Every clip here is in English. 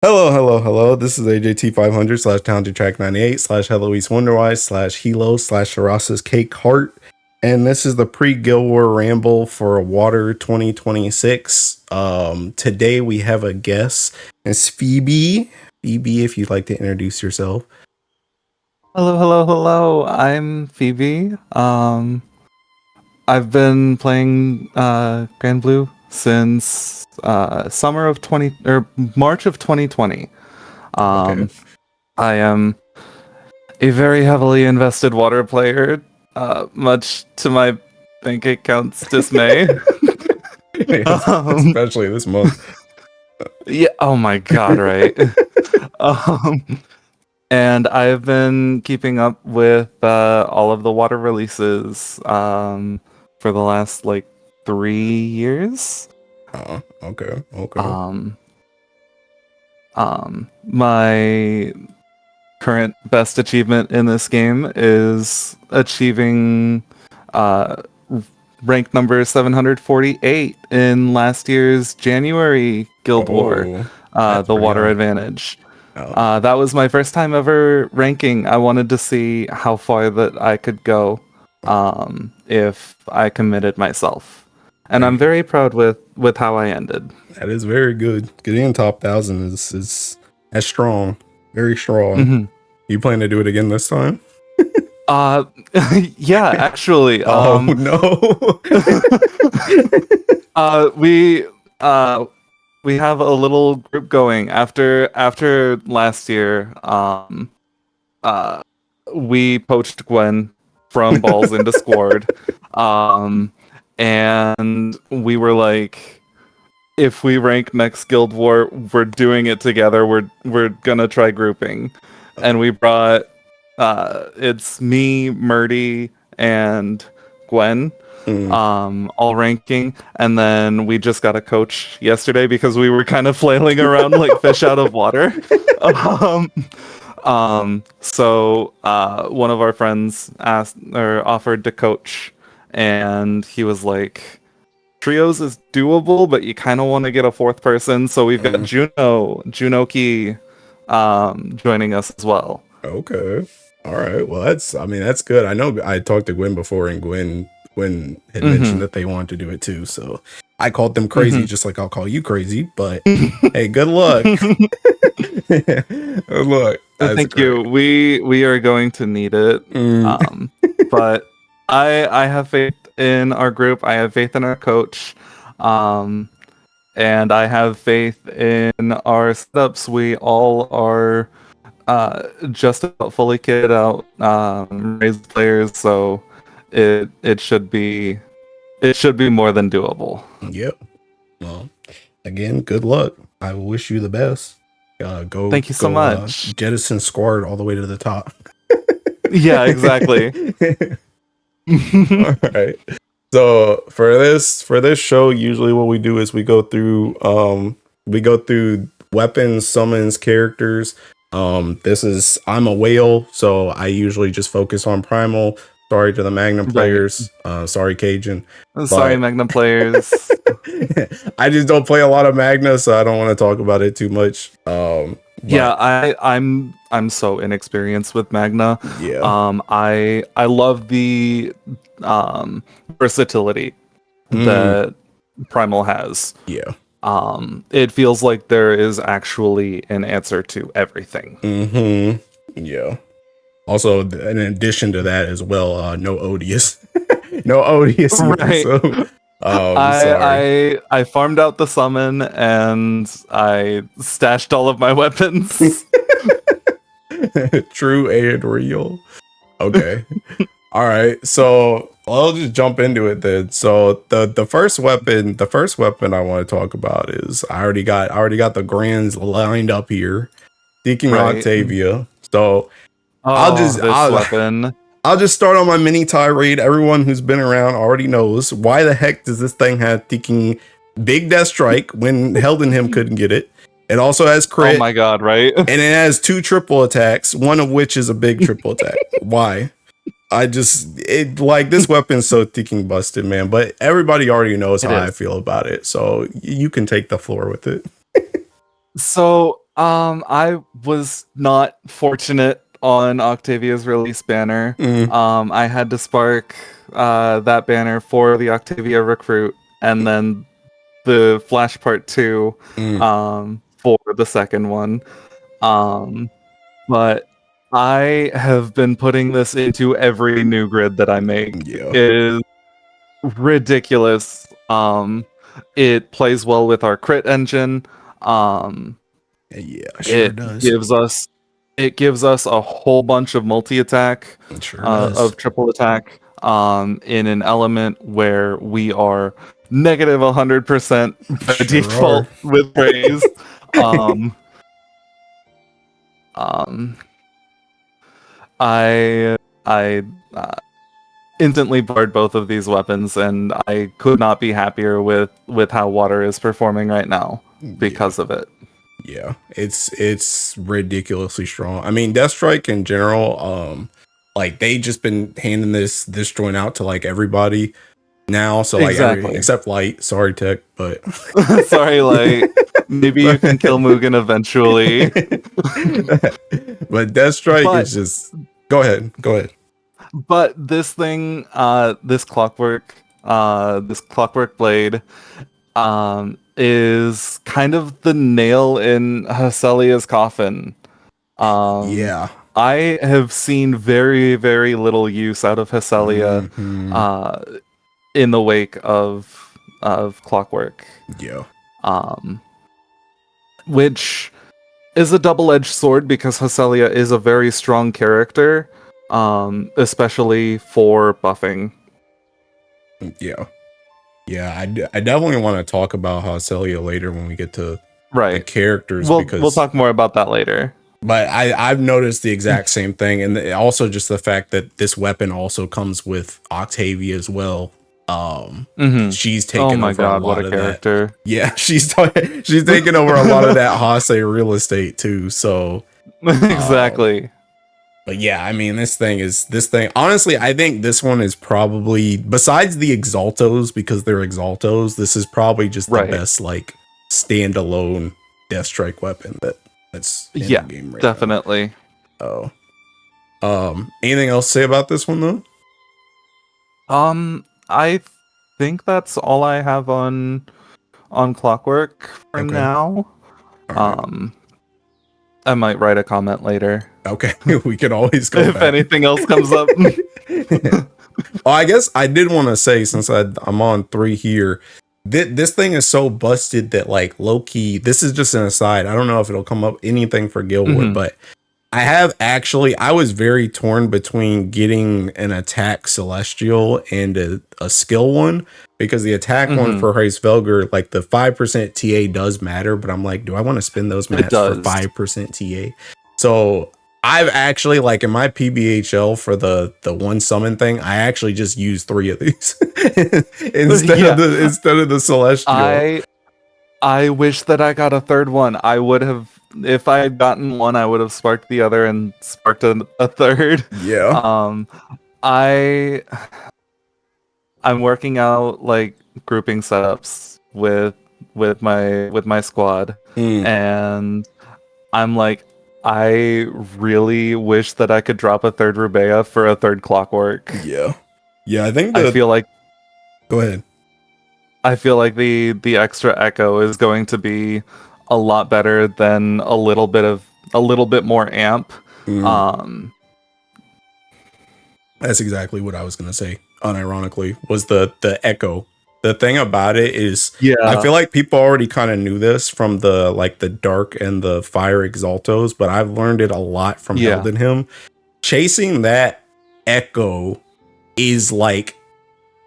Hello, hello, hello. This is AJT500 slash Talented Track 98 slash Hello East Wonderwise slash Hilo slash Shirasa's Cake Heart. And this is the pre-Guild War Ramble for Water 2026. Today we have a guest. It's Phoebe. Phoebe, if you'd like to introduce yourself. Hello. I'm Phoebe. I've been playing Granblue since summer of 20 or March of 2020. Okay. I am a very heavily invested water player, much to my bank account's dismay. um, Especially this month. yeah. Oh my god. Right. um, And I've been keeping up with all of the water releases for the last 3 years. Okay. Um, my current best achievement in this game is achieving uh, rank number 748 in last year's January Guild War, That's the pretty Water high. Advantage. Oh. That was my first time ever ranking. I wanted to see how far that I could go if I committed myself. And I'm very proud with how I ended. That is very good. Getting in top 1,000 is that's strong. Very strong. Mm-hmm. You plan to do it again this time? Uh, yeah, actually. Oh no. We we have a little group going after last year. Uh, we poached Gwen from Balls into Squad. And we were like, if we rank next Guild War, we're doing it together. We're gonna try grouping, and we brought it's me, Murdy, and Gwen, all ranking, and then we just got a coach yesterday because we were kind of flailing around like fish out of water. So one of our friends asked or offered to coach, and he was like, trios is doable, but you kind of want to get a fourth person. So we've got Juno Key, joining us as well. Okay. All right. Well, that's good. I know I talked to Gwen before, and Gwen had mentioned that they wanted to do it too. So I called them crazy, just like I'll call you crazy. But hey, good luck. Good luck. Thank you. We are going to need it. But I have faith in our group. I have faith in our coach. And I have faith in our setups. We all are just about fully kitted out, raised players, so it should be more than doable. Yep. Well, again, good luck. I wish you the best. Thank you so much. Jettison Squad all the way to the top. Yeah, exactly. All right. So for this show, usually what we do is we go through weapons, summons, characters. I'm a whale, so I usually just focus on primal. Sorry to the Magnum players. Sorry, Cajun. Sorry, Magnum players. I just don't play a lot of Magna, so I don't want to talk about it too much. Yeah, I'm so inexperienced with Magna. Yeah. I love the versatility that Primal has. Yeah. It feels like there is actually an answer to everything. Yeah. Also, in addition to that as well, no odious. No odious either, right. So I farmed out the summon and I stashed all of my weapons. True and real. Okay. All right. So I'll just jump into it then. So the first weapon I want to talk about is I already got the grands lined up here. Seeking Octavia. So I'll just start on my mini tirade. Everyone who's been around already knows why the heck does this thing have Seeking Big Death Strike when Held in Him couldn't get it. It also has crit. Oh my god, right? And it has 2 triple attacks, one of which is a big triple attack. Why? This weapon's so Seeking busted, man. But everybody already knows how I feel about it. So you can take the floor with it. So I was not fortunate on Octavia's release banner. Mm, I had to spark that banner for the Octavia recruit, and then the Flash Part 2 mm, for the second one. Um, but I have been putting this into every new grid that I make. yeah. It is ridiculous. It plays well with our crit engine. Um, Yeah, sure it does. gives us it gives us a whole bunch of multi-attack, It sure does. of triple attack, in an element where we are negative 100% by Sure are. default with praise. um, um, I I instantly barred both of these weapons, and I could not be happier with how water is performing right now Yeah. because of it. Yeah, it's ridiculously strong. I mean, Death Strike in general, like they just been handing this joint out to like everybody now. So like every Exactly. except Light, sorry Tech, but Sorry, like maybe you can kill Mugen eventually. but Death Strike But is just go ahead. this thing, this clockwork blade, is kind of the nail in Heselia's coffin. Um, Yeah. I have seen very, very little use out of Heselia, Hmm. uh, in the wake of clockwork. Yeah. Um, which is a double-edged sword because Heselia is a very strong character, especially for buffing. Yeah. Yeah, I definitely want to talk about how Celia later when we get to the Right. characters We'll because talk more about that later. but I've noticed the exact same thing, and also just the fact that this weapon also comes with Octavia as well. Mm-hmm. She's Oh taken my over a god, what lot a of that. character. Yeah, she's taken over a lot of that Hase real estate too. So, um, Exactly. but yeah, I mean, this thing. Honestly, I think this one is probably besides the Exaltos because they're Exaltos. This is probably just the Right. best like standalone Death Strike weapon that's in the Yeah, game right now. definitely. Oh, anything else to say about this one though? I think that's all I have on Clockwork for Okay, now. all right. Um, I might write a comment later Okay, we can always go if back. anything else comes up. Oh, I guess I did want to say since I'm on 3 here, this thing is so busted that like low key. This is just an aside. I don't know if it'll come up anything for Guild War, Hmm. but I was very torn between getting an attack celestial and a skill one because the attack one Hmm. for Helger, like the 5% TA does matter, but I'm like, do I want to spend those It mats for does. 5% TA? So I've actually like in my PBHL for the one summon thing, I actually just used 3 of these Yeah. instead of the celestial. I wish that I got a third one. I would have, if I had gotten one, I would have sparked the other and sparked a third. Yeah. Um, I I'm working out like grouping setups with my squad, Mm, and I'm like, I really wish that I could drop a third Rubea for a third Clockwork. yeah. Yeah, I think I feel like go ahead. the extra echo is going to be a lot better than a little bit more amp. Mm. Um, That's exactly what I was gonna say. Unironically, was the echo. The thing about it is, I yeah, feel like people already kind of knew this from the like the dark and the fire exaltos, but I've learned it a lot from yeah, Him. Chasing that echo is like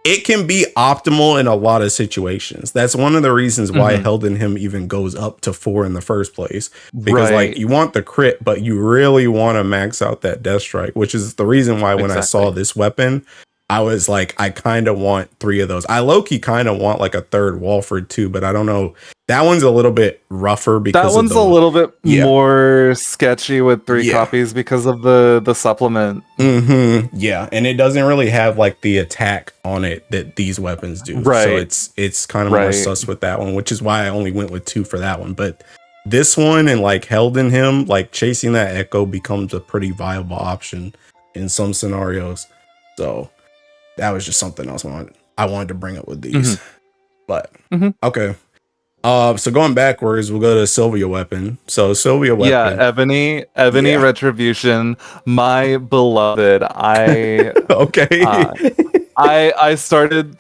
it can be optimal in a lot of situations. That's one of the reasons why hmm, Held in Him even goes up to 4 in the first place. Because like right, you want the crit, but you really want to max out that death strike, which is the reason why when I saw exactly. this weapon, I was like, I kind of want 3 of those. I low-key kind of want like a third Walford too, but I don't know. That one's a little bit rougher That because of one's a the little bit yeah. more sketchy with 3 Yeah. copies because of the supplement. Yeah, and it doesn't really have like the attack on it that these weapons do. So Right, it's kind of more right. sus with that one, which is why I only went with 2 for that one. But this one and like held in him, like chasing that echo becomes a pretty viable option in some scenarios. So that was just something else I wanted to bring up with these. But okay. So going backwards, we'll go to Sylvia weapon. So Sylvia weapon. Yeah, Ebony Retribution, my beloved. Okay. I started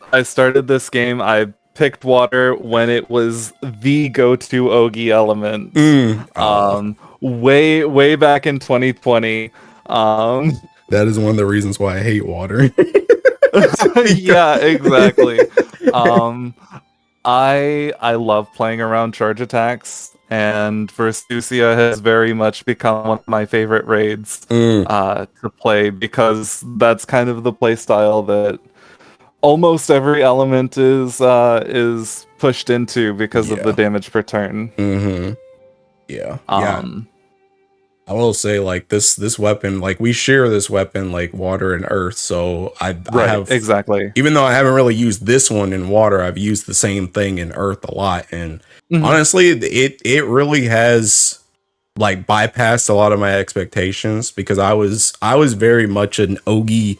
this game. I picked water when it was the go-to Ogi element. Way back in 2020. That is one of the reasons why I hate water. Yeah, exactly. I love playing around charge attacks, and Versusia has very much become one of my favorite raids to play, because that's kind of the play style that almost every element is pushed into because of the damage per turn. Yeah. I will say, like, this weapon, like, we share this weapon, like, water and earth. So I have, exactly. even though I haven't really used this one in water, I've used the same thing in earth a lot. And honestly, it really has like bypassed a lot of my expectations, because I was very much an Ogi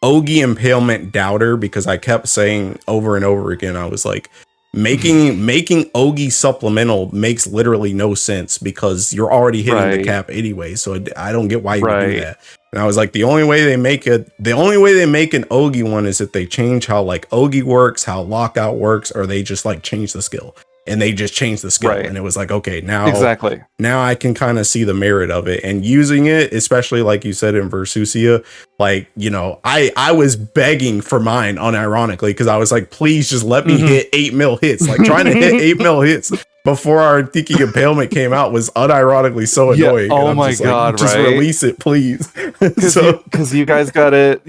impalement doubter, because I kept saying over and over again, I was like, making Ogi supplemental makes literally no sense, because you're already hitting the cap anyway. So I don't get why you would do that. And I was like, the only way they make an Ogi one is if they change how like Ogi works, how lockout works, or they just like change the skill. And they just changed the skill, and it was like, okay, now I can kind of see the merit of it, and using it, especially like you said in Versusia, like, you know, I was begging for mine unironically, because I was like, please just let me hit 8 mil hits. Like, trying to hit 8 mil hits before our Tiki Impalement came out was unironically so annoying. Oh my god, like, just release it, please. Because you guys got it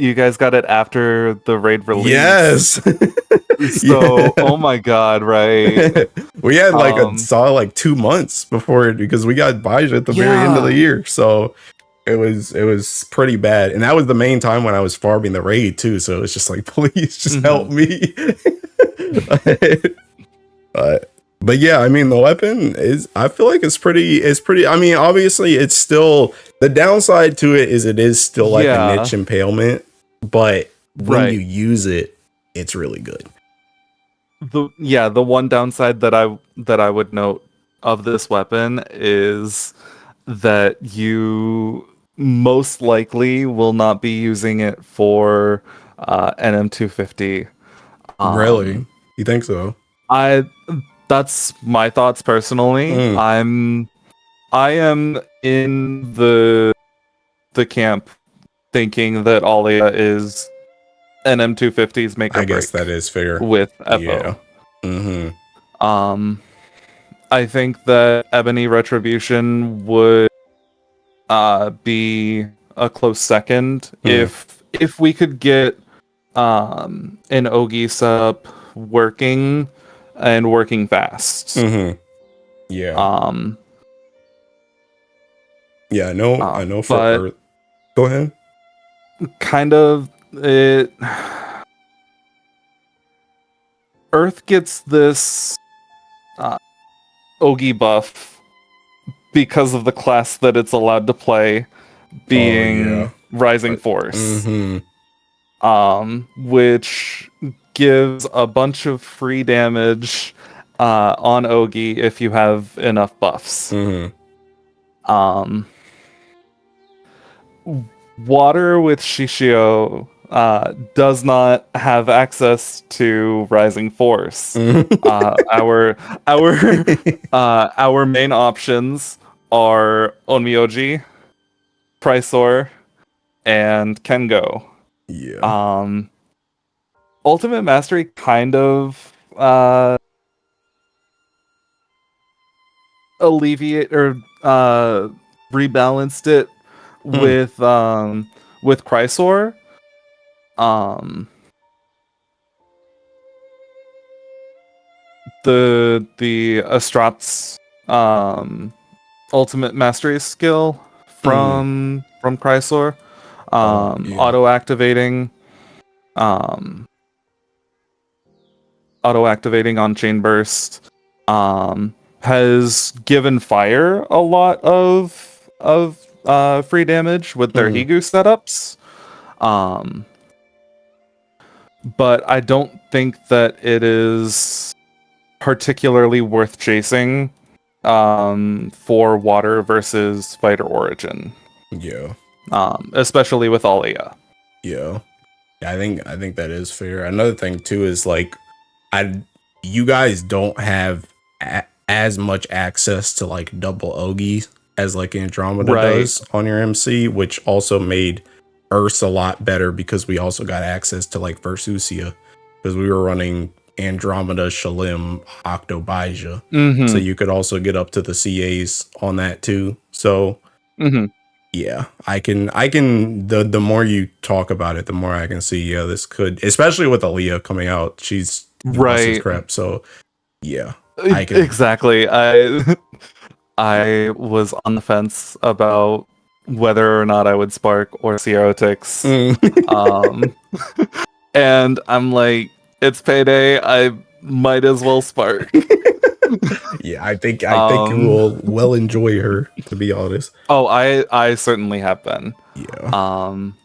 after the raid release. Yes. So oh my god, right. We had like a solid 2 months before it, because we got Baja at the very end of the year. So it was pretty bad. And that was the main time when I was farming the raid too. So it's just like, please just help me. But yeah, I mean, the weapon I feel like it's pretty, I mean, obviously it's still, the downside to it is still like a niche impalement, but when you use it, it's really good. The one downside that I would note of this weapon is that you most likely will not be using it for NM250. Really? You think so? That's my thoughts personally. I am in the camp thinking that Alia is NM250's make or break. I guess that is fair with FO. Yeah. I think that Ebony Retribution would be a close second if we could get an Ogi setup working and working fast. Yeah. Yeah, I know for Earth. Go ahead. Kind of it. Earth gets this Ogi buff because of the class that it's allowed to play, being Rising Force, which gives a bunch of free damage on Ogi if you have enough buffs. Water with Shishio does not have access to Rising Force. Our main options are Onmyoji, Chrysor, and Kengo. Yeah. Ultimate Mastery kind of alleviate or rebalanced it with Chrysor. The Astrat's ultimate mastery skill from Chrysor, auto activating on chain burst, has given Fire a lot of free damage with their Mm, Higu setups. Um, but I don't think that it is particularly worth chasing for water versus fighter origin, yeah, especially with Alia. yeah. Yeah, I think that is fair. Another thing too is like I you guys don't have as much access to like double Ogies as like Andromeda Right. does on your MC, which also made Earth's a lot better because we also got access to like Versusia because we were running Andromeda, Shalim, Octobija. So Mm-hmm. you could also get up to the CAs on that too. So Mm-hmm. yeah, I can the more you talk about it, the more I can see, yeah, this could, especially with Aaliyah coming out, she's robust as Right. crap. So yeah, I can. Exactly. I was on the fence about whether or not I would Spark or Sierotix. Mm. Um, and I'm like, it's payday. I might as well Spark. Yeah, I think you Um, will well enjoy her, to be honest. oh, I certainly have been. Yeah. Um,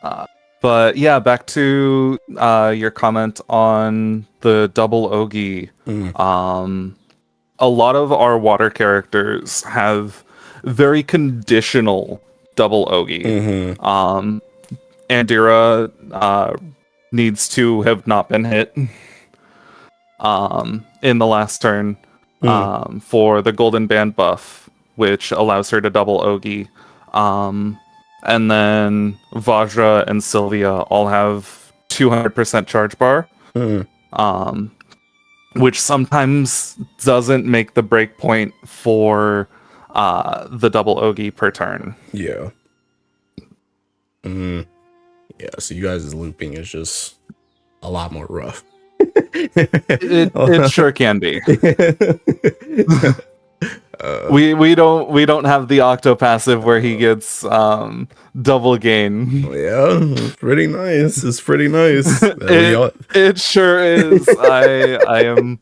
uh, but yeah, back to your comment on the double Ogi. Mm, Um, a lot of our water characters have very conditional double Ogi. mm-hmm. Andira needs to have not been hit in the last turn Mm, for the golden band buff, which allows her to double Ogi. And then Vajra and Sylvia all have 200% charge bar, mm, um, which sometimes doesn't make the breakpoint for the double Ogi per turn. yeah. Mm, yeah. So you guys' looping is just a lot more rough. It sure can be. uh, We don't have the Octo passive where he gets double gain. yeah, it's pretty nice. It's pretty nice. We it all. it sure is. I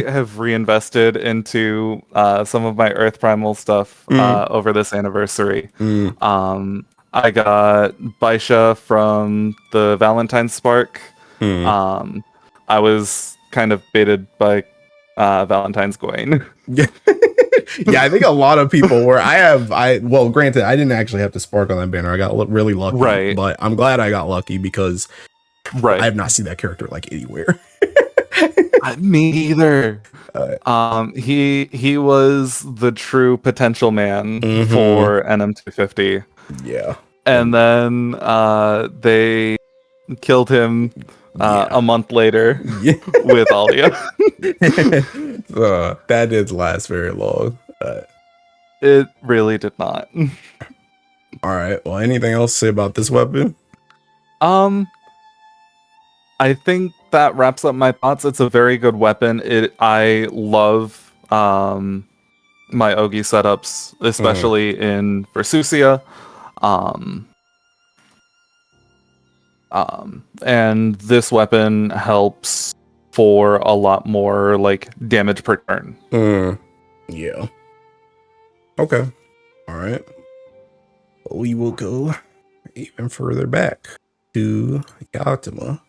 have reinvested into some of my Earth Primal stuff Mm, over this anniversary. mm, I got Baisha from the Valentine Spark. mm. Um, I was kind of baited by Valentine's Gwen. Yeah. Yeah, I think a lot of people were. Well, granted, I didn't actually have to spark on that banner. I got really lucky, Right. but I'm glad I got lucky because I Right. have not seen that character like anywhere. Me either. Uh, He was the true potential man Mhm. for NM250, Yeah. and then they killed him Yeah. a month later Yeah. with Alia. That didn't last very long. It really did not. All right. Well, anything else to say about this weapon? Um, I think that wraps up my thoughts. It's a very good weapon. I love my Ogi setups, especially in Versusia. Um, and this weapon helps for a lot more like damage per turn. Yeah. Okay. All right. We will go even further back to Yatima.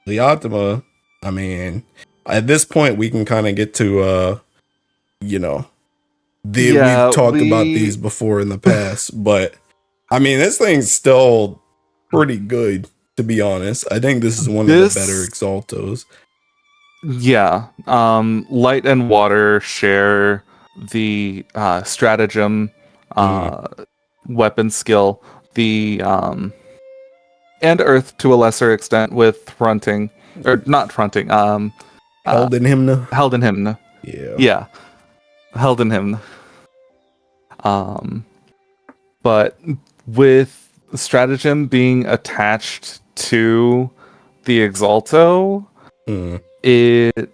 The Yatima, I mean, at this point we can kind of get to you know, we've Yeah, talked about these before in the past, but I mean, this thing's still pretty good, to be honest. I think this is one of the better Exaltos. Yeah, light and water share the stratagem weapon skill, the and earth to a lesser extent with fronting or not fronting, Held in Hymna. held in hymn. Yeah. Yeah, held in hymn. But with stratagem being attached to the Exalto, it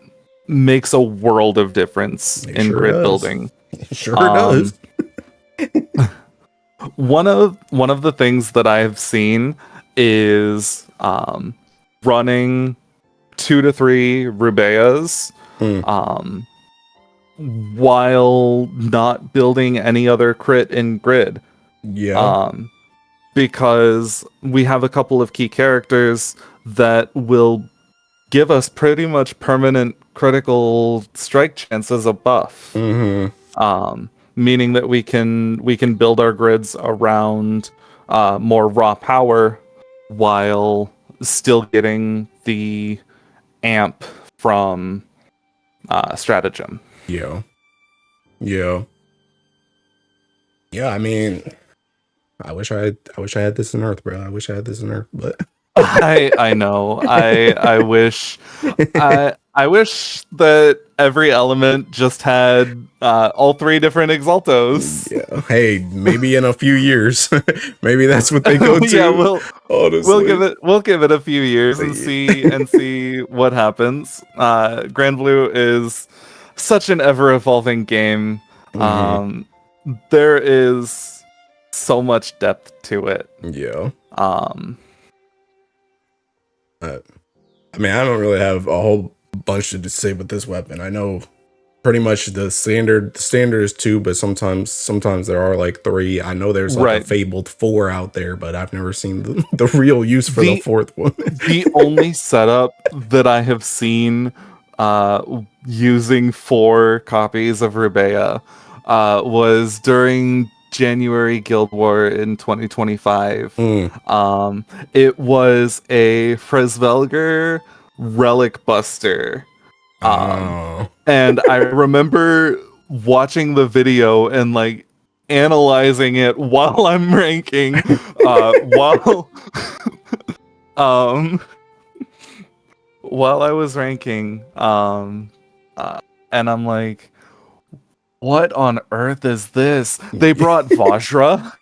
makes a world of difference in sure grid does. building. It sure does. One of the things that I've seen is running 2 to 3 Rubeas um, while not building any other crit in grid. Yeah. Because we have a couple of key characters that will give us pretty much permanent critical strike chance as a buff. Meaning that we can build our grids around more raw power while still getting the amp from stratagem. Yeah. Yeah. Yeah, I mean, I wish I had this in Earth, bro. I wish I had this in Earth, but I know. I wish I wish that every element just had all three different Exaltos. yeah. Hey, maybe in a few years, maybe that's what they go to. Yeah, we'll honestly, give it a few years and see what happens. Granblue is such an ever evolving game. There is so much depth to it. Yeah. I mean, I don't really have a whole bunch to say with this weapon. I know pretty much the standard is 2, but sometimes there are like 3. I know there's like a fabled 4 out there, but I've never seen the real use for the 4th one. The only setup that I have seen using 4 copies of Rebea was during January Guild War in 2025. It was a Fresvelger Relic Buster. And I remember watching the video and like analyzing it while I'm ranking, while I was ranking, and I'm like, what on earth is this? They brought Vajra.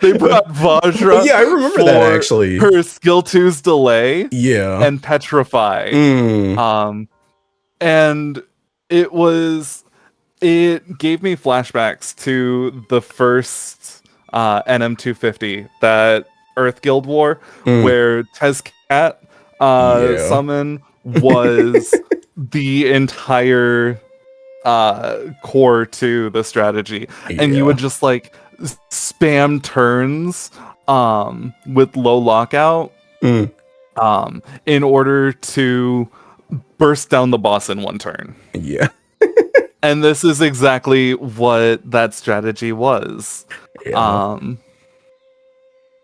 They brought Vajra. Yeah, I remember that actually. Her skill 2's delay. Yeah. And petrify. And it gave me flashbacks to the first NM250, that Earth Guild War, where Tezcat summon was the entire core to the strategy. And you would just like spam turns with low lockout in order to burst down the boss in one turn. Yeah. And this is exactly what that strategy was.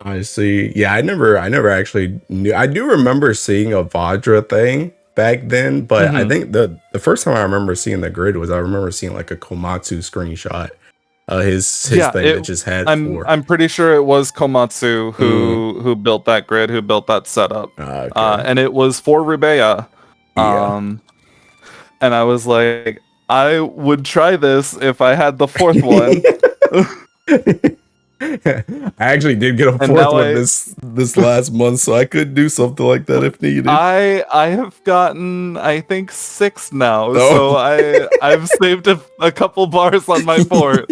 I see. Yeah, I never actually knew. I do remember seeing a Vajra thing back then, but I think the first time I remember seeing the grid was I remember seeing like a Komatsu screenshot. His thing that just had. I'm pretty sure it was Komatsu who built that grid, who built that setup, and it was for Rebea. And I was like, I would try this if I had the 4th one. I actually did get a 4th one this last month, so I could do something like that if needed. I have gotten, I think, 6 now, so I've saved a couple bars on my 4th.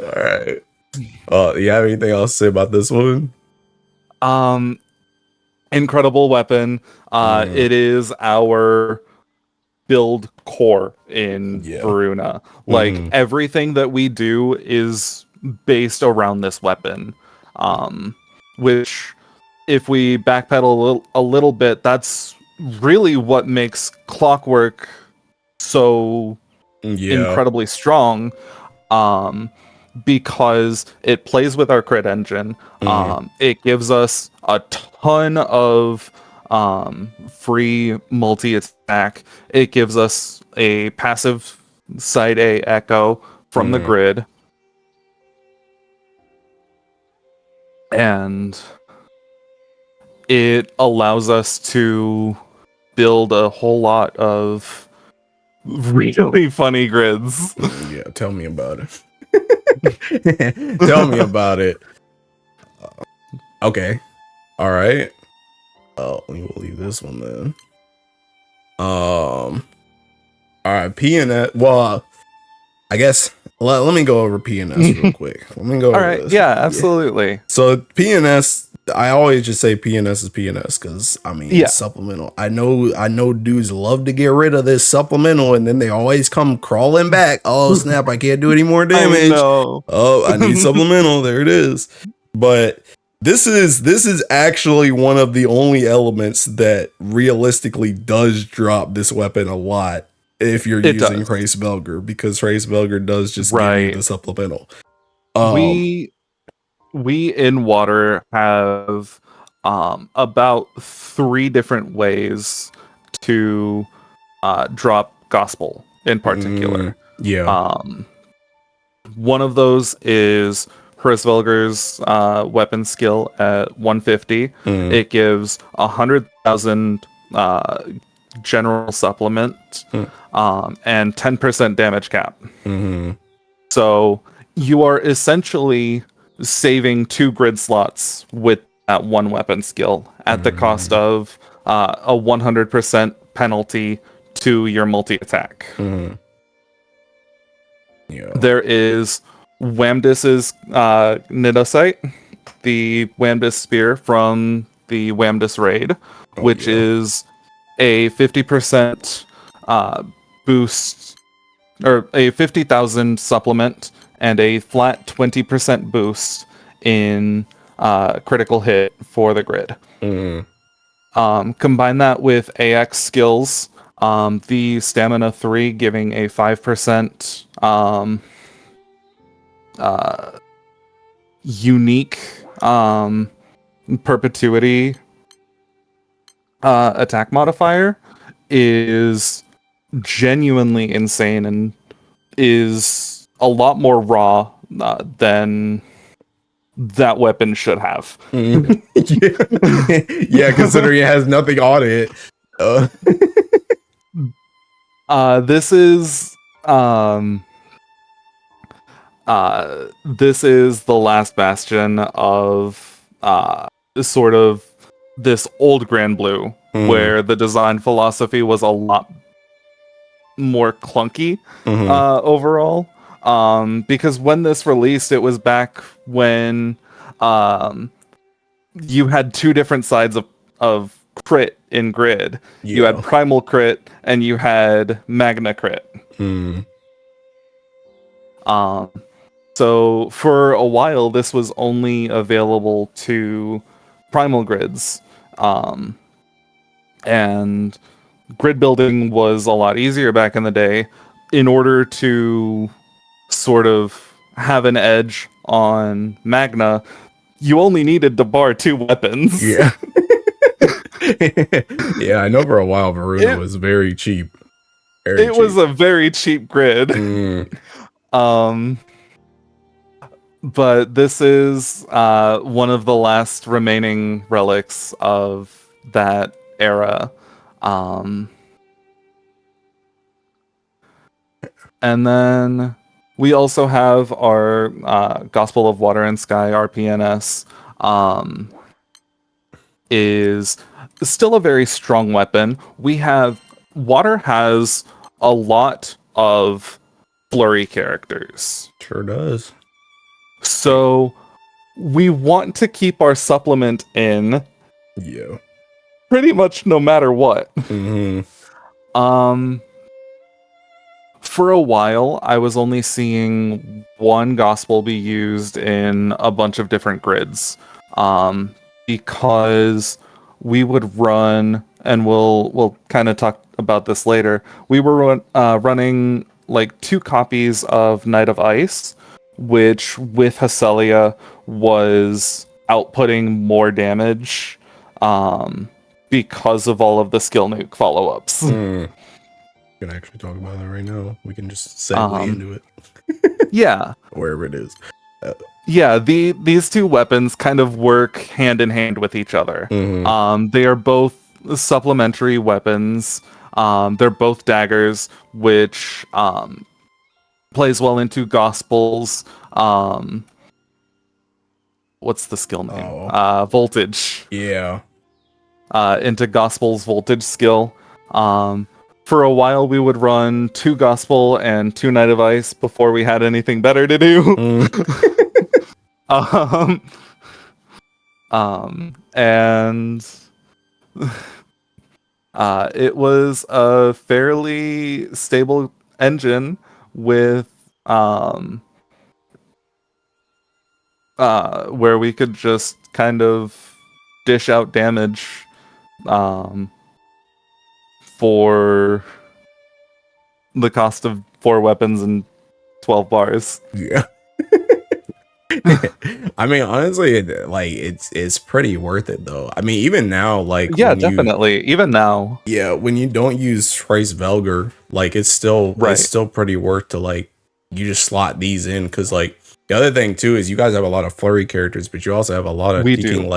All right. You have anything else to say about this one? Incredible weapon. It is our build core in Varuna. Like everything that we do is based around this weapon. Which, if we backpedal a little bit, that's really what makes Clockwork so incredibly strong. Because it plays with our crit engine. It gives us a ton of free multi-attack. It gives us a passive side A echo from the grid. And it allows us to build a whole lot of really funny grids. Yeah, tell me about it. Tell me about it. Okay. All right. We will leave this one then. All right. PNS. Well, I guess let me go over PNS real quick. Let me go over all right. this. Yeah, absolutely. So PNS, I always just say PNS is PNS because I mean Yeah. supplemental. I know dudes love to get rid of this supplemental and then they always come crawling back. Oh snap, I can't do any more I damage. know. Oh, I need supplemental. There it is. But this is actually one of the only elements that realistically does drop this weapon a lot if you're It using does. Hrace-Belger, because Hrace-Belger does just give you Right. the supplemental. We in water have about 3 different ways to drop gospel in particular. Yeah. Um, one of those is Hrace-Belger's weapon skill at 150. It gives 100,000 general supplement and 10% damage cap. So you are essentially saving 2 grid slots with that one weapon skill at the cost of a 100% penalty to your multi-attack. Yeah. There is Wamdis's Nidosite, the Wamdis spear from the Wamdis raid, which is a 50% boost, or a 50,000 supplement and a flat 20% boost in critical hit for the grid. Combine that with AX skills, the stamina 3 giving a 5% unique perpetuity attack modifier is genuinely insane and is a lot more raw than that weapon should have. Yeah, considering it has nothing on it. This is the last bastion of sort of this old Granblue, where the design philosophy was a lot more clunky overall. Because when this released, it was back when you had 2 different sides of crit in grid. You had primal crit and you had magna crit. So for a while, this was only available to primal grids. And grid building was a lot easier back in the day. In order to sort of have an edge on Magna, you only needed to bar 2 weapons. Yeah. Yeah, I know for a while Varuna was very cheap. It was a very cheap grid. But this is one of the last remaining relics of that era. And then we also have our Gospel of Water and Sky, RPNS, is still a very strong weapon. Water has a lot of flurry characters. Sure does. So we want to keep our supplement in. Yeah. Pretty much no matter what. For a while, I was only seeing one gospel be used in a bunch of different grids. Because we would run, and we'll kind of talk about this later. We were running like 2 copies of Knight of Ice, which with Hesselia was outputting more damage because of all of the skill nuke follow-ups. We can actually talk about that right now. We can just segue into it. Yeah. Wherever it is. Yeah, these 2 weapons kind of work hand in hand with each other. They are both supplementary weapons. They're both daggers, which plays well into Gospel's what's the skill name? Voltage. Yeah. Into Gospel's voltage skill. For a while, we would run 2 Gospel and 2 Knight of Ice before we had anything better to do. And it was a fairly stable engine with where we could just kind of dish out damage um, for the cost of 4 weapons and 12 bars. Yeah. I mean, honestly, it's pretty worth it though. I mean, even now, like Yeah, definitely. Even now. when you don't use Trace Velger, like it's Right. still pretty worth to like you just slot these in because like the other thing too is you guys have a lot of flurry characters, but you also have a lot of We freaking do.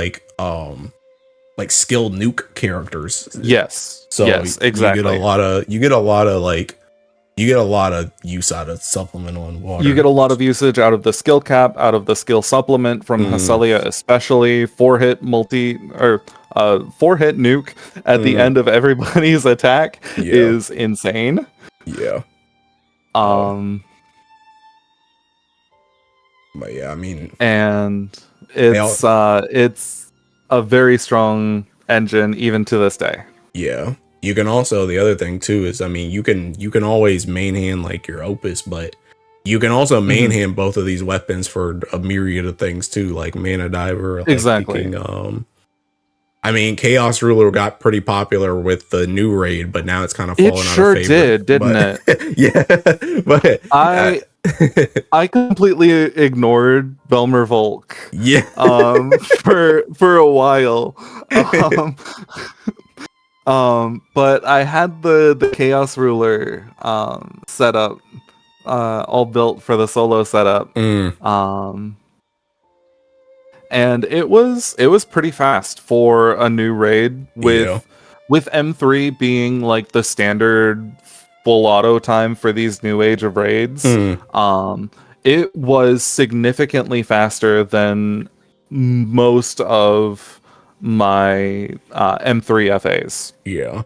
like skilled nuke characters. Yes. So yes, exactly. you get a lot of like you get a lot of use out of supplemental and water. You get a lot of usage out of the skill cap, out of the skill supplement from Hacelia, especially 4-hit nuke at the end of everybody's attack is insane. Yeah. But yeah, I mean, and it's a very strong engine even to this day. Yeah. You can also, the other thing too is, I mean, you can always main hand like your Opus, but you can also main hand both of these weapons for a myriad of things too, like Mana Diver. Like Exactly. I mean, Chaos Ruler got pretty popular with the new raid, but now it's kind of fallen out of favor. It sure did, didn't it? Yeah, but I completely ignored Belmer Volk. Yeah. For a while. But I had the Chaos Ruler set up, all built for the solo setup. And it was pretty fast for a new raid with M3 being like the standard full auto time for these new age of raids. It was significantly faster than most of my M3 FAs. Yeah,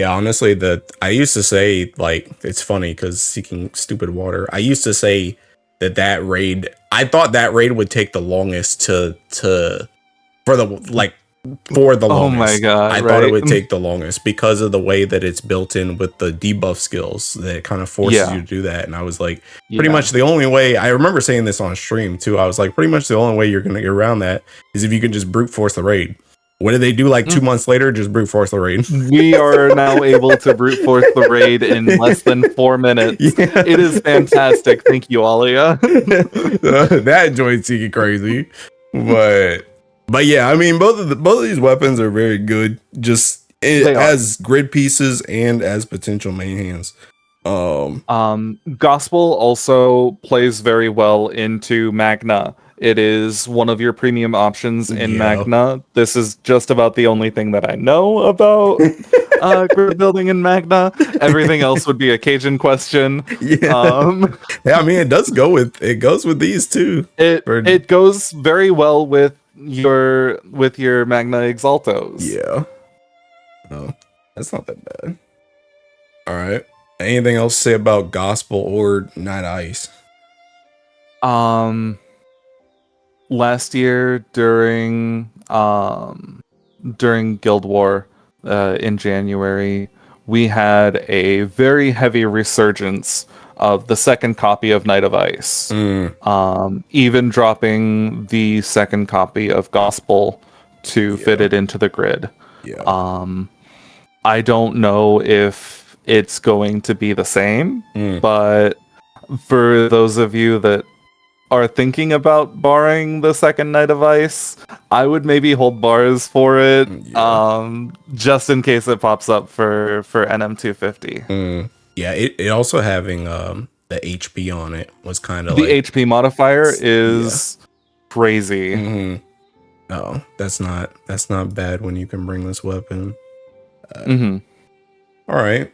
honestly, I used to say, like, it's funny because Seeking Stupid Water, I used to say that raid, I thought that raid would take the longest for the longest. Oh my god, I thought it would take the longest because of the way that it's built in with the debuff skills that kind of forces you to do that. And I was like, pretty much the only way, I remember saying this on stream too, I was like, pretty much the only way you're going to get around that is if you can just brute force the raid. What did they do like 2 months later? Just brute force the raid. We are now able to brute force the raid in less than 4 minutes. Yeah. It is fantastic. Thank you, Alia. That joint's seeking crazy. But yeah, I mean, both of these weapons are very good. Just as grid pieces and as potential main hands. Gospel also plays very well into Magna. It is one of your premium options in Magna. This is just about the only thing that I know about grid building in Magna. Everything else would be a Cajun question. Yeah, I mean, it goes with these too. It goes very well with your Magna Exaltos. Yeah. No, that's not that bad. All right. Anything else to say about Gospel or Night Ice? Last year during Guild War in January, we had a very heavy resurgence of the second copy of Night of Ice. Even dropping the second copy of Gospel to fit it into the grid. I don't know if it's going to be the same, but for those of you that are thinking about barring the second Night of Ice, I would maybe hold bars for it, just in case it pops up for NM250. Yeah, it also having the HP on it was kind of the HP modifier is crazy. No, that's not bad when you can bring this weapon. All right.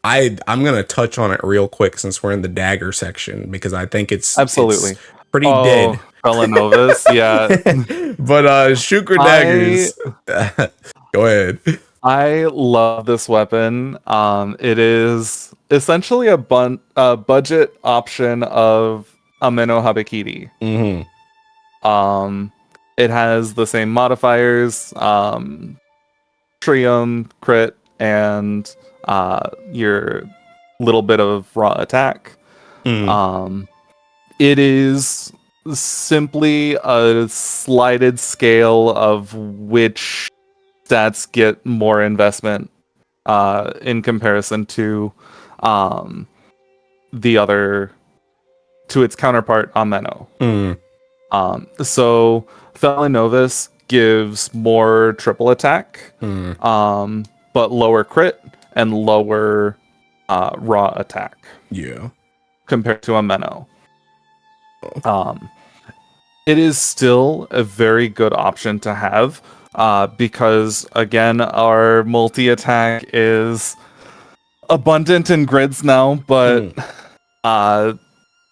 I'm gonna touch on it real quick since we're in the dagger section because I think it's pretty dead. Velanovas, yeah. But Shukra daggers. Go ahead. I love this weapon. It is essentially a budget option of Ameno Habakiri. It has the same modifiers, trium, crit, and your little bit of raw attack. Mm. It is simply a slided scale of which stats get more investment in comparison to the other to its counterpart Ameno. Mm. So Felinovis gives more triple attack, Mm. but lower crit and lower raw attack Yeah. compared to Ameno. It is still a very good option to have because, again, our multi-attack is abundant in grids now, but Mm.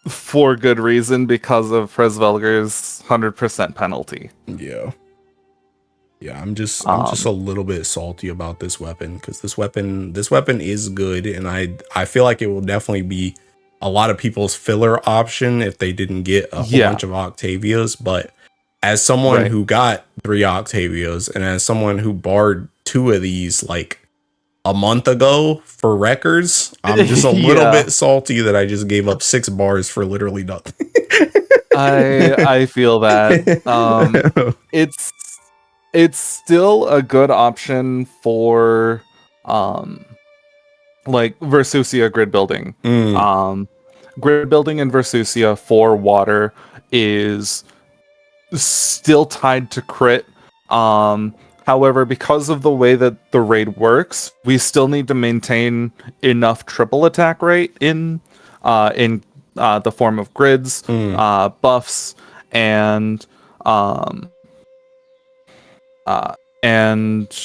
for good reason because of Fresvelger's 100% penalty. Yeah. Yeah, I'm just a little bit salty about this weapon because this weapon is good, and I feel like it will definitely be a lot of people's filler option if they didn't get a whole bunch of Octavias. But as someone who got 3 Octavias, and as someone who barred 2 of these like a month ago for records, I'm just a little bit salty that I just gave up 6 bars for literally nothing. I feel that. It's still a good option for like Versusia grid building. Grid building in Versusia for water is still tied to crit. However, because of the way that the raid works, we still need to maintain enough triple attack rate in the form of grids, buffs, and and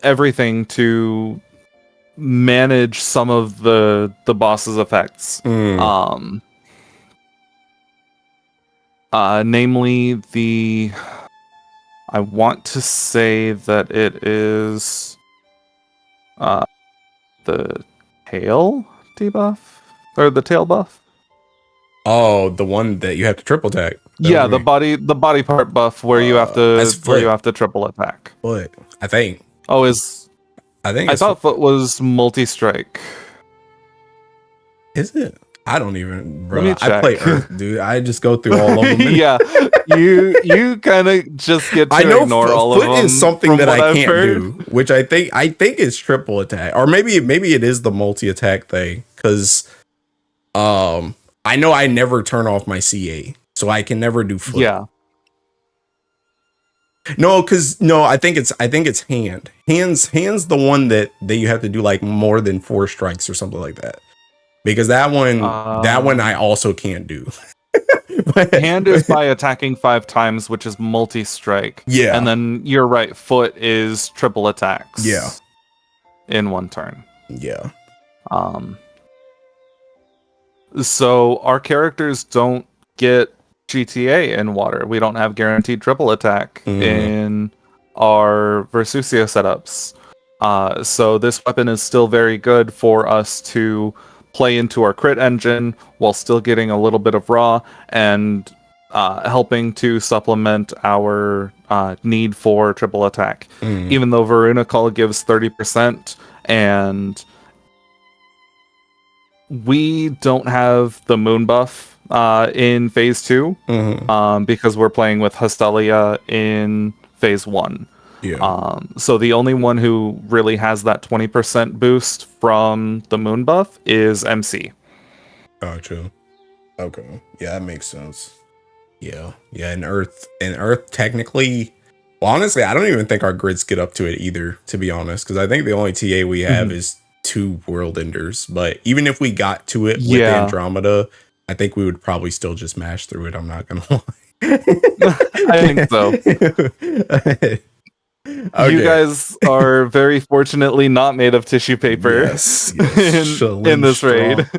everything to manage some of the boss's effects. Namely I want to say that it is the tail debuff or the tail buff. Oh, the one that you have to triple attack. Yeah, the body part buff where you have to triple attack. Foot, I think. I thought foot was multi strike. Is it? I don't even, bro. Let me check. I play Earth, dude. I just go through all of them. Yeah, you kind of just get to ignore all of them. Foot is something that I can't do, which I think is triple attack, or maybe it is the multi attack thing, because I know I never turn off my CA, so I can never do foot. Yeah. No, I think it's hand. Hands the one that you have to do like more than 4 strikes or something like that. Because that one I also can't do. Hand is by attacking 5 times, which is multi-strike. Yeah. And then you're right, foot is triple attacks. Yeah. In 1 turn. Yeah. So our characters don't get GTA in water. We don't have guaranteed triple attack in our Versusia setups. So this weapon is still very good for us to play into our crit engine while still getting a little bit of raw and helping to supplement our need for triple attack. Even though Varuna Call gives 30% and we don't have the moon buff in phase 2 because we're playing with Hystelia in phase 1. Yeah. So the only one who really has that 20% boost from the moon buff is MC. Gotcha. Okay. Yeah, that makes sense. Yeah. Yeah, and Earth technically, well, honestly, I don't even think our grids get up to it either, to be honest, because I think the only TA we have is 2 world enders. But even if we got to it with Andromeda, I think we would probably still just mash through it. I'm not gonna lie. I think so. Okay. You guys are very fortunately not made of tissue paper in this raid.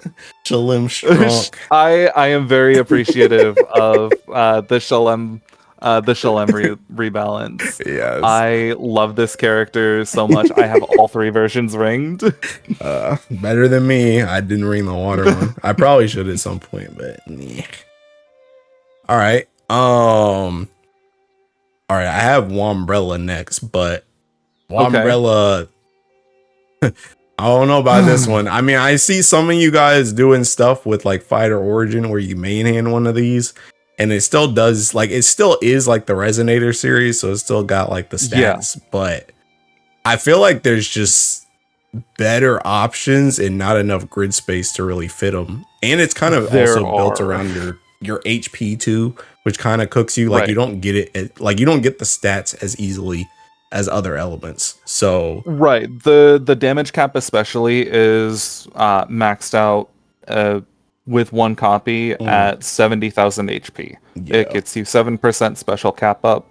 Shalem strong. I am very appreciative of the Shalem rebalance. Yes. I love this character so much. I have all 3 versions ringed. Better than me. I didn't ring the water one. I probably should at some point, but yeah. All right. All right, I have Wombrella next, but Okay. Wombrella, I don't know about this one. I mean, I see some of you guys doing stuff with like Fighter Origin where you main hand one of these, and it still does like it still is like the Resonator series, so it's still got like the Yeah. stats, but I feel like there's just better options and not enough grid space to really fit them. And it's kind of There also built are. around your HP too, which kind of cooks you. Like you Right. don't get it like you don't get the stats as easily as other elements. So Right. The damage cap especially is maxed out with one copy at 70,000 HP. It yeah. gets you 7% special cap up.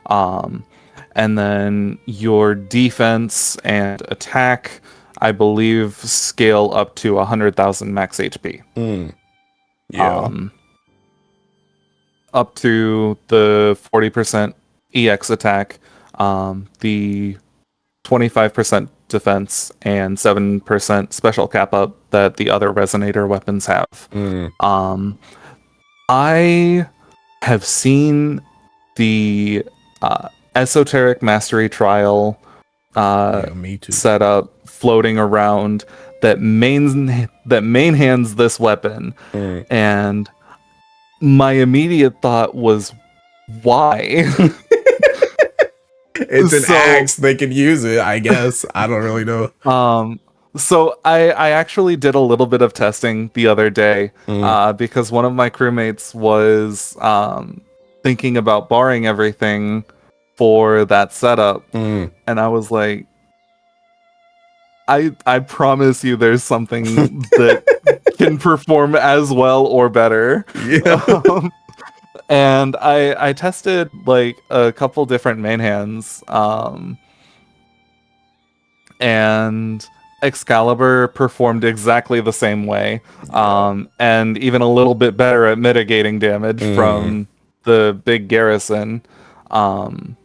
Um, and then your defense and attack, I believe, scale up to 100,000 max HP. Yeah. Up to the 40% EX attack, the 25% defense, and 7% special cap up that the other resonator weapons have. I have seen the esoteric mastery trial Yeah, me too. setup floating around that main hands this weapon, and my immediate thought was, why? It's an So, axe. They can use it, I guess. I don't really know. so I actually did a little bit of testing the other day because one of my crewmates was thinking about borrowing everything for that setup, and I was like, I promise you, there's something that can perform as well or better. Yeah. And I tested like a couple different main hands, and Excalibur performed exactly the same way, and even a little bit better at mitigating damage from the big garrison on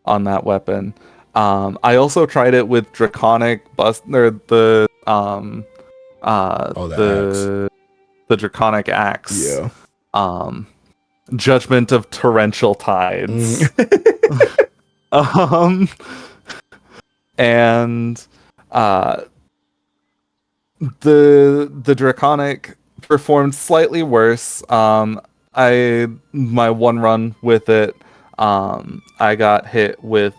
that weapon. I also tried it with Draconic Bust, or the Axe. the Draconic Axe. Yeah. Judgment of Torrential Tides. um, and the Draconic performed slightly worse. My one run with it, I got hit with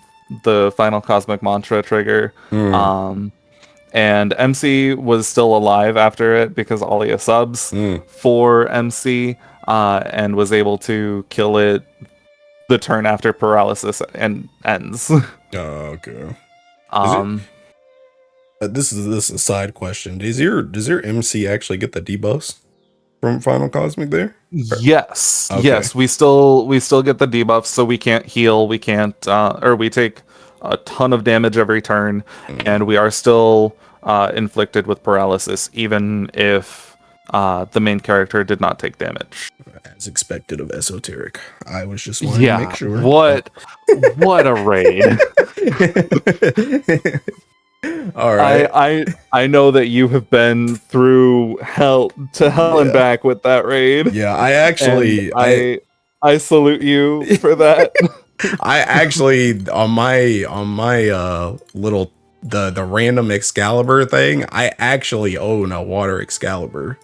the final Cosmic Mantra trigger. And MC was still alive after it because Alia subs for MC, and was able to kill it the turn after paralysis ends. Okay. um, This is a side question. Does your MC actually get the debuffs from Final Cosmic there? yes, Okay. yes, we still get the debuffs, so we can't heal, we can't, or we take a ton of damage every turn, and we are still inflicted with paralysis, even if the main character did not take damage. As expected of Esoteric. I was just wanting to make sure. What a raid. All right. I know that you have been through hell and back with that raid. Yeah, I actually I salute you for that. I actually on my little the random Excalibur thing, I actually own a water Excalibur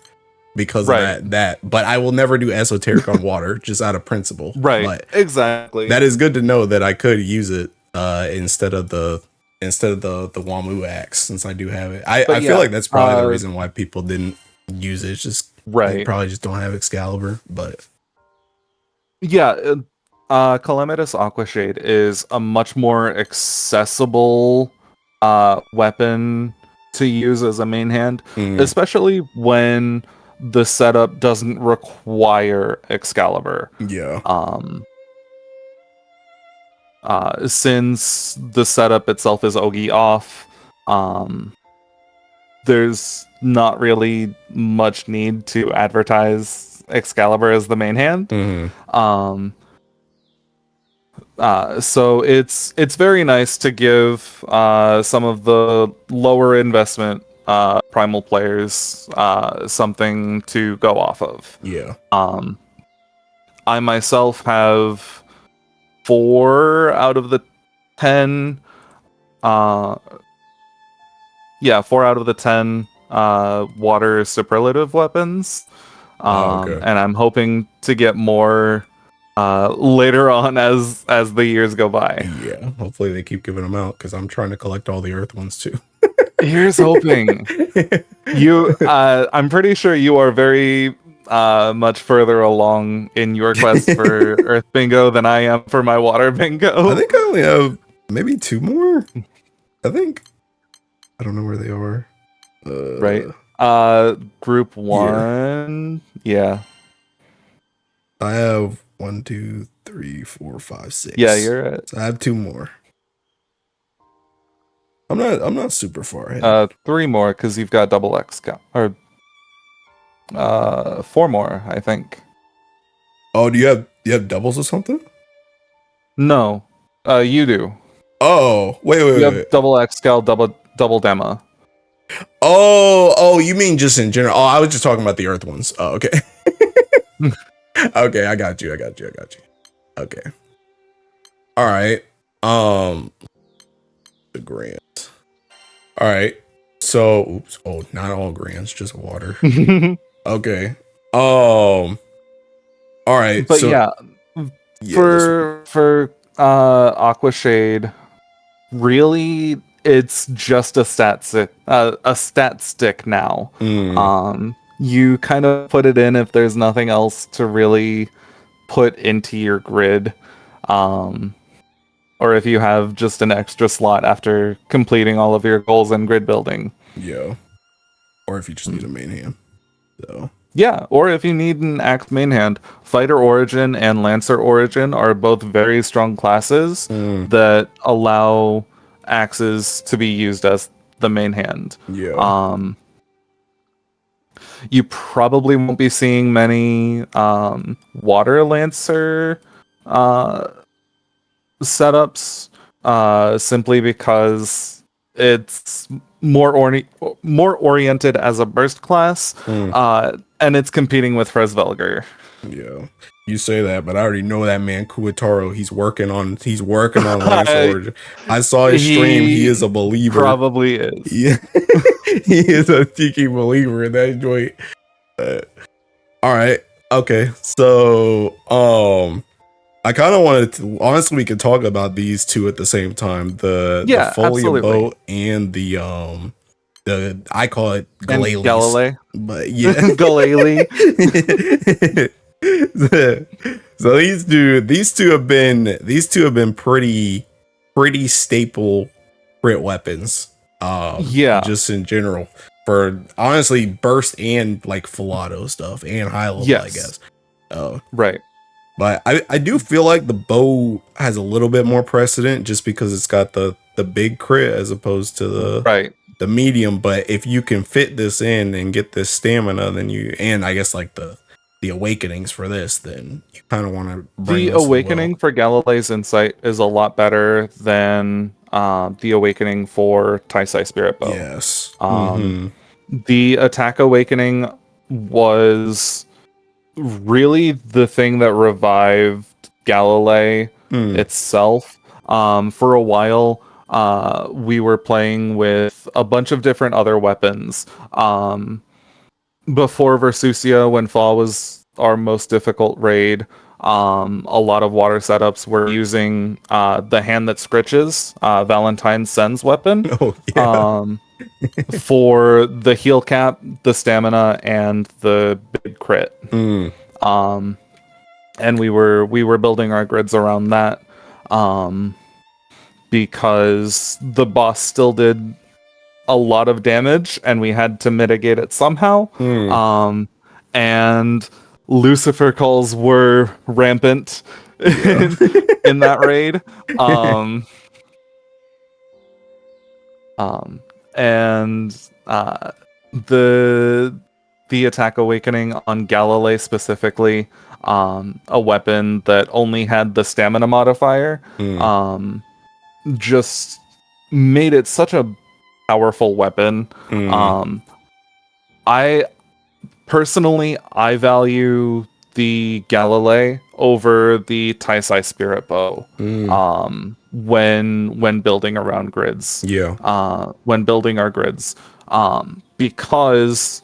because of that. But I will never do Esoteric on water, just out of principle. Right. But exactly. that is good to know that I could use it instead of the Wamu axe, since I do have it. I feel like that's probably the reason why people didn't use it. It's just they probably just don't have Excalibur. But yeah, Calamitous Aquashade is a much more accessible weapon to use as a main hand, especially when the setup doesn't require Excalibur. Yeah. Since the setup itself is Ogi off, there's not really much need to advertise Excalibur as the main hand. So it's very nice to give some of the lower investment primal players something to go off of. Yeah. I myself have 4 out of the 10. Uh, yeah, 4 out of the 10 water superlative weapons. Oh, okay. And I'm hoping to get more later on as the years go by. Yeah, hopefully they keep giving them out because I'm trying to collect all the Earth ones too. Here's hoping. I'm pretty sure you are very much further along in your quest for Earth Bingo than I am for my Water Bingo. I think I only have maybe 2 more. I think. I don't know where they are. Right. Group 1. Yeah. I have 1, 2, 3, 4, 5, 6. Yeah, you're at So I have 2 more. I'm not super far ahead. 3 more because you've got double X count. Or 4 more, I think. Oh, do you have doubles or something? No. You do. Oh, wait. You have double X scale, double demo. Oh, you mean just in general? Oh, I was just talking about the Earth ones. Oh, okay. Okay, I got you. Okay. All right. The grants. All right. So, oops. Oh, not all grants, just water. Okay. All right. But So, yeah, for Aqua Shade, really it's just a stat stick now. You kind of put it in if there's nothing else to really put into your grid, or if you have just an extra slot after completing all of your goals in grid building. Yeah. Or if you just need a main hand. So. Yeah, or if you need an axe main hand, Fighter Origin and Lancer Origin are both very strong classes that allow axes to be used as the main hand. Yeah. You probably won't be seeing many Water Lancer setups simply because it's more oriented as a burst class, and it's competing with Fresvelger. Yeah, you say that, but I already know that man Kuwataro. He's working on Lance Origin. I saw his stream. He is a believer. Probably is. Yeah, he is a tiki believer in that joint. All right, okay. So, I kind of wanted to. Honestly, we could talk about these two at the same time. The Folia boat and the I call it Galilei. But yeah. Galilei. So these two have been pretty staple crit weapons. Just in general. For honestly burst and like Filato stuff and high level, I guess. Right. But I do feel like the bow has a little bit more precedent just because it's got the big crit as opposed to the medium. But if you can fit this in and get this stamina, then and I guess like the awakenings for this, then you kind of want to bring the awakening for Galilei's Insight is a lot better than the awakening for Taisai Spirit Bow. Yes. The attack awakening was really the thing that revived Galilei itself. For a while, we were playing with a bunch of different other weapons. Before Versusia, when Fall was our most difficult raid, a lot of water setups were using the hand that scritches, Valentine Sen's weapon. Oh, yeah. For the heal cap, the stamina, and the big crit. And we were building our grids around that, because the boss still did a lot of damage, and we had to mitigate it somehow. And Lucifer calls were rampant in that raid. And the attack awakening on Galilei specifically, a weapon that only had the stamina modifier, just made it such a powerful weapon. I personally value the Galilei over the Taisai Spirit Bow when building around grids. Yeah. When building our grids. Because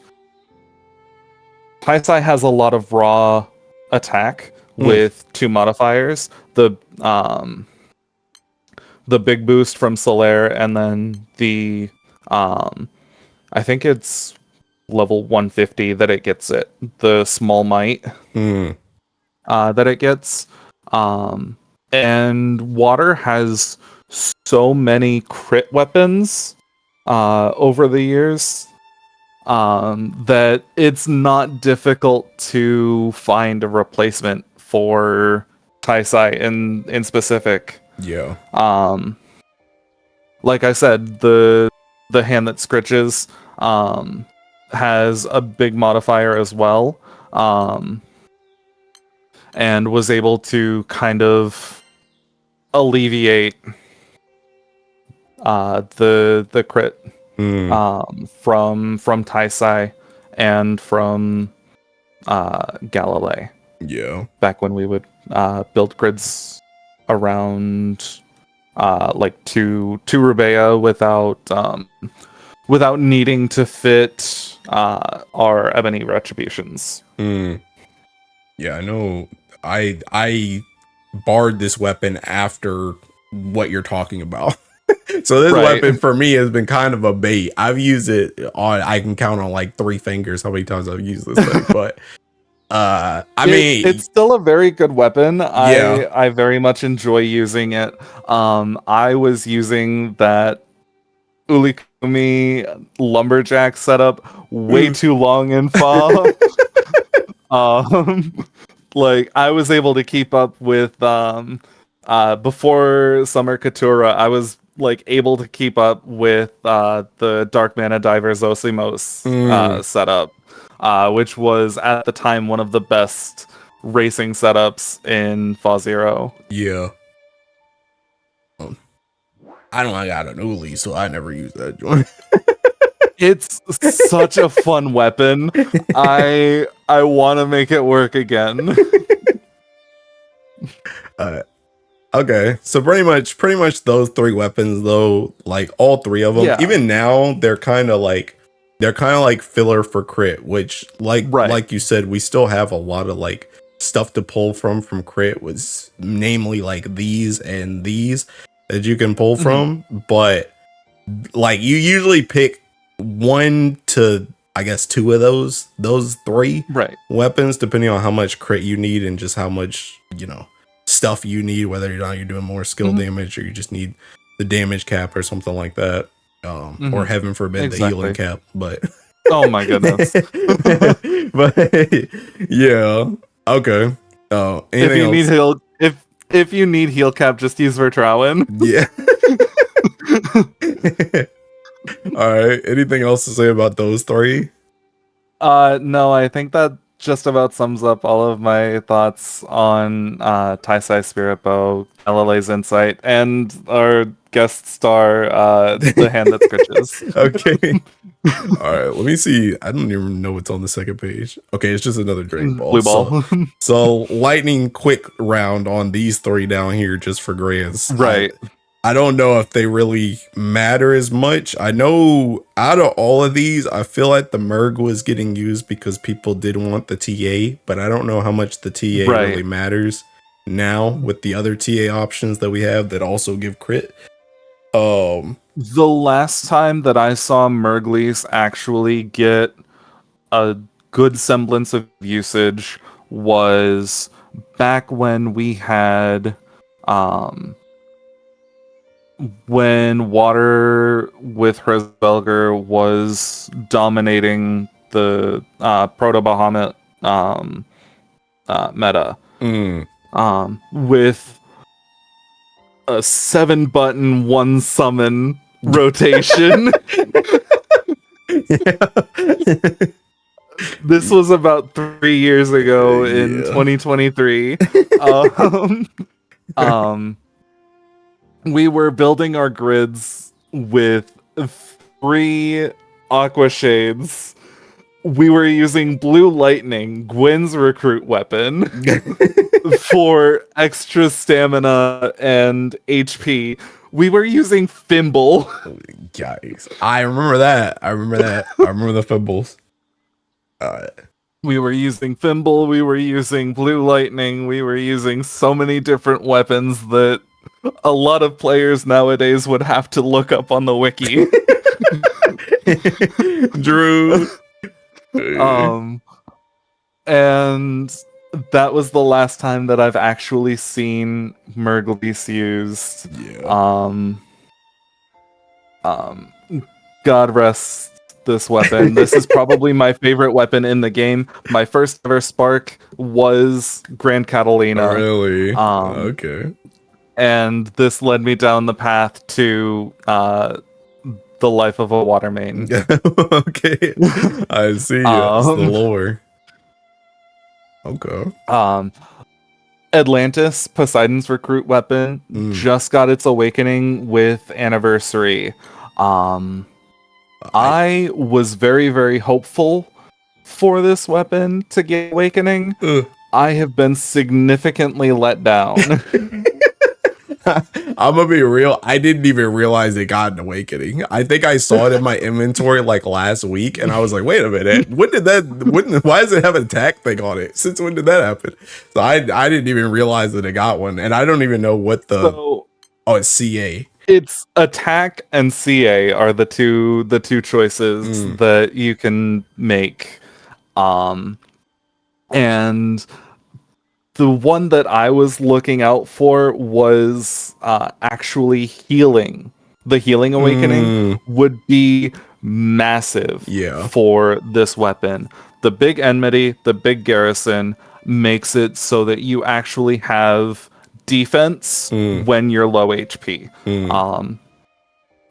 Taisai has a lot of raw attack with 2 modifiers. The big boost from Solaire, and then the I think it's level 150 that it gets it. The small might that it gets. And water has so many crit weapons over the years that it's not difficult to find a replacement for Taisai in specific. Yeah. Like I said, the hand that scritches has a big modifier as well, and was able to kind of alleviate the crit from Taisai and from Galilei. Yeah. Back when we would build grids around like two Rubea without needing to fit our ebony retributions. Yeah, I know. I barred this weapon after what you're talking about. So this weapon for me has been kind of a bait. I've used it on, I can count on like 3 fingers how many times I've used this thing, but I mean, it's still a very good weapon. Yeah. I very much enjoy using it. I was using that Ulikumi lumberjack setup way too long in Fa. Like I was able to keep up with before Summer Katura, I was like able to keep up with the Dark Mana Diver Zosimos setup, which was at the time one of the best racing setups in Fa Zero. Yeah. I got an Uli, so I never used that joint. It's such a fun weapon. I want to make it work again. Okay, so pretty much those 3 weapons though, like all 3 of them, even now they're kind of like filler for crit, which like you said, we still have a lot of like stuff to pull from crit, was namely like these and these that you can pull from, but like you usually pick 1 to I guess 2 of those 3 weapons, depending on how much crit you need and just how much, you know, stuff you need, whether or not you're doing more skill damage or you just need the damage cap or something like that, or heaven forbid the healing cap, but oh my goodness. But yeah, okay. If you need heal cap, just use Vertrauen. Yeah. All right, anything else to say about those 3? No, I think that just about sums up all of my thoughts on Taisai Spirit Bow, Galilei's Insight, and our guest star, the hand that scritches. Okay. All right, let me see. I don't even know what's on the second page. Okay, it's just another Drain Ball. Blue ball. So lightning quick round on these 3 down here just for grants. Right. I don't know if they really matter as much. I know out of all of these, I feel like the Merg was getting used because people did want the TA, but I don't know how much the TA really matters now with the other TA options that we have that also give crit. The last time that I saw Mergleys actually get a good semblance of usage was back when we had when Water with Hrzbelger was dominating the Proto Bahamut meta, with a 7-button 1 summon rotation. This was about 3 years ago in 2023. We were building our grids with 3 Aqua Shades We were using Blue Lightning, Gwyn's recruit weapon, for extra stamina and HP. We were using Fimble. Guys, I remember that. I remember the Fimbles. We were using Fimble, we were using Blue Lightning, we were using so many different weapons that a lot of players nowadays would have to look up on the wiki. Drew. And that was the last time that I've actually seen Mergleese used. Yeah. God rest this weapon. This is probably my favorite weapon in the game. My first ever Spark was Grand Catalina. Really? Okay. And this led me down the path to the life of a water main. Okay. I see. It's the lore. Okay. Atlantis, Poseidon's recruit weapon, just got its awakening with Anniversary. I was very, very hopeful for this weapon to get awakening. I have been significantly let down. I'm gonna be real. I didn't even realize it got an awakening. I think I saw it in my inventory like last week, and I was like, "Wait a minute, why does it have an attack thing on it? Since when did that happen?" So I didn't even realize that it got one, and I don't even know what it's CA. It's attack and CA are the two choices that you can make, and the one that I was looking out for was actually healing. The healing awakening would be massive for this weapon. The big enmity, the big garrison makes it so that you actually have defense when you're low HP.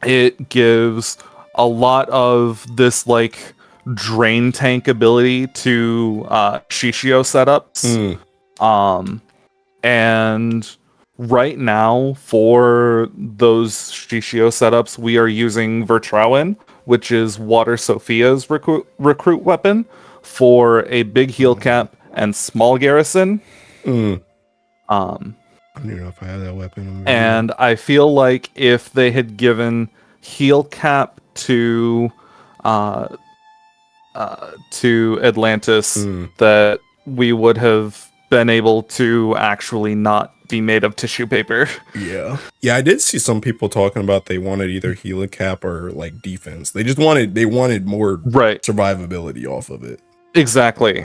It gives a lot of this like drain tank ability to Shishio setups. And right now for those Shishio setups, we are using Vertrauen, which is Water Sophia's recruit weapon, for a big heal cap and small garrison. I don't even know if I have that weapon. And I feel like if they had given heal cap to Atlantis, that we would have been able to actually not be made of tissue paper. Yeah, I did see some people talking about they wanted either heal cap or like defense. They wanted more survivability off of it. Exactly.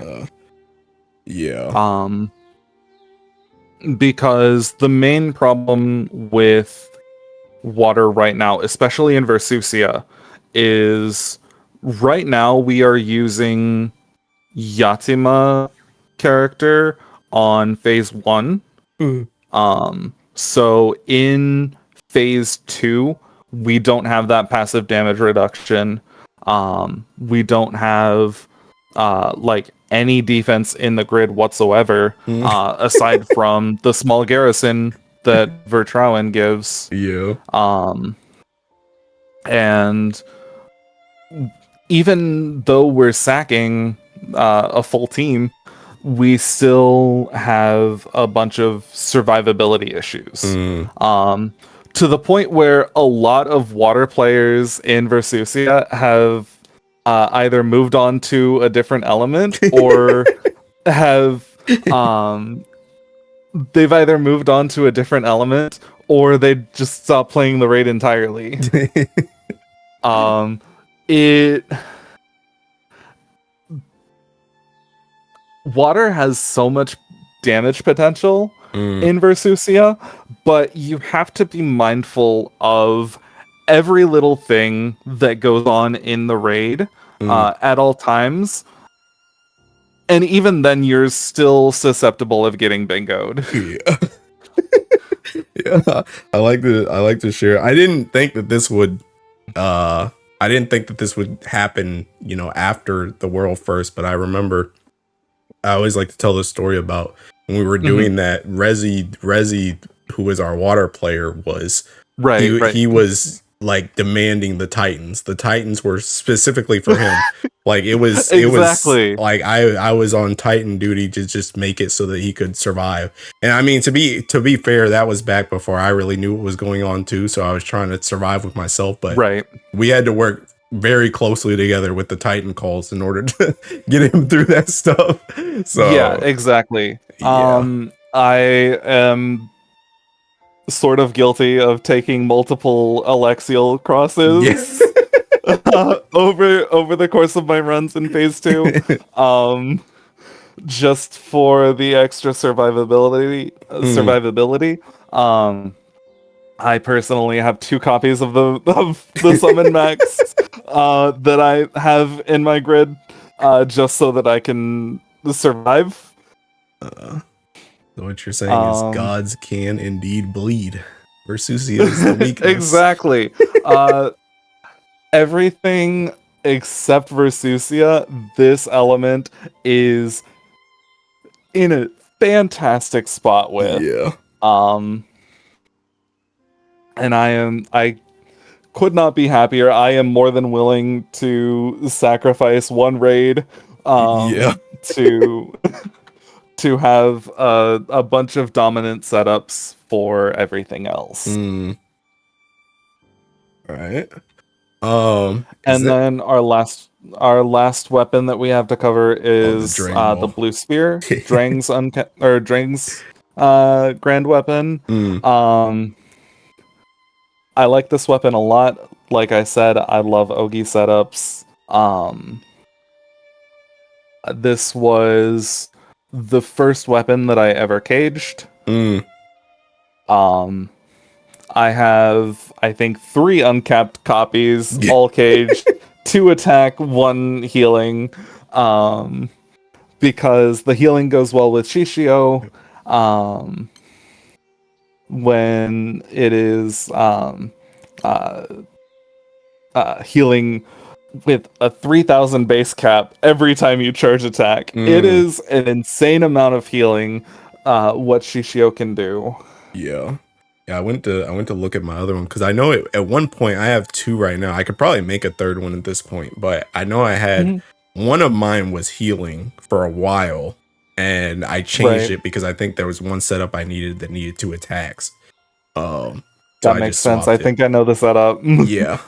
Because the main problem with water right now, especially in Versusia, is right now we are using Yatima character on phase 1. So in phase 2, we don't have that passive damage reduction. We don't have like any defense in the grid whatsoever, aside from the small garrison that Vertrauen gives. And even though we're sacking a full team, we still have a bunch of survivability issues. To the point where a lot of water players in Versusia have either moved on to a different element or have they've either moved on to a different element or they just stopped playing the raid entirely. Water has so much damage potential in Versusia, but you have to be mindful of every little thing that goes on in the raid at all times. And even then, you're still susceptible of getting bingoed. I like to share. I didn't think that this would happen, after the world first, but I remember I always like to tell this story about when we were doing that. Rezi, who was our water player, was he was like demanding the Titans. The Titans were specifically for him. Like it was Exactly. like I was on Titan duty to just make it so that he could survive. And I mean, to be fair, that was back before I really knew what was going on too. So I was trying to survive with myself, but Right. we had to work very closely together with the Titan calls in order to get him through that stuff. So Yeah, exactly. yeah. I am sort of guilty of taking multiple Alexial crosses Yes. over the course of my runs in phase 2. Just for the extra survivability. I personally have 2 copies of the summon max that I have in my grid, just so that I can survive. So what you're saying is Um, gods can indeed bleed. Versusia is the weakness. exactly. Everything except Versusia, this element is in a fantastic spot with. Yeah. And I could not be happier. I am more than willing to sacrifice one raid Yeah. to to have a bunch of dominant setups for everything else. All right. And then our last weapon that we have to cover is Dragon Ball. the blue spear, Drang's grand weapon. I like this weapon a lot. Like I said, I love Ogi setups. This was the first weapon that I ever caged. I have, I think, 3 uncapped copies, all caged, 2 attack, 1 healing, because the healing goes well with Shishio, when it is healing with a 3,000 base cap every time you charge attack. It is an insane amount of healing, what Shishio can do. Yeah. Yeah, I went to look at my other one because I know at one point I have 2 right now. I could probably make a 3rd one at this point, but I know I had one of mine was healing for a while, and I changed it because I think there was one setup I needed that needed 2 attacks. So that makes sense. I think I know the setup. Yeah,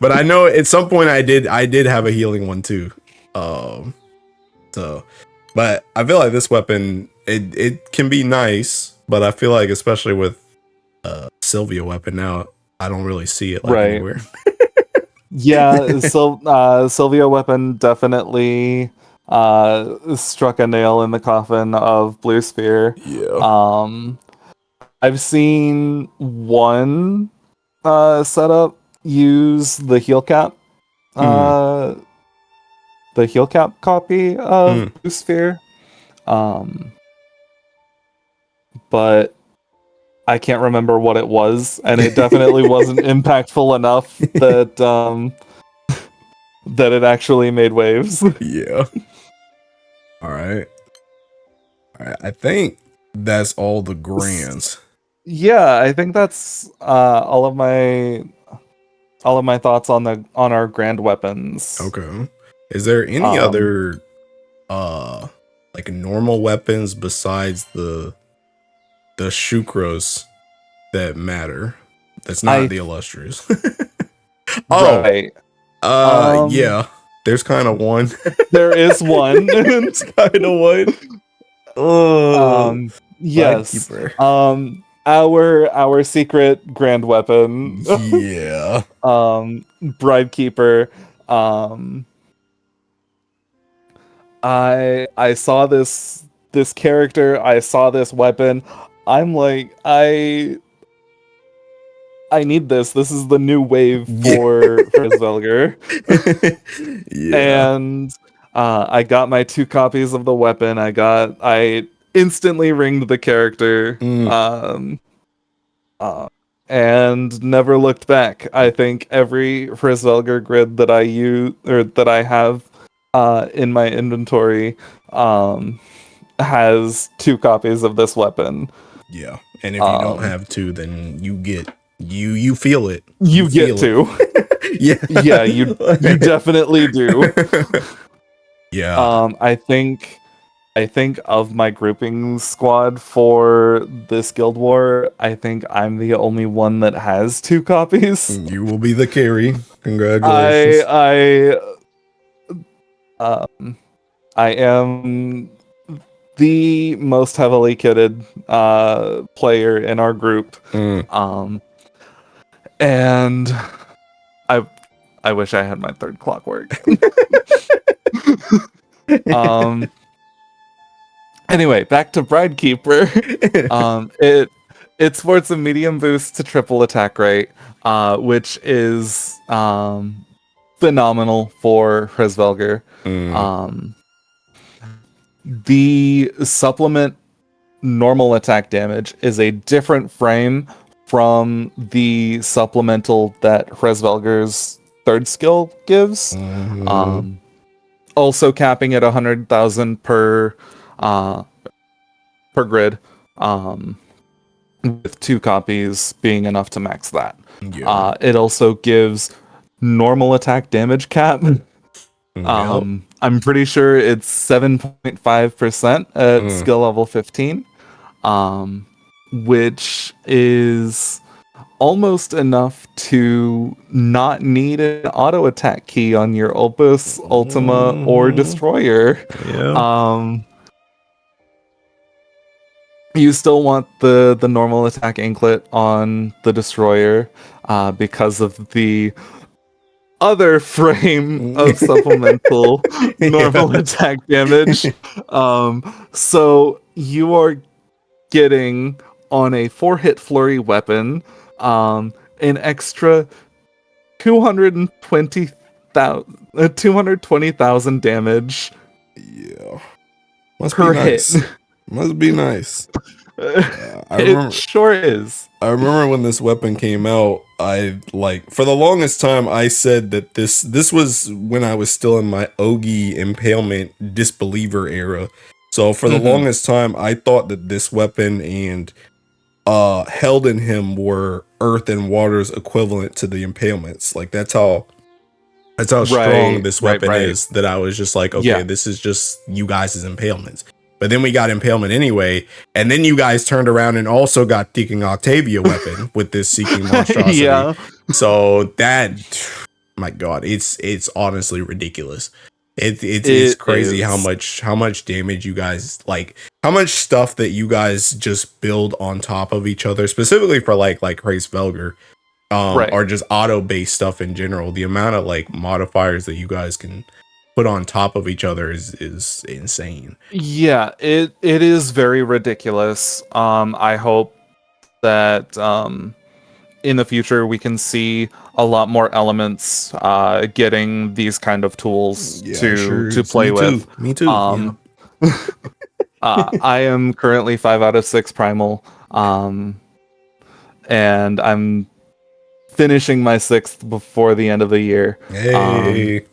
but I know at some point I did have a healing one too. So, but I feel like this weapon it can be nice. But I feel like, especially with Sylvia weapon now, I don't really see it anywhere. Yeah, so Sylvia weapon definitely struck a nail in the coffin of Blue Sphere. Yeah. I've seen one setup use the heal cap, the heal cap copy of Blue Sphere. But I can't remember what it was, and it definitely wasn't impactful enough that that it actually made waves. Yeah. All right. I think that's all the grands. Yeah, I think that's all of my thoughts on our grand weapons. Okay. Is there any other like normal weapons besides the Shukros that matter? That's not the illustrious. Right. Yeah. There's kind of one. There is one. It's kind of one. Yes. Our secret grand weapon. Yeah. Bridekeeper. I saw this character, I saw this weapon. I'm like, I need this. This is the new wave for Zvelger. Yeah. And I got my 2 copies of the weapon. I instantly ringed the character. And never looked back. I think every Frisvelger grid that I use or that I have in my inventory has 2 copies of this weapon. Yeah, and if you don't have 2, then you get You feel it. You get feel to. it. Yeah. Yeah, you definitely do. Yeah. I think of my grouping squad for this Guild War, I think I'm the only one that has 2 copies. You will be the carry. I Congratulations. um I am the most heavily kitted player in our group. Mm. Um and I I wish I had my 3rd clockwork. um Anyway, back to Bridekeeper. It sports a medium boost to triple attack rate, which is phenomenal for Hrisvelgr. Mm. Um, the supplement normal attack damage is a different frame from the supplemental that Hrisvelgr's 3rd skill gives. Mm. Also capping at 100,000 uh, per grid. With 2 copies being enough to max that. Yeah. It also gives normal attack damage cap. Yep. I'm pretty sure it's 7.5% at Mm. skill level 15, which is almost enough to not need an auto attack key on your Opus, Ultima, or Mhm. Destroyer. Yeah. You still want the normal attack anklet on the Destroyer because of the other frame of supplemental Yeah. normal attack damage. So you are getting on a 4-hit flurry weapon an extra 220,000 damage Yeah. Must be per hit. nice. Must be nice. Yeah. It sure is. I remember when this weapon came out, I like for the longest time I said that this was when I was still in my Ogi impalement disbeliever era. So for the longest time I thought that this weapon and held in him were earth and water's equivalent to the impalements. Like that's how strong Right, this right, weapon right. is, that I was just like, okay, Yeah. this is just you guys' impalements. But then we got impalement anyway, and then you guys turned around and also got Deacon Octavia weapon with this seeking monstrosity. Yeah. So that, my God, it's honestly ridiculous. It's It crazy is. how much damage you guys like, how much stuff that you guys just build on top of each other, specifically for like Race Velger. Right. Or just auto based stuff in general. The amount of like modifiers that you guys can put on top of each other is insane. Yeah, it is very ridiculous. I hope that in the future we can see a lot more elements getting these kind of tools Yeah, sure. to play with. Me too. Um, I am currently 5 out of 6 primal, and I'm finishing my 6th before the end of the year. Hey.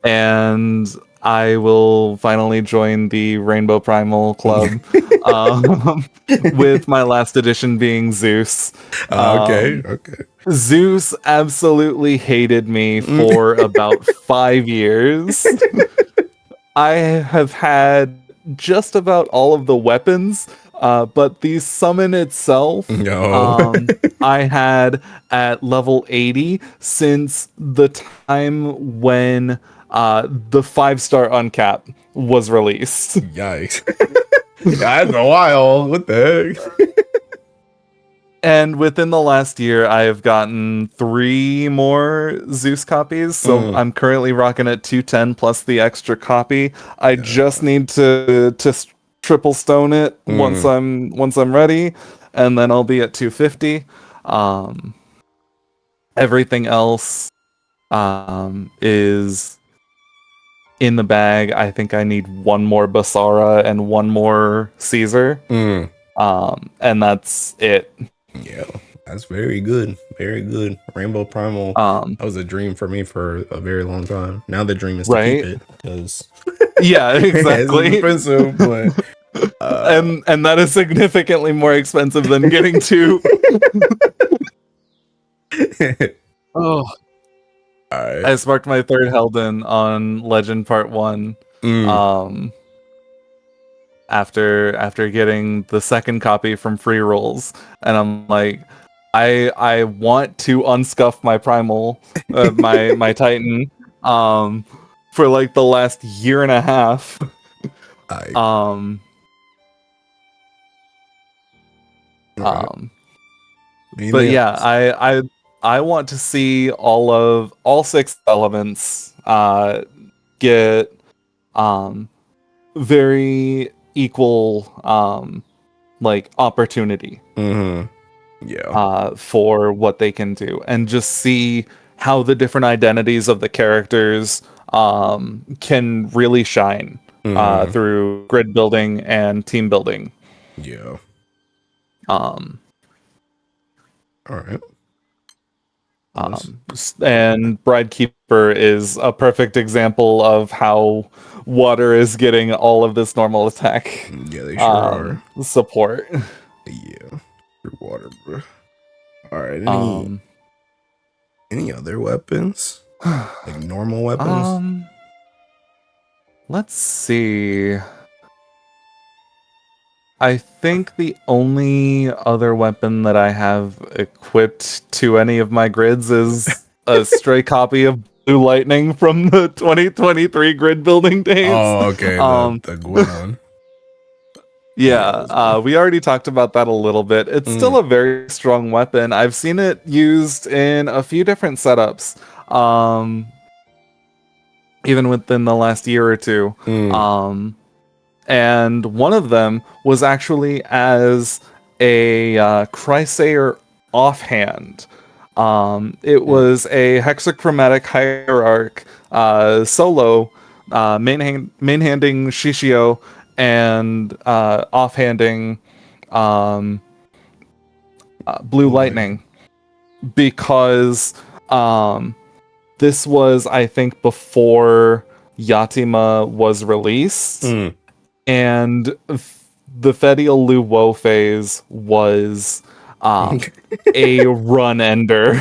And I will finally join the Rainbow Primal Club, with my last edition being Zeus. Okay. Zeus absolutely hated me for about 5 years. I have had just about all of the weapons, but the summon itself, No. I had at level 80 since the time when the 5-star uncap was released. Yikes. That's a while. What the heck? And within the last year, I have gotten 3 more Zeus copies. So I'm currently rocking at 210 plus the extra copy. I just need to triple stone it once I'm ready, and then I'll be at 250. Everything else is in the bag. I think I need 1 more Basara and 1 more Caesar. And that's it. Yeah, that's very good. Very good. Rainbow Primal. That was a dream for me for a very long time. Now the dream is to keep it, because yeah, exactly. it's expensive, but and that is significantly more expensive than getting 2. Oh, All right. I sparked my third Helden on Legend Part 1. Um, after getting the second copy from Free Rolls, and I'm like, I want to unscuff my primal, my Titan, um, for like the last year and a half. I Um, all right. um, but Anything yeah, else? I want to see all six elements get um very equal like opportunity Yeah. for what they can do, and just see how the different identities of the characters can really shine through grid building and team building. Yeah. Um, All right. Let's and Bridekeeper is a perfect example of how water is getting all of this normal attack yeah, they sure are. support. Yeah. Your water, bro. All right. Um, Any other weapons? Like normal weapons? um, let's see. I think the only other weapon that I have equipped to any of my grids is a stray copy of Blue Lightning from the 2023 grid building days. Oh, okay. Um, The Gwen one. Yeah, yeah, that's good. we already talked about that a little bit. It's still a very strong weapon. I've seen it used in a few different setups, even within the last year or two. Mm. And one of them was actually as a Chrysaor offhand. It Mm. was a hexachromatic hierarch solo main-handing Shishio and offhanding um, Blue Blue Lightning. Lightning, because um, this was, I think, before Yatima was released, Mm. and the Fedial Lu Wo phase was a run ender.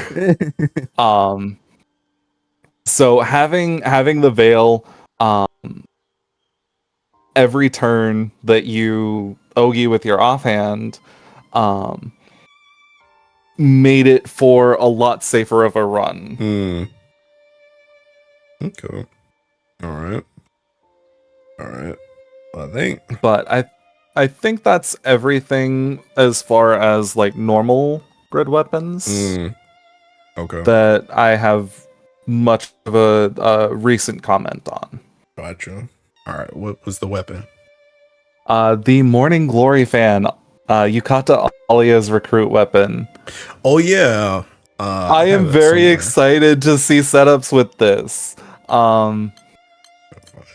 Um, so having the veil every turn that you Ogi with your offhand um, made it for a lot safer of a run. Mm. Okay. All right. All right. Well, I think. But I think that's everything as far as like normal grid weapons Mm. Okay. that I have much of a recent comment on. Gotcha. All right. What was the weapon? The Morning Glory fan, Yukata Alia's recruit weapon. Oh yeah. I I have am that very somewhere. excited to see setups with this. Um,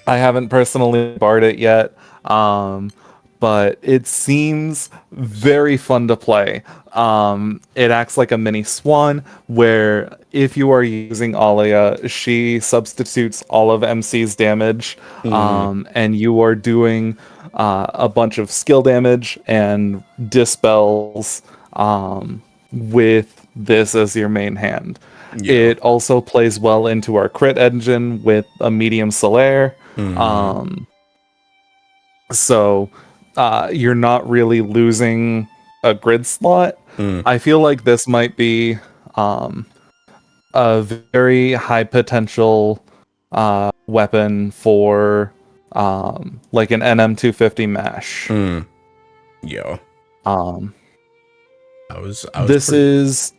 I haven't personally barred it yet, but it seems very fun to play. It acts like a mini swan, where if you are using Alia, she substitutes all of MC's damage, Mm. and you are doing a bunch of skill damage and dispels with this as your main hand. Yeah. It also plays well into our crit engine with a medium Solaire. Mm. Um, so you're not really losing a grid slot. Mm. I feel like this might be um, a very high potential weapon for like an NM250 mash. Mm. Yeah. Um, I was this pretty. is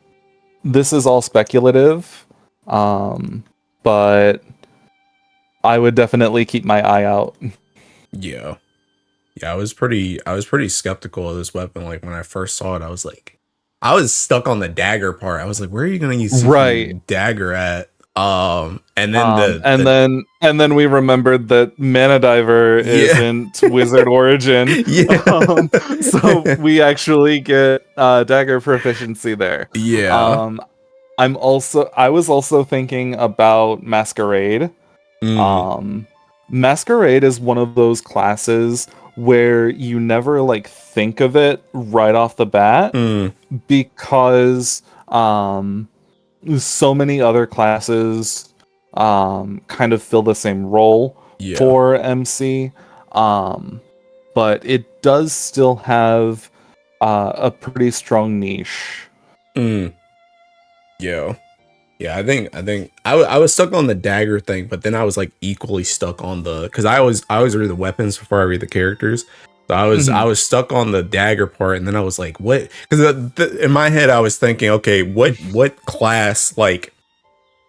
this is all speculative, but I would definitely keep my eye out. Yeah. Yeah, I was pretty skeptical of this weapon. Like when I first saw it, I was stuck on the dagger part. I was like, where are you gonna use Right. CP dagger at? And then And the then we remembered that Mana Diver yeah. isn't Wizard Origin, yeah. so we actually get dagger proficiency there. yeah. Um, I was also thinking about Masquerade. Mm. Um, Masquerade is one of those classes where you never like think of it right off the bat Mm. because so many other classes kind of fill the same role Yeah. for MC, but it does still have a pretty strong niche. Yeah. Yeah, I was stuck on the dagger thing, but then I was like equally stuck on the, because I always read the weapons before I read the characters. So I was stuck on the dagger part, and then I was like, what? Because in my head I was thinking, okay, what class, like,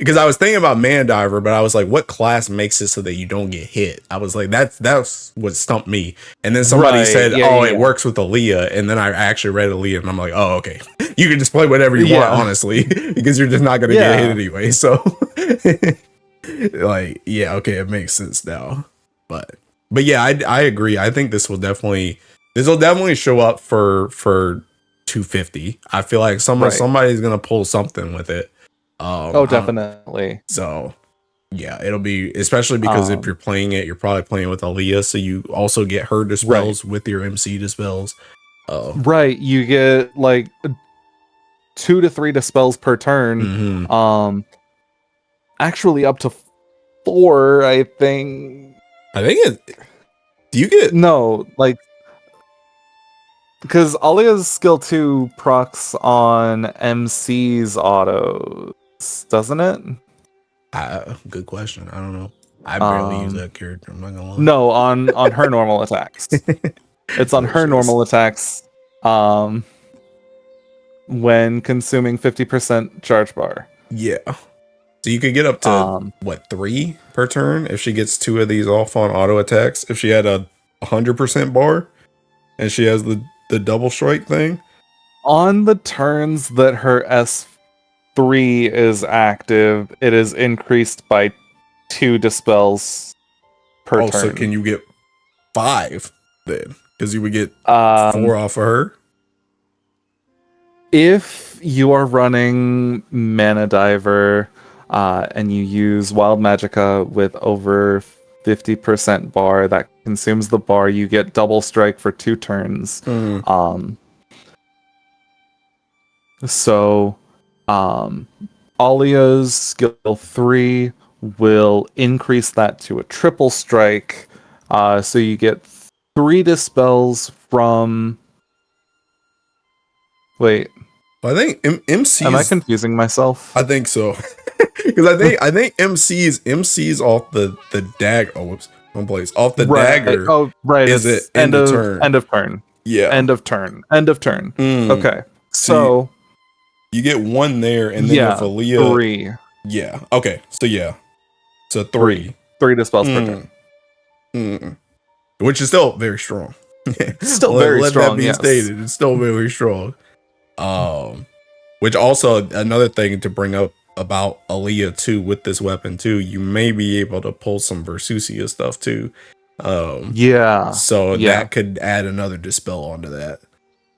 because I was thinking about Mandiver, but I was like, what class makes it so that you don't get hit? I was like, that's what stumped me. And then somebody said, it works with Aaliyah, and then I actually read Aaliyah, and I'm like, oh, okay, you can just play whatever you want, honestly, because you're just not gonna get hit anyway. So, like, yeah, okay, it makes sense now. But yeah, I agree. I think this will definitely show up for 250. I feel like somebody's gonna pull something with it. Definitely. So yeah, it'll be, especially because if you're playing it, you're probably playing with Aaliyah, so you also get her dispels with your MC dispels. Right, you get like 2 to 3 dispels per turn. Actually up to 4, I think. Do you get like, because Alia's skill 2 procs on MC's autos, doesn't it? Good question. I don't know. I barely use that character. I'm not gonna lie. No, on her normal attacks. It's on her normal attacks. When consuming 50% charge bar. Yeah. So you could get up to 3 per turn if she gets 2 of these off on auto attacks. If she had a 100% bar and she has the double strike thing. On the turns that her S3 is active, it is increased by 2 dispels per turn. So can you get 5 then? Because you would get 4 off of her. If you are running Mana Diver and you use Wild Magicka with over 50% bar that consumes the bar, you get double strike for 2 turns. So Alia's skill 3 will increase that to a triple strike. So you get 3 dispels from... Wait. I think MC. Am I confusing myself? I think so. Because I think MC's off the dagger. Oh, whoops. One place. Off the dagger. Oh, right. Is it end of turn? End of turn. Yeah. End of turn. Okay. So you get 1 there, and then if Aaliyah 3. Yeah. Okay. So yeah. So 3. 3 dispels per turn. Which is still very strong. Still very strong. Let that be stated. It's still very strong. Which also another thing to bring up about Aaliyah too, with this weapon too, you may be able to pull some Versusia stuff too. So that could add another dispel onto that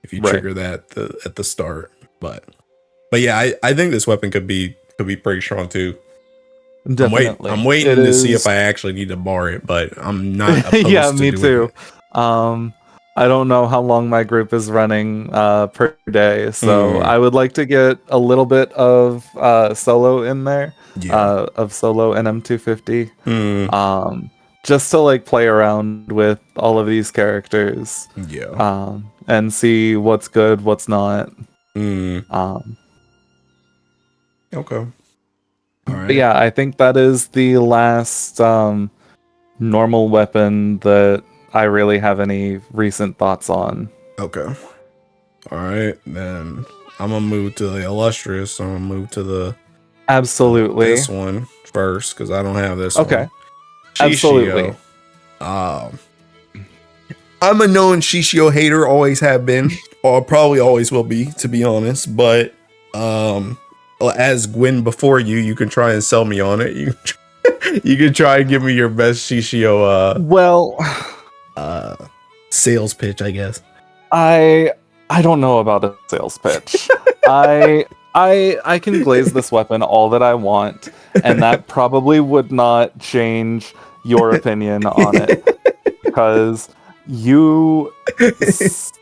if you trigger that at the start. But yeah, I think this weapon could be pretty strong too. Definitely. I'm waiting to see if I actually need to bar it, but I'm not opposed yeah, to me doing too. It. I don't know how long my group is running per day, so I would like to get a little bit of solo in there, of solo NM250, just to like play around with all of these characters, and see what's good, what's not. Okay. All right. But yeah, I think that is the last normal weapon that I really have any recent thoughts on. Okay. All right, then I'm gonna move to the illustrious. I'm gonna move to the this one first because I don't have this one. Okay. Absolutely. I'm a known Shishio hater, always have been, or probably always will be, to be honest. But as Gwen before you can try and sell me on it. You can try and give me your best Shishio sales pitch, I guess. I don't know about a sales pitch. I can glaze this weapon all that I want, and that probably would not change your opinion on it. Because You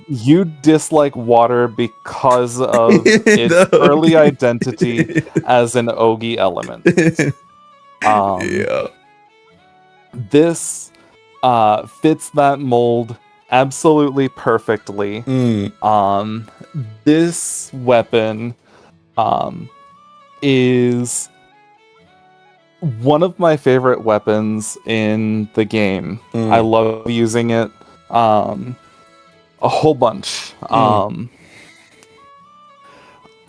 you dislike water because of its early Okay. identity as an Ogi element. Um, Yeah. this fits that mold absolutely perfectly. Mm, Um, this weapon um, is one of my favorite weapons in the game. I mm, love using it a whole bunch. mm,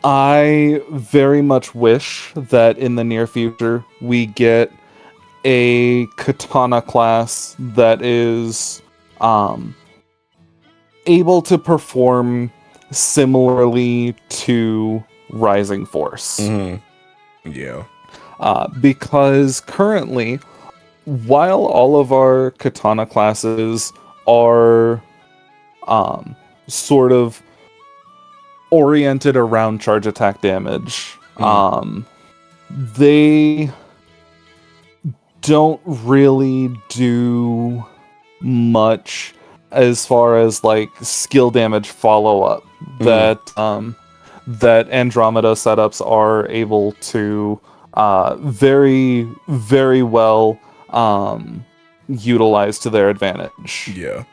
I very much wish that in the near future we get a katana class that is um, able to perform similarly to Rising Force. mm. Yeah. Because currently, while all of our katana classes are um, sort of oriented around charge attack damage, Mm, they don't really do much as far as like skill damage follow up mm. that Andromeda setups are able to very very well utilize to their advantage. Yeah.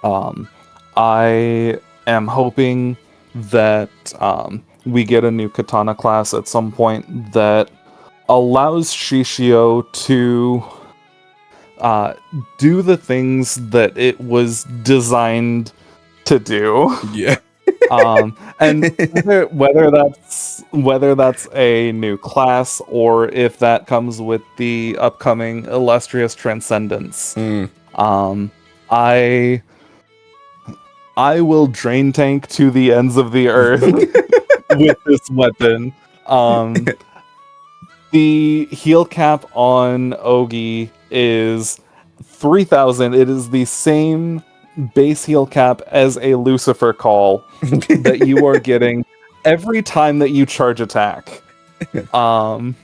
Um, I am hoping that we get a new katana class at some point that allows Shishio to uh, do the things that it was designed to do. Yeah. And whether that's a new class or if that comes with the upcoming illustrious transcendence, Mm. um, I I will drain tank to the ends of the earth with this weapon. Um, the heal cap on Ogi is 3,000. It is the same base heal cap as a Lucifer call that you are getting every time that you charge attack. Um,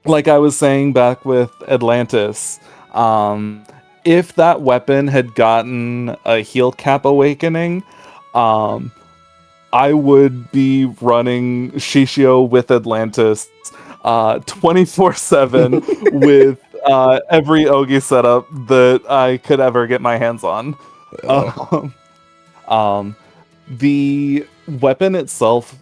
like I was saying back with Atlantis, um, if that weapon had gotten a heal cap awakening, um, I would be running Shishio with Atlantis 24/7 with every Ogi setup that I could ever get my hands on. Oh. Um, um, the weapon itself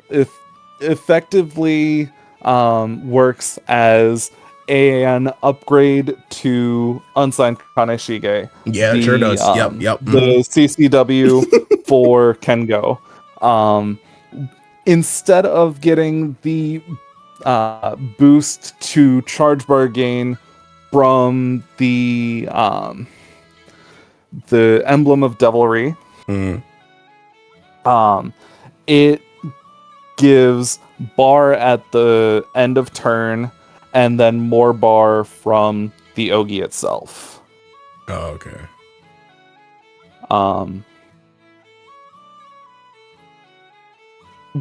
effectively works as an upgrade to Unsigned Kaneshige, Yeah, it sure does. Yep. Yep. Hmm. the CCW for Kengo. Um, Instead of getting the boost to charge bar gain from the emblem of devilry, Mm. um, it gives bar at the end of turn and then more bar from the Ogi itself. Oh, okay. Um,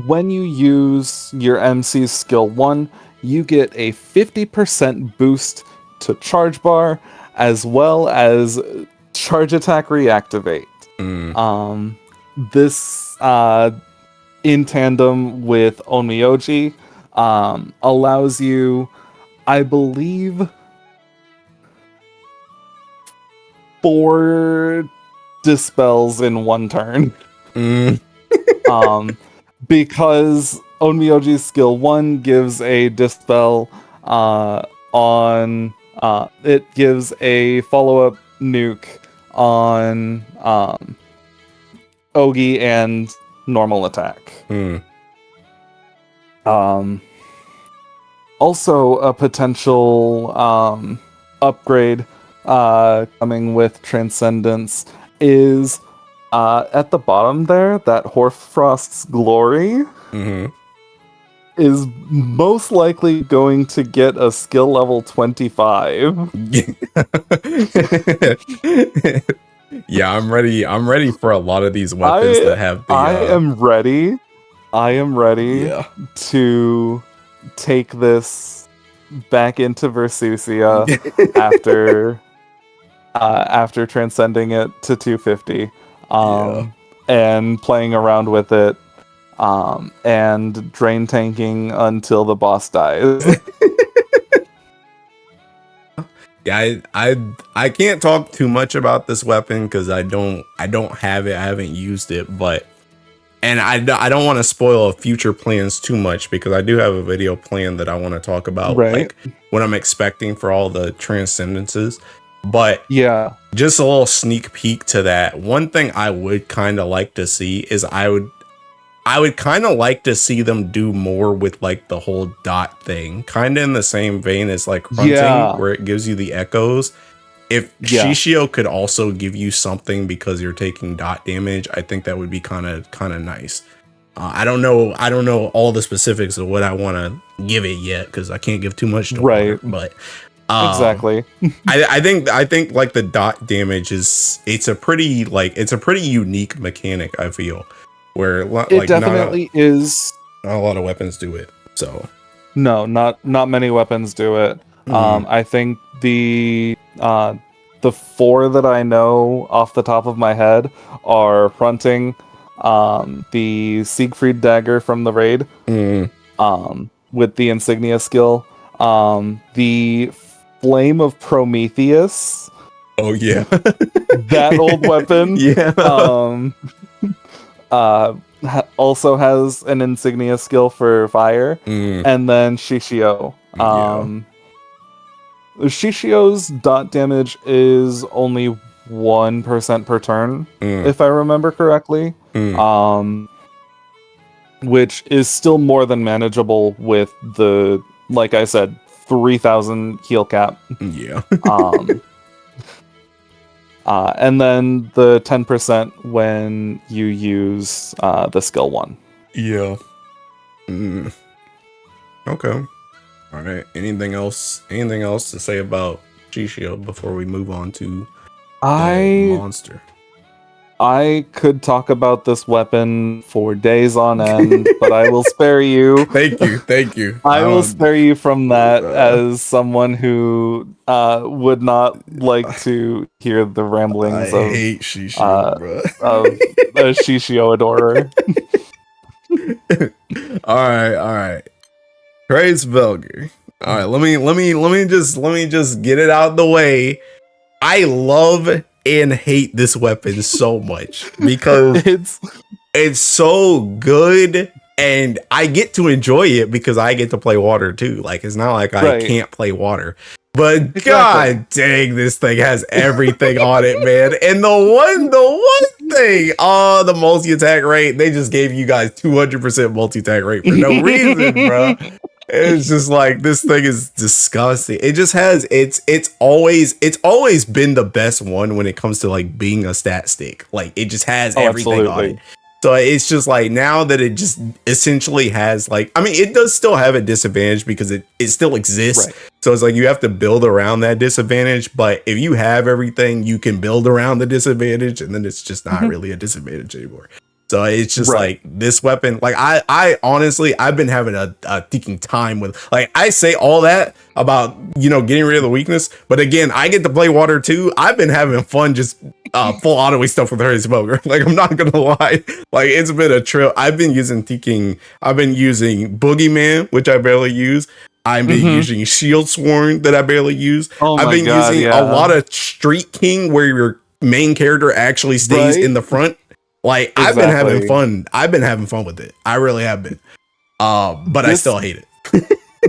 when you use your MC's skill 1, you get a 50% boost to charge bar as well as charge attack reactivate. Mm. This in tandem with Onmyoji allows you, I believe, 4 dispels in one turn. Mm. Um, because Onmyoji's skill 1 gives a dispel on it gives a follow-up nuke on Ogi and normal attack. Mm. Um, Also, a potential upgrade coming with Transcendence is at the bottom there, that Hoarfrost's Glory Hmm. is most likely going to get a skill level 25. Yeah, I'm ready. I'm ready for a lot of these weapons I that have the I am ready. I am ready yeah. to take this back into Versusia after after transcending it to 250, Yeah. and playing around with it, and drain tanking until the boss dies. Yeah, I can't talk too much about this weapon because I don't have it. I haven't used it, but and I don't want to spoil future plans too much because I do have a video plan that I want to talk about, Right. like what I'm expecting for all the transcendences. But Yeah. just a little sneak peek to that. One thing I would kind of like to see is I would kind of like to see them do more with like the whole dot thing, kind of in the same vein as like grunting, Yeah. where it gives you the echoes. If Yeah. Shishio could also give you something because you're taking dot damage, I think that would be kind of nice. I don't know all the specifics of what I want to give it yet because I can't give too much to Right. water, but Exactly. I think like the dot damage it's a pretty unique mechanic. I feel where It like definitely is. not a lot of weapons do it. So No, not many weapons do it. I think the 4 that I know off the top of my head are fronting, the Siegfried dagger from the raid, with the insignia skill, the Flame of Prometheus, oh yeah, that old weapon, yeah, also has an insignia skill for fire, and then Shishio. Shishio's dot damage is only 1% per turn, if I remember correctly. Which is still more than manageable with the, like I said, 3,000 heal cap. Yeah. And then the 10% when you use the skill 1. Yeah. Okay. All right. Anything else to say about Shishio before we move on to the monster? I could talk about this weapon for days on end, but I will spare you. Thank you. I will spare you from that as someone who would not like to hear the ramblings of hate Shishio, of a Shishio adorer. All right. Praise Velger. All right, let me just get it out of the way. I love and hate this weapon so much because it's so good and I get to enjoy it because I get to play water too. Like it's not like I can't play water. But exactly. God dang, this thing has everything on it, man. And the one thing, the multi-attack rate, they just gave you guys 200% multi-attack rate for no reason, bro. It's just like this thing is disgusting. It just has it's always been the best one when it comes to like being a stat stick. Like it just has everything on it. So it's just like now that it just essentially has like, I mean, it does still have a disadvantage because it still exists. Right. So it's like you have to build around that disadvantage. But if you have everything, you can build around the disadvantage and then it's just not really a disadvantage anymore. So it's just like this weapon, like I honestly, I've been having a thinking time with, like, I say all that about, getting rid of the weakness. But again, I get to play water too. I've been having fun just full auto stuff with her as well. Like, I'm not going to lie. Like, it's been a trip. I've been using Boogeyman, which I barely use. I've been using Shield Sworn that I barely use. I've been using a lot of Street King where your main character actually stays in the front. Like, I've been having fun. I've been having fun with it. I really have been. But I still hate it.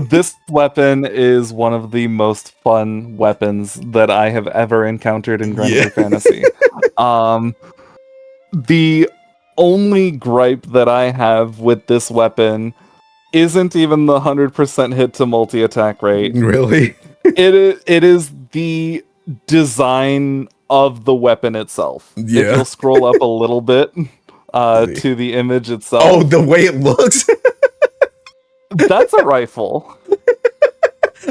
This weapon is one of the most fun weapons that I have ever encountered in Granblue Fantasy. The only gripe that I have with this weapon isn't even the 100% hit to multi-attack rate. Really? It is the design of the weapon itself. Yeah. If you'll scroll up a little bit to the image itself. Oh, the way it looks. That's a rifle.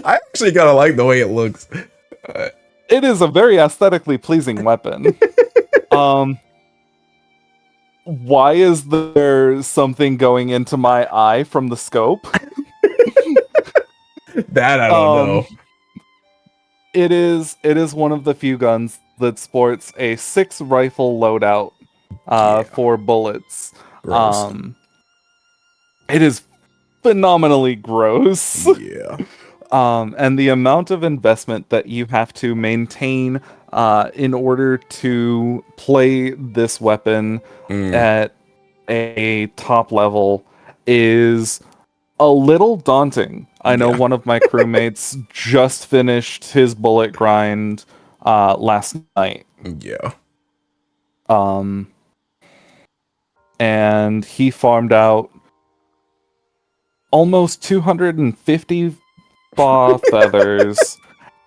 I actually kind of like the way it looks. It is a very aesthetically pleasing weapon. Why is there something going into my eye from the scope? That I don't know. It is one of the few guns that sports a 6 rifle loadout Yeah. for bullets. Gross. It is phenomenally gross. Yeah. And the amount of investment that you have to maintain in order to play this weapon Mm. at a top level is a little daunting. I know Yeah. one of my crewmates just finished his bullet grind last night. Yeah. Um, and he farmed out almost 250 faw feathers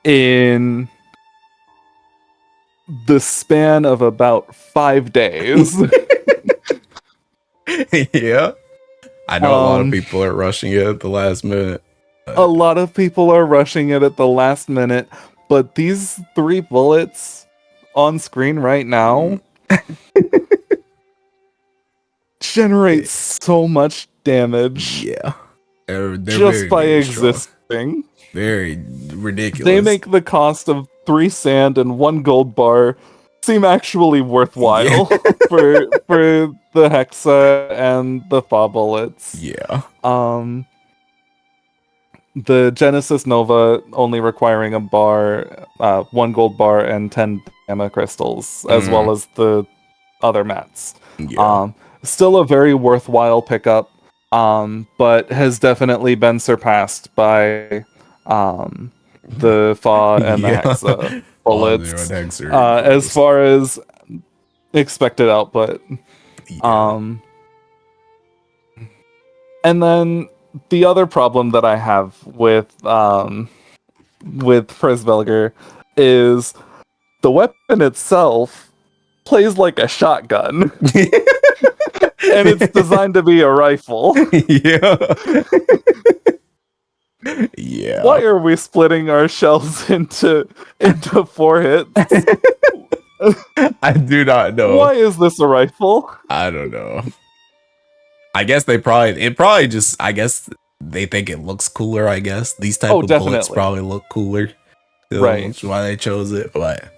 in the span of about 5 days. Yeah. I know a lot of Um, people are rushing it at the last minute. a lot of people are rushing it at the last minute, but these 3 bullets on screen right now generate so much damage Yeah. They're just very, by very strong. existing. Very ridiculous. They make the cost of 3 sand and 1 gold bar seem actually worthwhile for the hexa and the fa bullets. Yeah. The Genesis Nova only requiring a bar, 1 gold bar and 10 gamma crystals, as well as the other mats. Yeah. Still a very worthwhile pickup, but has definitely been surpassed by the Fa and the Yeah. Hexa Oh, the bullets Hexa are as gross. far as expected output. Yeah. And then the other problem that I have with Prisvelger is the weapon itself plays like a shotgun. And it's designed to be a rifle. Yeah. Yeah. Why are we splitting our shells into 4 hits? I do not know. Why is this a rifle? I don't know. I guess they think it looks cooler, I guess. These type of bullets Definitely. probably look cooler. So Right. that's why they chose it. But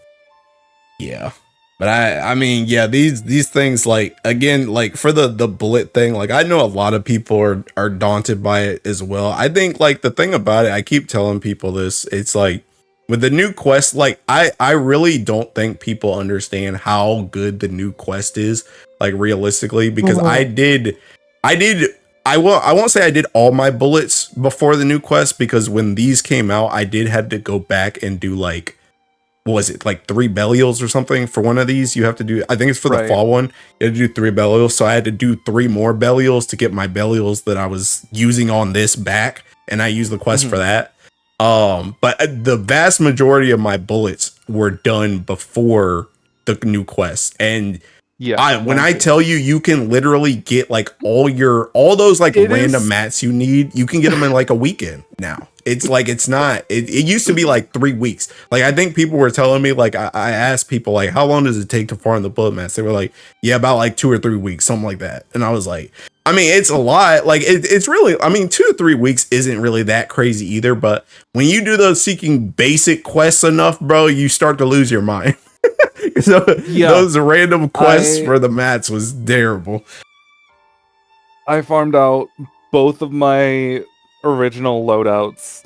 yeah. But I mean, yeah, these things, like, again, like for the bullet thing, like I know a lot of people are daunted by it as well. I think, like, the thing about it, I keep telling people this, it's like with the new quest, like I really don't think people understand how good the new quest is, like, realistically, because I won't say I did all my bullets before the new quest, because when these came out, I did have to go back and do, like, what was it, like 3 burials or something for one of these. You have to do, I think it's for the fall one, you have to do 3 burials. So I had to do 3 more burials to get my burials that I was using on this back, and I used the quest for that. But the vast majority of my bullets were done before the new quest, and when I tell you, you can literally get like all those like random mats you need, you can get them in like a weekend now. It's like, it's not, it used to be like 3 weeks. Like, I think people were telling me, like, I asked people, like, how long does it take to farm the bullet mats? They were like, yeah, about like 2 or 3 weeks, something like that. And I was like, I mean, it's a lot. Like, it's really, I mean, 2 to 3 weeks isn't really that crazy either. But when you do those seeking basic quests enough, bro, you start to lose your mind. So those random quests for the mats was terrible. I farmed out both of my original loadouts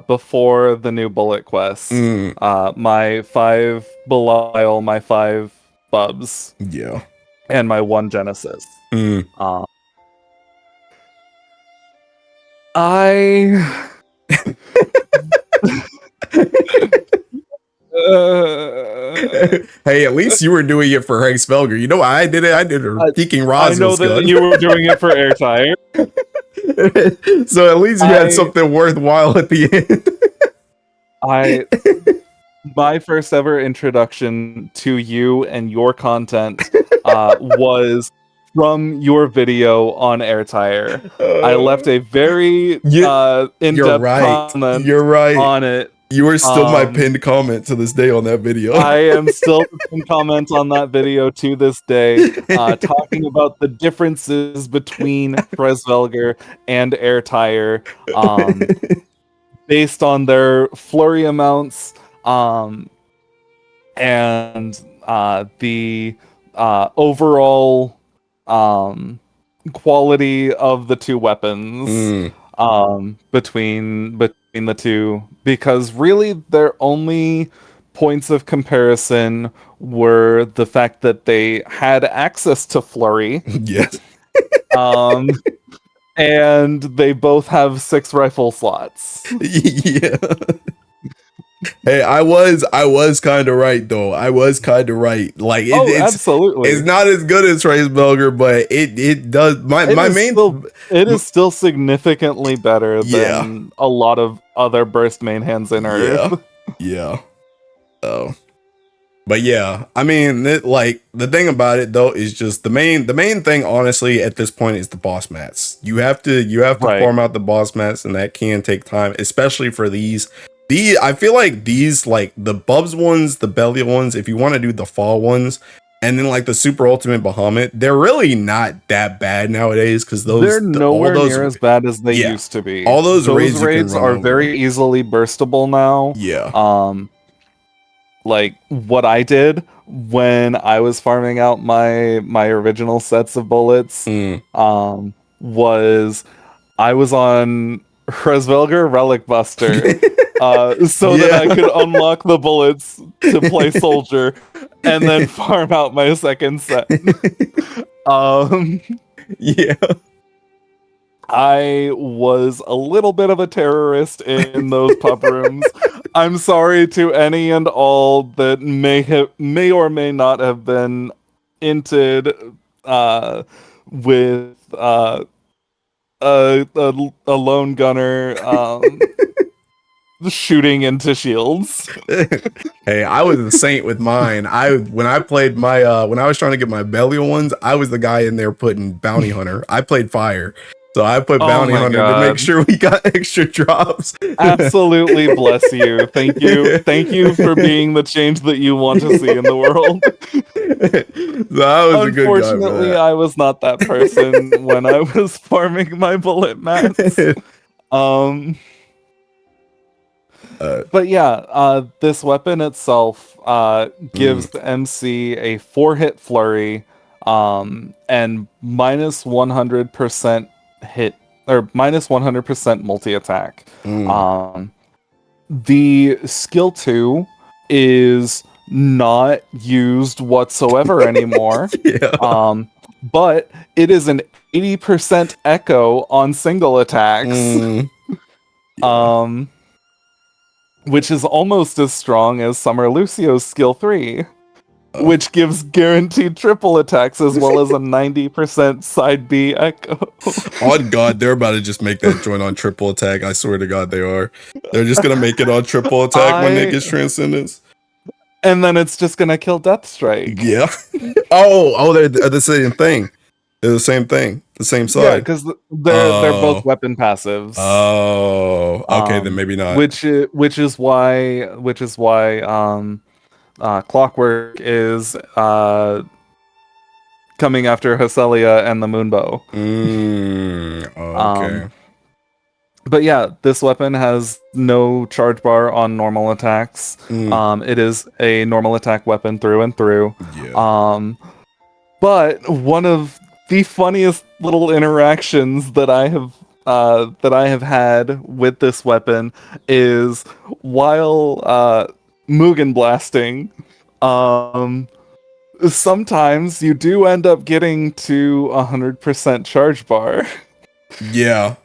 before the new bullet quest. My 5 Belial, my 5 Bubs. Yeah. And my 1 Genesis. Hey, at least you were doing it for Hank Svelger. You know, I did it. I did a Peking Roswell's I know that gun. you were doing it for Airtire. So at least you had something worthwhile at the end. My first ever introduction to you and your content was from your video on Airtire. I left a very in-depth comment on it. You are still my pinned comment to this day on that video. I am still the pinned comment on that video to this day, talking about the differences between Presvelger and Airtire, based on their flurry amounts, Um, and the overall quality of the two weapons Mm. between the two, because really their only points of comparison were the fact that they had access to flurry, Yes. um, and they both have 6 rifle slots. Yeah. Hey, I was kind of right though. I was kind of right. Like Oh, it's absolutely. not as good as Trace Belger, but it does It my is main still it is still significantly better yeah. than a lot of other burst main hands in Yeah. Earth. Yeah. Oh. But yeah, I mean, like the thing about it though is just the main thing honestly at this point is the boss mats. You have to Right. farm out the boss mats, and that can take time, especially for these. I feel like these, like the Bubs ones, the Belly ones, if you want to do the fall ones, and then like the Super Ultimate Bahamut, they're really not that bad nowadays because They're all nowhere those near as bad as they yeah, used to be. all those Those raids you can raids run are over. very easily burstable now. Yeah. Like what I did when I was farming out my original sets of bullets, Mm. was I was on Hresvelger Relic Buster, so that I Yeah. could unlock the bullets to play soldier, and then farm out my second set. Um, Yeah. I was a little bit of a terrorist in those pub rooms. I'm sorry to any and all that may or may not have been inted with a lone gunner shooting into shields. Hey, I was a saint with mine. When I played my when I was trying to get my Belial ones, I was the guy in there putting Bounty Hunter. I played fire. So I put Oh Bounty my Hunter to make god. sure we got extra drops. Absolutely bless you. Thank you. Thank you for being the change that you want to see in the world. So I was a good guy for Unfortunately, I was not that person when I was farming my bullet mats. that. Um, uh, but yeah, this weapon itself mm, gives the MC a 4-hit flurry, and minus 100% hit, or minus 100% multi attack. mm. The skill 2 is not used whatsoever anymore. Yeah. But it is an 80% echo on single attacks, Mm, yeah. um, which is almost as strong as Summer Lucio's skill 3, Uh, which gives guaranteed triple attacks as well as a 90% side B echo. on God, they're about to just make that joint on triple attack. I swear to God, they are. They're just gonna make it on triple attack when it I gets transcendence. and then it's just gonna kill Death Strike. Yeah. Oh, they're the same thing. They're the same thing. The same Yeah, side. because they're both Oh. weapon passives. Oh. Okay, then maybe not. Which is why Clockwork is coming after Hesselia and the Moonbow. Okay. Um, but yeah, this weapon has no charge bar on normal attacks. Mm, It is a normal attack weapon through and through. yeah. But one of the funniest little interactions that I have had with this weapon is while Mugen blasting. Sometimes you do end up getting to 100% charge bar. Yeah.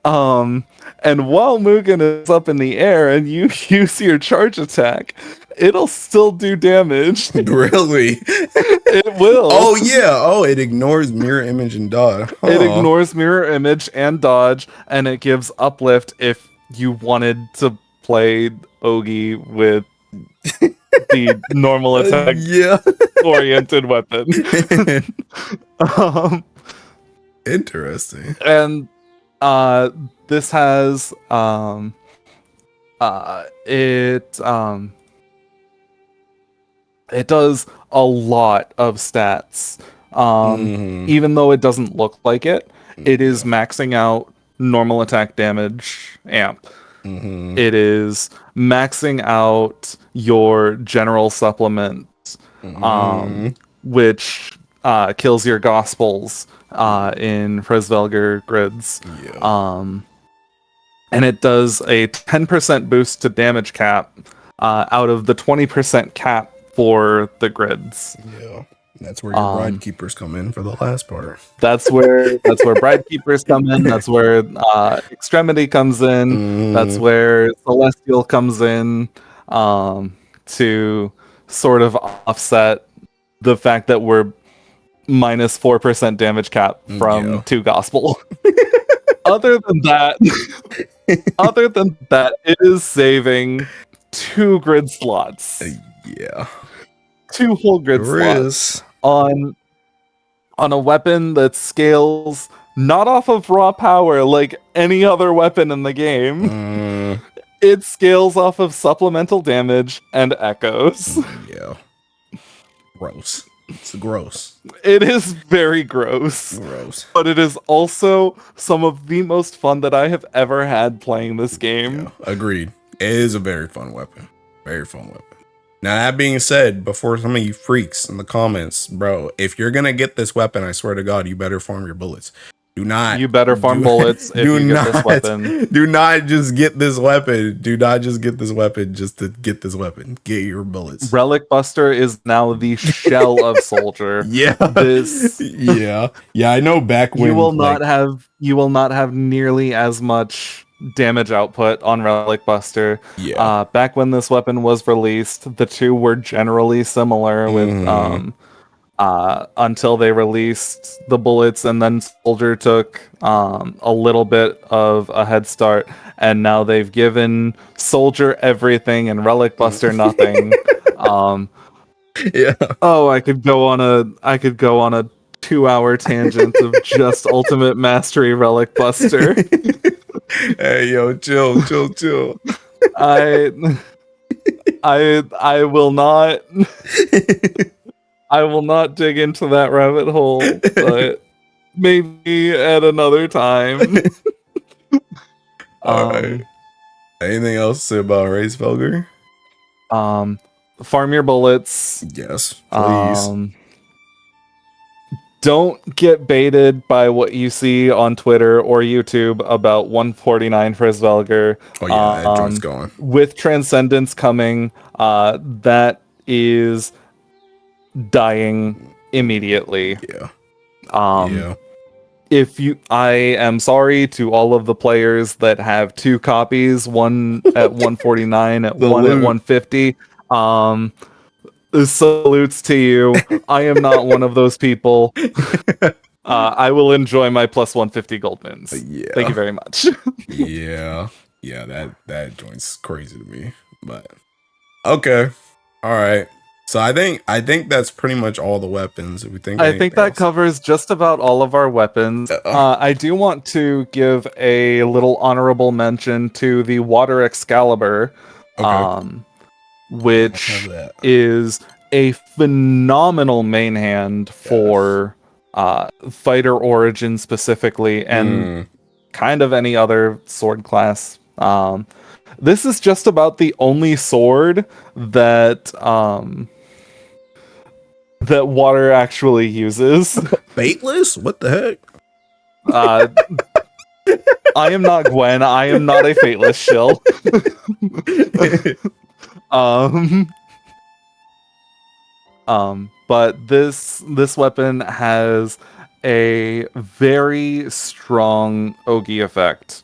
And while Mugen is up in the air and you use your charge attack, it'll still do damage. Really? It will. Oh yeah. Oh, it ignores mirror image and dot. It Huh. ignores mirror image and dodge, and it gives uplift if you wanted to play Ogi with the normal attack Yeah. oriented weapon. um, Interesting. and this has it it does a lot of stats. Mhm. Even though it doesn't look like it, it is Yeah. maxing out normal attack damage amp. It is maxing out your general supplement, which kills your gospels in Frisvelger grids. Yeah. And it does a 10% boost to damage cap out of the 20% cap for the grids. Yeah. That's where your bride keepers come in for the last part. That's where bride keepers come in. That's where extremity comes in. That's where celestial comes in to sort of offset the fact that we're minus 4% damage cap from 2 gospel. Other than that, it is saving 2 grid slots. Yeah. 2 whole grid slots on a weapon that scales not off of raw power like any other weapon in the game. It scales off of supplemental damage and echoes. Yeah. Gross. It's gross. It is very gross. But it is also some of the most fun that I have ever had playing this game. Yeah, agreed. It is a very fun weapon. Very fun weapon. Now, that being said, before some of you freaks in the comments, bro, if you're going to get this weapon, I swear to God, you better farm your bullets. You better farm bullets if you get this weapon. Do not just get this weapon. Do not just get this weapon just to get this weapon. Get your bullets. Relic Buster is now the shell of Soldier. Yeah. Yeah, I know back when you will not have nearly as much damage output on Relic Buster. Yeah. Back when this weapon was released, the two were generally similar with until they released the bullets, and then Soldier took a little bit of a head start, and now they've given Soldier everything and Relic Buster nothing. Yeah. Oh, I could go on a 2-hour tangent of just Ultimate Mastery Relic Buster. Hey, yo, chill. I will not. I will not dig into that rabbit hole, but maybe at another time. All right. Anything else to say about Racefelger? Farm your bullets. Yes, please. Don't get baited by what you see on Twitter or YouTube about 149 Frisvelger. Oh yeah, that joint's going. With Transcendence coming, that is dying immediately. Yeah. I am sorry to all of the players that have 2 copies, one at 149, one at 150. Salutes to you. I am not one of those people. I will enjoy my plus 150 gold mins. Yeah. Thank you very much. Yeah, that joint's crazy to me. But okay, all right. So I think that's pretty much all the weapons. If we think I think that covers just about all of our weapons. I do want to give a little honorable mention to the Water Excalibur, which is a phenomenal main hand for fighter origin specifically, and kind of any other sword class. This is just about the only sword that that water actually uses. Fateless? What the heck? I am not Gwen. I am not a Fateless shill. But this weapon has a very strong Ogi effect.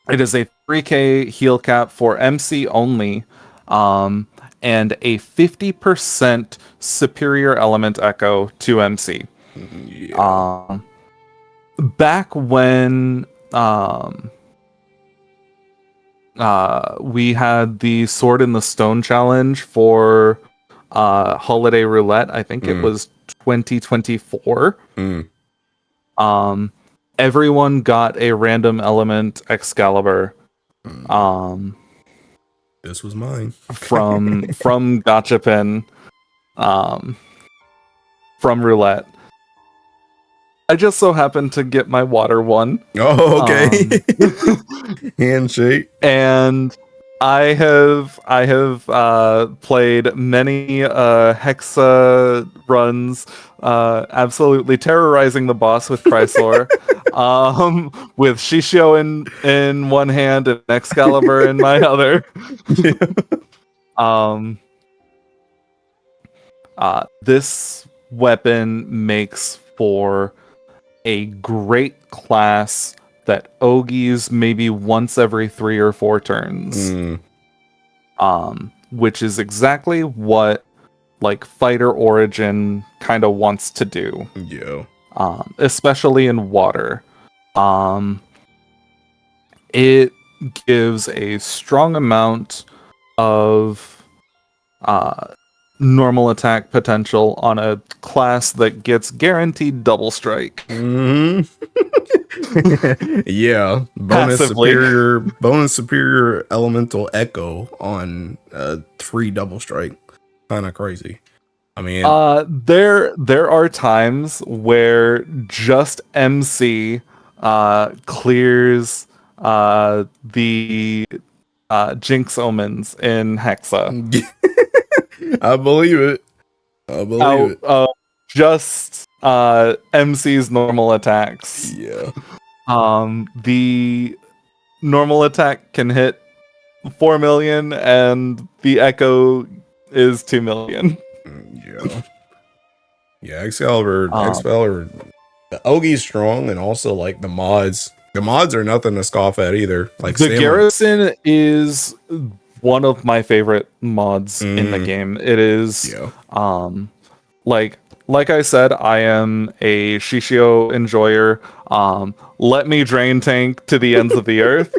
It is a 3k heal cap for MC only, and a 50% superior element echo to MC. Yeah. Back when we had the Sword in the Stone challenge for Holiday Roulette, I think it was 2024. Everyone got a random element Excalibur. This was mine. from Gachapin, from Roulette. I just so happened to get my water one. Oh, okay. Handshake. And I have played many Hexa runs, absolutely terrorizing the boss with Chrysler, with Shishio in one hand and Excalibur in my other. Um, this weapon makes for a great class that Ogies maybe once every 3 or 4 turns. Which is exactly what like Fighter Origin kind of wants to do. Yeah. Especially in water. It gives a strong amount of normal attack potential on a class that gets guaranteed double strike. Yeah. Passively. Bonus superior elemental echo on 3 double strike. Kind of crazy. I mean, there are times where just MC clears the Jinx Omens in Hexa. I believe it. I believe it. Just MC's normal attacks. Yeah. The normal attack can hit 4 million and the echo is 2 million. Yeah. Yeah, Excalibur, the Ogie's strong, and also like the mods. The mods are nothing to scoff at either. Like The Garrison is one of my favorite mods in the game. It is, like I said, I am a Shishio enjoyer. Let me drain tank to the ends of the earth.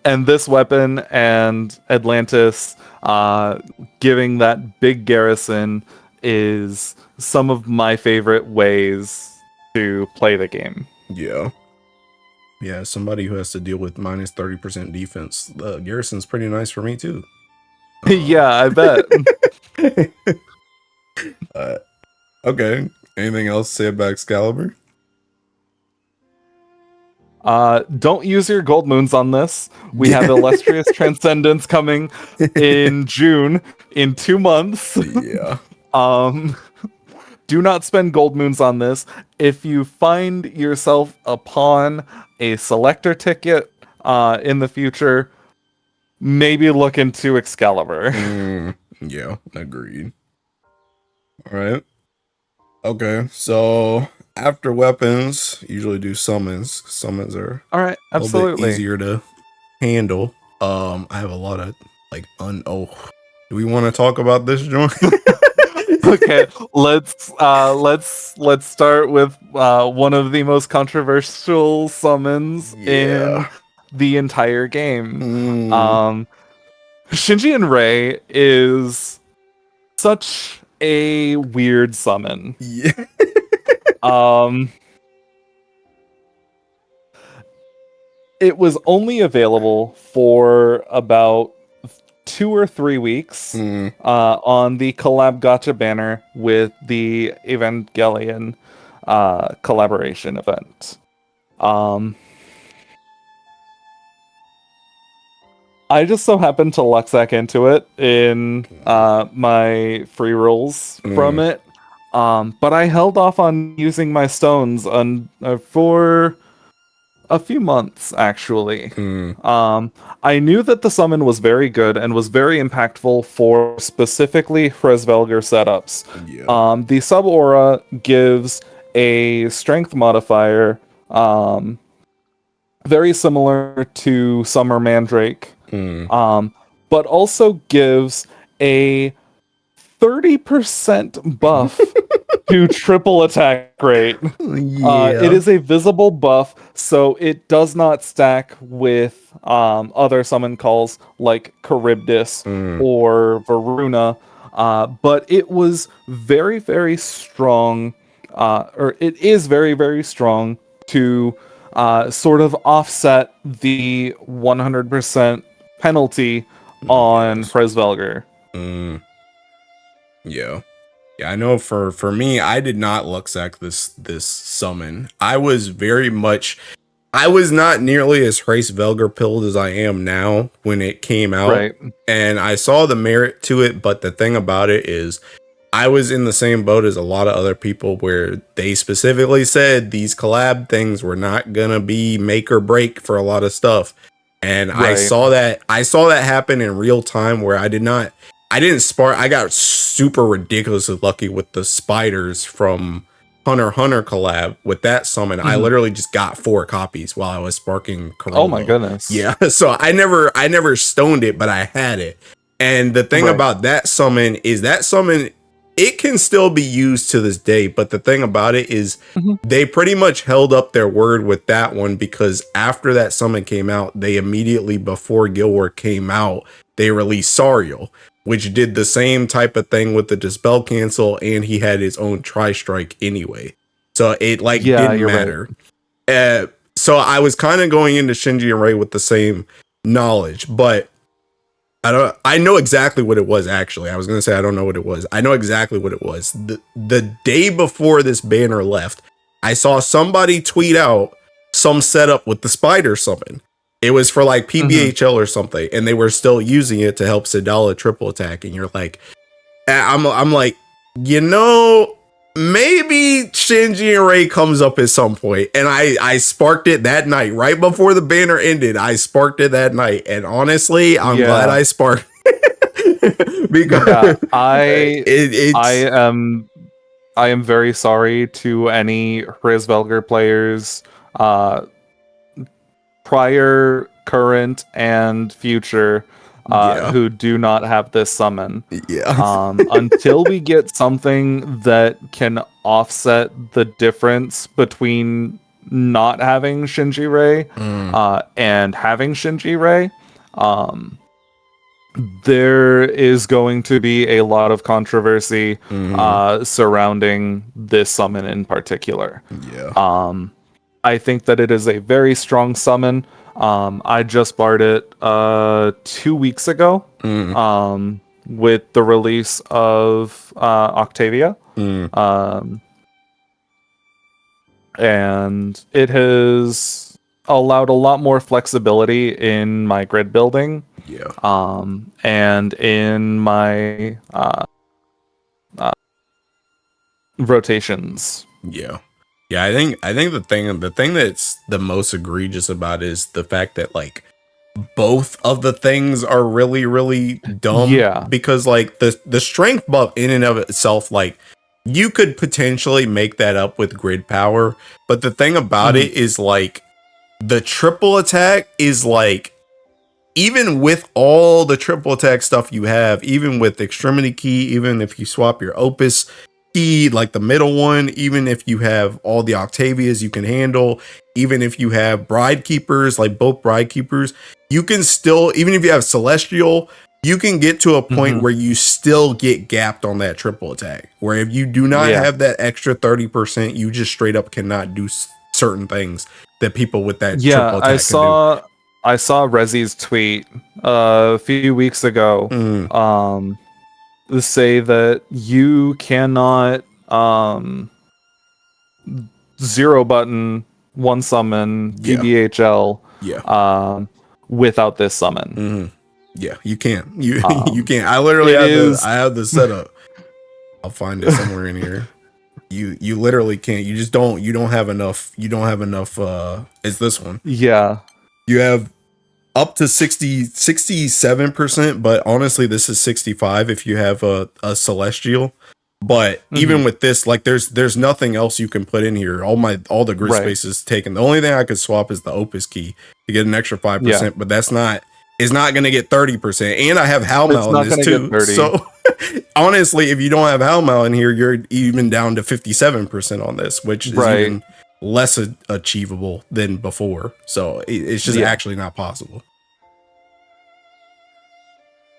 And this weapon and Atlantis giving that big garrison is some of my favorite ways to play the game. Yeah. Yeah, somebody who has to deal with minus 30% defense. The garrison's pretty nice for me too. Yeah, I bet. Okay. Anything else to say about Excalibur? Don't use your gold moons on this. We have Illustrious Transcendence coming in June in 2 months. Yeah. Do not spend gold moons on this. If you find yourself upon a selector ticket in the future, maybe look into Excalibur. Yeah, agreed. All right. Okay, so after weapons, usually do summons. Summons are All right, a little bit absolutely. easier to handle. I have a lot of like do we want to talk about this joint? Okay, let's start with one of the most controversial summons in the entire game. Shinji and Rei is such a weird summon. Yeah. It was only available for about 2 or 3 weeks on the collab gacha banner with the Evangelion collaboration event. I just so happened to Luxac into it in my free rolls from it. But I held off on using my stones for a few months, actually. I knew that the summon was very good and was very impactful for specifically Hresvelger setups. The sub-aura gives a strength modifier very similar to Summer Mandrake, but also gives a 30% buff to triple attack rate. It is a visible buff, so it does not stack with other summon calls like Charybdis or Varuna, but it was very, very strong, or it is very, very strong to sort of offset the 100% penalty on Hresvelger. Yeah. Yeah, I know for me, I did not Luxac this summon. I was very much I was not nearly as Hrace Velger pilled as I am now when it came out. Right. And I saw the merit to it, but the thing about it is I was in the same boat as a lot of other people where they specifically said these collab things were not gonna be make or break for a lot of stuff. And Right. I saw that happen in real time where I didn't spark. I got super ridiculously lucky with the spiders from Hunter x Hunter collab with that summon. I Mhm. literally just got 4 copies while I was sparking Oh my Corollo. goodness. Yeah, so I never stoned it, but I had it. And the thing Right. about that summon it can still be used to this day, but the thing about it is Mhm. they pretty much held up their word with that one because after that summon came out, they immediately before Guild War came out, they released Sariel, which did the same type of thing with the Dispel Cancel, and he had his own Tri-Strike anyway. So it like Yeah, didn't you're right. matter. So I was kind of going into Shinji and Rei with the same knowledge, but I know exactly what it was actually. I was going to say I don't know what it was. I know exactly what it was. The day before this banner left, I saw somebody tweet out some setup with the spider summon. It was for like Mhm. PBHL or something, and they were still using it to help Sedala triple attack. And you're like, I'm like, you know, maybe Shinji and Rei comes up at some point. And I sparked it that night, right before the banner ended. I sparked it that night. And honestly, I'm glad Yeah. I sparked Yeah. because I it's am very sorry to any Hrizvelger players, uh, prior, current, and future, yeah, who do not have this summon. yeah. Until we get something that can offset the difference between not having Shinji Rei, Mm, and having Shinji Rei, um, there is going to be a lot of controversy mm, surrounding this summon in particular. yeah. Um, I think that it is a very strong summon. I just barred it 2 weeks ago, Mm, with the release of Octavia. mm, Um, and it has allowed a lot more flexibility in my grid building, yeah. and in my rotations. Yeah. Yeah, I think the thing that's the most egregious about it is the fact that like both of the things are really really dumb Yeah. because like the strength buff in and of itself like you could potentially make that up with grid power, but the thing about Mhm. it is like the triple attack is like even with all the triple attack stuff you have, even with extremity key, even if you swap your opus key, like the middle one, even if you have all the Octavias you can handle, even if you have bride keepers, like both bride keepers, you can still, even if you have celestial, you can get to a point Mhm. where you still get gapped on that triple attack. Where if you do not Yeah. have that extra 30%, you just straight up cannot do certain things that people with that Yeah, triple attack can do. I saw Rezi's tweet a few weeks ago, Mm, um say that you cannot zero button one summon yeah. PBHL Yeah. without this summon. Hmm. Yeah, you can't. You you Um can't. I literally it have is I have the setup. I'll find it somewhere in here. You literally can't. You don't have enough. You don't have enough it's this one. yeah. You have up to 67%, but honestly this is 65 if you have a celestial. But even Mhm. with this, like there's nothing else you can put in here. All the grid Right. space is taken. The only thing I could swap is the opus key to get an extra Yeah. 5%, but that's not it's not gonna get 30%. And I have It's Halmal in not this going to get too. 30. So honestly, if you don't have Halmal in here, you're even down to 57% on this, which is Right. even less achievable than before. So it's just Yeah. actually not possible.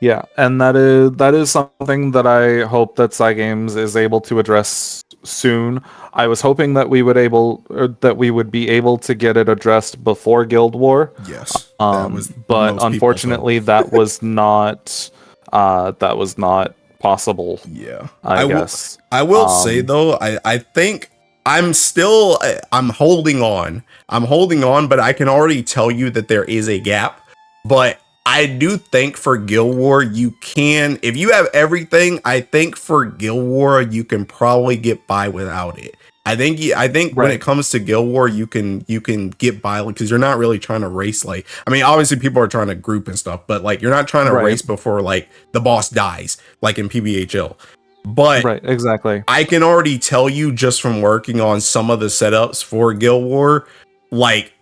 Yeah, and that is something that I hope that Cygames is able to address soon. I was hoping that that we would be able to get it addressed before Guild War. Yes, that was But most people's hope. unfortunately that was not possible. Yeah, I guess. I will say though, I think I'm holding on. I'm holding on, but I can already tell you that there is a gap. But I do think for Guild War, you can, if you have everything, I think for Guild War, you can probably get by without it. I think when it comes to Guild War, you can get by because you're not really trying to race. Like, I mean, obviously people are trying to group and stuff, but like you're not trying to race before like the boss dies, like in PBHL. But right, exactly. I can already tell you just from working on some of the setups for Guild War, like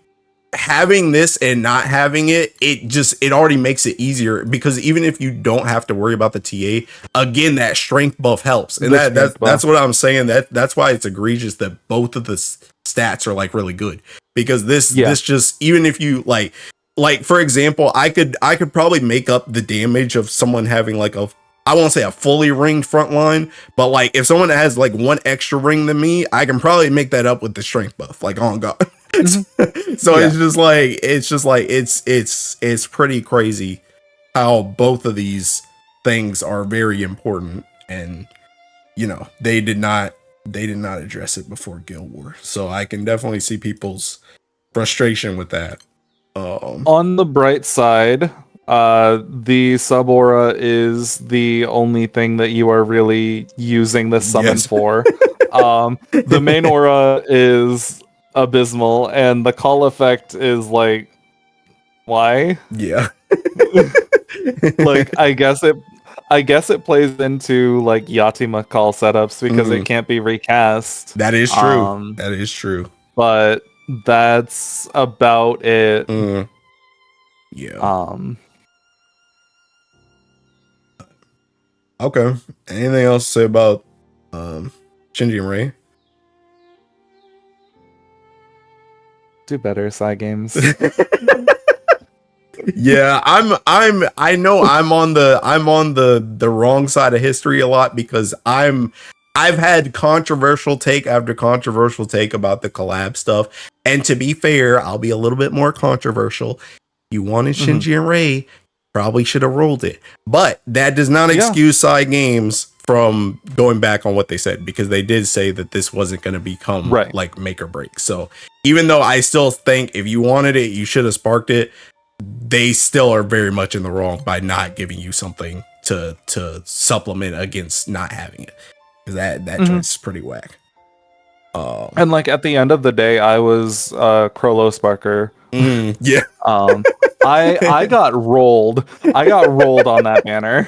having this and not having it, it already makes it easier because even if you don't have to worry about the TA, again, that strength buff helps. And that's what I'm saying. That's why it's egregious that both of the stats are like really good because this just, even if you like for example, I could probably make up the damage of someone having like I won't say a fully ringed front line, but like if someone has like one extra ring than me, I can probably make that up with the strength buff. Like, oh god. So it's pretty crazy how both of these things are very important, and you know they did not address it before Guild War. So I can definitely see people's frustration with that. On the bright side, the sub aura is the only thing that you are really using this summon for. The main aura is abysmal, and the call effect is like, why? Yeah. Like, I guess it plays into like Yatima call setups because it can't be recast. That is true. That is true. But that's about it. Yeah. Okay. Anything else to say about Shinji and Rei? Do better, side games. Yeah, I know I'm on the wrong side of history a lot because I've had controversial take after controversial take about the collab stuff. And to be fair, I'll be a little bit more controversial. You wanted Shinji and Rei, probably should have rolled it. But that does not excuse side games from going back on what they said, because they did say that this wasn't going to become like make or break. So even though I still think if you wanted it, you should have sparked it, they still are very much in the wrong by not giving you something to supplement against not having it. Because that choice is pretty whack. And like at the end of the day, I was Krollo Sparker. Yeah. I got rolled. I got rolled on that banner.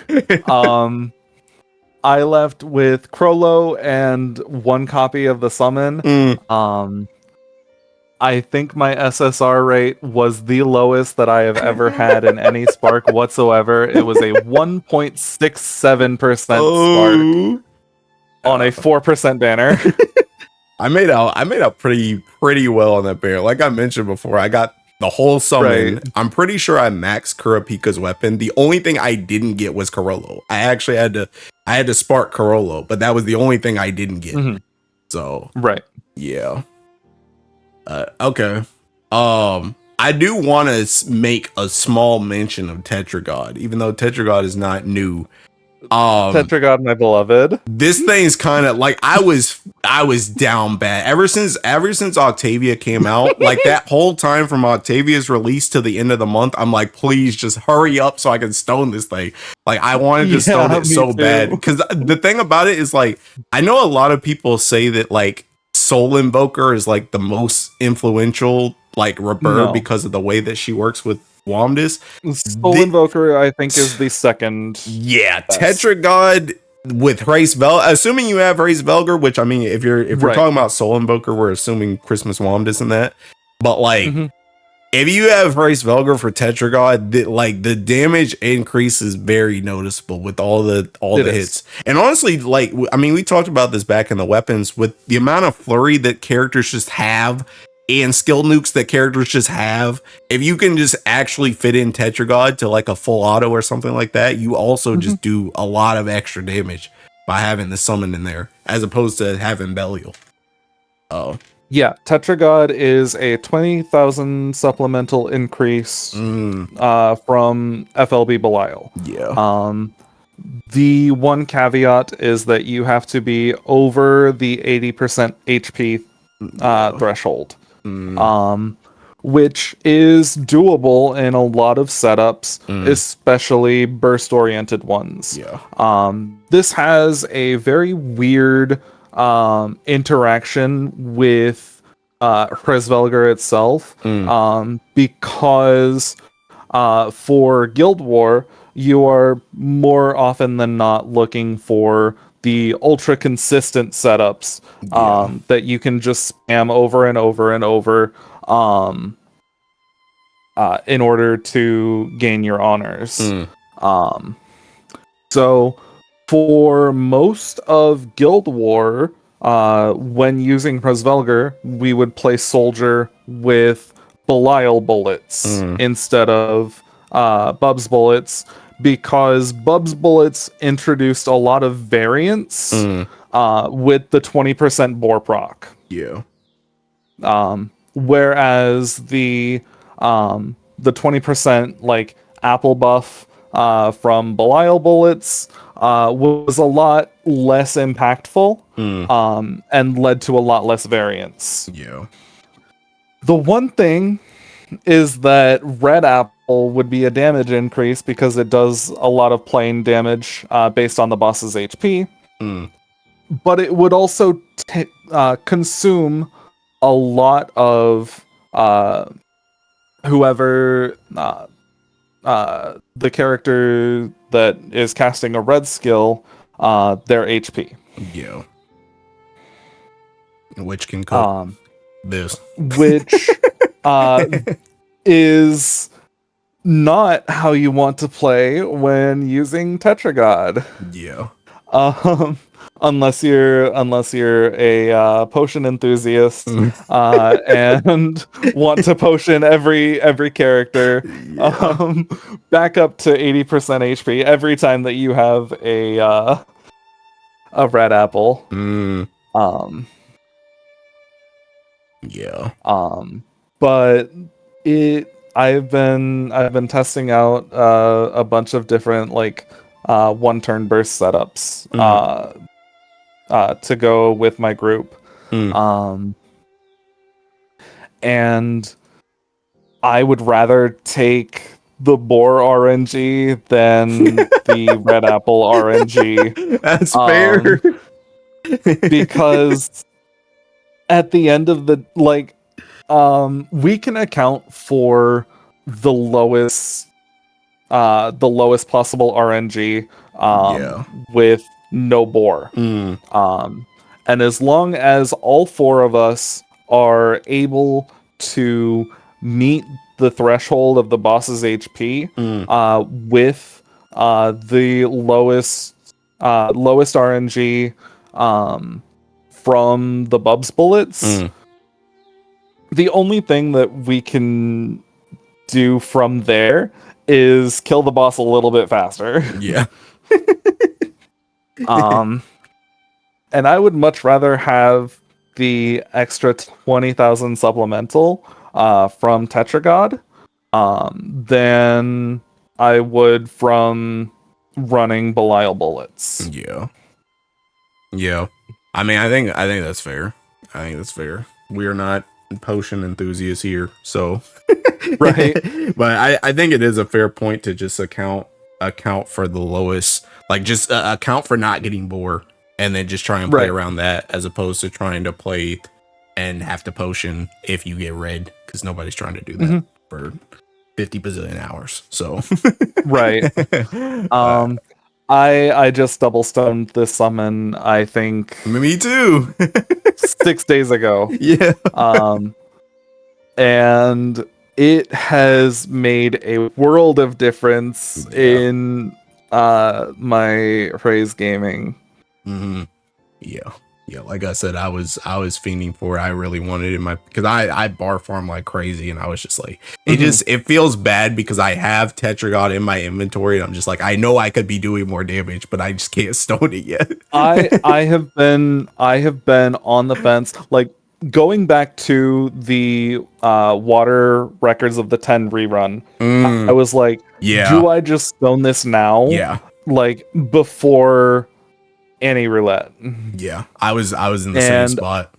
I left with Krollo and one copy of the summon. I think my SSR rate was the lowest that I have ever had in any Spark whatsoever. It was a 1.67% Spark on a 4% banner. I made out pretty well on that banner. Like I mentioned before, I got the whole summon. I'm pretty sure I maxed Kurapika's weapon. The only thing I didn't get was Carollo. I actually had to spark Carollo, but that was the only thing I didn't get. So yeah. Okay. I do want to make a small mention of Tetragod, even though Tetragod is not new. Tetragod, my beloved. This thing's kind of like I was down bad ever since Octavia came out. Like that whole time from Octavia's release to the end of the month, I'm like, please just hurry up so I can stone this thing. Like I wanted to stone it so bad, because the thing about it is like I know a lot of people say that like Soul Invoker is like the most influential like Rebirth because of the way that she works with Womdis. Soul Invoker, I think, is the second. Yeah, Tetragod with Race assuming you have Race Velgar, which I mean, if we're talking about Soul Invoker, we're assuming Christmas Womdis and that. But like, if you have Race Velgar for Tetragod, the damage increase is very noticeable with all the hits. And honestly, like, I mean, we talked about this back in the weapons with the amount of flurry that characters just have and skill nukes that characters just have. If you can just actually fit in Tetragod to like a full auto or something like that, you also just do a lot of extra damage by having the summon in there as opposed to having Belial. Yeah, Tetragod is a 20,000 supplemental increase from FLB Belial. Yeah. The one caveat is that you have to be over the 80% HP threshold, Mm, which is doable in a lot of setups, especially burst-oriented ones. yeah. This has a very weird interaction with Hresvelger itself, because for Guild War, you are more often than not looking for the ultra consistent setups Yeah. that you can just spam over and over and over in order to gain your honors. Mm, Um, so, for most of Guild War, when using Hresvelger, we would play Soldier with Belial bullets instead of Bub's bullets, because Bub's bullets introduced a lot of variance with the 20% bore proc. yeah. Whereas the 20% like apple buff from Belial bullets was a lot less impactful and led to a lot less variance. Yeah. The one thing is that red apple would be a damage increase because it does a lot of plain damage based on the boss's HP, Mm, but it would also consume a lot of whoever the character that is casting a red skill, their HP. yeah. Which can cook this. Which is not how you want to play when using Tetragod. Yeah. Um, unless you're a potion enthusiast and want to potion every character Yeah. back up to 80% HP every time that you have a red apple. Mm, Um, yeah. but I've been testing out a bunch of different like one turn burst setups to go with my group. Mm. And I would rather take the boar RNG than the red apple RNG. That's fair. Because at the end of the we can account for the lowest possible RNG Yeah. with no boar. And as long as all four of us are able to meet the threshold of the boss's HP with the lowest RNG from the Bubs bullets, the only thing that we can do from there is kill the boss a little bit faster. Yeah. And I would much rather have the extra 20,000 supplemental from Tetragod than I would from running Belial bullets. Yeah. Yeah. I mean, I think that's fair. I think that's fair. We are not potion enthusiasts here, so Right. But I think it is a fair point to just account for the lowest, like just account for not getting bored, and then just try and play around that, as opposed to trying to play and have to potion if you get red, because nobody's trying to do that for 50 bazillion hours. So right. I just double stoned this summon, I think me too. 6 days ago. Yeah. And it has made a world of difference in my praise gaming. Yeah. Like I said, I was fiending for it. I really wanted it in my, because I bar farm like crazy, and I was just like, it feels bad because I have Tetragod in my inventory, and I'm just like, I know I could be doing more damage, but I just can't stone it yet. I have been on the fence, like going back to the Water Records of the 10 rerun. I was like, do I just stone this now? Yeah. like before Annie Roulette. Yeah, I was in the same And spot.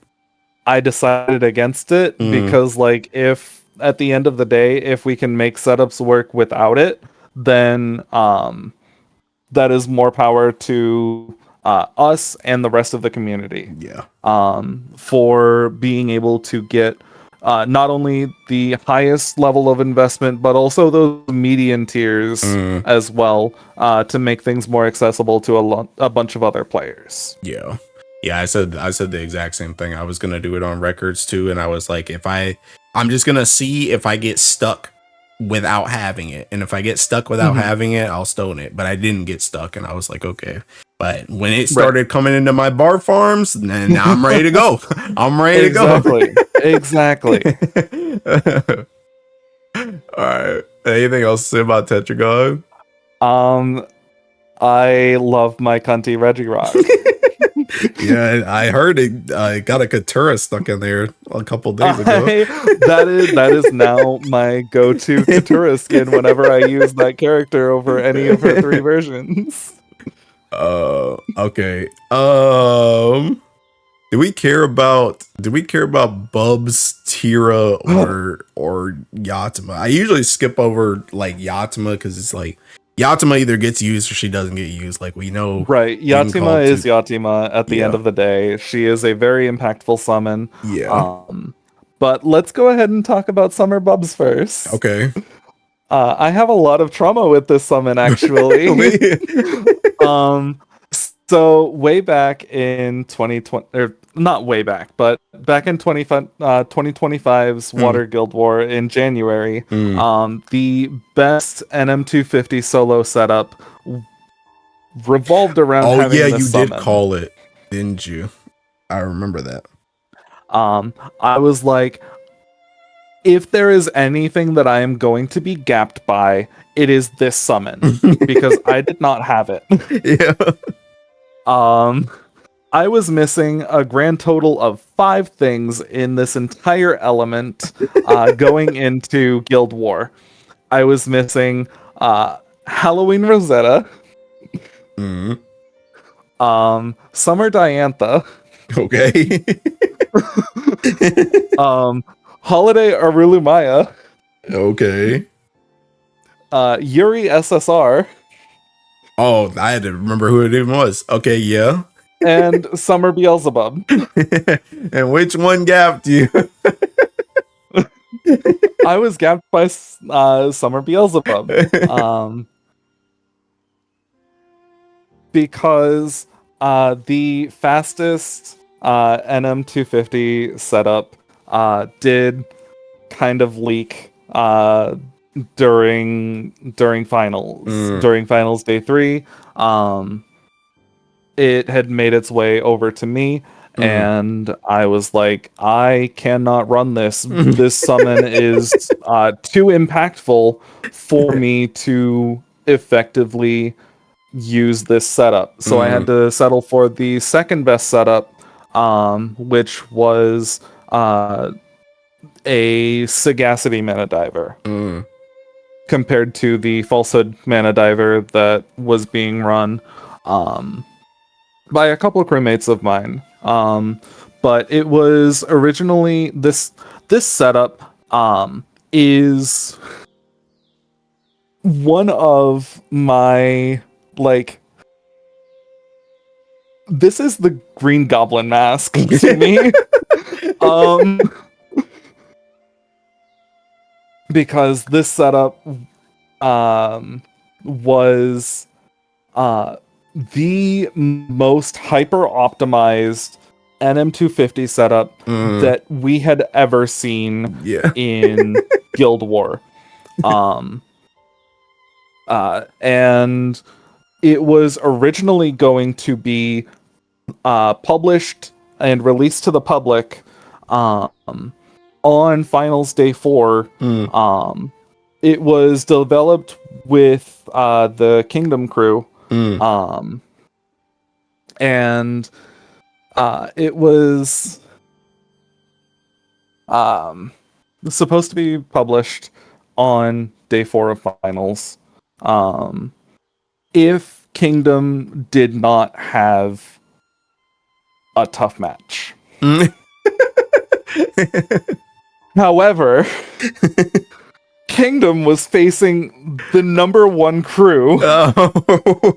I decided against it Mm, because, like, if at the end of the day, if we can make setups work without it, then that is more power to us and the rest of the community yeah. for being able to get not only the highest level of investment, but also those median tiers Mm, as well to make things more accessible to a bunch of other players. yeah. Yeah, I said the exact same thing. I was gonna do it on records too, and I was like, I'm just gonna see if I get stuck without having it. And if I get stuck without Mhm. having it, I'll stone it. But I didn't get stuck, and I was like, okay. But when it Right. started coming into my bar farms, then now I'm ready to go. I'm ready to go. Exactly. Exactly. All right. Anything else to say about Tetragon? Um, I love my cunty Regirock. Yeah, I heard it got a Katura stuck in there a couple days ago. That is now my go-to Katura skin whenever I use that character over any of her 3 versions. Okay. Do we care about Bubs, Tira, or Yatima? I usually skip over like Yatima because it's like Yatima either gets used or she doesn't get used. Like we know Right, you can call Yatima is Yatima at the end yeah. of the day. She is a very impactful summon. Yeah. Um, but let's go ahead and talk about Summer Bubs first. Okay. I have a lot of trauma with this summon, actually. Really? um, so way back in 2020, or not way back, but back in 2025's Mm, Water Guild War in January, mm. the best NM250 solo setup revolved around Oh yeah, having this you did summon. call it, didn't you? I remember that. I was like, if there is anything that I am going to be gapped by, it is this summon because I did not have it. Yeah. Um, I was missing a grand total of 5 things in this entire element going into Guild War. I was missing Halloween Rosetta, Mm. Summer Diantha, Okay. Holiday Arulumaya, Okay. Yuri SSR, Oh, I had to remember who it even was. Okay, yeah. and Summer Beelzebub. And which one gapped you? I was gapped by Summer Beelzebub. Because the fastest NM250 setup did kind of leak during finals. Mm. During finals day 3, it had made its way over to me, Mm. and I was like, I cannot run this. This summon is too impactful for me to effectively use this setup. So I had Mm. to settle for the second best setup, which was a Sagacity Mana Diver Mm. compared to the Falsehood Mana Diver that was being run by a couple of crewmates of mine. But it was originally this setup is one of my like this is the Green Goblin mask to me. um because this setup was uh the most hyper optimized NM250 setup Mm. that we had ever seen Yeah. in Guild War. Um and it was originally going to be published and released to the public on Finals Day 4. Mm. It was developed with the Kingdom crew, Mm. and it was supposed to be published on Day 4 of Finals. If Kingdom did not have a tough match. However, Kingdom was facing the number one crew. Oh.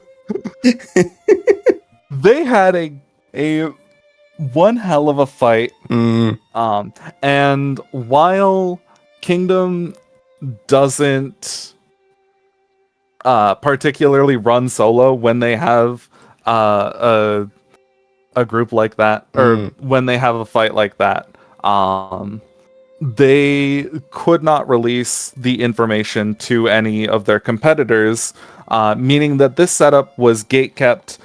They had a one hell of a fight. And while Kingdom doesn't particularly run solo when they have a group like that, or when they have a fight like that, they could not release the information to any of their competitors, meaning that this setup was gatekept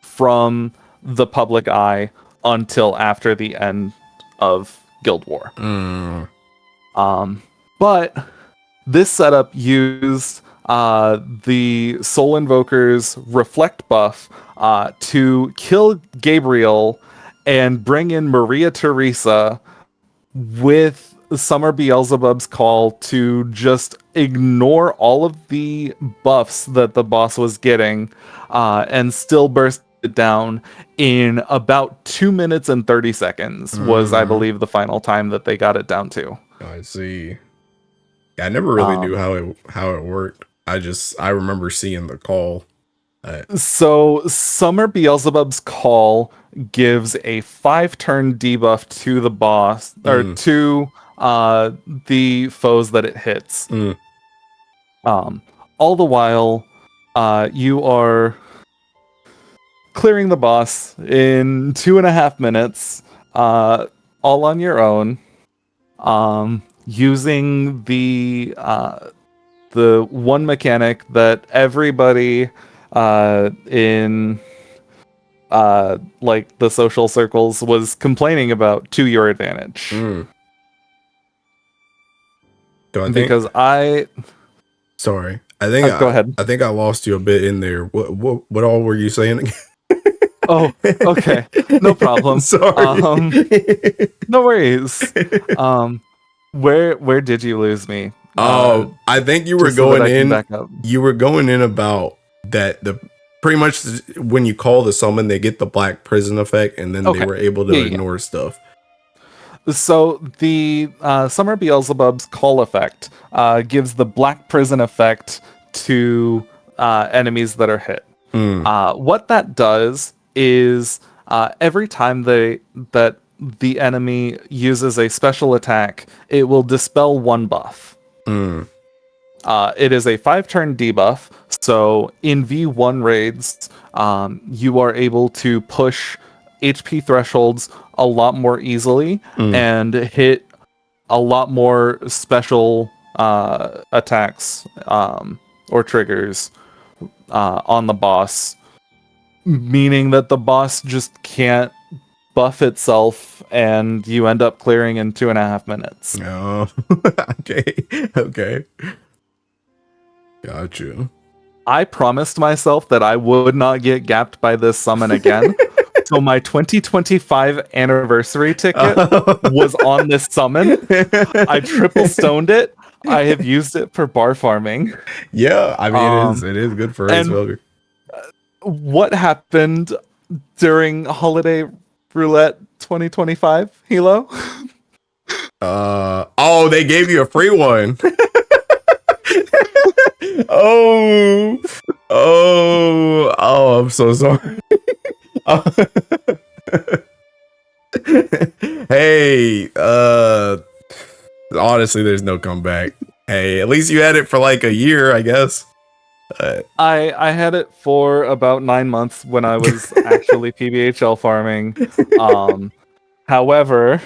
from the public eye until after the end of Guild War. But this setup used the Soul Invoker's Reflect buff to kill Gabriel and bring in Maria Theresa with Summer Beelzebub's call to just ignore all of the buffs that the boss was getting and still burst it down in about 2 minutes and 30 seconds was, I believe, the final time that they got it down to. I see. Yeah, I never really knew how it worked. I remember seeing the call. So Summer Beelzebub's call gives a 5-turn debuff to the boss, or to the foes that it hits. All the while, you are clearing the boss in 2.5 minutes, all on your own, using the one mechanic that everybody in like the social circles was complaining about to your advantage. Because sorry, I think go ahead. I think I lost you a bit in there. What all were you saying again? Oh, okay, no problem. Sorry. No worries. Where did you lose me? I think you were going in. You were going in about that. Pretty much when you call the summon, they get the black prison effect, and then they were able to ignore stuff. So the Summer Beelzebub's call effect gives the black prison effect to enemies that are hit. What that does is every time that the enemy uses a special attack, it will dispel one buff. It is a 5-turn debuff, so in V1 raids, you are able to push HP thresholds a lot more easily and hit a lot more special attacks or triggers on the boss, meaning that the boss just can't buff itself and you end up clearing in 2.5 minutes. Oh, okay. Gotcha. I promised myself that I would not get gapped by this summon again. So my 2025 anniversary ticket was on this summon. I triple stoned it. I have used it for bar farming. Yeah, I mean it is good for his welder. What happened during Holiday Roulette 2025, Hilo? They gave you a free one. I'm so sorry. Hey, honestly, there's no comeback. Hey, at least you had it for like a year, I guess. I had it for about 9 months when I was actually PBHL farming. However,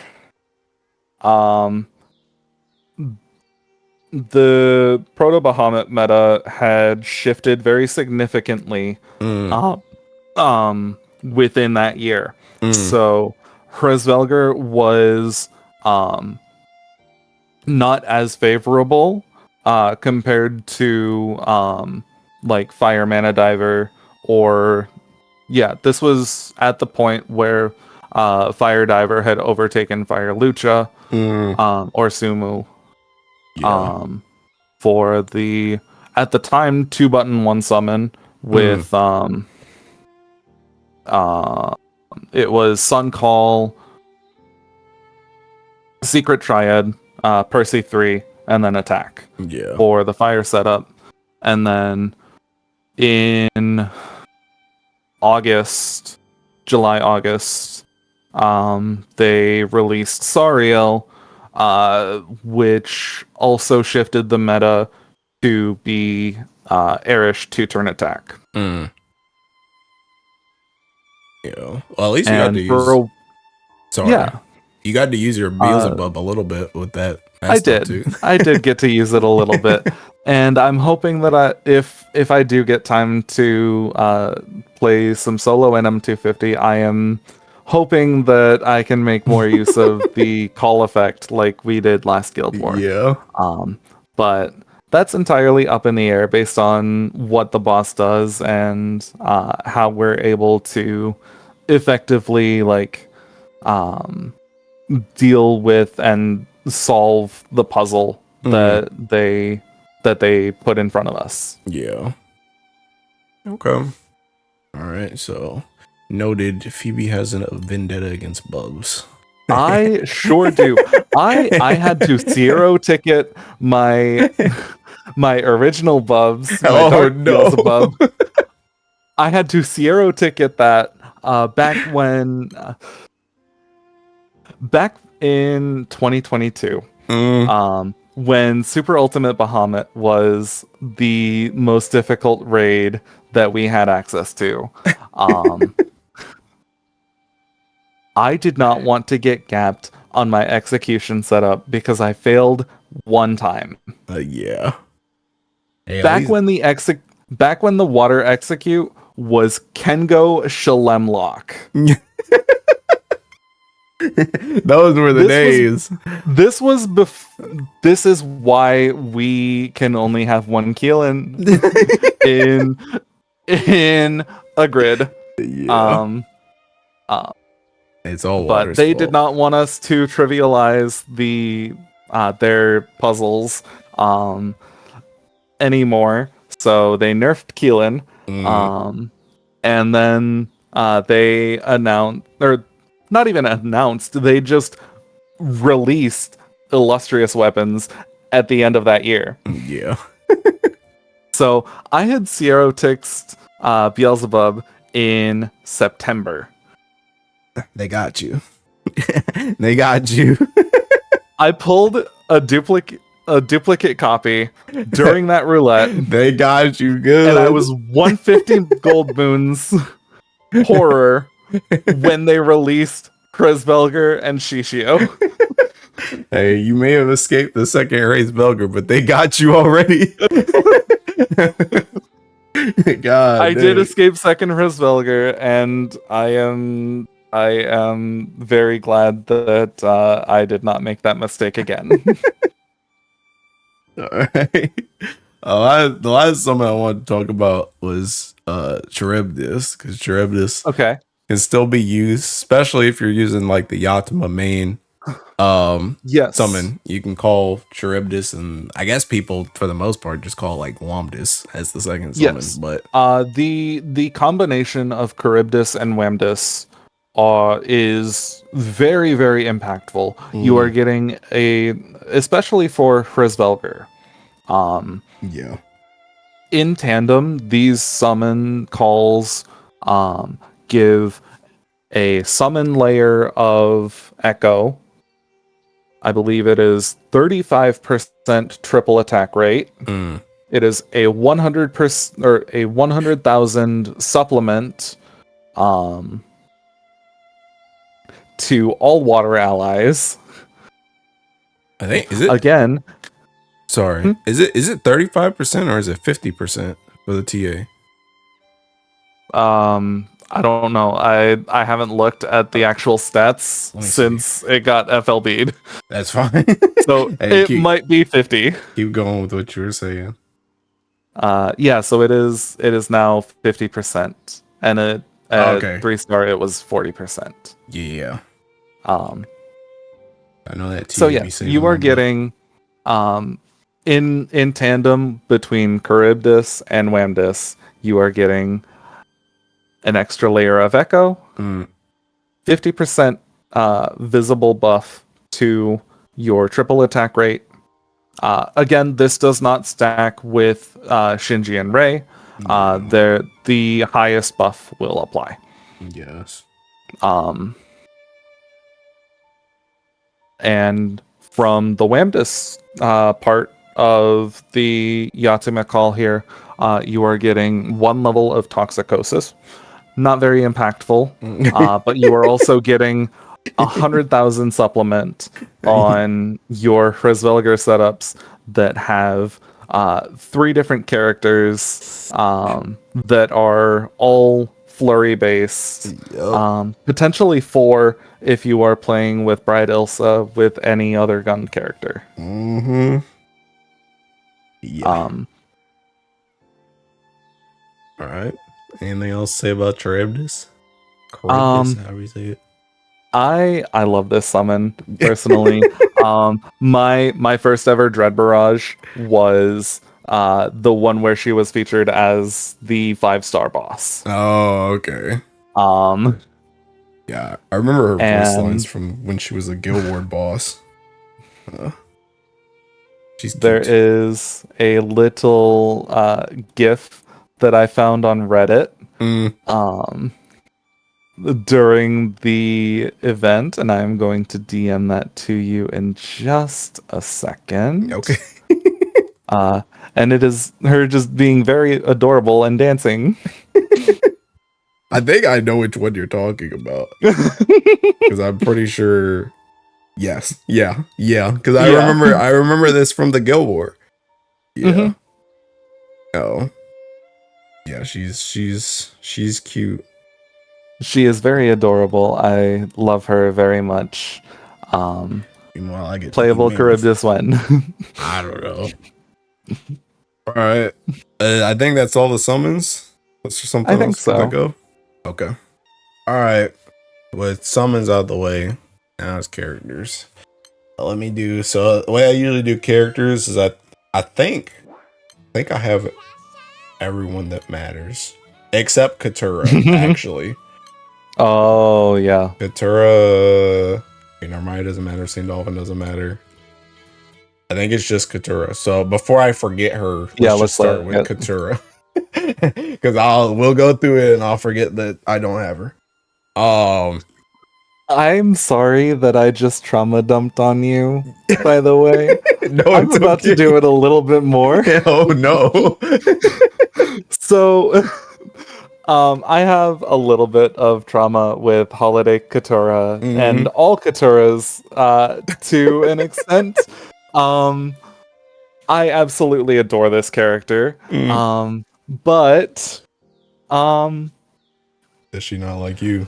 the Proto Bahamut meta had shifted very significantly within that year. So Hrazvelger was not as favorable compared to like Fire Mana Diver, or this was at the point where Fire Diver had overtaken Fire Lucha or Sumu for the, at the time, 2-button 1 summon, with it was Sun Call, Secret Triad, Percy 3, and then Attack Yeah. for the fire setup. And then in July, August, they released Sariel, which also shifted the meta to be Airish 2-turn attack. Mm. Yeah. Well, at least you got And to use. Sorry. Yeah. You got to use your Beelzebub a little bit with that. I did. Too. I did get to use it a little bit, and I'm hoping that if I do get time to play some solo in M250, I am hoping that I can make more use of the call effect like we did last Guild War. Yeah. But that's entirely up in the air based on what the boss does and how we're able to effectively deal with and solve the puzzle that they put in front of us. Yeah. Okay. All right. So noted. Phoebe has a vendetta against Bubs. I sure do. I had to zero ticket my original Bubs. My Dark Beelzebub. I had to zero ticket that back in 2022. When Super Ultimate Bahamut was the most difficult raid that we had access to. I did not want to get gapped on my execution setup because I failed one time. Yeah. Hey, back when the water execute was Kengo Shalem Lock. Those were the days. This is why we can only have one keel in a grid. Yeah. It's all but they did not want us to trivialize their puzzles anymore, so they nerfed Keelan. And then they announced, or not even announced, they just released Illustrious Weapons at the end of that year. Yeah. So I had zero ticks Beelzebub in September. They got you. They got you. I pulled a duplicate copy during that roulette. They got you good. And I was 150 gold moons horror when they released Kreisbelger and Shishio. Hey, you may have escaped the second race Belger, but they got you already. God, I did escape second Kreisbelger, and I am very glad that I did not make that mistake again. All right. The last summon I wanted to talk about was Charybdis, because Charybdis can still be used, especially if you're using like the Yatima main summon. You can call Charybdis, and I guess people for the most part just call like Wamdis as the second summon. Yes. But the combination of Charybdis and Wamdis is very, very impactful. You are getting especially for Kreisbelger. Yeah. In tandem, these summon calls give a summon layer of Echo. I believe it is 35% triple attack rate. It is a 100% or a 100,000 supplement to all water allies. I think is it again. Sorry, is it 35% or is it 50% for the TA? I don't know. I haven't looked at the actual stats since it got FLB'd. That's fine. So it might be 50. Keep going with what you were saying. Yeah, so it is now 50%. And at 3-star it was 40%. Yeah. I know that so yeah, you are getting in tandem between Charybdis and Wamdis, you are getting an extra layer of echo, 50% visible buff to your triple attack rate. Again, this does not stack with Shinji and Rei. The highest buff will apply. Yes. And from the Wamdis part of the Yatsume call here, you are getting 1 level of Toxicosis. Not very impactful, but you are also getting 100,000 supplement on your Hrisvelger setups that have 3 different characters that are all flurry based. Yep. Potentially 4 if you are playing with Bride Ilsa with any other gun character. Yeah. All right. Anything else to say about Charybdis? Charybdis, how do you say it? I love this summon personally. My first ever Dread Barrage was the one where she was featured as the 5-star boss. Oh, okay. Yeah, I remember her voice lines from when she was a Guild Ward boss. She's cute. There is a little GIF that I found on Reddit during the event, and I'm going to DM that to you in just a second. Okay. And it is her just being very adorable and dancing. I think I know which one you're talking about. Because I'm pretty sure. Yes. Yeah. Because I remember this from the Guild War. Yeah. Oh. Yeah, she's cute. She is very adorable. I love her very much. Meanwhile, I get playable Charybdis when. I don't know. All right. I think that's all the summons. Let's just something else so. Go. Okay. All right. With summons out the way, now it's characters. Let me do. So the way I usually do characters is I think I have everyone that matters except Katura. Actually. Oh yeah. Katura. Narmaya doesn't matter. Saint Dolphin doesn't matter. I think it's just Katura. So before I forget her, let's start with Katura. Because we'll go through it and I'll forget that I don't have her. I'm sorry that I just trauma dumped on you, by the way. No, I'm about to do it a little bit more. Oh no. So I have a little bit of trauma with Holiday Katura and all Katuras to an extent. I absolutely adore this character. But does she not like you?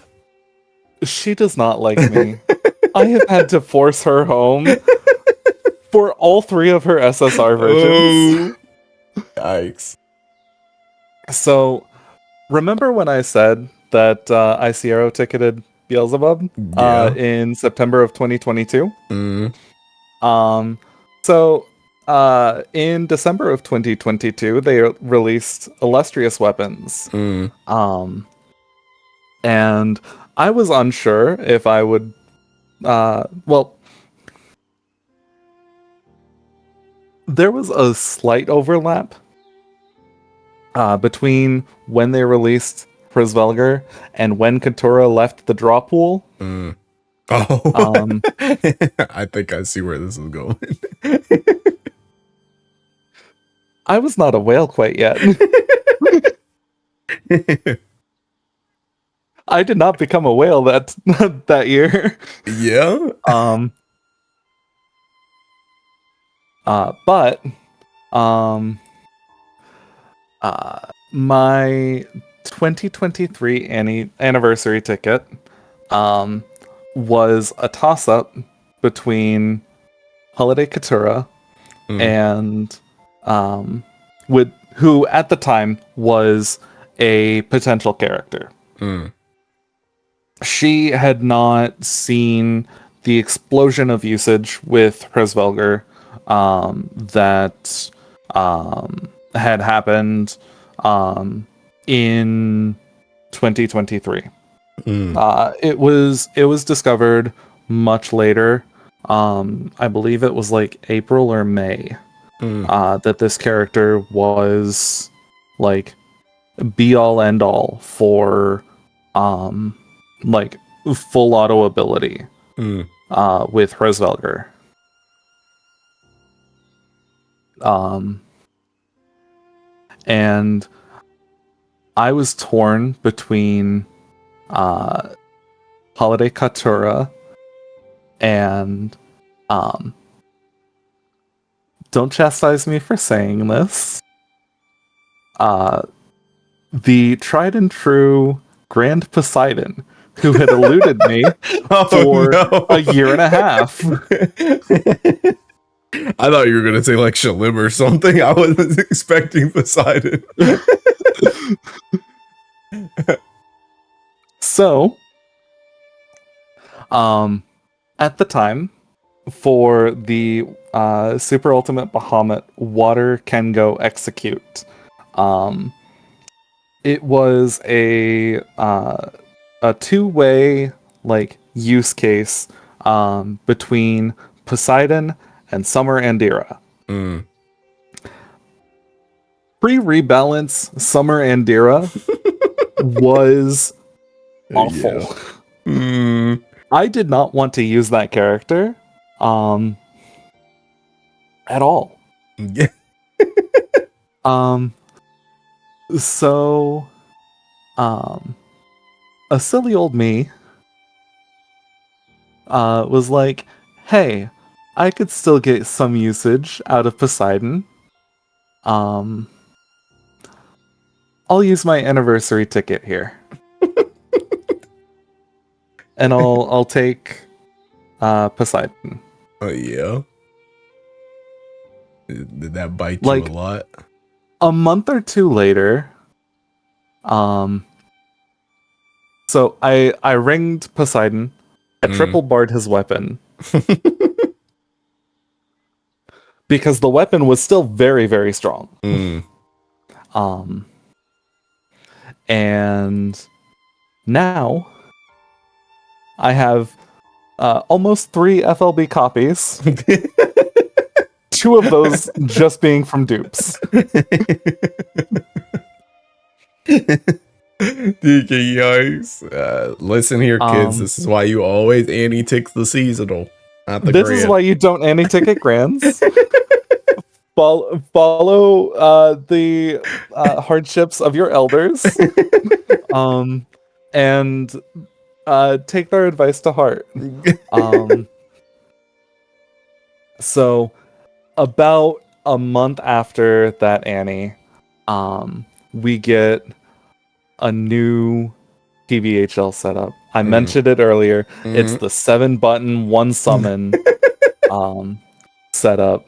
She does not like me. I have had to force her home for all 3 of her SSR versions. Oh, yikes. So, remember when I said that I Sierra ticketed Beelzebub in September of 2022? So, in December of 2022, they released Illustrious Weapons. And I was unsure if I would, there was a slight overlap between when they released Hrisvelger and when Katura left the draw pool. Oh, I think I see where this is going. I was not a whale quite yet. I did not become a whale that year. Yeah. But my 2023 anniversary ticket was a toss-up between Holiday Katura and who at the time was a potential character. She had not seen the explosion of usage with Hrisvelger that had happened in 2023. It was discovered much later. I believe it was like April or May that this character was like be all end all for like full auto ability with Hresvelger. And I was torn between Holiday Katura and don't chastise me for saying this, the tried and true Grand Poseidon, who had eluded me for a year and a half. I thought you were gonna say like Shalim or something. I wasn't expecting Poseidon. So, at the time, for the Super Ultimate Bahamut Water Can Go Execute, it was a two-way like use case between Poseidon and Summer Andira. Pre-rebalance Summer Andira was awful. Yeah. I did not want to use that character at all. Yeah. So a silly old me was like, hey, I could still get some usage out of Poseidon. I'll use my anniversary ticket here. And I'll take Poseidon. Oh yeah. Did that bite you a lot? A month or two later, so I ringed Poseidon. I triple barred his weapon. Because the weapon was still very, very strong. And now I have almost 3 FLB copies. 2 of those just being from dupes. Yikes. Listen here, kids. This is why you always anti-tick the seasonal. Not the this is why you don't anti-ticket grands. Follow the hardships of your elders. And take their advice to heart. So about a month after that Annie, we get a new PVHL setup. I mentioned it earlier. It's the 7-button 1 summon setup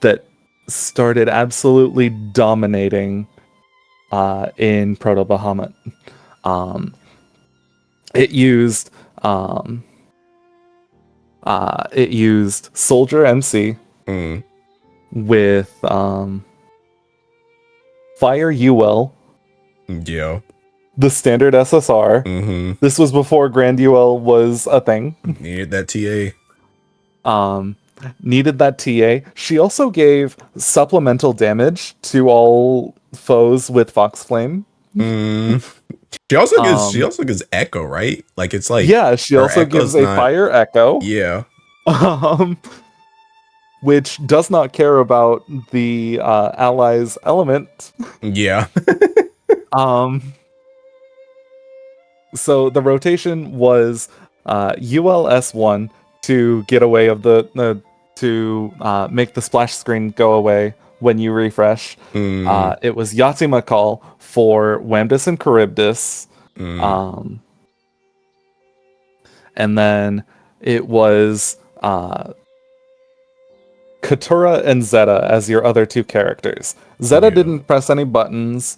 that started absolutely dominating in Proto Bahamut. It used Soldier MC with Fire UL. Yeah. The standard SSR. This was before Grand UL was a thing. Needed that TA. Needed that TA. She also gave supplemental damage to all foes with Fox Flame. She also gives echo, right? Like it's like yeah. She also gives a fire echo. Yeah. Which does not care about the allies element. Yeah. So the rotation was ULS1 to get away of to make the splash screen go away when you refresh. It was Yahtzee for Wamdus and Charybdis. And then it was Katura and Zeta as your other 2 characters. Zeta didn't press any buttons.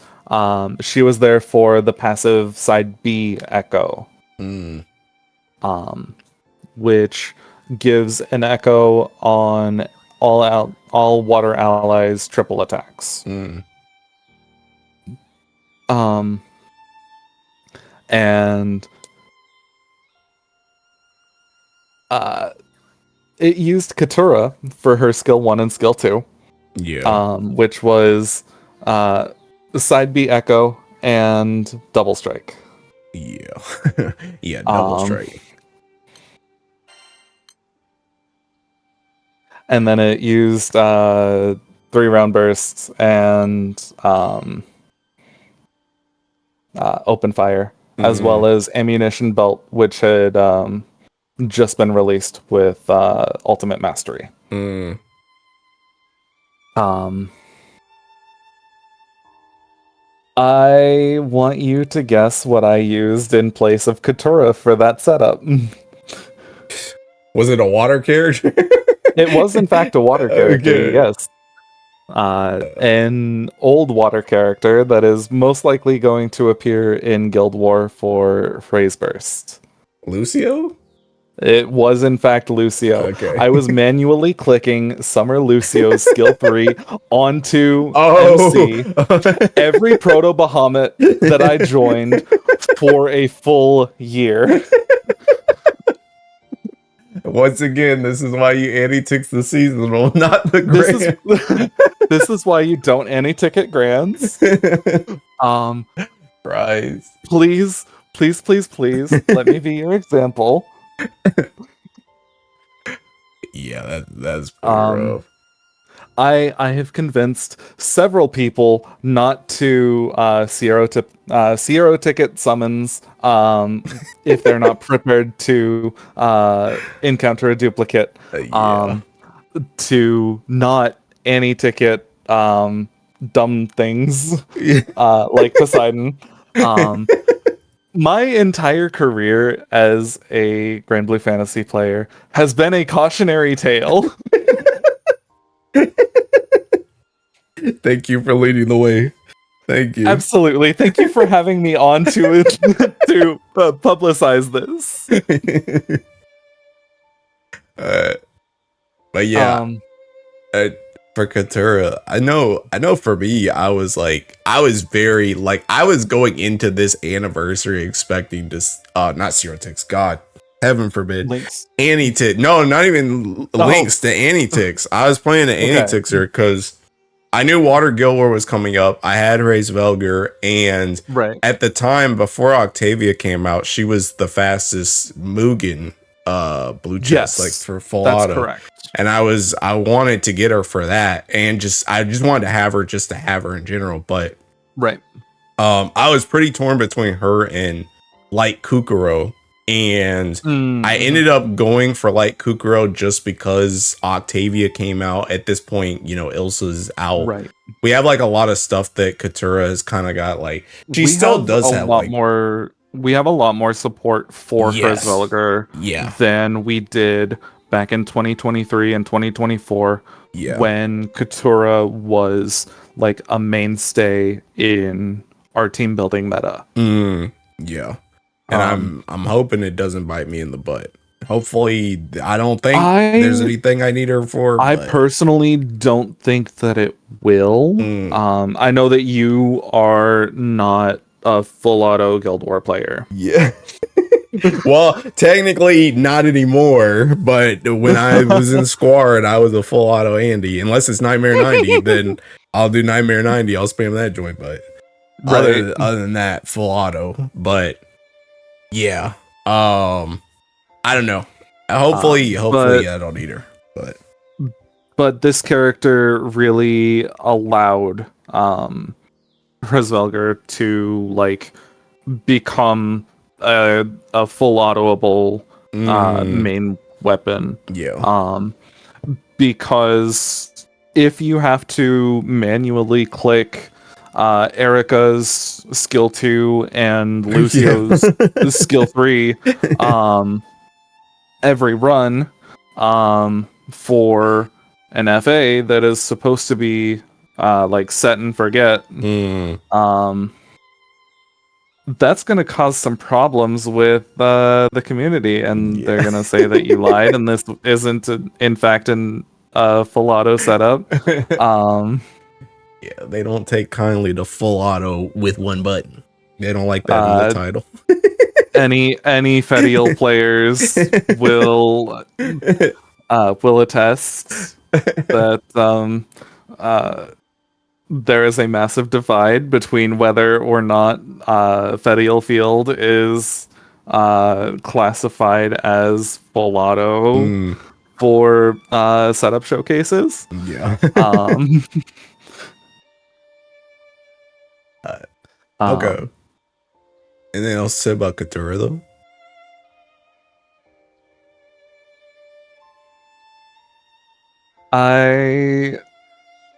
She was there for the passive side B echo. Which gives an echo on all water allies triple attacks. Mm. And it used Katura for her skill 1 and skill 2. Yeah. Which was side B echo and double strike. Yeah. Yeah, double strike. And then it used 3-round bursts and open fire, as well as ammunition belt, which had just been released with Ultimate Mastery. I want you to guess what I used in place of Katura for that setup. Was it a water character? It was, in fact, a water character, Okay. yes. An old water character that is most likely going to appear in Guild War for Phrase Burst. Lucio? It was, in fact, Lucio. Okay. I was manually clicking Summer Lucio's skill 3 onto MC every Proto Bahamut that I joined for a full year. Once again, this is why you anti-ticks the seasonal, not the grand. This is why you don't anti-ticket grands. Christ. Please, let me be your example. Yeah, that's pretty rough. I have convinced several people not to Sierra ticket summons if they're not prepared to encounter a duplicate. To not any ticket dumb things like Poseidon. My entire career as a Granblue Fantasy player has been a cautionary tale. Thank you for leading the way. Thank you. Absolutely. Thank you for having me on to publicize this. But yeah, for Katura, I know for me, I was going into this anniversary expecting this, not Zero Ticks, God, heaven forbid. Links. Anti-tick. No, not even links to anti-ticks. I was playing the anti-tickser because I knew Water Guild War was coming up. I had Raise Velger, and at the time before Octavia came out, she was the fastest Mugen blue chest, like for full auto. Correct. And I wanted to get her for that, and I just wanted to have her in general. But I was pretty torn between her and Light Kukuro. And I ended up going for Light Kukuro just because Octavia came out. At this point, Ilsa's out. Right. We have like a lot of stuff that Katura has kind of got. Like she still does have a lot more. We have a lot more support for Hrzvelger than we did back in 2023 and 2024 when Katura was like a mainstay in our team building meta. And I'm hoping it doesn't bite me in the butt. Hopefully, I don't think there's anything I need her for. I personally don't think that it will. I know that you are not a full auto Guild War player. Yeah. Well, technically not anymore, but when I was in Squad, I was a full auto Andy. Unless it's Nightmare 90, then I'll do Nightmare 90. I'll spam that joint, but other than that, full auto. But yeah, I don't know. Hopefully I don't need her. But this character really allowed Hrzvelger to like become a full autoable main weapon. Because if you have to manually click Erica's skill 2 and Lucio's skill 3 every run for an FA that is supposed to be like set and forget, that's going to cause some problems with the community, and they're going to say that you lied, and this isn't in fact an full auto setup. Yeah, they don't take kindly to full auto with one button. They don't like that in the Uh, title. any Fedial players will attest that there is a massive divide between whether or not Fedial Field is classified as full auto for setup showcases. Yeah. Um, Okay. Anything else to say about Katura though? I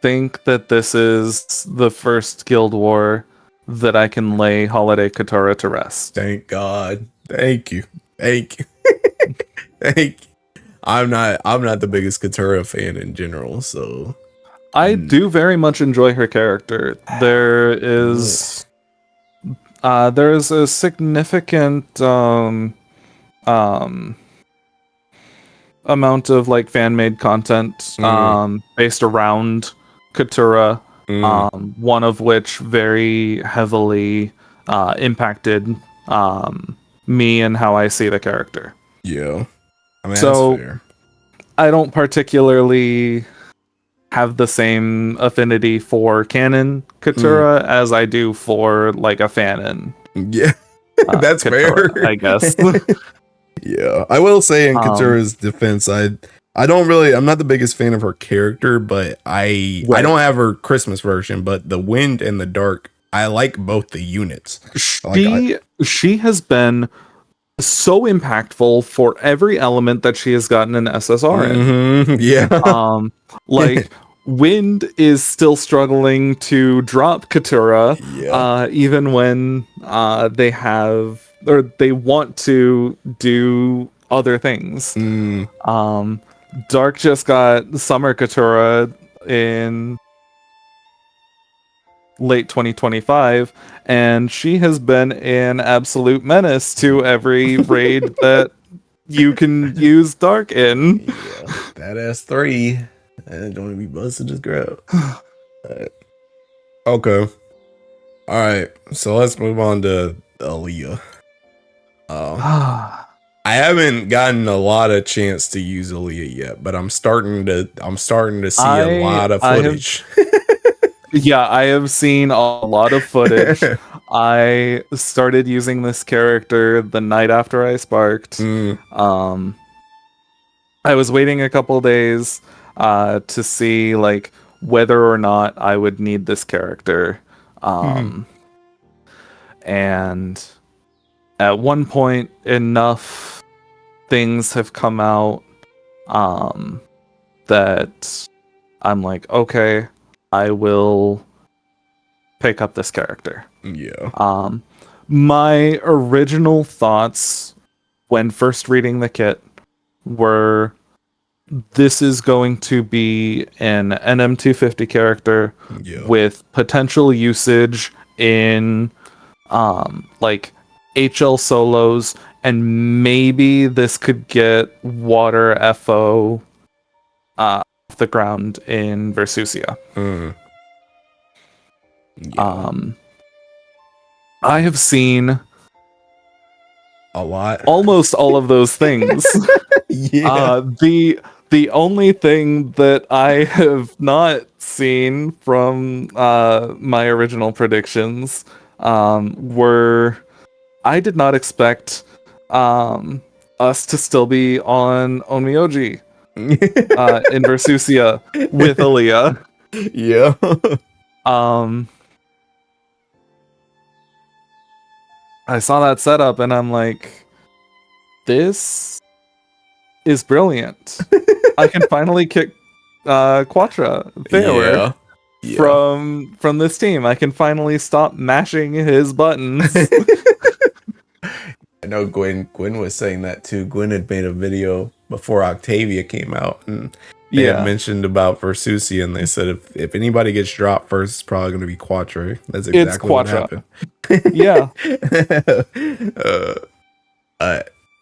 think that this is the first Guild War that I can lay Holiday Katara to rest. Thank God. Thank you. Thank you. Thank you. I'm not the biggest Katura fan in general, so I do very much enjoy her character. There's a significant amount of like fan made content based around Katura, one of which very heavily impacted me and how I see the character. yeah. I mean, So that's fair. I don't particularly have the same affinity for canon Katura as I do for like a fanon. Yeah. That's Katura, fair. I guess. Yeah. I will say in Katura's defense, I'm not the biggest fan of her character, but I don't have her Christmas version, but the Wind and the Dark, I like both the units. She has been so impactful for every element that she has gotten an SSR in. Yeah. Like Wind is still struggling to drop Katura, even when they want to do other things. Dark just got Summer Katura in late 2025, and she has been an absolute menace to every raid that you can use Dark in. Yeah, that S3. I don't be busting this grab. Okay. Alright, so let's move on to Aaliyah. I haven't gotten a lot of chance to use Aaliyah yet, but I'm starting to see a lot of footage. I have seen a lot of footage. I started using this character the night after I sparked. I was waiting a couple days to see like whether or not I would need this character. And at one point enough things have come out that I'm like, okay, I will pick up this character. Yeah. My original thoughts when first reading the kit were, this is going to be an NM250 character with potential usage in like HL solos, and maybe this could get water FO off the ground in Versusia. I have seen a lot, almost all of those things. The only thing that I have not seen from my original predictions were, I did not expect us to still be on Onmyoji in Versusia with Aaliyah. Yeah. I saw that setup and I'm like, this is brilliant. I can finally kick Quattro Theor from this team. I can finally stop mashing his buttons. I know Gwen was saying that too. Gwen had made a video before Octavia came out, and they had mentioned about Versusia, and they said if anybody gets dropped first, it's probably going to be Quattro. That's exactly what happened. Yeah.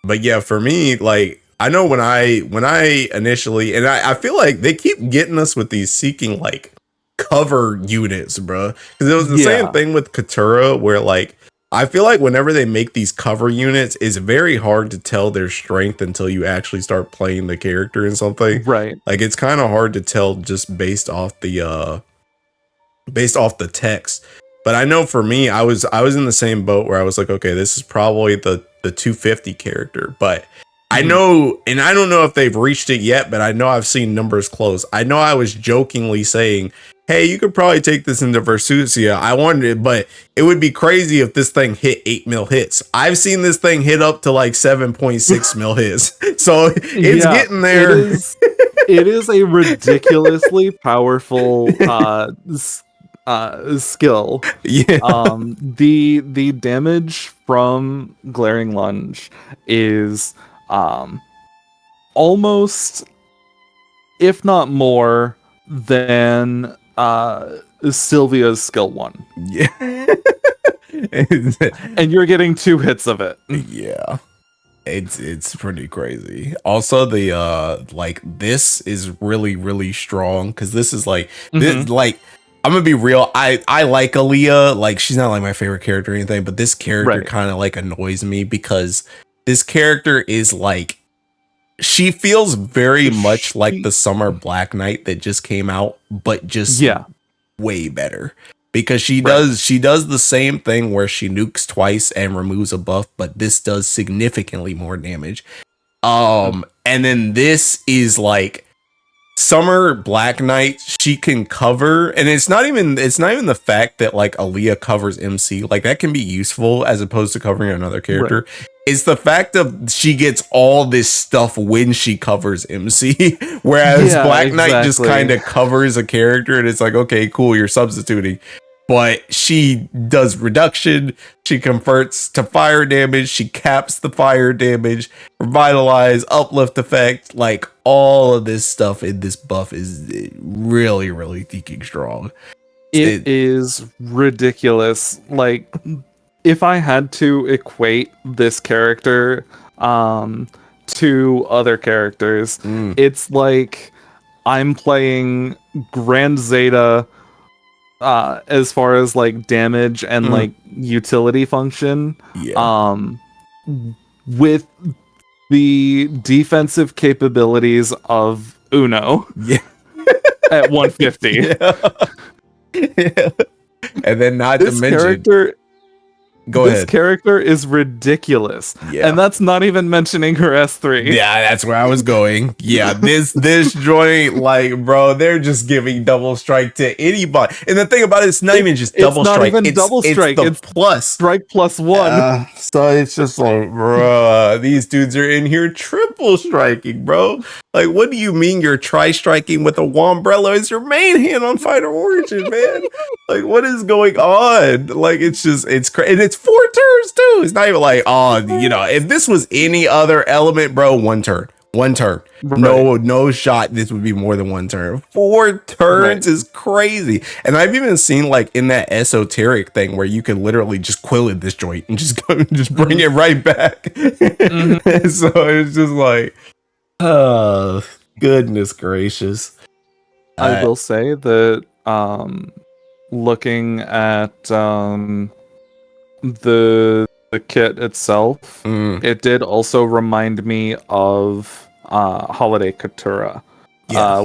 But yeah, for me, like I know when I initially, and I feel like they keep getting us with these seeking like cover units, bro. Because it was the same thing with Katura, where like I feel like whenever they make these cover units, it's very hard to tell their strength until you actually start playing the character in something. Right. Like it's kind of hard to tell just based off the text. But I know for me, I was in the same boat where I was like, okay, this is probably the 250 character, but I know, and I don't know if they've reached it yet, but I know I've seen numbers close. I know I was jokingly saying, hey, you could probably take this into Versusia. I wanted it, but it would be crazy if this thing hit 8 mil hits. I've seen this thing hit up to like 7.6 mil hits. So it's getting there. It is a ridiculously powerful skill. Yeah. The damage from Glaring Lunge is almost, if not more, than Sylvia's skill 1. Yeah. And you're getting 2 hits of it. Yeah. It's pretty crazy. Also, the like this is really, really strong because this is like this like I'm gonna be real. I like Aaliyah. Like she's not like my favorite character or anything, but this character kind of like annoys me because this character is like she feels very much like the Summer Black Knight that just came out, but just way better. Because she does the same thing where she nukes twice and removes a buff, but this does significantly more damage. And then this is like Summer Black Knight, she can cover, and it's not even the fact that like Aaliyah covers MC, like that can be useful as opposed to covering another character. It's the fact of she gets all this stuff when she covers MC, whereas Black Knight just kind of covers a character and it's like, okay, cool, you're substituting. But she does reduction, she converts to fire damage, she caps the fire damage, revitalize, uplift effect, like all of this stuff in this buff is really, really thinking strong. It is ridiculous. Like, if I had to equate this character to other characters, it's like I'm playing Grand Zeta as far as like damage and like utility function, with the defensive capabilities of Uno at 150. And then not this to mention character, this character is ridiculous. And that's not even mentioning her S3. Yeah, that's where I was going. Yeah, this joint, like, bro, they're just giving double strike to anybody. And the thing about it, it's not even just double strike. It's double strike. It's plus strike +1. So it's just like, bro, these dudes are in here triple striking, bro. Like, what do you mean you're tri-striking with a Wombrella as your main hand on Fighter Origin, man? Like, what is going on? Like, it's just, it's crazy. And it's 4 turns, too. It's not even like, oh, you know, if this was any other element, bro, 1 turn. 1 turn. No shot. This would be more than 1 turn. 4 turns is crazy. And I've even seen, like, in that esoteric thing where you can literally just quill this joint and just go and just bring it right back. So it's just like, oh, goodness gracious. I will say that looking at the kit itself, it did also remind me of Holiday Katura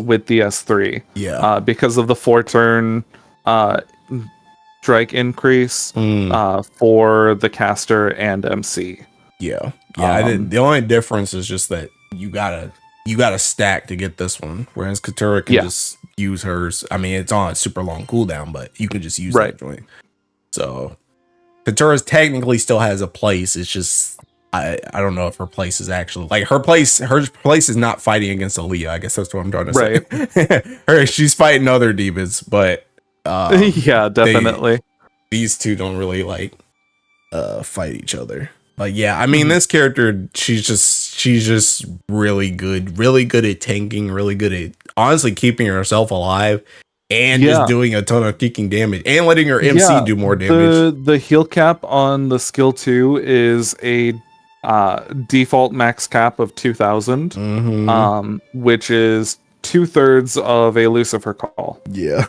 with the S3. Because of the 4-turn strike increase for the caster and MC. The only difference is just that you gotta stack to get this one, whereas Katura can just use hers. I mean, it's on a super long cooldown, but you can just use that joint. So Katura's technically still has a place. It's just I don't know if her place is actually like her place is not fighting against Aaliyah. I guess that's what I'm trying to say. She's fighting other demons, but definitely. These two don't really like fight each other. But yeah, I mean, this character, she's just really good at tanking, really good at honestly keeping herself alive and just doing a ton of kicking damage and letting her MC do more damage. The heal cap on the skill 2 is a default max cap of 2,000, which is 2/3 of a Lucifer call. Yeah.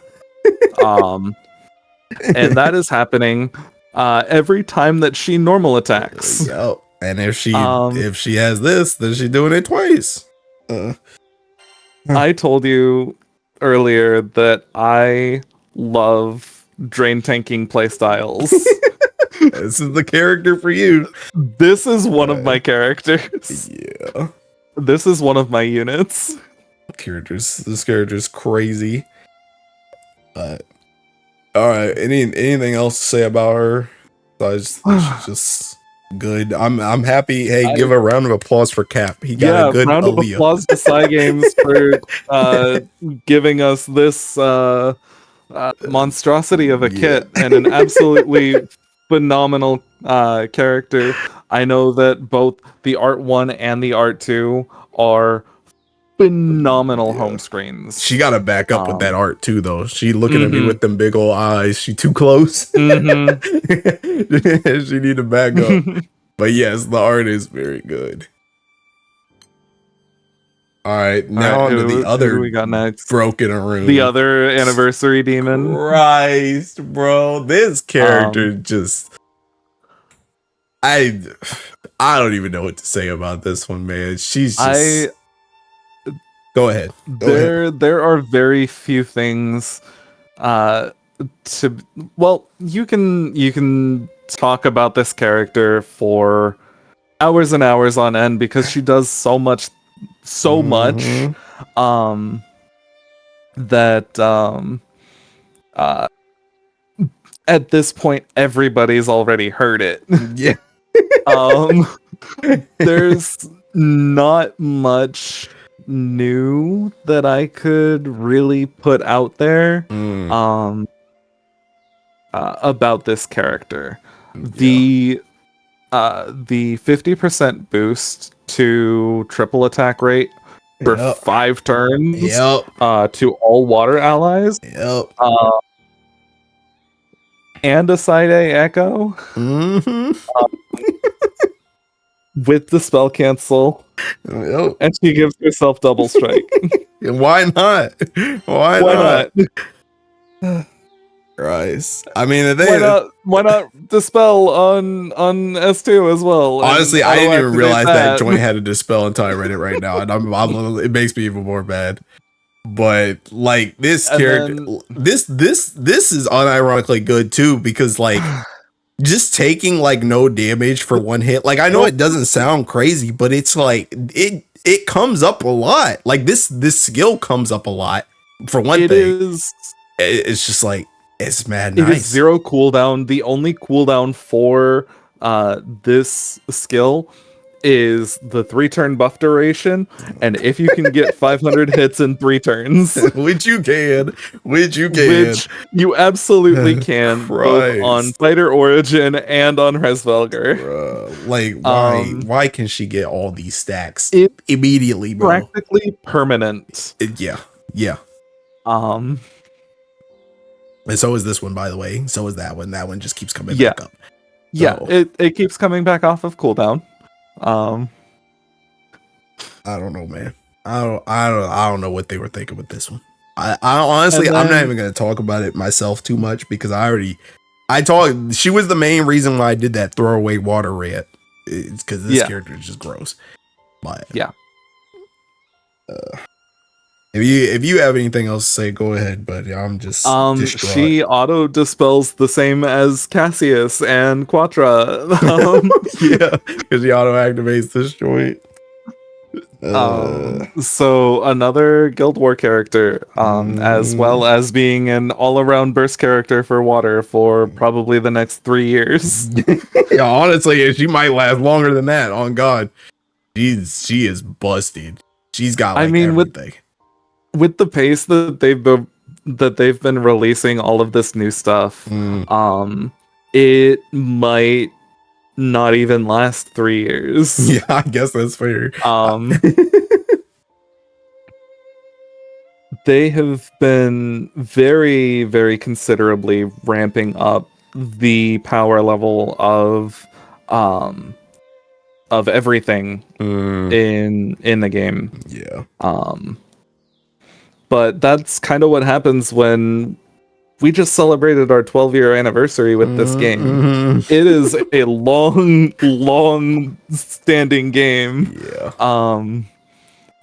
And that is happening every time that she normal attacks. Yep. And if she has this, then she's doing it twice. I told you earlier that I love drain tanking playstyles. This is the character for you. This is one of my characters. Yeah. This is one of my units. This character's crazy. But all right, anything else to say about her? She's just good. I'm happy. Hey, give a round of applause for Cap. He got a good round Aaliyah. of applause to Psy Games for giving us this monstrosity of a kit and an absolutely phenomenal character. I know that both the Art 1 and the Art 2 are phenomenal home screens. She got to back up with that art too, though. She looking at me with them big old eyes. She too close. She need to back up. But yes, the art is very good. All right, now on to the other we got next. Broken Room. The other anniversary demon. Christ, bro. This character just... I don't even know what to say about this one, man. She's just... Go ahead. There are very few things you can talk about this character for hours and hours on end because she does so much that at this point everybody's already heard it. Yeah. There's not much new that I could really put out there about this character. The 50% boost to triple attack rate for 5 turns to all water allies and a side A echo with the spell cancel. And she gives herself double strike. Why not? Why not? Christ. I mean, why not dispel on S2 as well? Honestly, I didn't even realize that joint had a dispel until I read it right now, and it makes me even more mad. But like this character, this is unironically good too because like just taking like no damage for one hit. Like I know it doesn't sound crazy, but it's like it comes up a lot. Like this skill comes up a lot for one thing. It's just like it's mad nice. It is 0 cooldown. The only cooldown for this skill is the 3-turn buff duration, and if you can get 500 hits in 3 turns, which you absolutely can, both on Fighter Origin and on Resvelger. Like why can she get all these stacks immediately, bro? Practically permanent. Yeah. And so is this one, by the way. So is that one. That one just keeps coming back up. Yeah, it keeps coming back off of cooldown. I don't know, man. I don't know what they were thinking with this one. I honestly, I'm not even gonna talk about it myself too much because she was the main reason why I did that throwaway water rant. It's because this character is just gross. But if you have anything else to say, go ahead. But I'm just distraught. She auto dispels the same as Cassius and Quatra. Because she auto activates this joint. So another Guild War character, as well as being an all-around burst character for water for probably the next 3 years. Honestly, she might last longer than that. On God, she is busted. She's got everything. With the pace that they've been releasing all of this new stuff, it might not even last 3 years. Yeah, I guess that's fair. They have been very, very considerably ramping up the power level of everything in the game. Yeah. But that's kind of what happens when we just celebrated our 12-year anniversary with this game. It is a long standing game. Yeah.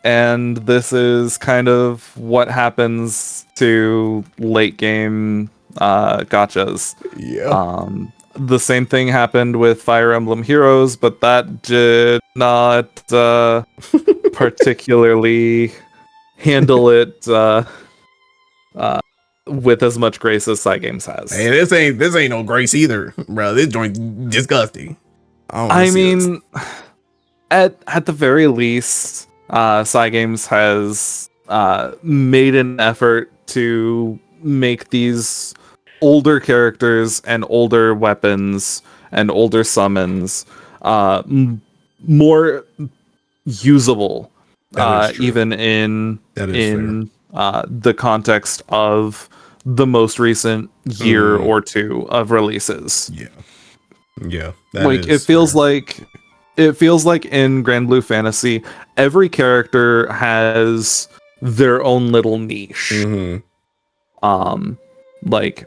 And this is kind of what happens to late game gotchas. Yeah. The same thing happened with Fire Emblem Heroes, but that did not particularly handle it with as much grace as Cygames has. Hey, this ain't no grace either, bro. This joint disgusting. I mean, at the very least, Cygames has made an effort to make these older characters and older weapons and older summons more usable, even in the context of the most recent year or two of releases. Yeah. Like it feels like in Granblue Fantasy, every character has their own little niche. Like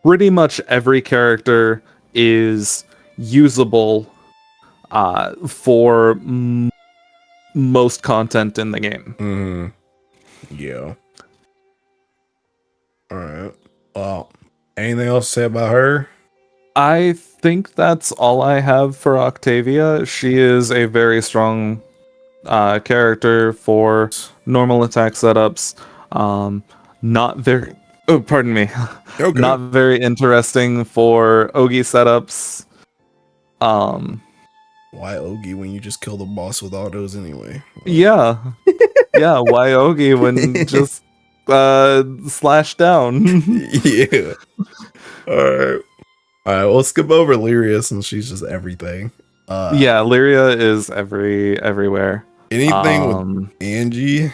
pretty much every character is usable for most content in the game. Yeah. All right. Well, anything else to say about her? I think that's all I have for Octavia. She is a very strong character for normal attack setups. Not very... Oh, pardon me. Okay. Not very interesting for Ogi setups. Why Ogi when you just kill the boss with autos anyway? Yeah. Yeah, why Ogi when just slash down? Yeah. Alright, we'll skip over Lyria since she's just everything. Yeah, Lyria is everywhere. Anything with Angie?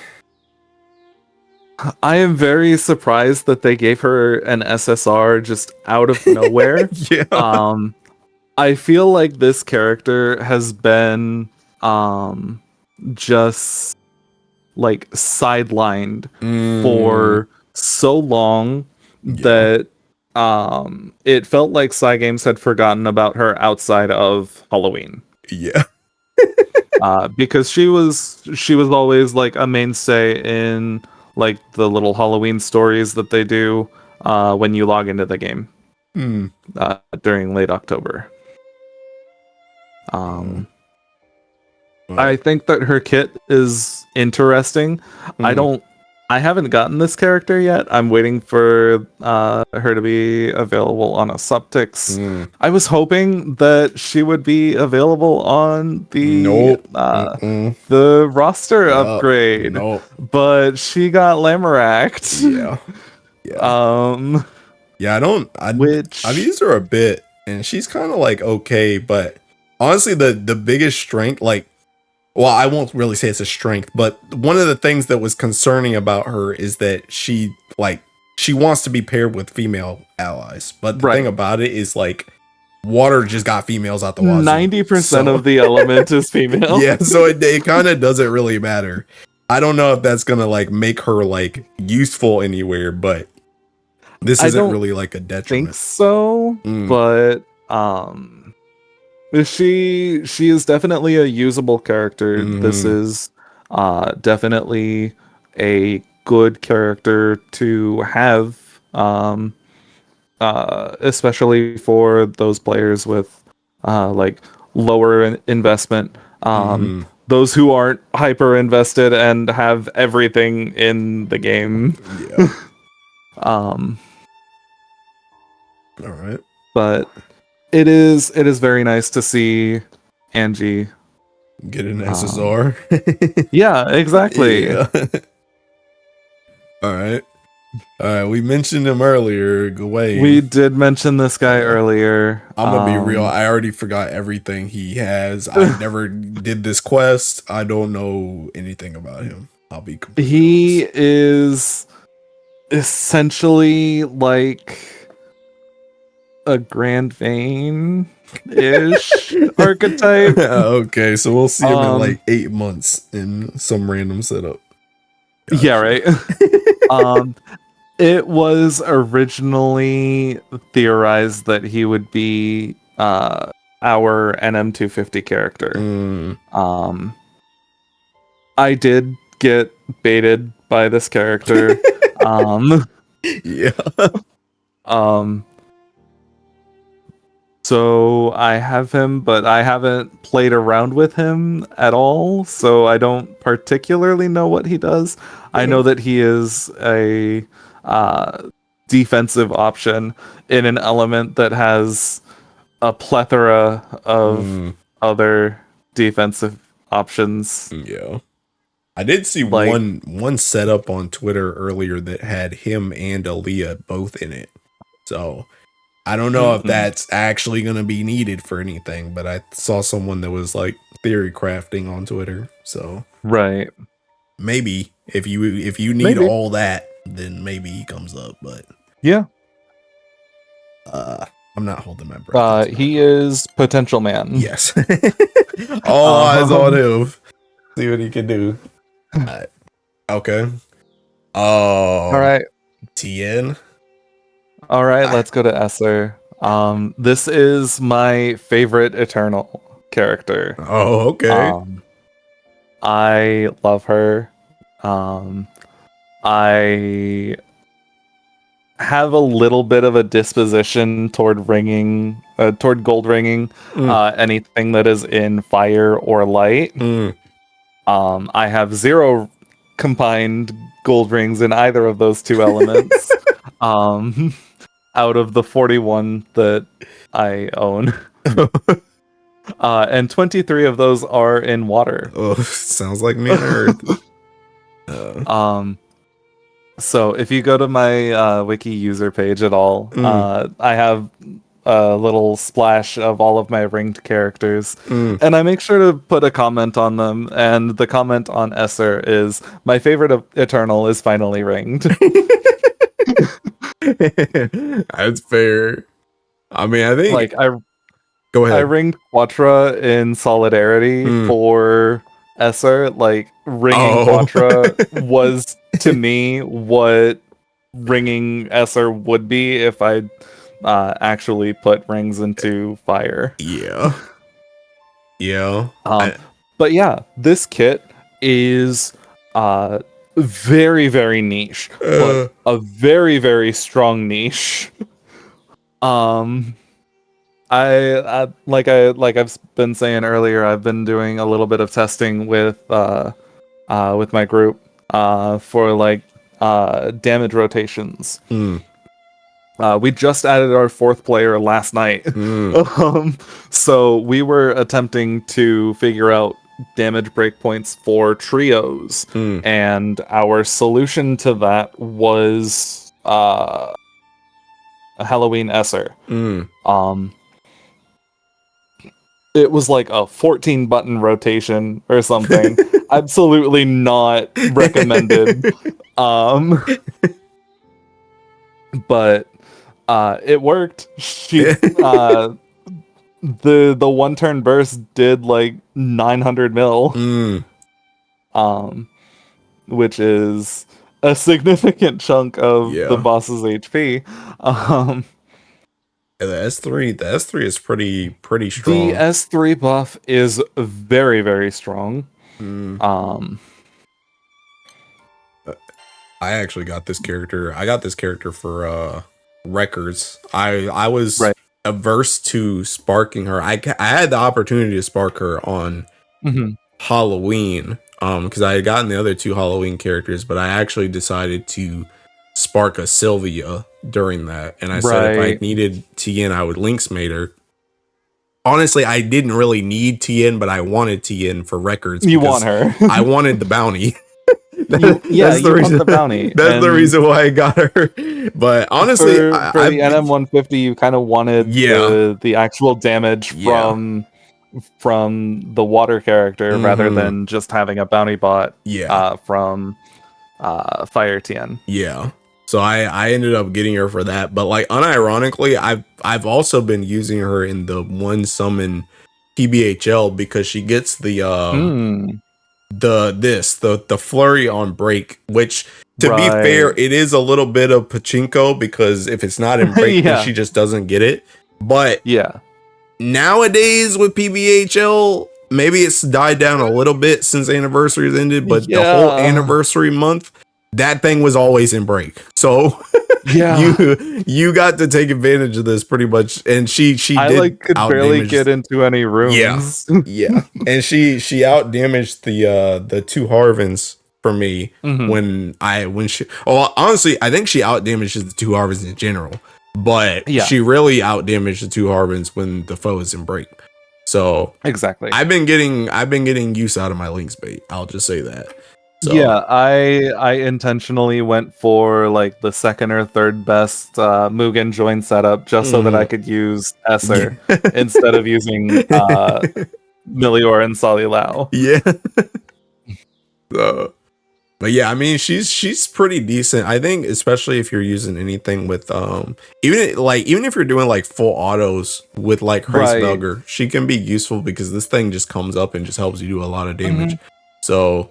I am very surprised that they gave her an SSR just out of nowhere. Yeah. I feel like this character has been just like sidelined for so long that it felt like Cygames had forgotten about her outside of Halloween. Yeah. Because she was always like a mainstay in like the little Halloween stories that they do when you log into the game during late October. I think that her kit is interesting. I haven't gotten this character yet. I'm waiting for her to be available on a Subtix. I was hoping that she would be available on the the roster upgrade, but she got Lamoracked. I've used her a bit, and she's kind of like okay, but honestly, the biggest strength, like, well, I won't really say it's a strength, but one of the things that was concerning about her is that she wants to be paired with female allies. But the thing about it is, like, water just got females out the wazoo. 90% of the element is female. Yeah, so it kind of doesn't really matter. I don't know if that's gonna like make her like useful anywhere, but this isn't really like a detriment. I think so, but she is definitely a usable character. This is definitely a good character to have, especially for those players with like lower investment, those who aren't hyper invested and have everything in the game. All right, but it is very nice to see Angie get an SSR. Yeah, exactly. Yeah. All right. We mentioned him earlier, Gawain. We did mention this guy earlier. I'm gonna be real. I already forgot everything he has. I never did this quest. I don't know anything about him. I'll be completely He is essentially like a Grand Vein-ish archetype. Okay, so we'll see him in Um, like 8 months in some random setup. yeah, Gotcha. right. um, it was originally theorized that he would be our NM250 character. Mm, Um, I did get baited by this character. um, yeah. um, So I have him, but I haven't played around with him at all, so I don't particularly know what he does. I know that he is a defensive option in an element that has a plethora of Mm, other defensive options. yeah. I did see Like, one setup on Twitter earlier that had him and Aaliyah both in it. So I don't know if mm, that's actually gonna be needed for anything, but I saw someone that was like theory crafting on Twitter. So right. maybe if you need Maybe. all that, then maybe he comes up. But Yeah. uh, I'm not holding my breath. He is potential man. Yes. All eyes on Um, him. See what he can do. Okay. all right. Tien. All right, I, let's go to Esser. This is my favorite Eternal character. oh, okay. Um, I love her. Um, I have a little bit of a disposition toward gold ringing, Mm, anything that is in fire or light. mm. I have 0 combined gold rings in either of those two elements. Um, out of the 41 that I own. And 23 of those are in water. Oh, sounds like me on Earth. Um, so if you go to my wiki user page at all, Mm, I have a little splash of all of my ringed characters, mm. and I make sure to put a comment on them. And the comment on Esser is, "My favorite of Eternal is finally ringed." That's fair. I mean, I think. Like I Go I ahead. ringed Quatra in solidarity Mm. for Esser. Like, ringing Oh. Quatra was, to me, what ringing Esser would be if I actually put rings into fire. Yeah. Yeah. Um, but yeah, this kit is uh, very, very niche, but Uh, a very, very strong niche. Um, like I've been saying earlier, I've been doing a little bit of testing with my group for like damage rotations. mm, We just added our 4th player last night. mm, So we were attempting to figure out damage breakpoints for trios, mm, and our solution to that was a Halloween Esser. mm. Um, it was like a 14 button rotation or something. Absolutely not recommended. Um, but it worked. The one turn burst did like 900 mil, Mm. which is a significant chunk of the Yeah. boss's HP. Um, Yeah, the S3 is pretty the strong. S3 buff is very, very strong. Mm. Um, I actually got this character. I got this character for records. I was right. averse to sparking her. I had the opportunity to spark her on Mhm. Halloween because I had gotten the other 2 Halloween characters, but I actually decided to spark a Sylvia during that, and I said if I Right. needed Tien, I would Linksmate her. Honestly, I didn't really need Tien, but I wanted Tien for records You because want her. I wanted the bounty. Yeah, That's the you want reason. the bounty. That's the And reason why I got her. But honestly, for the NM150, you kind of wanted yeah, the actual damage yeah, from the water character rather mm-hmm, than just having a bounty bot yeah, from Fire Tien. yeah. So I ended up getting her for that. But like unironically, I've also been using her in the one summon PBHL because she gets the flurry on break, which to be fair, Right. it is a little bit of pachinko because if it's not in break, then Yeah. she just doesn't get it. But Yeah. nowadays with PBHL, maybe it's died down a little bit since anniversaries ended, but the whole Yeah. anniversary month, that thing was always in break. So Yeah. you got to take advantage of this pretty much, and she I did like could out barely damage. get into any Yeah, rooms. yeah, and she out damaged the two Harvins for me Mhm. when she. Oh, honestly, I think she out damages the two Harvins in general, but Yeah, she really out damaged the two Harvins when the foe is in break. So exactly. I've been getting use out of my Link's bait. I'll just say that. So Yeah, I intentionally went for like the second or third best Mugen join setup just so that I could use Esser yeah. instead of using Milior and Solilao. Yeah. So, but yeah, I mean she's pretty decent. I think especially if you're using anything with even if you're doing like full autos with like Right. Hreisvelger, she can be useful because this thing just comes up and just helps you do a lot of damage. Mhm. So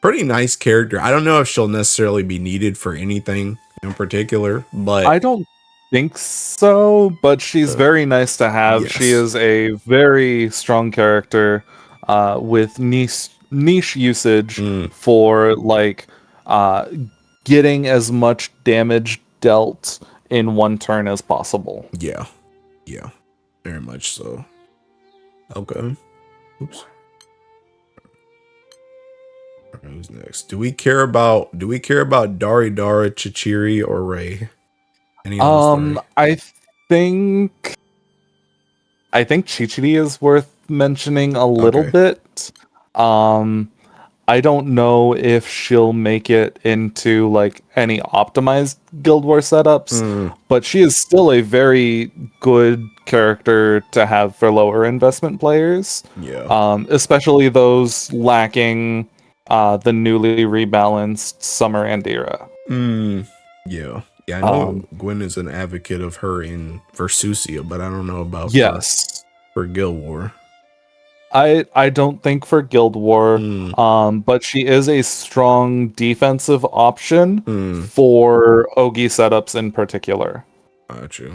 pretty nice character. I don't know if she'll necessarily be needed for anything in particular, but I don't think so, but she's very nice to have. She yes. is a very strong character with niche usage Mm, for like uh, getting as much damage dealt in one turn as possible. yeah. Yeah. Very much so. Okay. Oops. Alright, who's next? Do we care about Dari Dara, Chichiri, or Ray? Any of those three? think I think Chichiri is worth mentioning a little Okay. bit. Um, I don't know if she'll make it into like any optimized Guild War setups, Mm, but she is still a very good character to have for lower investment players, yeah. especially those lacking the newly rebalanced Summer Andira. Mm, yeah. Yeah, I know Um, Gwen is an advocate of her in Versusia, but I don't know about yes, for Guild War. I don't think for Guild War, Mm, but she is a strong defensive option mm, for Ogi setups in particular. got you.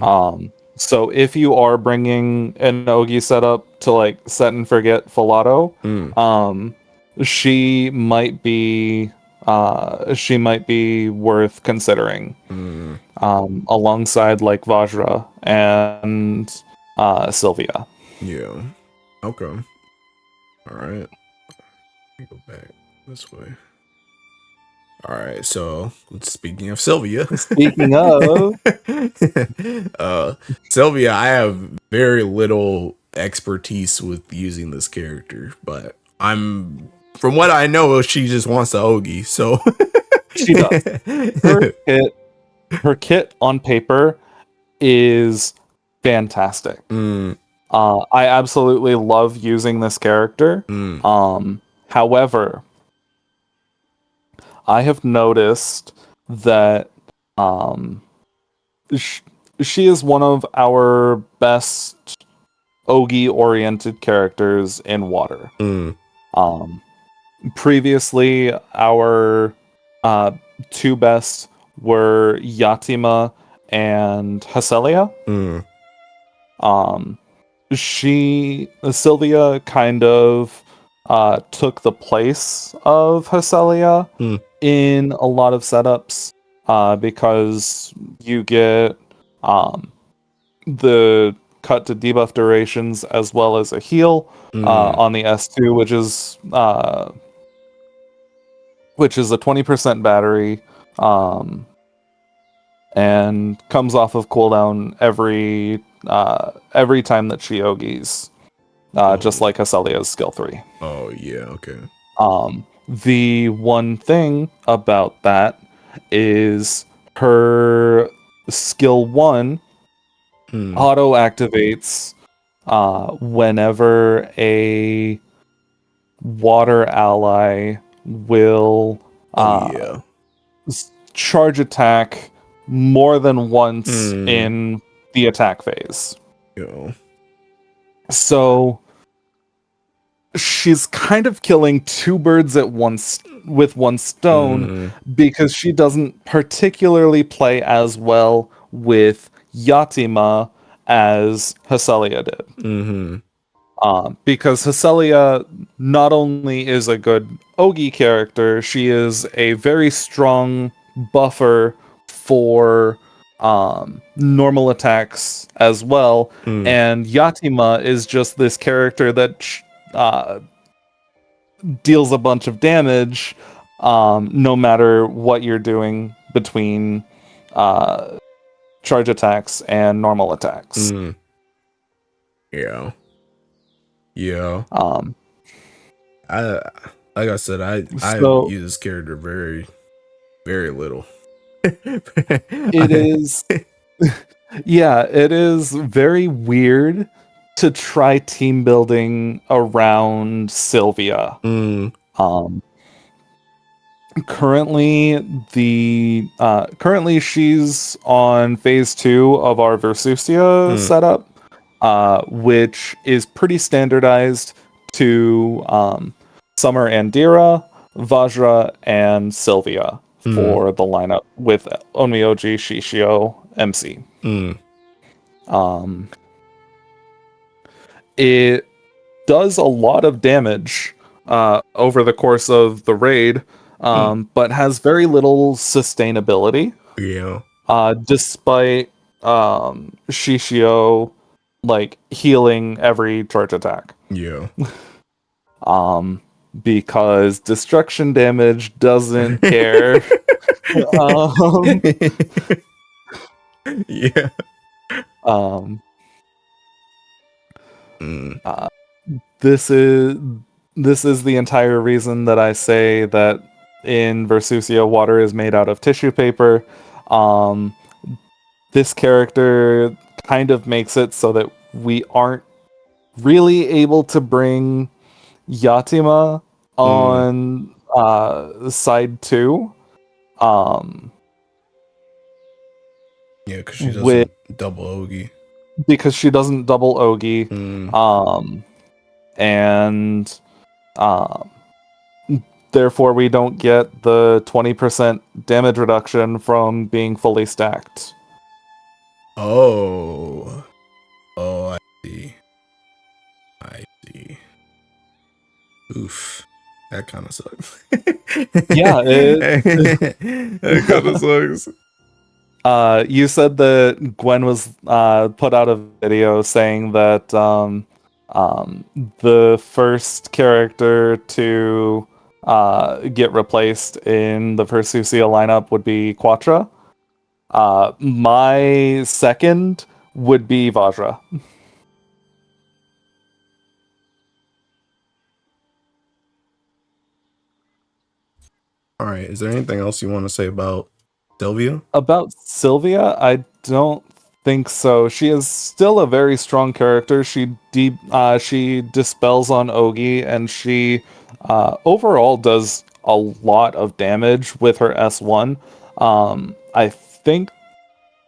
So if you are bringing an Ogi setup to like set and forget Filato, Mm, um, she might be worth considering mm, alongside like Vajra and Sylvia. yeah. Okay. All right. Let me go back this way. All right, so speaking of Sylvia, Speaking of, uh, Sylvia, I have very little expertise with using this character, but from what I know, she just wants the Ogi. So, she does. Her kit, her kit on paper is fantastic. mm, I absolutely love using this character. mm, However, I have noticed that um, sh- she is one of our best Ogi-oriented characters in water. mm, Um, Previously, our uh, two best were Yatima and Haselia. mm, Um, Sylvia kind of took the place of Haselia mm, in a lot of setups because you get um, the cut to debuff durations as well as a heal mm, on the S2, which is a 20% battery and comes off of cooldown every time that she Ogis, just oh, like Haselia's skill 3. oh yeah, okay, The one thing about that is her skill 1 mm, auto activates whenever a water ally will oh uh, yeah, charge attack more than once in the attack phase. Yo. So she's kind of killing two birds at once with one stone because she doesn't particularly play as well with Yatima as Hesselia did. Mm-hmm. Because Hesselia not only is a good Ogi character, she is a very strong buffer for normal attacks as well. And Yatima is just this character that deals a bunch of damage no matter what you're doing between charge attacks and normal attacks. Yeah. Yeah. Um, like I said, I so use this character very, very little. it is, yeah, it is very weird to try team building around Sylvia. Currently she's on phase 2 of our Versusia setup, which is pretty standardized to Summer Andira, Vajra, and Sylvia for the lineup with Onmyoji, Shishio, MC. It does a lot of damage over the course of the raid, but has very little sustainability. Yeah. Despite Shishio like healing every charge attack. Yeah. Because destruction damage doesn't care. Yeah. This is the entire reason that I say that in Versusia water is made out of tissue paper. This character kind of makes it so that we aren't really able to bring Yatima on side 2. Yeah, because she doesn't double Ogi. Because she doesn't double Ogi. And therefore we don't get the 20% damage reduction from being fully stacked. Oh, I see. Oof, that kind of sucks. Yeah, that kind of sucks. You said that Gwen was put out a video saying that the first character to get replaced in the Versusia lineup would be Quatra. My second would be Vajra. All right, is there anything else you want to say about Sylvia? About Sylvia, I don't think so. She is still a very strong character. She dispels on Ogi, and she overall does a lot of damage with her S1. I think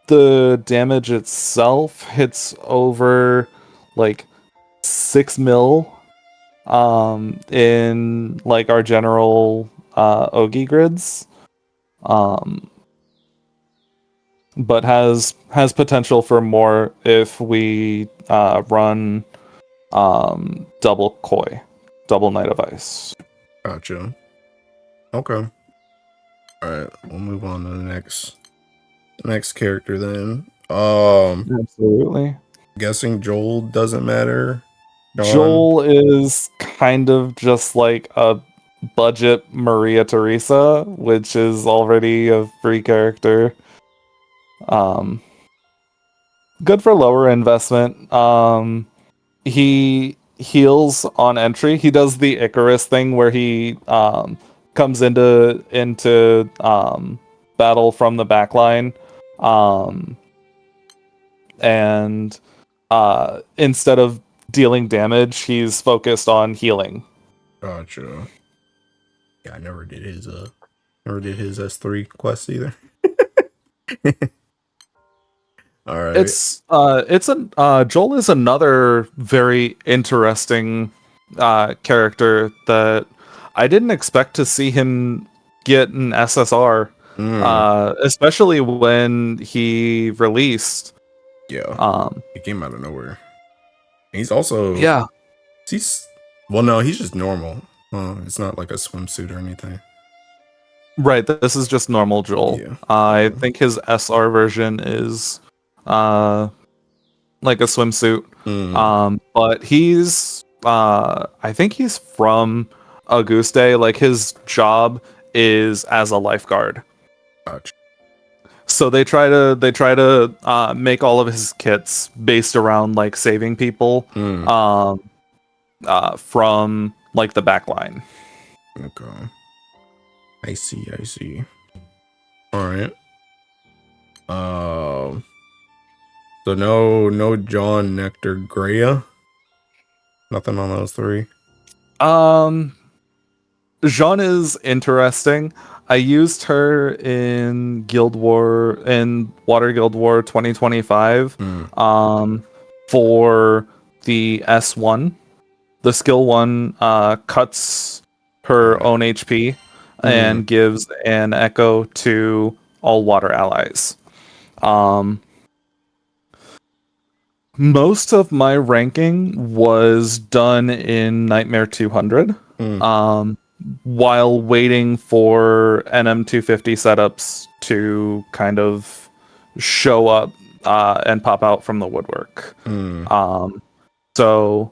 the damage itself hits over like 6 mil in like our general Ogi grids. But has potential for more if we run double Koi, double Knight of Ice. Gotcha. Okay. All right, we'll move on to the next character then. Absolutely. Guessing Joel doesn't matter. Joel is kind of just like a budget Maria Teresa, which is already a free character. Good for lower investment. He heals on entry. He does the Icarus thing where he comes into battle from the backline, and instead of dealing damage, he's focused on healing. Gotcha. Yeah, I never did Never did his S3 quest either. All right. It's Joel is another very interesting character that I didn't expect to see him get an SSR, especially when he released. Yeah. He came out of nowhere. He's also Yeah. He's just normal. It's not like a swimsuit or anything. Right, this is just normal Joel. Yeah. I think his SR version is like a swimsuit. But he's I think he's from Auguste. Like his job is as a lifeguard. Gotcha. So they try to make all of his kits based around like saving people from like the backline. Okay. I see. All right. So no John, Nectar, Greya. Nothing on those three. Jean is interesting. I used her in Water Guild War 2025 for the S1. The skill 1 cuts her own HP and gives an echo to all water allies. Most of my ranking was done in Nightmare 200. While waiting for NM250 setups to kind of show up and pop out from the woodwork. So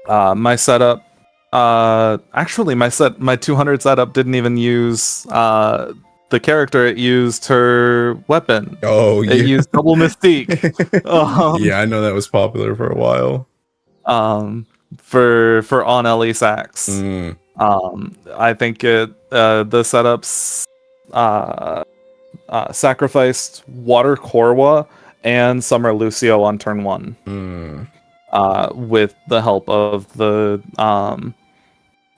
my setup, actually my 200 setup didn't even use the character. It used her weapon. Oh, yeah. It used double Mystique. Yeah, I know that was popular for a while. For on LE Sax. I think the setups sacrificed Water Korwa and Summer Lucio on turn 1 with the help of the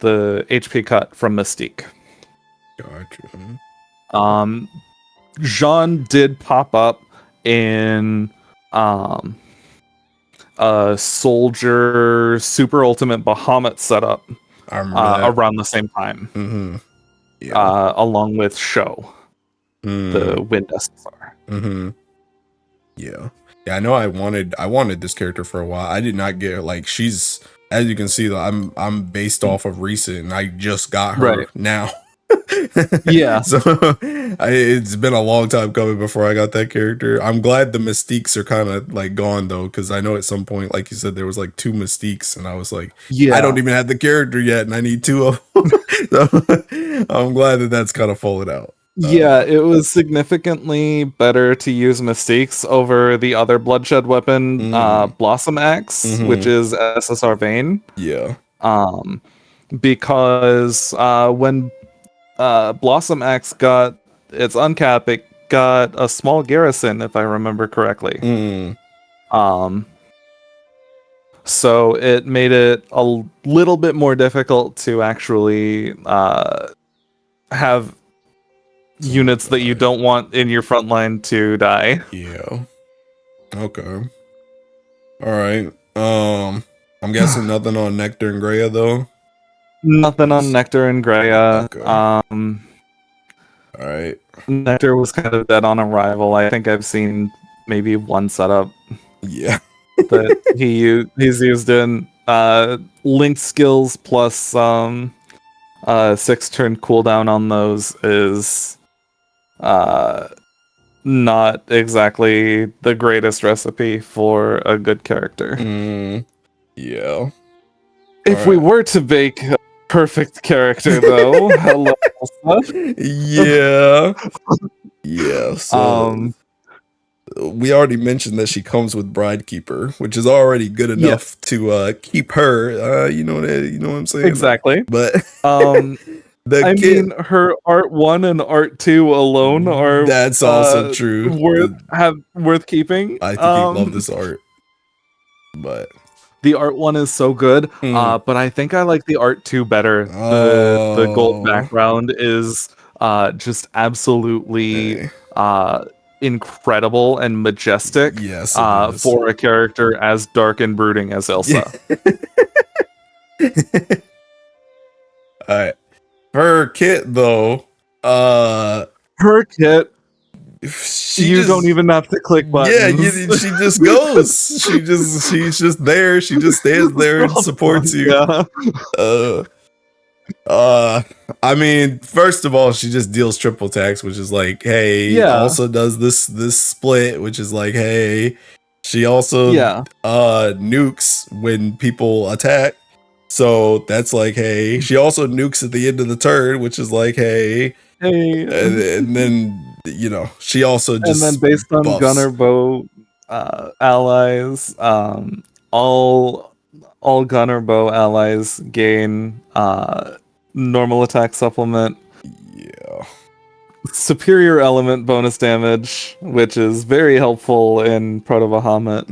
HP cut from Mystique. Gotcha. Jean did pop up in a Soldier Super Ultimate Bahamut setup around the same time. Yeah. Along with Show, the Wind SSR. Yeah. I know I wanted this character for a while. I did not get her. Like, she's, as you can see, I'm based off of recent, and I just got her now. Yeah. So it's been a long time coming before I got that character. I'm glad the Mystiques are kind of like gone though, because I know at some point, like you said, there was like 2 Mystiques, and I was like, I don't even have the character yet, and I need 2 of them. So I'm glad that that's kind of fallen out. Yeah, it was significantly better to use Mystiques over the other bloodshed weapon, Blossom Axe, which is SSR Vane. Yeah. Because when Blossom Axe got its uncap, it got a small garrison, if I remember correctly. So it made it a little bit more difficult to actually have units that you don't want in your front line to die. Yeah. Okay. All right. I'm guessing nothing on Nectar and Greya though. Nothing on Nectar and Greya. Okay. All right. Nectar was kind of dead on arrival. I think I've seen maybe 1 setup. Yeah. That he's used in linked skills plus 6 turn cooldown on those is not exactly the greatest recipe for a good character. Yeah. If we were to make a perfect character, though, hello. Yeah. Yeah. So we already mentioned that she comes with Bridekeeper, which is already good enough to keep her. You know what I'm saying? Exactly. But I mean, her Art 1 and Art 2 alone are that's also true. Worth keeping. I think you love this art, but The art one is so good, but I think I like the art 2 better. The gold background is just absolutely incredible and majestic. Yes, it is. For a character as dark and brooding as Elsa. Alright. Her kit though, Her kit, she don't even have to click buttons. Yeah, she just goes. She's just there. She just stands there and supports you. I mean, first of all, she just deals triple attacks, which is like, hey, also does this split, which is like, hey, she also nukes when people attack. So that's like, hey, she also nukes at the end of the turn, which is like, hey, and then she also just, and then based on buffs. gunner bow allies, all gunner bow allies gain normal attack supplement. Yeah. Superior element bonus damage, which is very helpful in Proto Bahamut.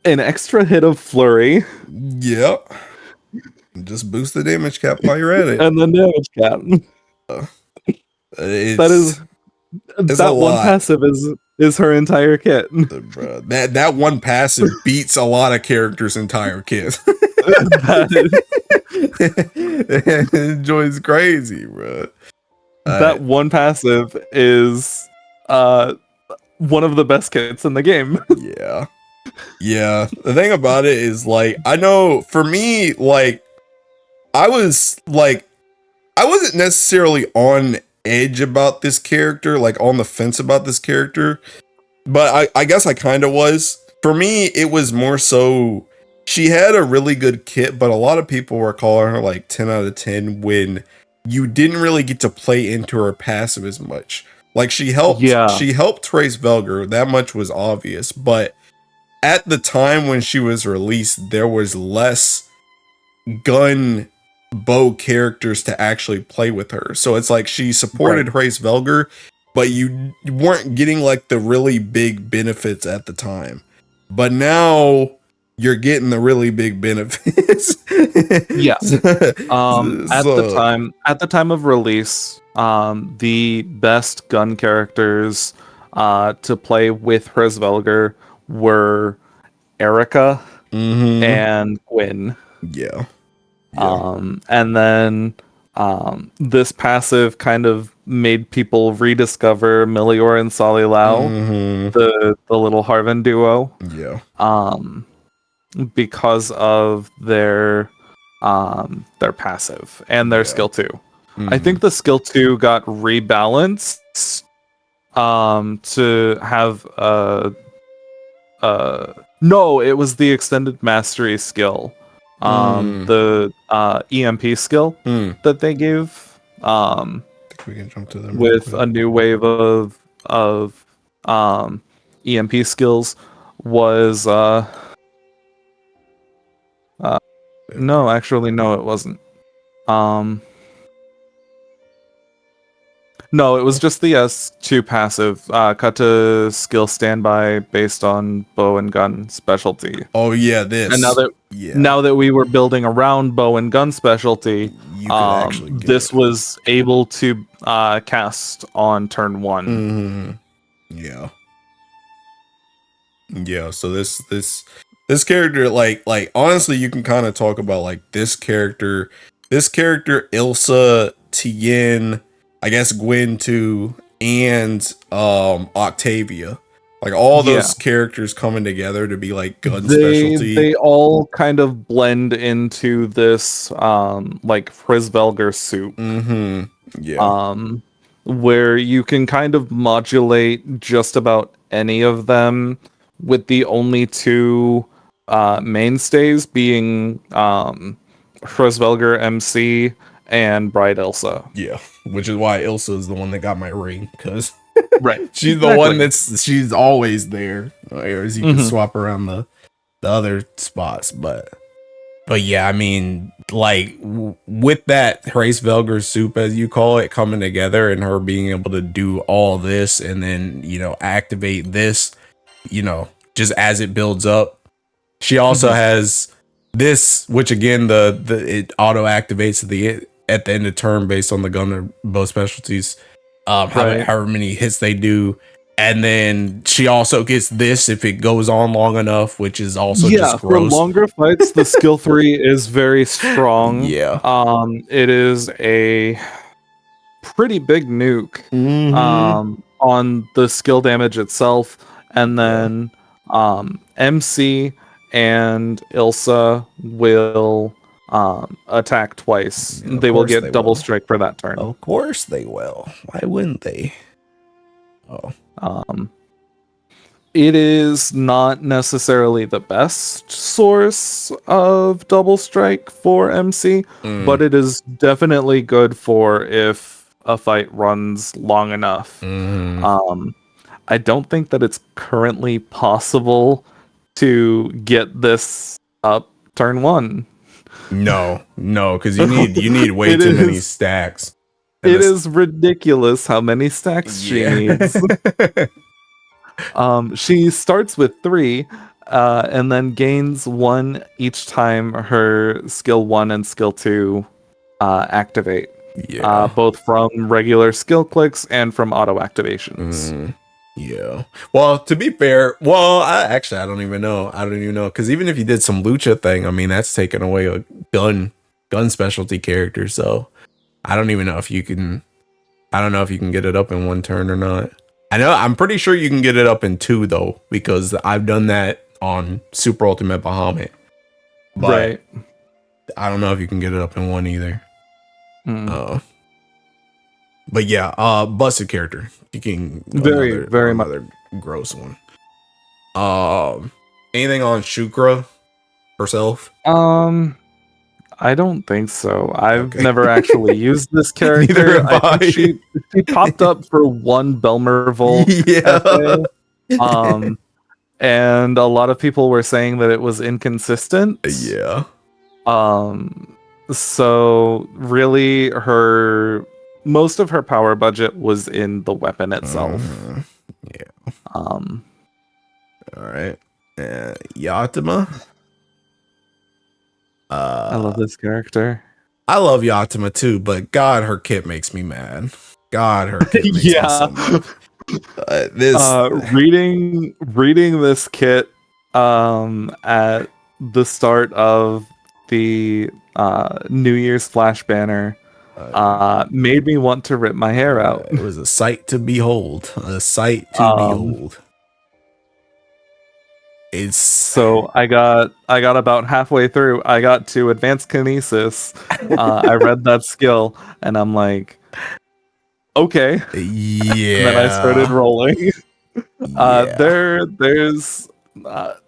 An extra hit of flurry. Yep. Just boost the damage cap while you're at it. And the damage cap. That one passive is her entire kit. Bro, that one passive beats a lot of characters' entire kit. Enjoys crazy, bro. That one passive is one of the best kits in the game. Yeah. The thing about it is, like, I know for me, like, I wasn't necessarily on edge about this character, like on the fence about this character, but I guess I kind of was. For me, it was more so she had a really good kit, but a lot of people were calling her like 10 out of 10 when you didn't really get to play into her passive as much. Like she helped Trace Velger, that much was obvious, but at the time when she was released, there was less gun bow characters to actually play with her. So it's like she supported Trace Velger, but you weren't getting like the really big benefits at the time. But now you're getting the really big benefits. At the time of release, the best gun characters to play with Hrisvelger were Erica and Gwyn. And then this passive kind of made people rediscover Melior and Solilau, the little Harvin duo. Because of their passive and their skill 2. I think the skill 2 got rebalanced to have no, it was the extended mastery skill. The EMP skill that they gave. I think we can jump to them with a new wave of EMP skills was no, actually no, it wasn't. No, it was just the S2 passive, cut to skill standby based on bow and gun specialty. Oh yeah, this. And now that we were building around bow and gun specialty, this was able to cast on turn 1. Yeah, so this character, like honestly, you can kind of talk about like this character, Ilsa, Tien, I guess Gwyn too, and Octavia. Like all those characters coming together to be like gun specialty. They all kind of blend into this like Hrisvelger soup. Where you can kind of modulate just about any of them, with the only 2 mainstays being Hrisvelger MC and Bride Ilsa. Yeah, which is why Ilsa is the one that got my ring, because she's the one she's always there. Whereas you can swap around the other spots, but But yeah, I mean, like with that Trace Velger soup, as you call it, coming together and her being able to do all this and then, activate this, just as it builds up. She also has this, which again, it auto activates at the end of turn based on the gun or bow specialties, however many hits they do. And then she also gets this if it goes on long enough, which is also just for gross. longer fights, the skill 3 is very strong. Yeah. It is a pretty big nuke on the skill damage itself, and then MC and Ilsa will attack twice. Yeah, of They will course get they double will. strike for that turn. Of course they will. Why wouldn't they? Oh. It is not necessarily the best source of double strike for MC, but it is definitely good for if a fight runs long enough. I don't think that it's currently possible to get this up turn 1. No, because you need way too many stacks. And It is ridiculous how many stacks she needs. She starts with 3, and then gains 1 each time her skill 1 and skill 2 activate. Both from regular skill clicks and from auto activations. Yeah. Well, to be fair, I don't even know. Because even if you did some lucha thing, I mean, that's taking away a gun specialty character. So I don't even know if you can. I don't know if you can get it up in 1 turn or not. I'm pretty sure you can get it up in 2 though, because I've done that on Super Ultimate Bahamut. But I don't know if you can get it up in 1 either. But yeah, busted character. You can very much another gross one. Anything on Shukra herself? I don't think so. I've never actually used this character. Neither have I think she popped up for 1 Belmervolt FA. And a lot of people were saying that it was inconsistent. Yeah. So really most of her power budget was in the weapon itself. Yeah. All right. Yatima. I love this character. I love Yatima too, but God, her kit makes me mad. God, her kit makes me so mad. Reading this kit at the start of the New Year's Flash banner made me want to rip my hair out. It was a sight to behold. A sight to behold. So I got about halfway through. I got to advanced kinesis. I read that skill and I'm like, okay. Yeah. And then I started rolling. There's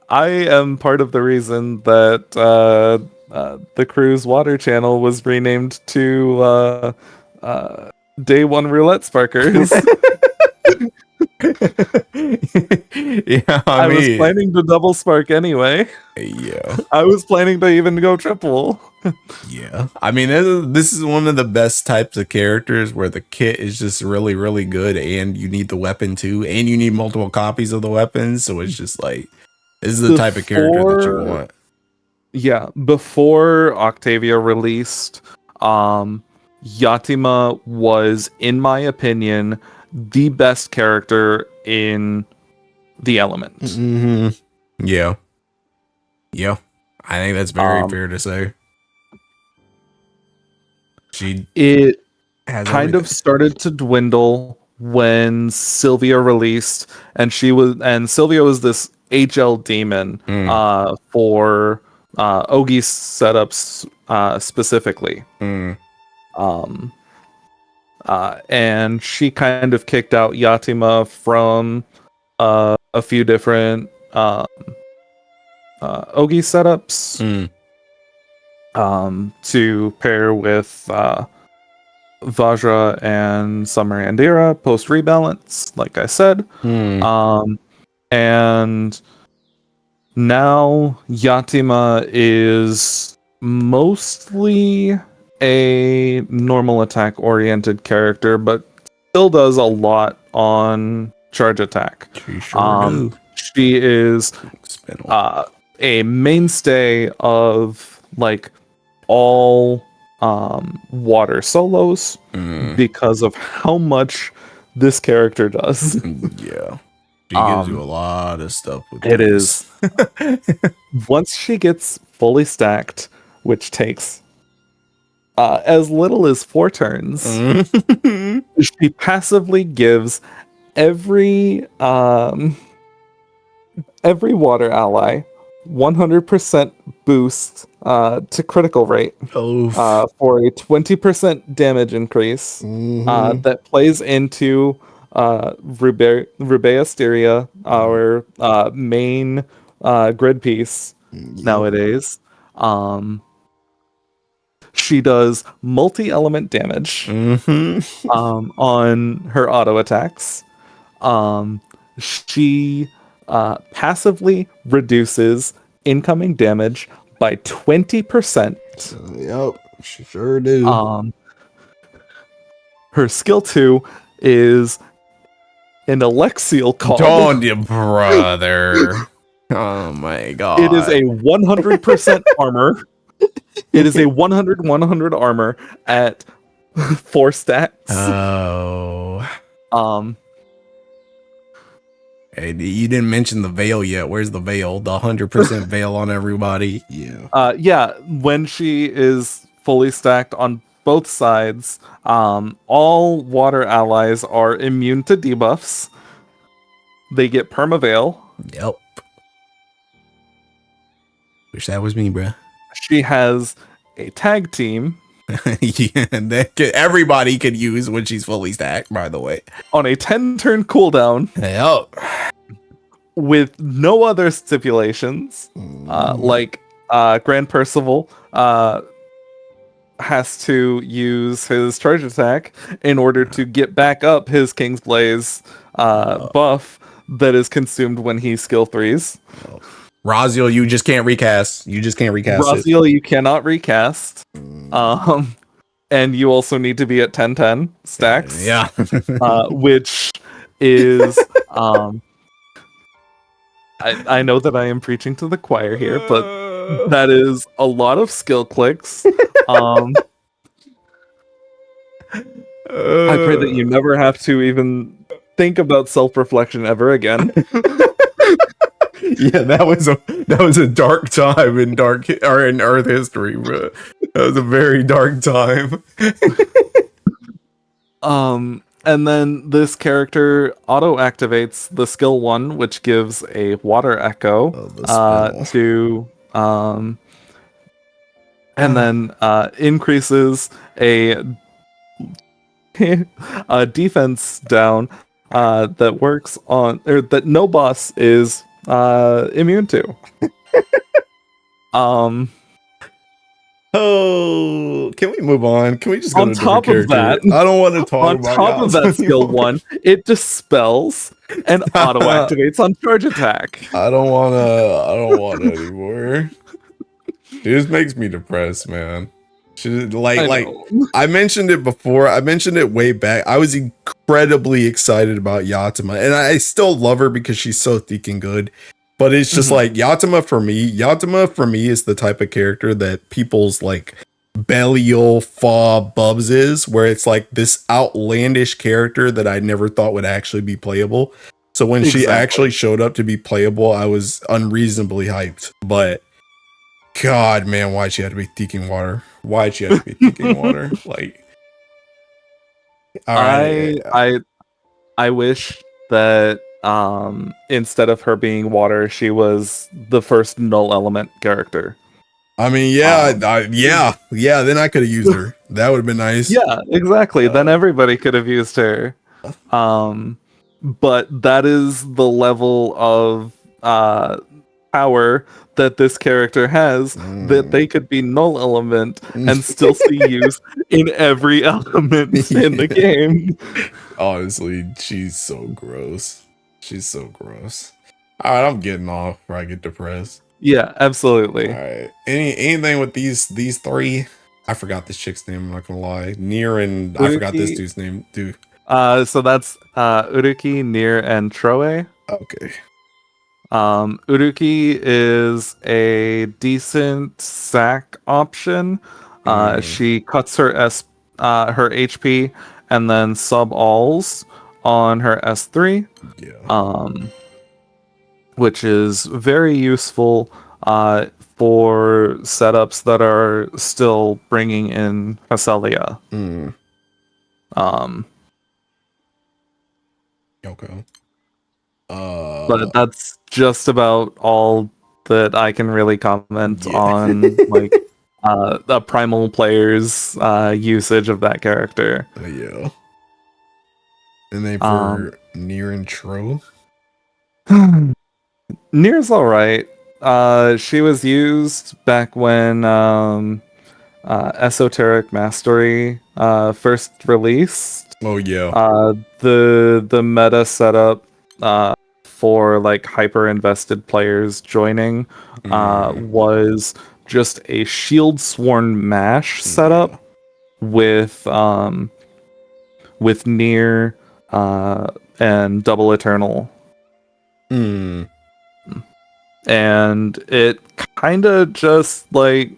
I am part of the reason that the cruise water channel was renamed to Day 1 Roulette Sparkers. Yeah, I was planning to double spark anyway. Yeah. I was planning to even go triple. Yeah. I mean, this is one of the best types of characters where the kit is just really, really good and you need the weapon too, and you need multiple copies of the weapon. So it's just like, this is the type of character that you want. Yeah. Before Octavia released, Yatima was, in my opinion, the best character in the element. Yeah. Yeah. I think that's very fair to say. It kind of started to dwindle when Sylvia released, and Sylvia was this HL demon for Ogi setups specifically. And she kind of kicked out Yatima from a few different Ogi setups to pair with Vajra and Summer Andira post rebalance, like I said. And now Yatima is mostly a normal attack oriented character, but still does a lot on charge attack. She sure do. She is a mainstay of like all water solos because of how much this character does. Yeah. She gives you a lot of stuff with it this. Once she gets fully stacked, which takes as little as 4 turns, she passively gives every water ally 100% boost to critical rate for a 20% damage increase that plays into Rubeasteria, our main grid piece nowadays. She does multi-element damage on her auto attacks. She passively reduces incoming damage by 20%. Yep, she sure do. Her skill 2 is an Alexial Call. Don't you, brother. Oh my god. It is a 100% armor. It is a 100 armor at 4 stacks. Oh. Hey, you didn't mention the veil yet. Where's the veil? The 100% veil on everybody. Yeah. Yeah, when she is fully stacked on both sides, all water allies are immune to debuffs. They get permaveil. Yep. Wish that was me, bruh. She has a tag team. Yeah, everybody could use when she's fully stacked, by the way. On a 10-turn cooldown. Yep. With no other stipulations. Like Grand Percival has to use his charge attack in order to get back up his King's Blaze buff that is consumed when he skill 3s. Raziel, you just can't recast. Raziel, you cannot recast. And you also need to be at 10-10 stacks. Yeah. Which is I know that I am preaching to the choir here, but that is a lot of skill clicks. I pray that you never have to even think about self-reflection ever again. Yeah, that was a dark time in Earth history, bro. That was a very dark time. And then this character auto activates the skill 1, which gives a water echo to and then increases a defense down that works on, or that no boss is immune to. Oh, can we move on? Can we just go on to top of that? I don't want to talk about on top of that skill 1, it dispels and auto activates on charge attack. I don't want to anymore. It just makes me depressed, man. I mentioned it before. I mentioned it way back. I was incredibly excited about Yatima, and I still love her because she's so freaking good. But it's just like Yatima for me is the type of character that people's like Belial Fa Bubs is, where it's like this outlandish character that I never thought would actually be playable. So when she actually showed up to be playable, I was unreasonably hyped. But God, man, why'd she have to be Theking Water? Why'd she have to be Theking Water? Like, I wish that instead of her being water, she was the first null element character. I mean, yeah, then I could have used her. That would have been nice. Yeah, exactly. Then everybody could have used her. But that is the level of power that this character has, that they could be null element and still see use in every element in the game. Honestly, she's so gross. She's so gross. All right, I'm getting off before I get depressed. Yeah, absolutely. All right. Anything with these three? I forgot this chick's name. I'm not gonna lie. Near and I forgot this Uruki. dude's name. Dude. So that's Uruki, Nier, and Troe. Okay. Uruki is a decent sack option. Mm, She cuts her HP and then sub alls on her S3, yeah. um, which is very useful for setups that are still bringing in Hacelia. Mm, Um, okay. but that's just about all that I can really comment Yeah. on, like the primal player's usage of that character. Yeah. And then Um, for Near and Tro. Nier's all right. She was used back when Esoteric Mastery first released. Oh yeah. The meta setup for like hyper invested players joining Mm, was just a shield sworn mash setup yeah. with near and double eternal, Mm, and it kind of just like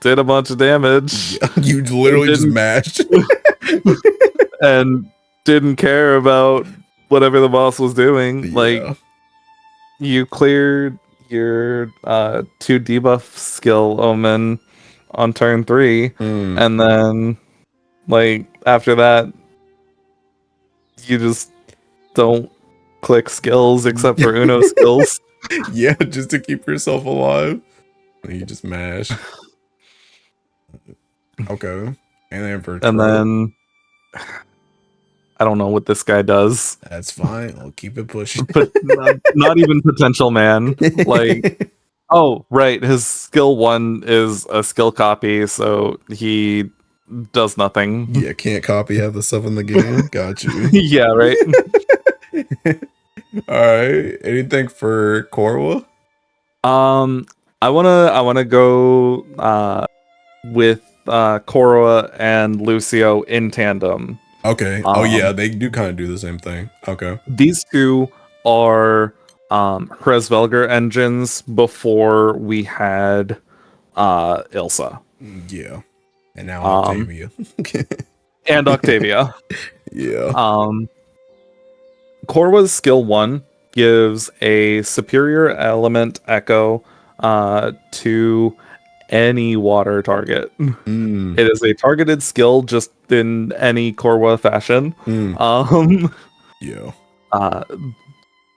did a bunch of damage yeah. You and literally just didn't mashed. and didn't care about whatever the boss was doing. Like Yeah. you cleared your 2 debuff skill omen on turn 3, Mm. and then like after that you just don't click skills except for Uno skills. Yeah, just to keep yourself alive. And you just mash. Okay. And then for And Tro, then I don't know what this guy does, that's fine. I'll keep it pushing. but not even potential man. Like, oh, right, his skill 1 is a skill copy, so he does nothing. Yeah, can't copy half the stuff in the game. Got you. Yeah, right. All right. Anything for Korwa? Um, I wanna go with Korra and Lucio in tandem. Okay. Oh yeah, Um, they do kind of do the same thing. Okay. these two are Hresvelger engines before we had Ilsa. Yeah. And now Um, Octavia. and Octavia. Yeah. Um, Korwa's skill 1 gives a superior element echo to any water target. Mm. It is a targeted skill just in any Korwa fashion. Mm. Um, Yeah. uh,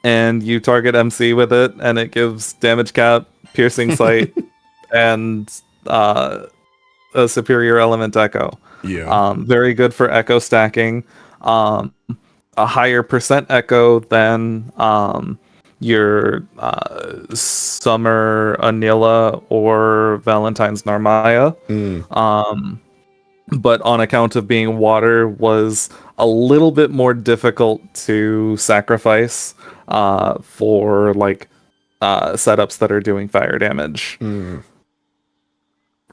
and you target MC with it, and it gives damage cap, piercing sight, and a superior element echo. Yeah. Very good for echo stacking. Um, a higher percent echo than your Summer Anila or Valentine's Narmaya. Mm. But on account of being water was a little bit more difficult to sacrifice for like setups that are doing fire damage. Mm.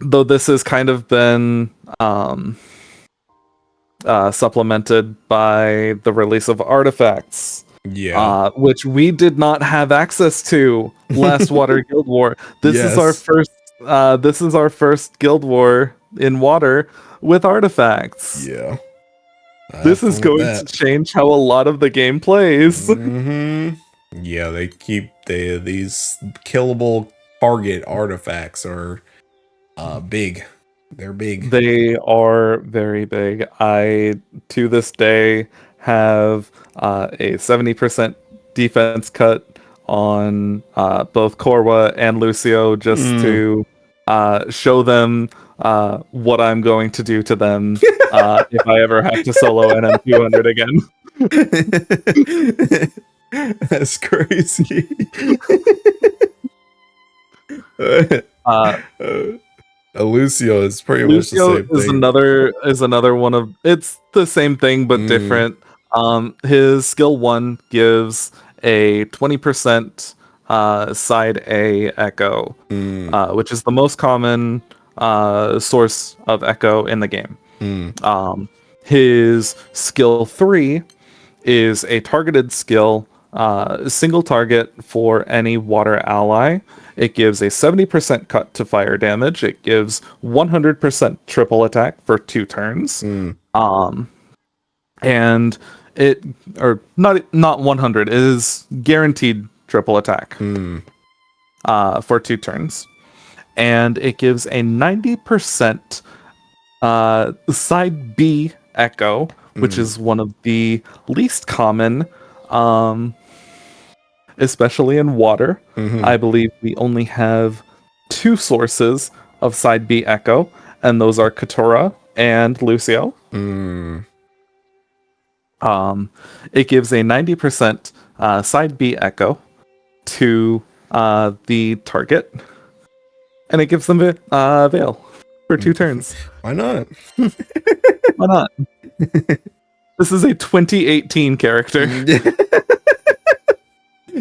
Though this has kind of been supplemented by the release of artifacts, Yeah. which we did not have access to last Water Guild War. This is our Yes. first. This is our first Guild War in Water with artifacts. Yeah. I have This is fun with going to that. change how a lot of the game plays. Hmm. Yeah, they keep these killable target artifacts are big. They're big. They are very big. I, to this day, have a 70% defense cut on both Korwa and Lucio just Mm. to show them what I'm going to do to them if I ever have to solo NM200 again. That's crazy. Uh, Lucio is pretty much the Lucio same thing. is another one of, it's the same thing but Mm. different. His skill 1 gives a 20% side A echo, Mm, which is the most common source of echo in the game. mm, His skill 3 is a targeted skill, single target for any water ally. It gives a 70% cut to fire damage. It gives 100% triple attack for 2 turns. mm, And it, or not 100, it is guaranteed triple attack mm, for 2 turns. And it gives a 90% side B echo, which mm, is one of the least common, um, especially in water. mm-hmm. I believe we only have 2 sources of side B echo, and those are Katora and Lucio. Mm. It gives a 90% side B echo to the target, and it gives them Veil for 2 turns. Why not? Why not? This is a 2018 character.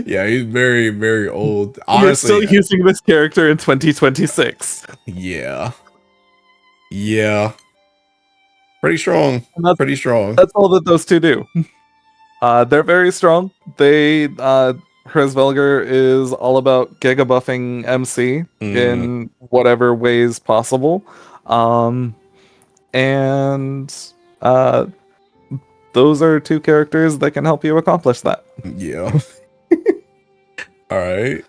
Yeah, he's very, very old. We are still Honestly, using this character in 2026. yeah. Yeah. Pretty strong. And that's Pretty strong. that's all that those two do. They're very strong. They Hrzvelger is all about giga buffing MC Mm, in whatever ways possible. Um and uh those are 2 characters that can help you accomplish that. yeah. All right.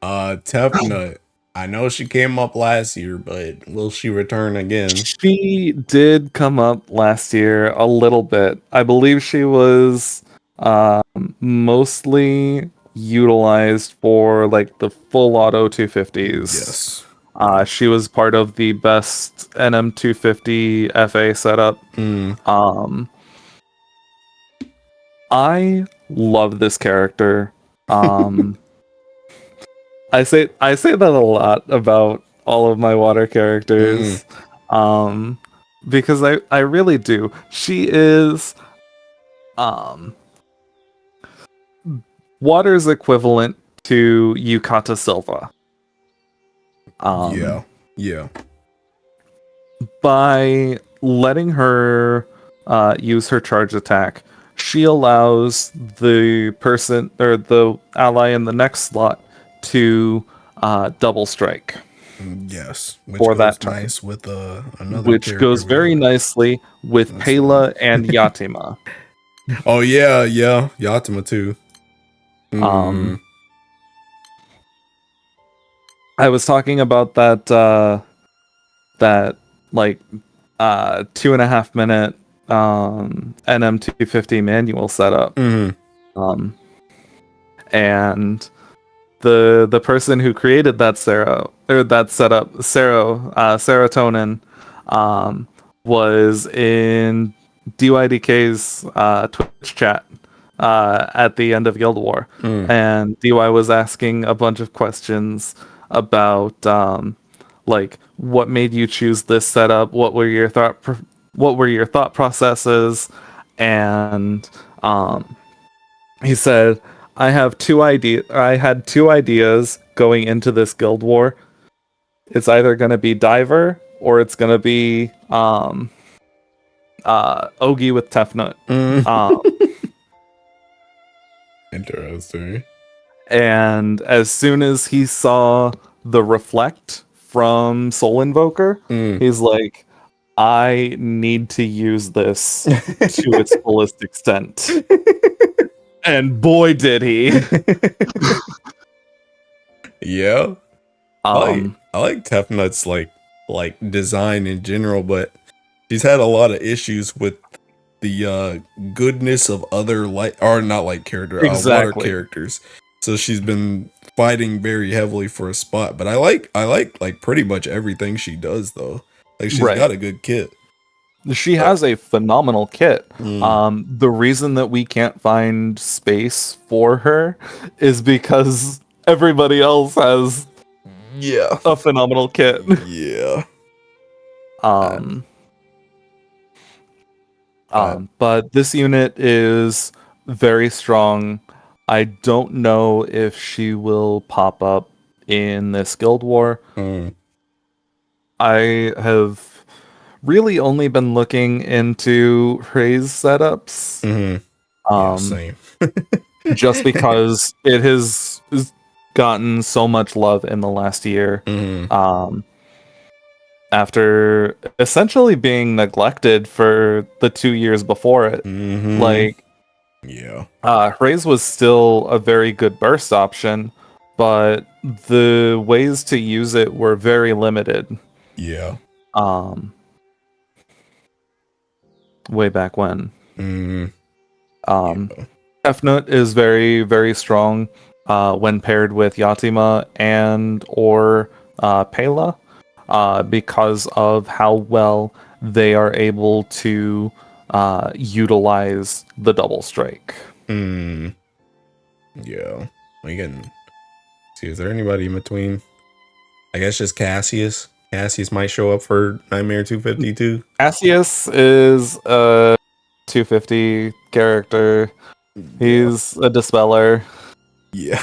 Tefnut. I know she came up last year, but will she return again? She did come up last year a little bit. I believe she was mostly utilized for like the full auto 250s. Yes. She was part of the best NM 250 FA setup. Mm. Um, I love this character. Um, I say that a lot about all of my water Mm. characters. Um, because I really do. She is um water's equivalent to Yukata Silva. Yeah. Yeah. By letting her use her charge attack, she allows the person or the ally in the next slot to double strike Yes. Which for goes that turn, nice with another which character goes we very have. nicely with That's fine. Pela and Yatima. Oh yeah, yeah. Yatima too. Um, Mm. I was talking about that like 2.5 minute NM250 manual setup. Mm. Um, and the person who created that that setup, serotonin, um, was in DYDK's Twitch chat at the end of Guild War, Mm. and DY was asking a bunch of questions about like what made you choose this setup, what were your thought processes, and he said, I had 2 ideas going into this guild war. It's either going to be Diver or it's going to be Ogi with Tefnut. Mm. Um, Interesting. and as soon as he saw the reflect from Soul Invoker, Mm. he's like, I need to use this to its fullest extent. And boy, did he. Yeah. Um, I like Tefnut's like design in general, but she's had a lot of issues with the goodness of other light or not light character water exactly. characters. So she's been fighting very heavily for a spot. But I like pretty much everything she does though. Like she's Right. got a good kit. She Uh, has a phenomenal kit. mm, The reason that we can't find space for her is because everybody else has yeah. a phenomenal kit. Yeah. I, Um, I, but this unit is very strong. I don't know if she will pop up in this Guild War. I have really only been looking into Ray's setups. Yeah, same. Just because it has gotten so much love in the last year. After essentially being neglected for the 2 years before it. Like, Yeah. Raze was still a very good burst option, but the ways to use it were very limited. Yeah. Way back when. Yeah. F-Nut is very, very strong when paired with Yatima and or Pela because of how well they are able to utilize the double strike. Yeah. We can see, is there anybody in between? I guess just Cassius. Cassius might show up for Nightmare 252. Cassius is a 250 character. He's a dispeller. Yeah.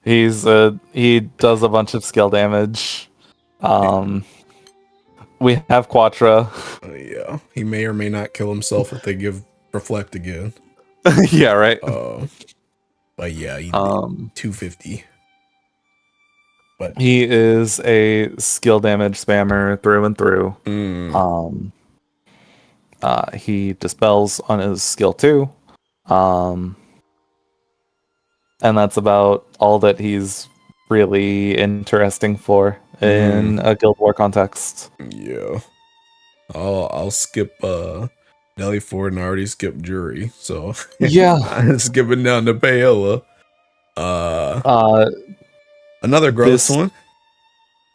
He does a bunch of skill damage. We have Quattro. Yeah. He may or may not kill himself if they give Reflect again. Yeah, right. But yeah, he 250. But he is a skill damage spammer through and through. He dispels on his skill 2. And that's about all that he's really interesting for in a Guild War context. Yeah. I'll skip Nelly Ford and I already skipped Jury, so Yeah. I'm skipping down to Paola. Another gross one.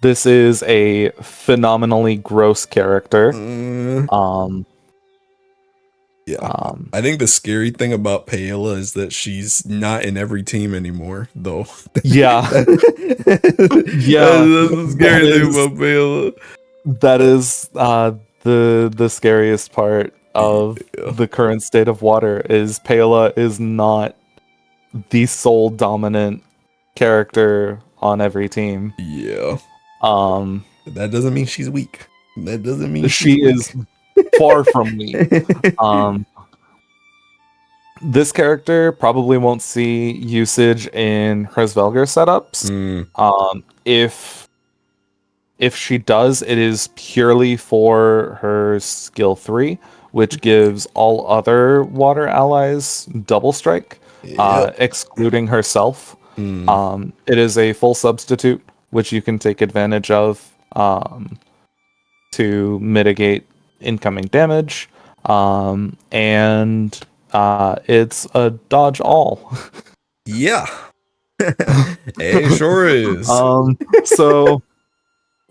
This is a phenomenally gross character. Yeah. I think the scary thing about Paola is that she's not in every team anymore, though. Yeah. Yeah. That's the scary thing about Paola. That is the scariest part of the current state of water is Paola is not the sole dominant character on every team. Yeah. That doesn't mean she's weak. That doesn't mean she is far from weak. This character probably won't see usage in Hrzvelger setups. If she does, it is purely for her skill 3, which gives all other water allies double strike, excluding herself. It is a full substitute, which you can take advantage of to mitigate incoming damage. And it's a dodge all. Yeah. It sure is. So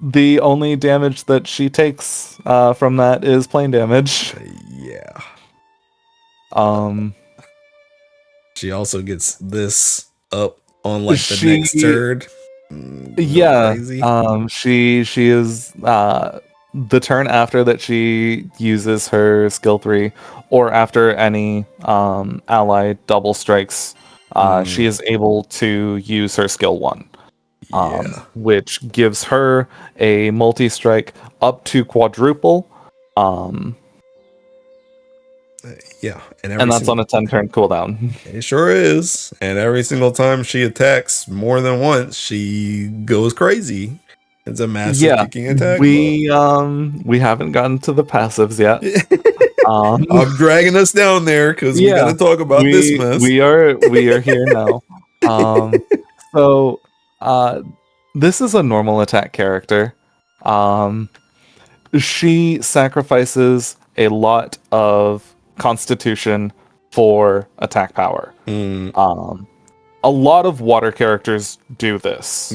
the only damage that she takes from that is plain damage. Yeah. She also gets this up on like the next turn. Yeah. Crazy. She is the turn after that she uses her skill 3, or after any ally double strikes, she is able to use her skill 1. Which gives her a multi-strike up to quadruple. Yeah, and that's on a 10-turn cooldown. It sure is. And every single time she attacks more than once, she goes crazy. It's a massive kicking attack. We haven't gotten to the passives yet. I'm dragging us down there because we got to talk about this mess. We are here now. So this is a normal attack character. She sacrifices a lot of constitution for attack power. A lot of water characters do this.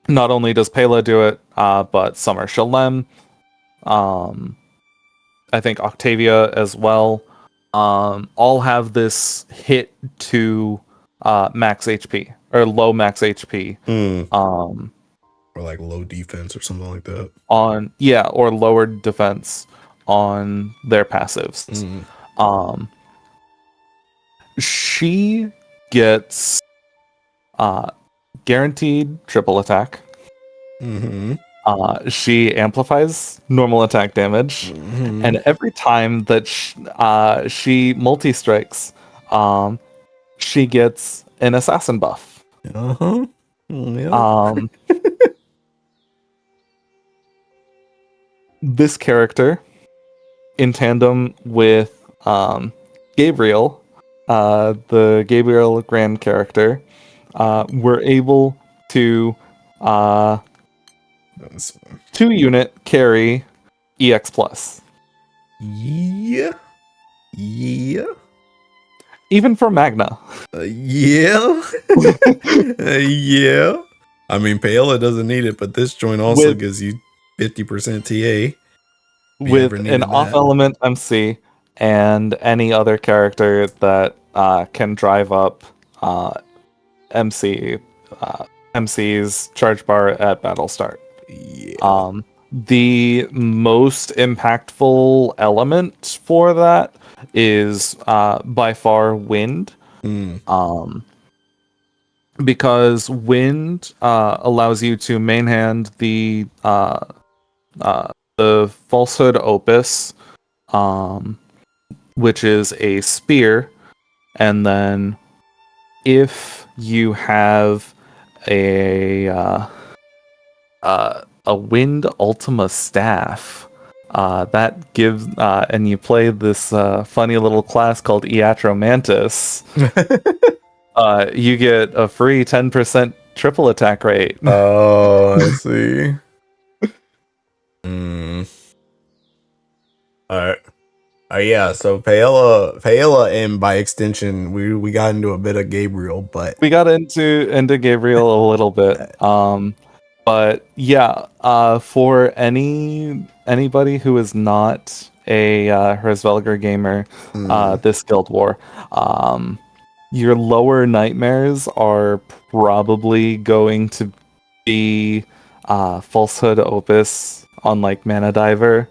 Not only does Pela do it, but Summer Shalem, I think Octavia as well, all have this hit to max HP or low max HP. Or like low defense or something like that. Or lowered defense on their passives. She gets guaranteed triple attack. Mm-hmm. She amplifies normal attack damage, Mm-hmm. and every time that she multi strikes, she gets an assassin buff. Uh-huh. Yep. Um, this character, in tandem with Gabriel, the Gabriel Grand character, were able to uh, That's- 2-unit carry EX plus. Yeah. Yeah. Even for Magna. Yeah. Yeah. I mean, Paola doesn't need it, but this joint also with gives you 50% TA. If you ever with an needed off that. element MC and any other character that can drive up MC MC's charge bar at battle start. Yeah. The most impactful element for that is by far wind. Mm. Because wind allows you to mainhand the falsehood opus, which is a spear, and then if you have a wind ultima staff, that gives and you play this funny little class called Iatromantis, you get a free 10% triple attack rate. Oh, I see. Mm. All right. Yeah, so Paella, and by extension, we got into a bit of Gabriel, but We got into Gabriel a little bit. But yeah, for anybody who is not a Hraesvelgr gamer, this Guild War, your lower nightmares are probably going to be Falsehood Opus on like Mana Diver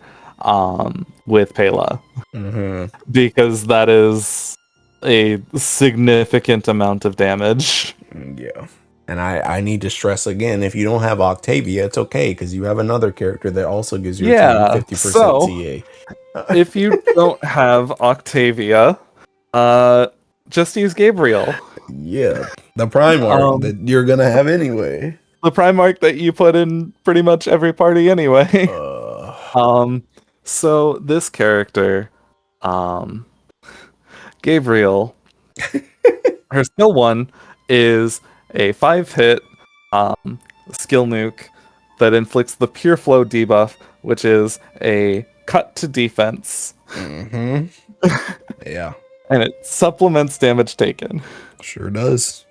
with Pela, because that is a significant amount of damage. yeah. And I need to stress again, if you don't have Octavia, it's okay, because you have another character that also gives your team Yeah, 50% so TA. if you don't have Octavia, just use Gabriel. Yeah, the Primarch that you're gonna have anyway. The Primarch that you put in pretty much every party anyway. So this character, Gabriel, her skill 1 is a 5-hit skill nuke that inflicts the Pure Flow debuff, which is a cut to defense. Yeah, And it supplements damage taken. sure does.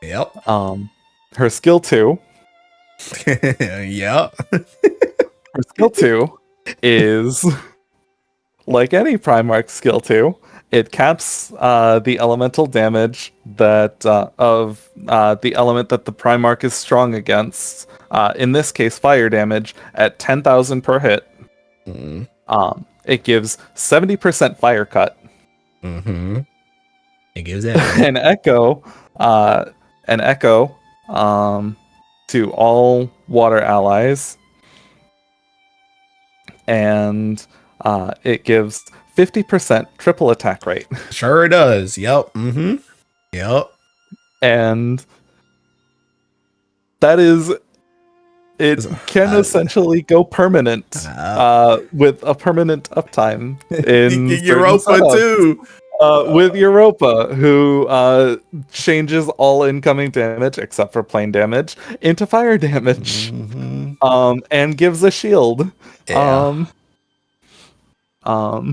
Yep. Her skill 2. Yeah. Her skill 2 is like any Primarch skill 2. It caps the elemental damage that of the element that the Primarch is strong against. In this case, fire damage at 10,000 per hit. It gives 70% fire cut. It gives that an echo, to all water allies, and it gives 50% triple attack rate. Sure does. Yep. Yep. And that is, it can essentially go permanent with a permanent uptime in Europa too. With Europa, who changes all incoming damage except for plain damage into fire damage, and gives a shield. Yeah. Her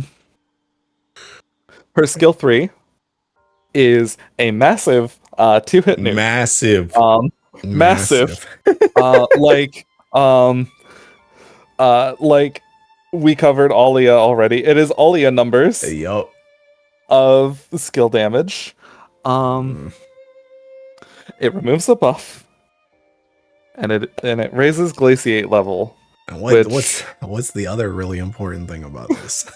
skill 3 is a massive 2-hit nuke. Massive. Like we covered Alia already. It is Alia numbers. Yup. Of skill damage. It removes the buff, and it raises glaciate level. And what's the other really important thing about this?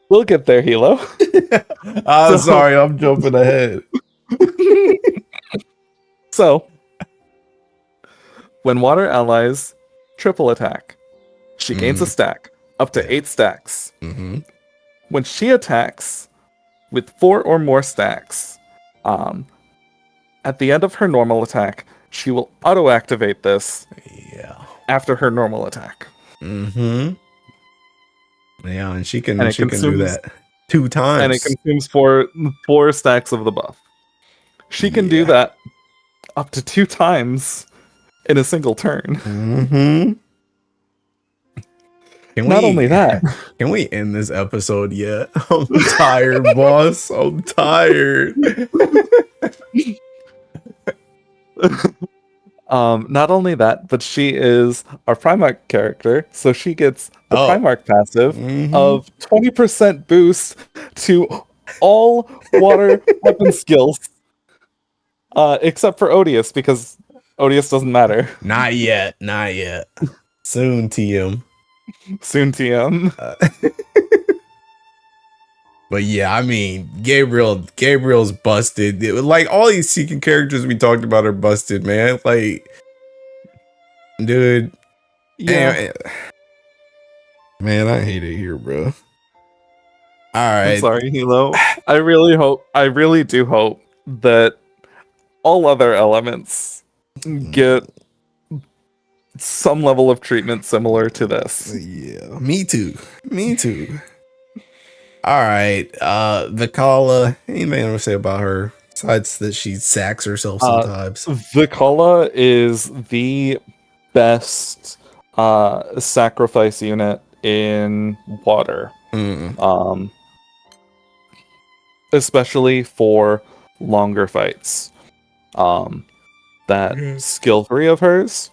We'll get there, Hilo. I'm sorry, I'm jumping ahead. So, when water allies triple attack, she gains a stack, up to 8 stacks. Mm-hmm. When she attacks with 4 or more stacks, at the end of her normal attack, she will auto-activate this Yeah. after her normal attack. Mm-hmm. Yeah, and she can And it do consumes that 2 times. and it consumes 4 stacks of the buff. She can do that up to 2 times in a single turn. Mm-hmm. Not only that, can we end this episode yet? I'm tired, boss. I'm tired. not only that, but she is our Primarch character, so she gets the Primarch passive of 20% boost to all water weapon skills, except for Odious, because Odious doesn't matter. Not yet. Soon, TM. Soon, TM. But yeah, I mean, Gabriel's busted. Like all these Seeking characters we talked about are busted, man. Like, dude, Yeah. Man, I hate it here, bro. All right. I'm sorry, Hilo. I really do hope that all other elements get some level of treatment similar to this. Yeah, me too. All right, Vikala. Anything to say about her besides that she sacks herself sometimes? Vikala is the best sacrifice unit in water. Especially for longer fights. That skill 3 of hers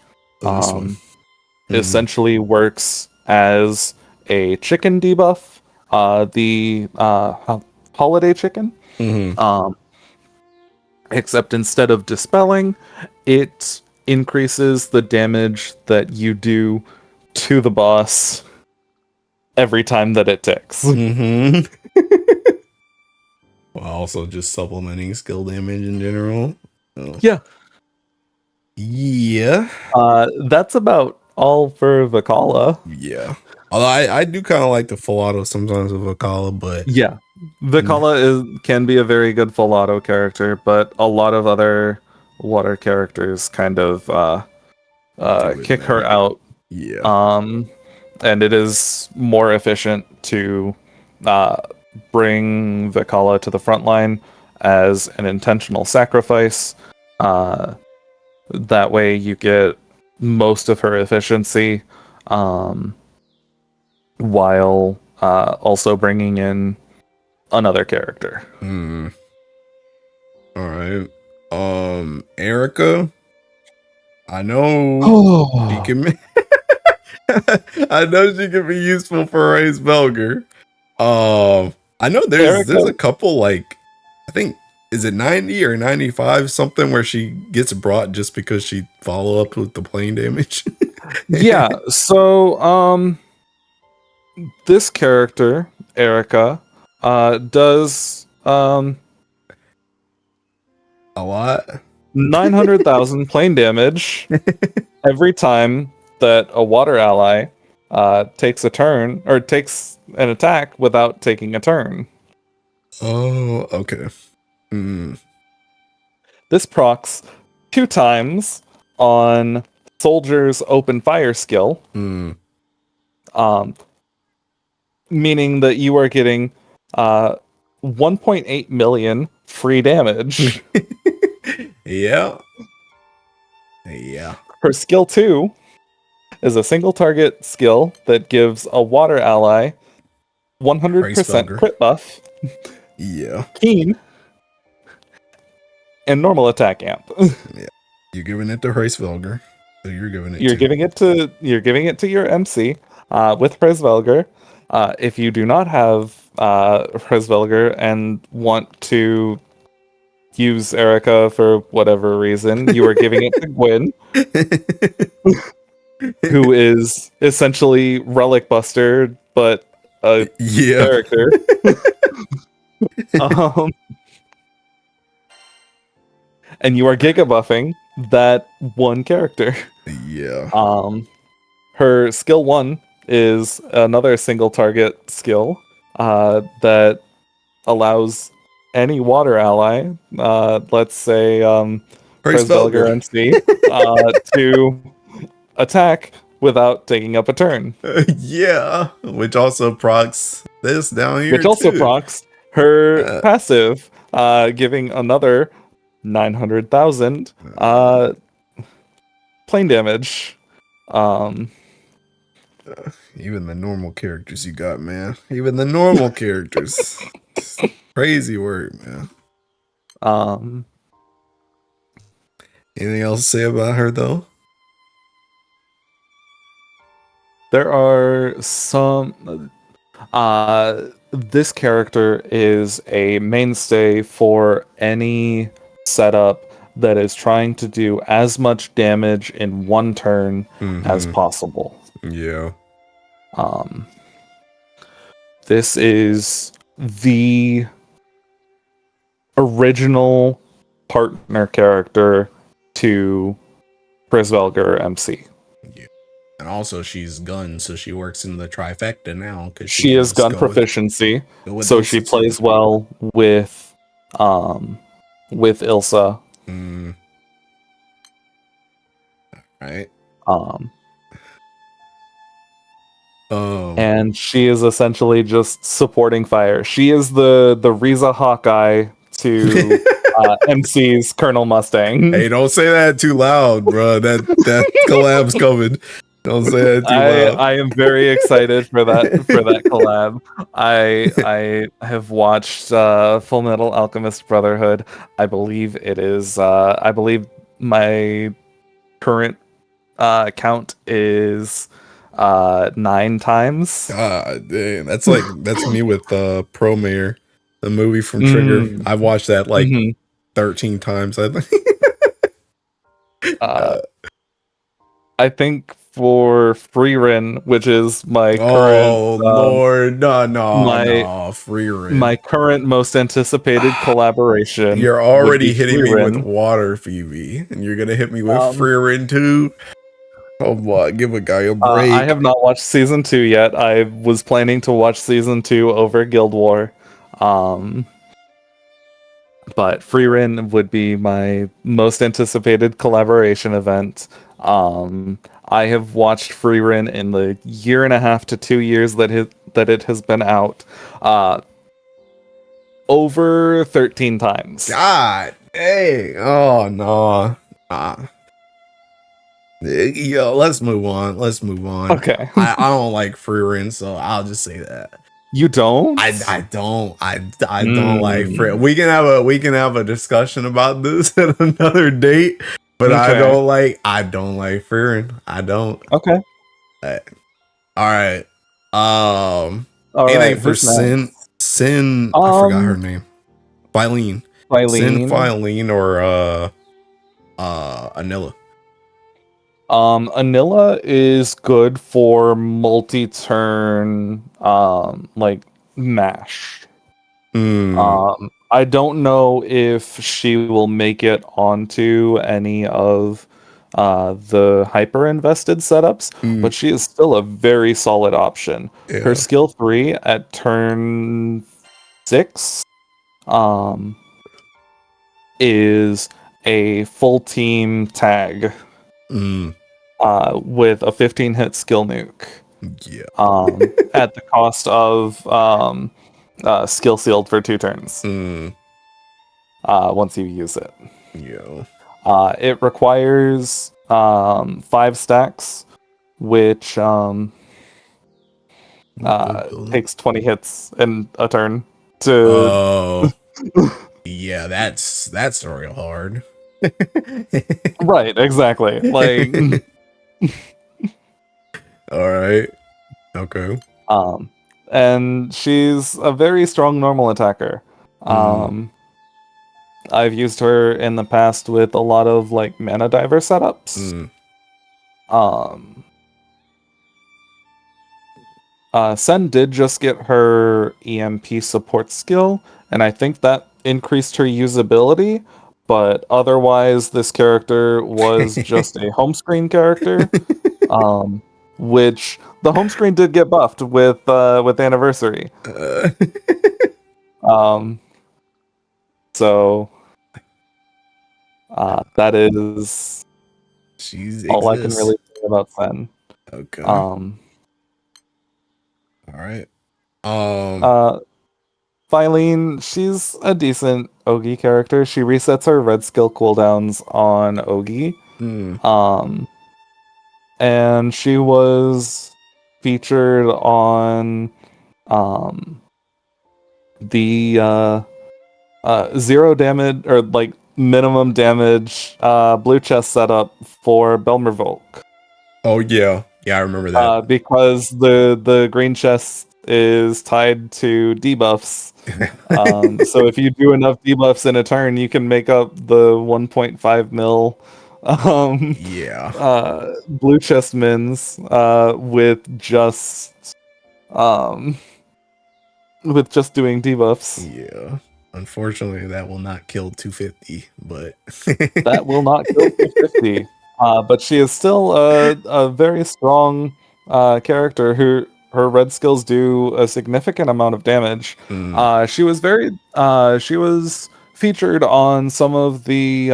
essentially works as a chicken debuff, the holiday chicken. Except instead of dispelling, it increases the damage that you do to the boss every time that it ticks. Well, also just supplementing skill damage in general. Yeah. That's about all for Vikala. Yeah. Although I do kind of like the full auto sometimes with Vikala, but yeah, Vikala can be a very good full auto character, but a lot of other water characters kind of kick her out. Yeah. And it is more efficient to bring Vikala to the front line as an intentional sacrifice. That way you get most of her efficiency, while also bringing in another character. All right. Erica. I know she can. I know she can be useful for Raise Belger. I know there's a couple, like, I think, is it 90 or 95 something where she gets brought just because she follow up with the plane damage. Yeah, so this character, Erica, does a lot. 900,000 plane damage every time that a water ally takes a turn or takes an attack without taking a turn. Oh, okay. This procs 2 times on Soldier's open fire skill. Meaning that you are getting 1.8 million free damage. Yeah. Her skill 2 is a single target skill that gives a water ally 100% crit buff. Yeah. Keen. And normal attack amp. Yeah. You're giving it to Hraesvelgr. So you're giving it to your MC with Hraesvelgr. If you do not have Hraesvelgr and want to use Erica for whatever reason, you are giving it to Gwyn, who is essentially Relic Buster, but a Yeah. character. um, and you are giga buffing that one character. Yeah. Her skill 1 is another single target skill that allows any water ally, let's say Praise Presbelger Felger. MC, to attack without taking up a turn. Yeah. Which also procs this down here Which also too. procs her Uh, passive, giving another 900,000 plane damage. Even the normal characters you got, man. Even the normal characters. Crazy word, man. Um, Anything else to say about her though? there are some. This character is a mainstay for any setup that is trying to do as much damage in one turn as possible. Yeah. This is the original partner character to Prisvelger MC. Yeah. And also she's gun, so she works in the trifecta now because She is gun proficiency, so she plays well with Ilsa. Right. And she is essentially just supporting fire. She is the Riza Hawkeye to MC's Colonel Mustang. Hey, don't say that too loud, bro. That collab's coming. Don't say that too loud. I am very excited for that collab. I have watched Full Metal Alchemist Brotherhood. I believe it is. I believe my current count is 9 times. God damn, that's me with Pro Mayor, the movie from Trigger. I've watched that like 13 times. I think. I think for Freerin, which is my current. Oh Lord, no, Freerin. My current most anticipated collaboration. You're already hitting me with water, Phoebe, and you're gonna hit me with Freerin too. Oh boy, give a guy a break. I have not watched season 2 yet. I was planning to watch season 2 over Guild War. But Freerin would be my most anticipated collaboration event. I have watched Freerin in the 1.5 to 2 years that it has been out. Over 13 times. God, hey, oh no. Yo, let's move on. Okay. I don't like Freerin, so I'll just say that. You don't? I don't like Freerin. We can have a discussion about this at another date, but okay. I don't like Freerin. I don't. Okay. All right. Anything for Sin? I forgot her name. Filene. Sin, Filene, or Anilla. Anilla is good for multi-turn, like mash. I don't know if she will make it onto any of the hyper-invested setups, but she is still a very solid option. Yeah. Her skill 3 at turn 6 is a full team tag. With a 15-hit skill nuke. Yeah. At the cost of skill sealed for 2 turns. Once you use it. Yeah. It requires 5 stacks, which takes 20 hits in a turn to. Oh. Yeah, that's real hard. Right, exactly. Like. All right. Okay. And she's a very strong normal attacker. I've used her in the past with a lot of like mana diver setups. Sen did just get her EMP support skill, and I think that increased her usability. But otherwise, this character was just a home screen character, um, which the home screen did get buffed with Anniversary. Uh, Um, so that is she all I can exists. really say about Sen. Okay. Um, All right. uh, Phylene, she's a decent Ogi character. She resets her red skill cooldowns on Ogi. Mm, Um, and she was featured on um the zero damage or like minimum damage blue chest setup for Belmer Volk. oh yeah. Yeah, I remember that. Because the green chest is tied to debuffs. So if you do enough debuffs in a turn, you can make up the 1.5 mil um, Yeah. blue chest mins um, with just doing debuffs. Yeah. Unfortunately, that will not kill 250, but That will not kill 250. But she is still a very strong character who her red skills do a significant amount of damage. mm, She was featured on some of the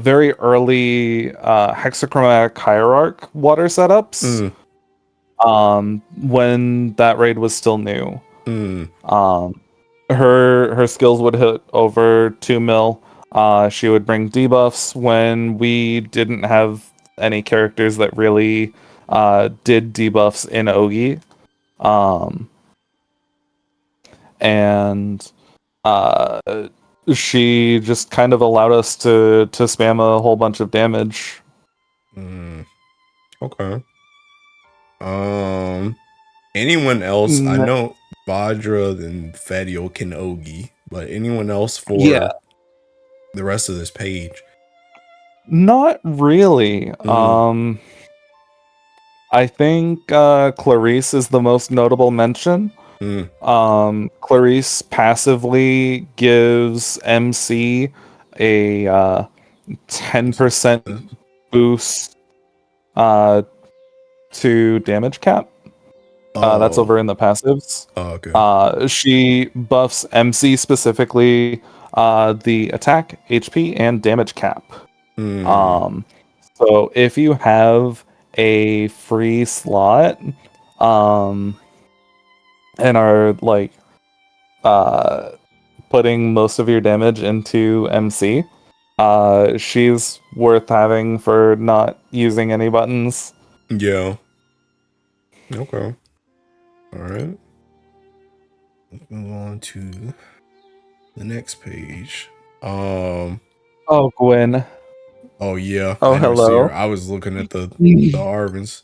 very early hexachromatic hierarch water setups mm, when that raid was still new. mm, Um, her skills would hit over 2 mil. She would bring debuffs when we didn't have any characters that really did debuffs in Ogi. Um, and uh, she just kind of allowed us to spam a whole bunch of damage. mm. Okay. Um, anyone else? I Mm, know Vajra and Fadio can Ogi, but anyone else yeah, for the rest of this page? not really. Mm, I think Clarice is the most notable mention. mm. Clarice passively gives MC a 10% boost uh, to damage cap. That's Oh, over in the passives. oh, okay. She buffs MC specifically the attack, HP, and damage cap. Mm, Um, so if you have a free slot, um, and are like uh putting most of your damage into MC, she's worth having for not using any buttons. yeah. Okay. All right. Let's move on to the next page. Um. Oh, Gwen. Oh yeah, Oh, I never see her. hello. I was looking at the Arvins.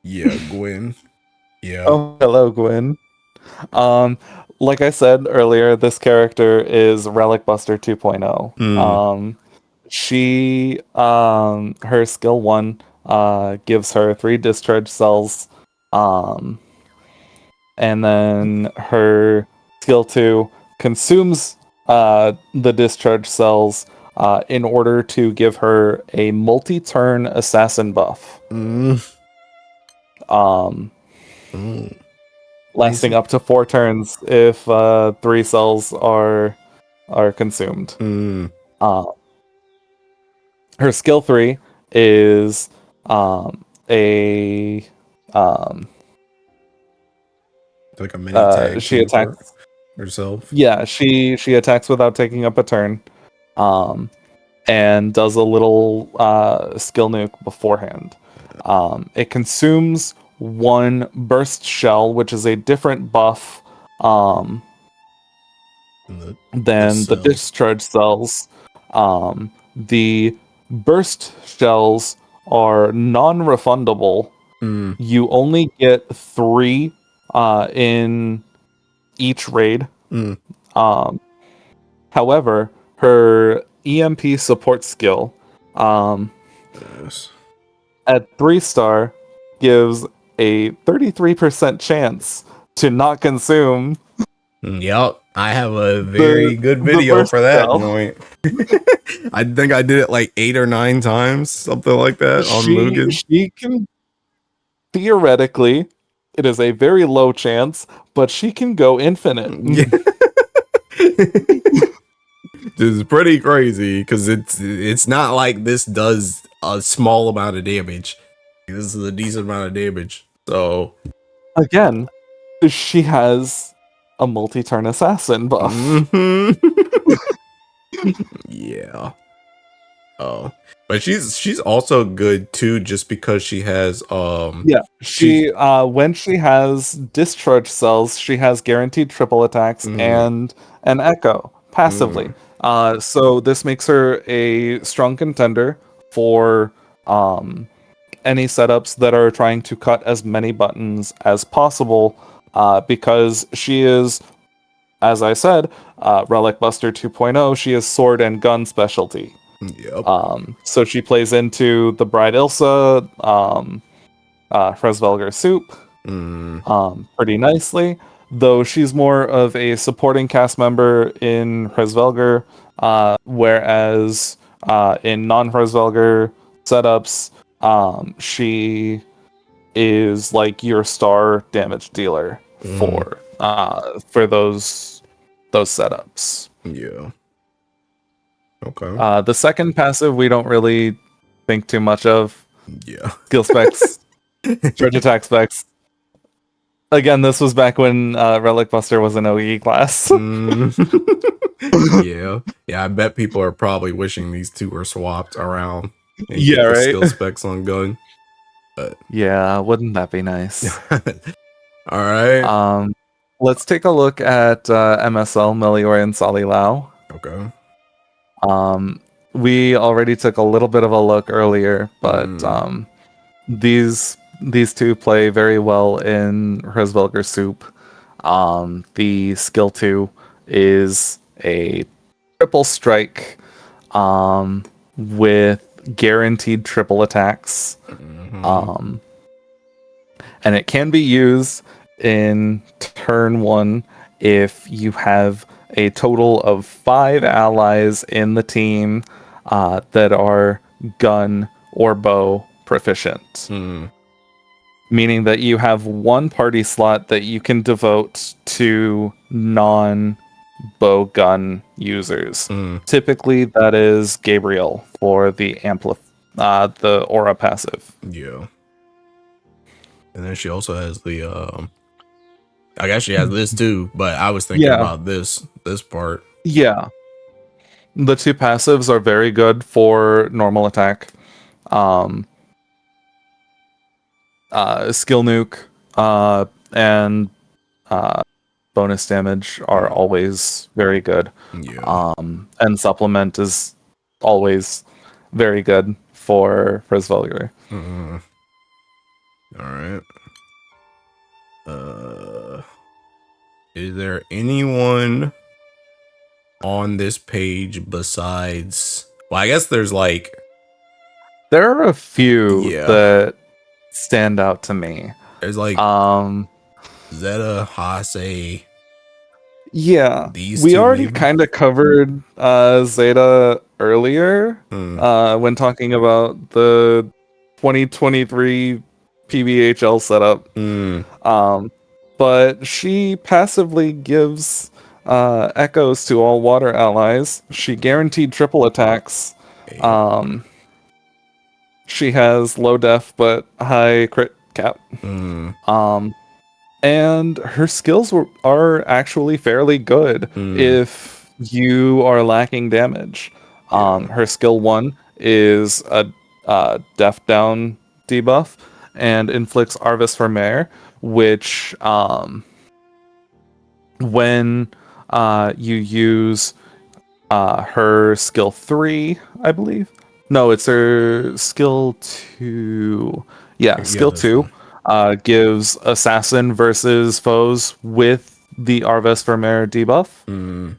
Yeah, Gwen. Yeah. Oh, hello, Gwen. Um, like I said earlier, this character is Relic Buster 2.0. Mm. Her skill 1 gives her 3 discharge cells. Um, and then her skill 2 consumes the discharge cells in order to give her a multi-turn assassin buff, Mm. um, Mm. lasting Basic. up to 4 turns if 3 cells are consumed. Mm. Uh, Her skill 3 is a um, Like a mini tag she team for attacks. herself. Yeah, she attacks without taking up a turn. Um, and does a little skill nuke beforehand. It consumes 1 burst shell, which is a different buff um, And the than the cells. discharge cells. The burst shells are non-refundable. Mm. You only get 3 in each raid. Mm. Um, However, her EMP support skill um, Yes. at 3 star gives a 33% chance to not consume Yep, I have a the very good the video burst for that spell. joint. I think I did it like 8 or 9 times, something like that on Mugen. She can theoretically, it is a very low chance, but she can go infinite. Yeah. This is pretty crazy because it's not like this does a small amount of damage. This is a decent amount of damage. So Again, she has a multi-turn assassin buff. mhm. Yeah. Oh. But she's also good too just because she has Yeah, she's she when she has discharge cells, she has guaranteed triple attacks mm, and an echo passively. mm, So this makes her a strong contender for any setups that are trying to cut as many buttons as possible, because she is, as I said, Relic Buster 2.0. She is sword and gun specialty. yep. So she plays into the Bride Ilsa, Fresvelger Soup, Mm, pretty nicely. Though she's more of a supporting cast member in Hresvelger, whereas in non-Hresvelger setups, she is like your star damage dealer mm, for those setups. yeah. Okay. The second passive we don't really think too much of. Yeah. Skill specs, charge attack specs. Again, this was back when Relic Buster was an OE class. Mm. Yeah. Yeah, I bet people are probably wishing these two were swapped around and Yeah, get the right. skill specs on gun. But Yeah, wouldn't that be nice? all right. Um, let's take a look at MSL Melior and Sali Lao. Okay. Um, we already took a little bit of a look earlier, but Mm, these two play very well in Hresvelger Soup. The skill 2 is a triple strike with guaranteed triple attacks. mhm, And it can be used in turn 1 if you have a total of 5 allies in the team that are gun or bow proficient. mm, Meaning that you have one party slot that you can devote to non bow gun users. mm, Typically, that is Gabriel for the aura passive. yeah. And then she also has the I guess she has this too, but I was thinking Yeah, about this part. yeah. The two passives are very good for normal attack. Um, skill nuke and bonus damage are always very good. Yeah. And supplement is always very good for Frisvelger. Uh, all right. Uh is there anyone on this page besides well, I guess there's like There are a few yeah. that stand out to me. There's like Um, Zeta, Hase, yeah, these we two already maybe. kind of covered Zeta earlier Hmm. when talking about the 2023 PBHL setup. Hmm. Um, but she passively gives echoes to all water allies. She guaranteed triple attacks. Damn. Um, she has low def but high crit cap. Hmm. Um, and her skills are actually fairly good Hmm. if you are lacking damage. Yeah. Her skill 1 is a def down debuff and inflicts Arvis for Mare, which when you use her skill 3, I believe. No, it's her skill 2. Yeah, Yeah, skill this 2 one. gives assassin versus foes with the Arves Vermeer debuff. Hmm.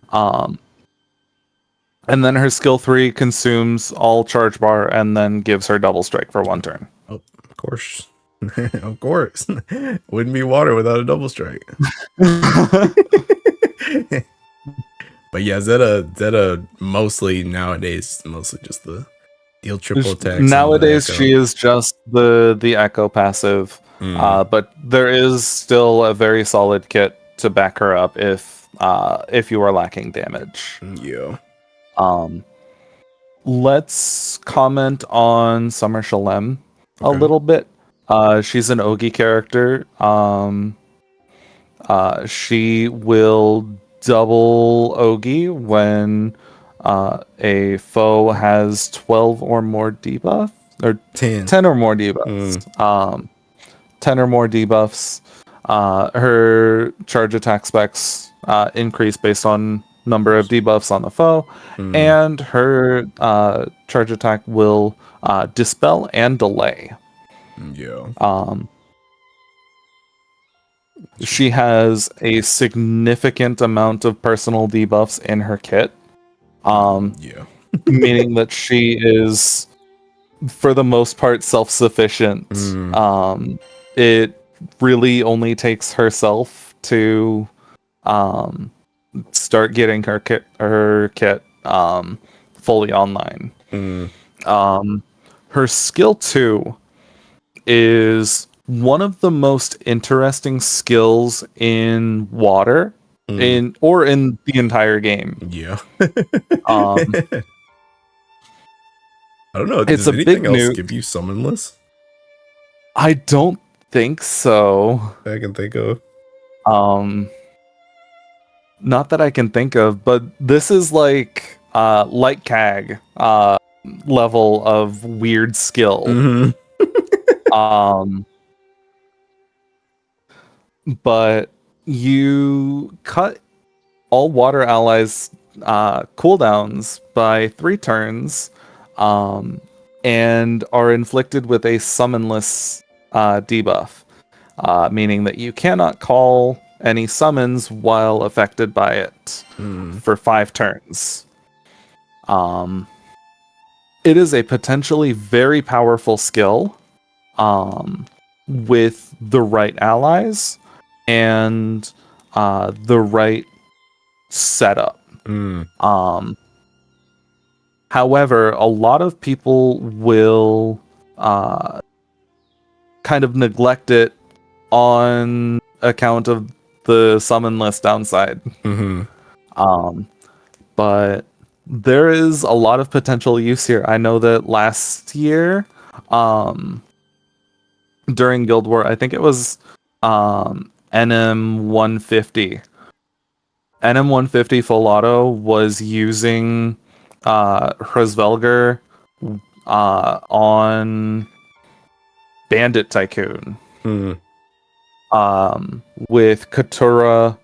And then her skill 3 consumes all charge bar and then gives her double strike for one turn. Oh, of course. Of course. Wouldn't be water without a double strike. But yeah, Zeta mostly nowadays, mostly just the deal triple attacks and the Nowadays, echo. she is just the echo passive, Mm, but there is still a very solid kit to back her up if you are lacking damage. yeah. Um, let's comment on Summer Shalem a Okay. little bit. She's an Ogi character. She will double Ogi when a foe has 12 or more debuff, or 10. 10 or more Mm, debuffs. 10 or more debuffs. Her charge attack specs increase based on number of debuffs on the foe, mm, and her charge attack will dispel and delay. yeah. Um, She, she has a significant amount of personal debuffs in her kit, yeah. meaning that she is, for the most part, self-sufficient. Mm, It really only takes herself to um, start getting her kit fully online. mm, Um, her skill 2 is one of the most interesting skills in water mm, in the entire game. yeah. Um, I don't know. it's Does a anything big else nuke. give you summonless I don't think so. that I can think of? Um, not that I can think of, but this is like CAG level of weird skill. Hmm. Um, but you cut all water allies cooldowns by 3 turns, um, and are inflicted with a summonless debuff, meaning that you cannot call any summons while affected by it Mm, for 5 turns. Um, it is a potentially very powerful skill with the right allies and the right setup. mm, Um, however, a lot of people will uh, kind of neglect it on account of the summon list downside. hmm. Um, but there is a lot of potential use here. I know that last year, um, during Guild War, I think it was NM 150. NM 150 Full Auto was using Hrosvelger on Bandit Tycoon Mm, with Katura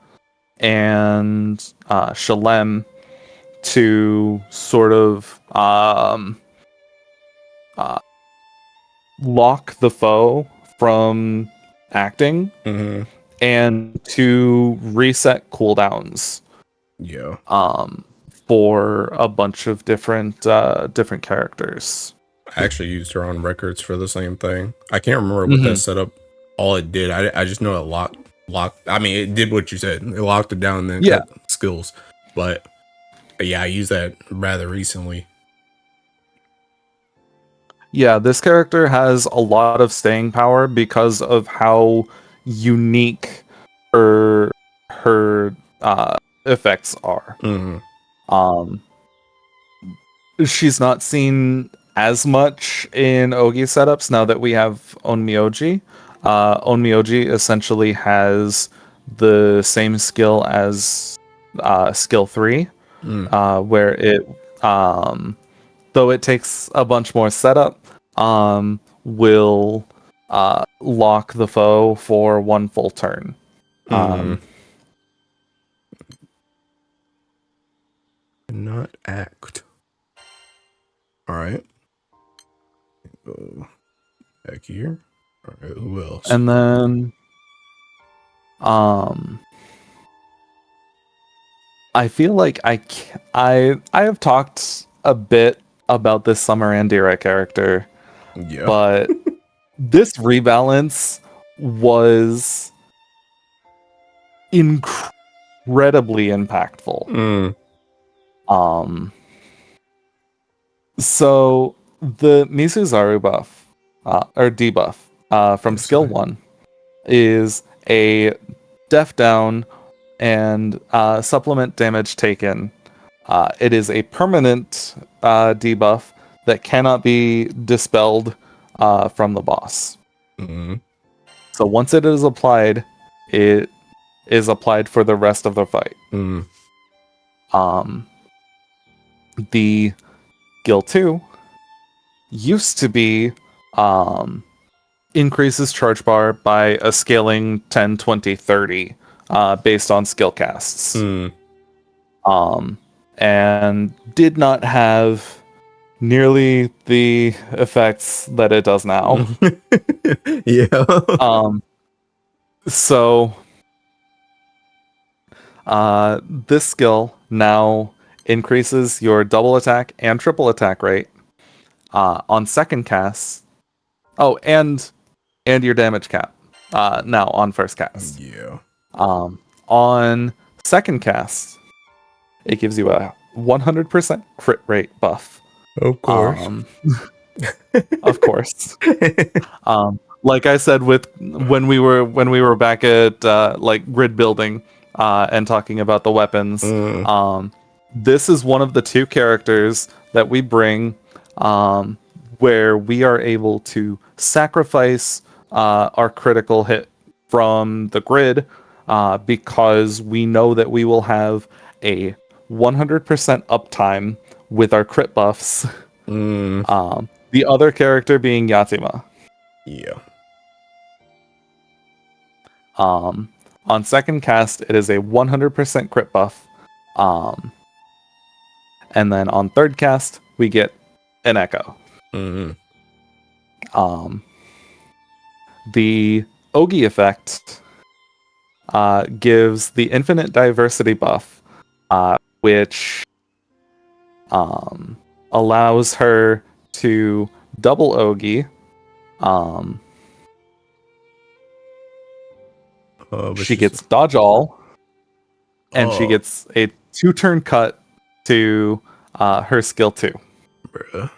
and Shalem to sort of uh, lock the foe from acting hmm. and to reset cooldowns Yeah. um, for a bunch of different characters. I actually used her on records for the same thing. I can't remember what that Hmm. setup all it did. I just know it locked. I mean, it did what you said. It locked it down and then Yeah, cut skills. But yeah, I used that rather recently. yeah. This character has a lot of staying power because of how unique her effects are. Hmm. Um, she's not seen as much in Ogi setups now that we have Onmyoji. Onmyoji essentially has the same skill as skill 3, Mm, where it, though it takes a bunch more setup, will lock the foe for 1 full turn. mm. Um, Not act. All right. Go back here. All right. Who else? and then um, I feel like I have talked a bit about this Summer Andira character, Yeah. but This rebalance was incredibly impactful. Mm. So the Misuzaru buff, or debuff, from Yes, skill sir. 1 is a def down and supplement damage taken. It is a permanent debuff that cannot be dispelled from the boss. Mm. So once it is applied, it is applied for the rest of the fight. Mm. Um, the skill 2 used to be increases charge bar by a scaling 10, 20, 30 based on skill casts. Mm. And did not have nearly the effects that it does now. Yeah. So this skill now increases your double attack and triple attack rate on second cast. Oh, and your damage cap now on first cast. Yeah. On second cast, it gives you a 100% crit rate buff. Of course. Of course. Like I said, with when we were back at like grid building and talking about the weapons, Mm. this is one of the 2 characters that we bring where we are able to sacrifice our critical hit from the grid because we know that we will have a 100% uptime with our crit buffs. Mm. The other character being Yatima. Yeah. On second cast, it is a 100% crit buff. And then on third cast, we get an echo. Mm. The Ogi effect gives the infinite diversity buff, which allows her to double Ogi. But She gets dodge all, and she Oh, gets a 2-turn cut to her skill 2. bruh.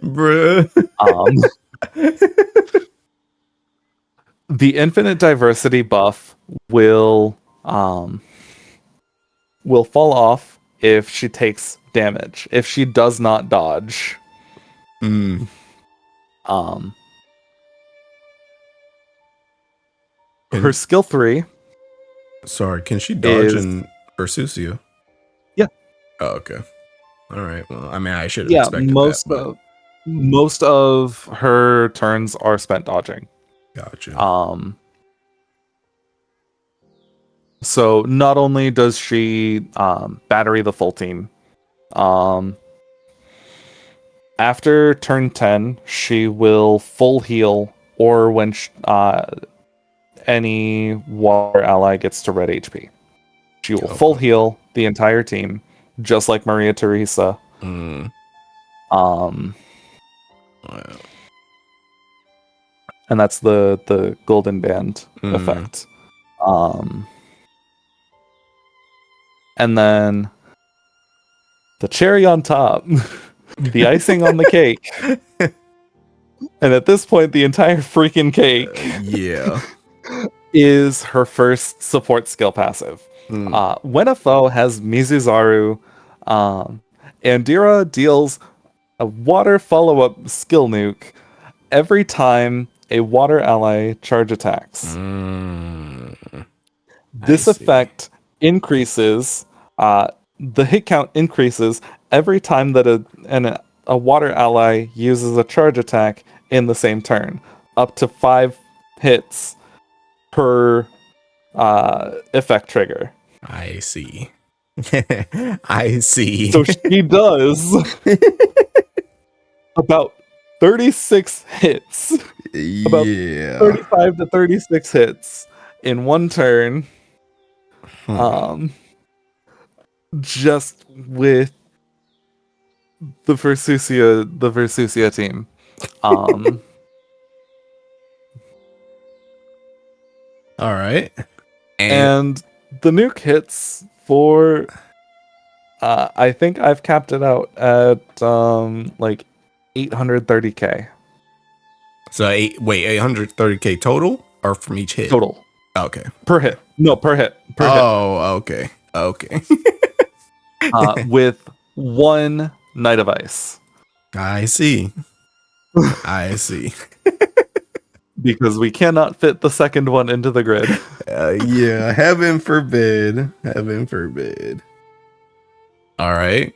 Bruh. Um, the infinite diversity buff will fall off if she takes damage. If she does not dodge, Mm. her Can, skill 3 sorry, can she dodge is in Ursusia? yeah. Oh, okay. All right. Well, I mean, I should have Yeah, expected that, but most of her turns are spent dodging. gotcha. So not only does she battery the full team, after turn 10, she will full heal, or when any water ally gets to red HP. She will full Okay. heal the entire team, just like Maria Teresa. Mm. Um, Wow. and that's the golden band Mm. effect. And then the cherry on top, the icing on the cake. And at this point, the entire freaking cake Yeah. is her first support skill passive. Mm. When a foe has Mizuzaru, Andira deals a water follow-up skill nuke every time a water ally charge attacks. Mm. I This see. effect increases, the hit count increases every time that a water ally uses a charge attack in the same turn, up to 5 hits per effect trigger. I see. I see. So she does about 36 hits, about Yeah. 35 to 36 hits in one turn, Hmm. just with the Versusia team. Um, All right. And the nuke hits for I think I've capped it out at like 830k so 830k total or from each hit? total Okay. per hit. No, per hit. Per hit. Oh, okay. Okay. With one Knight of Ice. I see. I see. Because we cannot fit the second one into the grid. Yeah, heaven forbid. Heaven forbid. All right.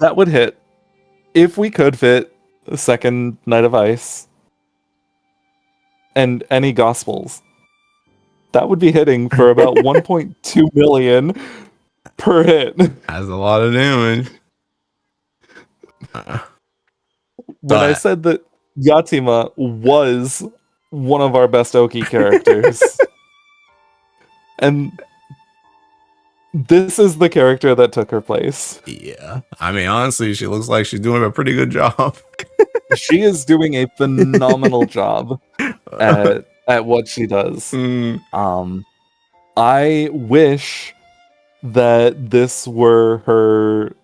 That would hit if we could fit the second Knight of Ice and any Gospels. That would be hitting for about 1.2 million per hit. That's a lot of damage. When I said that Yatima was one of our best Oki characters, and this is the character that took her place. Yeah. I mean, honestly, she looks like she's doing a pretty good job. She is doing a phenomenal job at what she does. I wish that this were her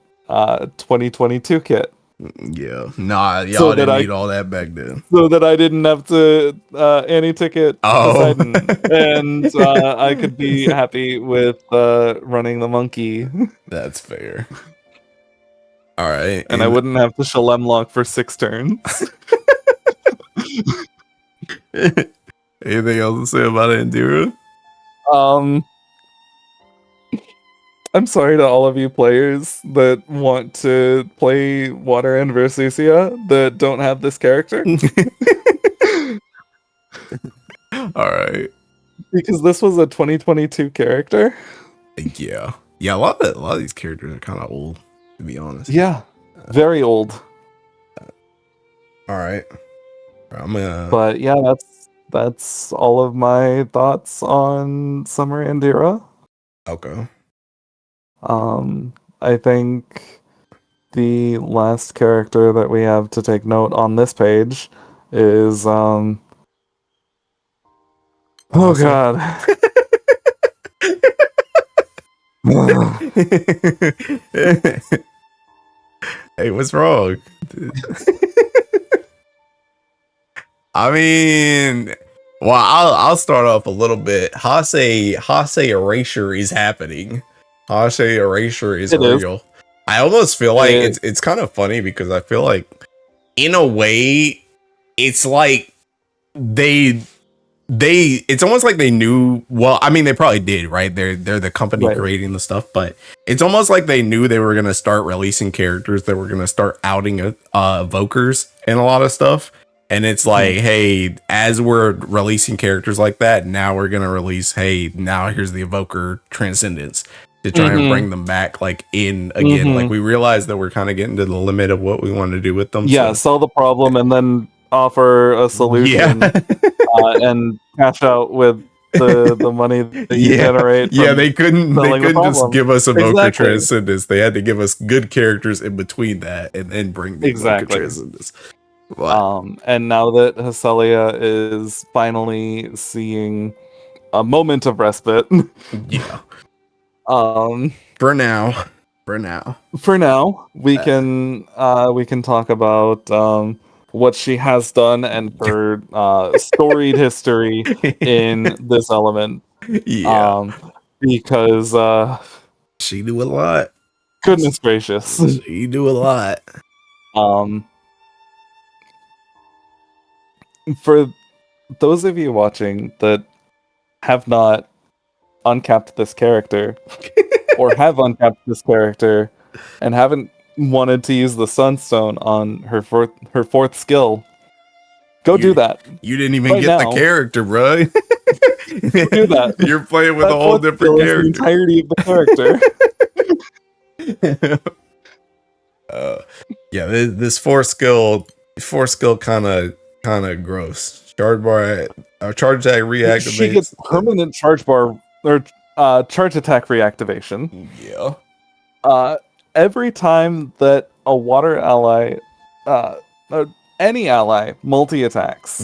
2022 kit. Yeah. Nah, y'all So didn't need all that back then. So that I didn't have to anti-ticket Poseidon, and I could be happy with running the monkey. That's fair. All right. And I wouldn't have to Shalem lock for 6 turns. Anything else to say about Indira? I'm sorry to all of you players that want to play Water and Versusia that don't have this character. All right. Because this was a 2022 character. Yeah. Yeah, a lot of these characters are kind of old, to be honest. Yeah. Very old. All right. I'm gonna. But yeah, that's all of my thoughts on Summer Indira. Okay. I think the last character that we have to take note on this page is oh god. Hey, what's wrong? I mean, well, I'll start off a little bit. Hase erasure is happening. Hase erasure is real. I almost feel like it's kind of funny because I feel like in a way it's like it's almost like they knew. Well, I mean, they probably did, right? They're the company creating the stuff, but it's almost like they knew they were gonna start releasing characters that were gonna start outing evokers and a lot of stuff. And it's like, hey, as we're releasing characters like that, now we're gonna release, hey, now here's the evoker transcendence to try and bring them back, like in again. Like we realized that we're kind of getting to the limit of what we want to do with them. Yeah, solve the problem and then offer a solution and cash out with the money that you generate. Yeah, they couldn't just give us evoker transcendence. They had to give us good characters in between that and then bring the evoker transcendence. And now that Hacelia is finally seeing a moment of respite. Yeah. For now, we can talk about what she has done and her storied history in this element. Yeah. Because she do a lot. Goodness gracious. She do a lot. For those of you watching that have not uncapped this character or have uncapped this character and haven't wanted to use the Sunstone on her fourth skill, do that. You didn't even get the character, bro. Do that. You're playing with a whole different character. The entirety of the character. Yeah, this four skill kind of gross. Charge bar, charge attack reactivates. She gets permanent charge bar or charge attack reactivation. Yeah. Every time that a water ally, any ally multi attacks,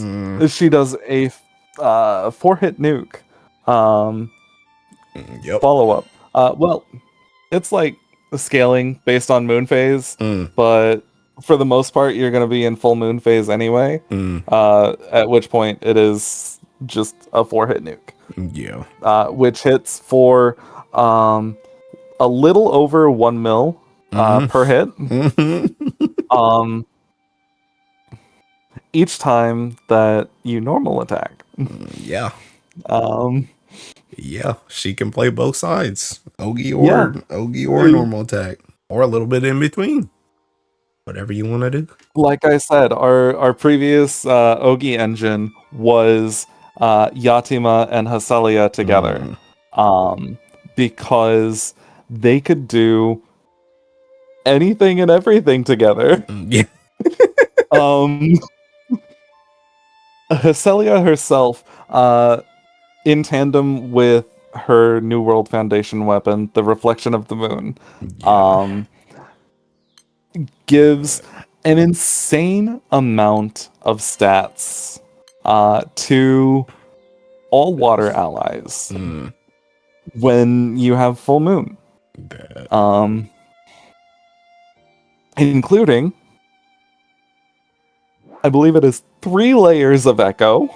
she does a 4-hit nuke Um, Yep. Follow up. Well, it's like scaling based on moon phase, Mm, but for the most part, you're going to be in full moon phase anyway. mm, At which point it is just a 4-hit nuke, yeah. which hits for um, a little over 1 mil Mm, per hit. mhm. Um, each time that you normal attack. Yeah. Um, Yeah. She can play both sides. yeah. Ogie or normal attack. Or a little bit in between. Whatever you want to do. Like I said, our previous Ogi engine was Yatima and Hasalia together, Mm, um, because they could do anything and everything together. yeah. Um, Hasalia herself, in tandem with her New World Foundation weapon, the Reflection of the Moon, Yeah. um, gives an insane amount of stats to all water allies Mm, when you have full moon, that. um, including, I believe it is 3 layers of echo,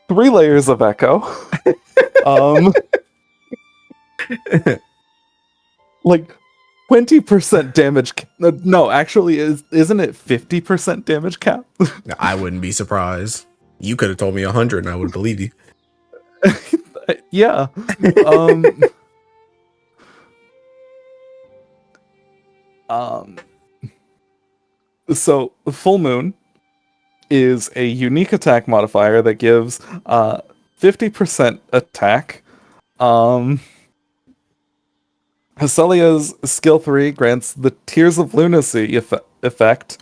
3 layers of echo, um, like 20% damage. No, actually, isn't it 50% damage cap? I wouldn't be surprised. You could have told me 100 and I would believe you. Yeah. Um, um, so full moon is a unique attack modifier that gives 50% attack. Haselia's skill 3 grants the Tears of Lunacy effect,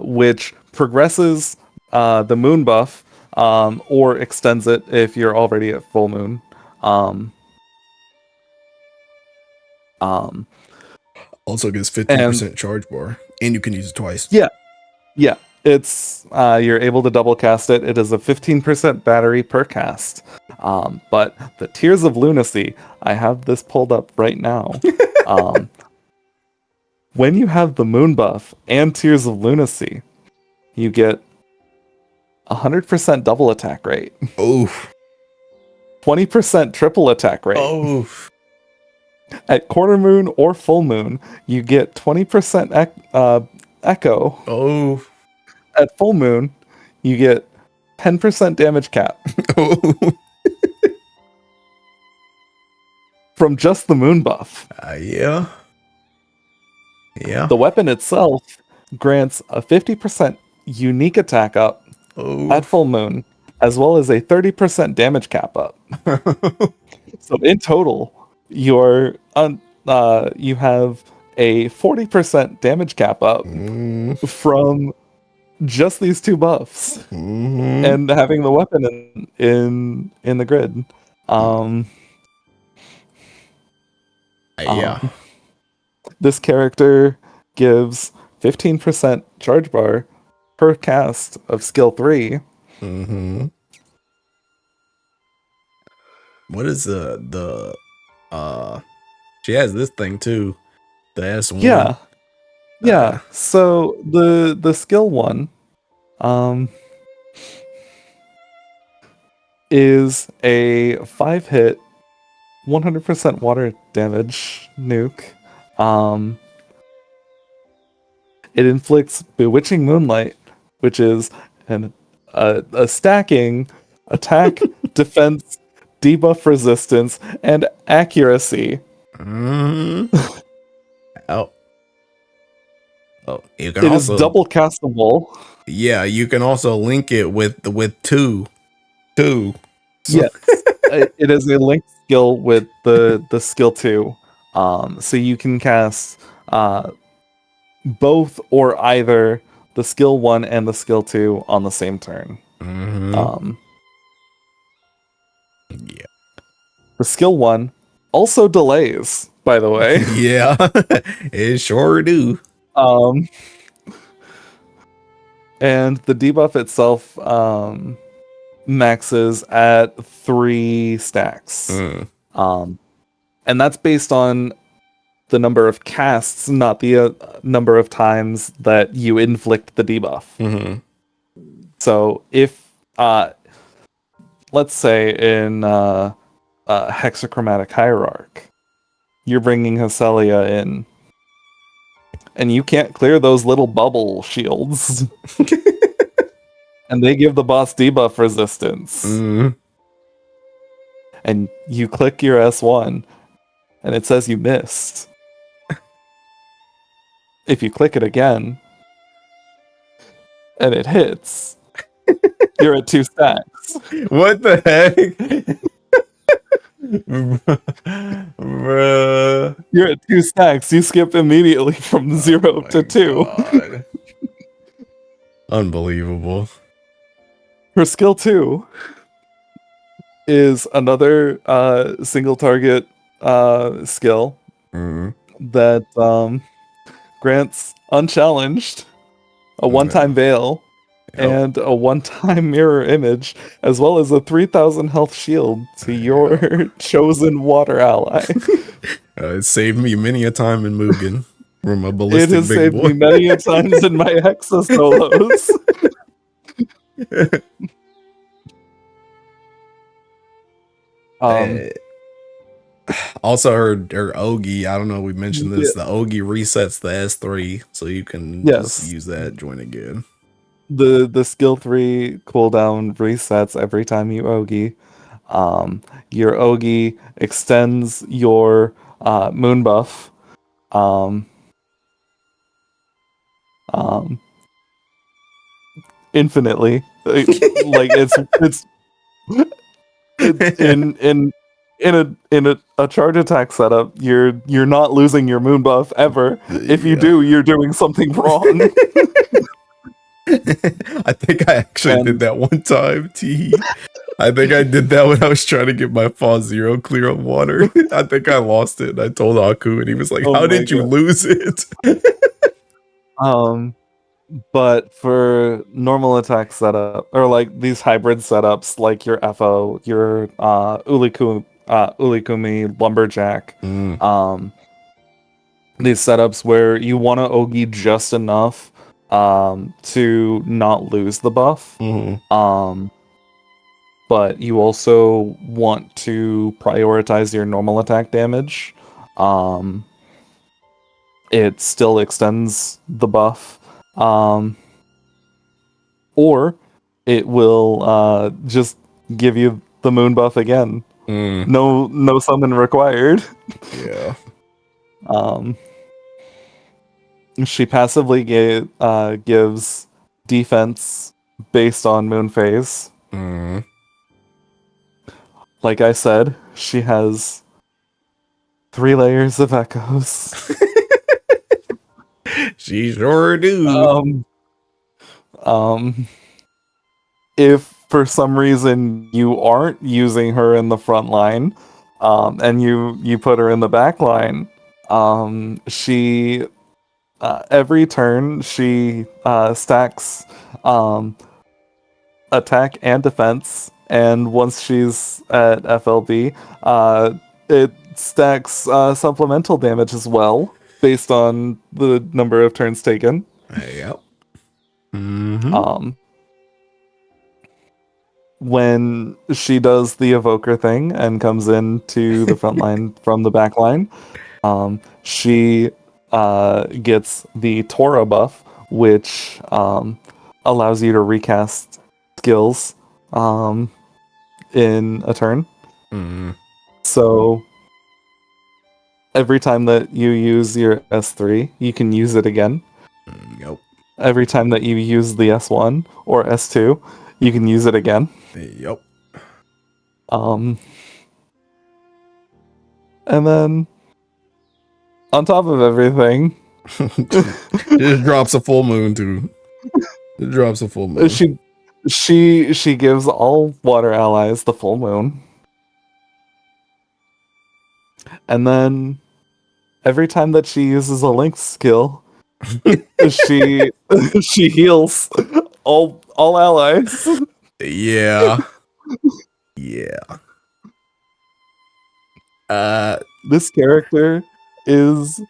which progresses the moon buff, or extends it if you're already at full moon. Um, um, Also gives and 15% charge bar. And you can use it twice. yeah, yeah, it's you're able to double cast it. It is a 15% battery per cast. But the Tears of Lunacy, I have this pulled up right now. Um, when you have the moon buff and Tears of Lunacy, you get 100% double attack rate, Oof. 20% triple attack rate. Oof. At quarter moon or full moon, you get 20% echo. Oof. At full moon, you get 10% damage cap Oof. from just the moon buff. Yeah. Yeah. The weapon itself grants a 50% unique attack up at Oof. full moon, as well as a 30% damage cap up. So in total, you have a 40% damage cap up Mm, from just these two buffs mhm. and having the weapon in the grid. Um, Yeah. um, this character gives 15% charge bar per cast of skill 3. Hmm. What is she has this thing too. The S1. Yeah, yeah. So the skill 1 um is a 5-hit 100% water damage nuke. Um, it inflicts Bewitching Moonlight, which is a stacking attack, defense, debuff resistance, and accuracy. Hmm. Oh. Oh, you can It is also, double castable. yeah, you can also link it with two. So Yes, it is a linked skill with the skill 2. So you can cast both or either the skill 1 and the skill 2 on the same turn. hmm. Um, Yeah. the skill 1 also delays, by the way. Yeah. It sure do. Um, and the debuff itself maxes at 3 stacks. And that's based on the number of casts, not the number of times that you inflict the debuff. So if, let's say in Hexachromatic Hierarch, you're bringing Hesselia in, and you can't clear those little bubble shields. And they give the boss debuff resistance. And you click your S1, and it says you missed. If you click it again, and it hits, you're at 2 stacks. What the heck? Bruh. You're at 2 stacks. You skip immediately from 0 to 2. God. Unbelievable. Her skill 2 is another single target skill that grants unchallenged a one-time veil and a one-time mirror image, as well as a 3,000 health shield to your chosen water ally. It saved me many a time in Mugen. From a ballistic It has big saved boy. me many a times in my Hexa solos. Also, her Ogi. I don't know. We mentioned this. The Ogi resets the S3, so you can just use that join again. The skill 3 cooldown resets every time you Ogi. Your Ogi extends your moon buff. Infinitely. Like it's in a charge attack setup, you're not losing your moon buff ever. If you do, you're doing something wrong. I think I actually did that one time, I think I did that when I was trying to get my Fall Zero clear of water. I think I lost it. I told Aku, and he was like, "How did you lose it?" But for normal attack setup, or like these hybrid setups, like your FO, your Ulikumi Lumberjack, these setups where you want to Ogi just enough to not lose the buff, but you also want to prioritize your normal attack damage. It still extends the buff. Or it will just give you the moon buff again. No summon required. Yeah. She passively gives defense based on moon phase. Like I said, she has 3 layers of echoes. She sure do. If for some reason you aren't using her in the front line, and you put her in the back line, she every turn she stacks attack and defense, and once she's at FLB, it stacks supplemental damage as well, based on the number of turns taken. Yep. When she does the evoker thing and comes into the front line from the back line, she gets the Tora buff, which allows you to recast skills in a turn. So every time that you use your S3, you can use it again. Yep. Every time that you use the S1 or S2, you can use it again. Yep. And then on top of everything, just drops a full moon too. It drops a full moon. She gives all water allies the full moon. And then every time that she uses a link skill, she heals all allies. Yeah. Yeah. Uh, This character is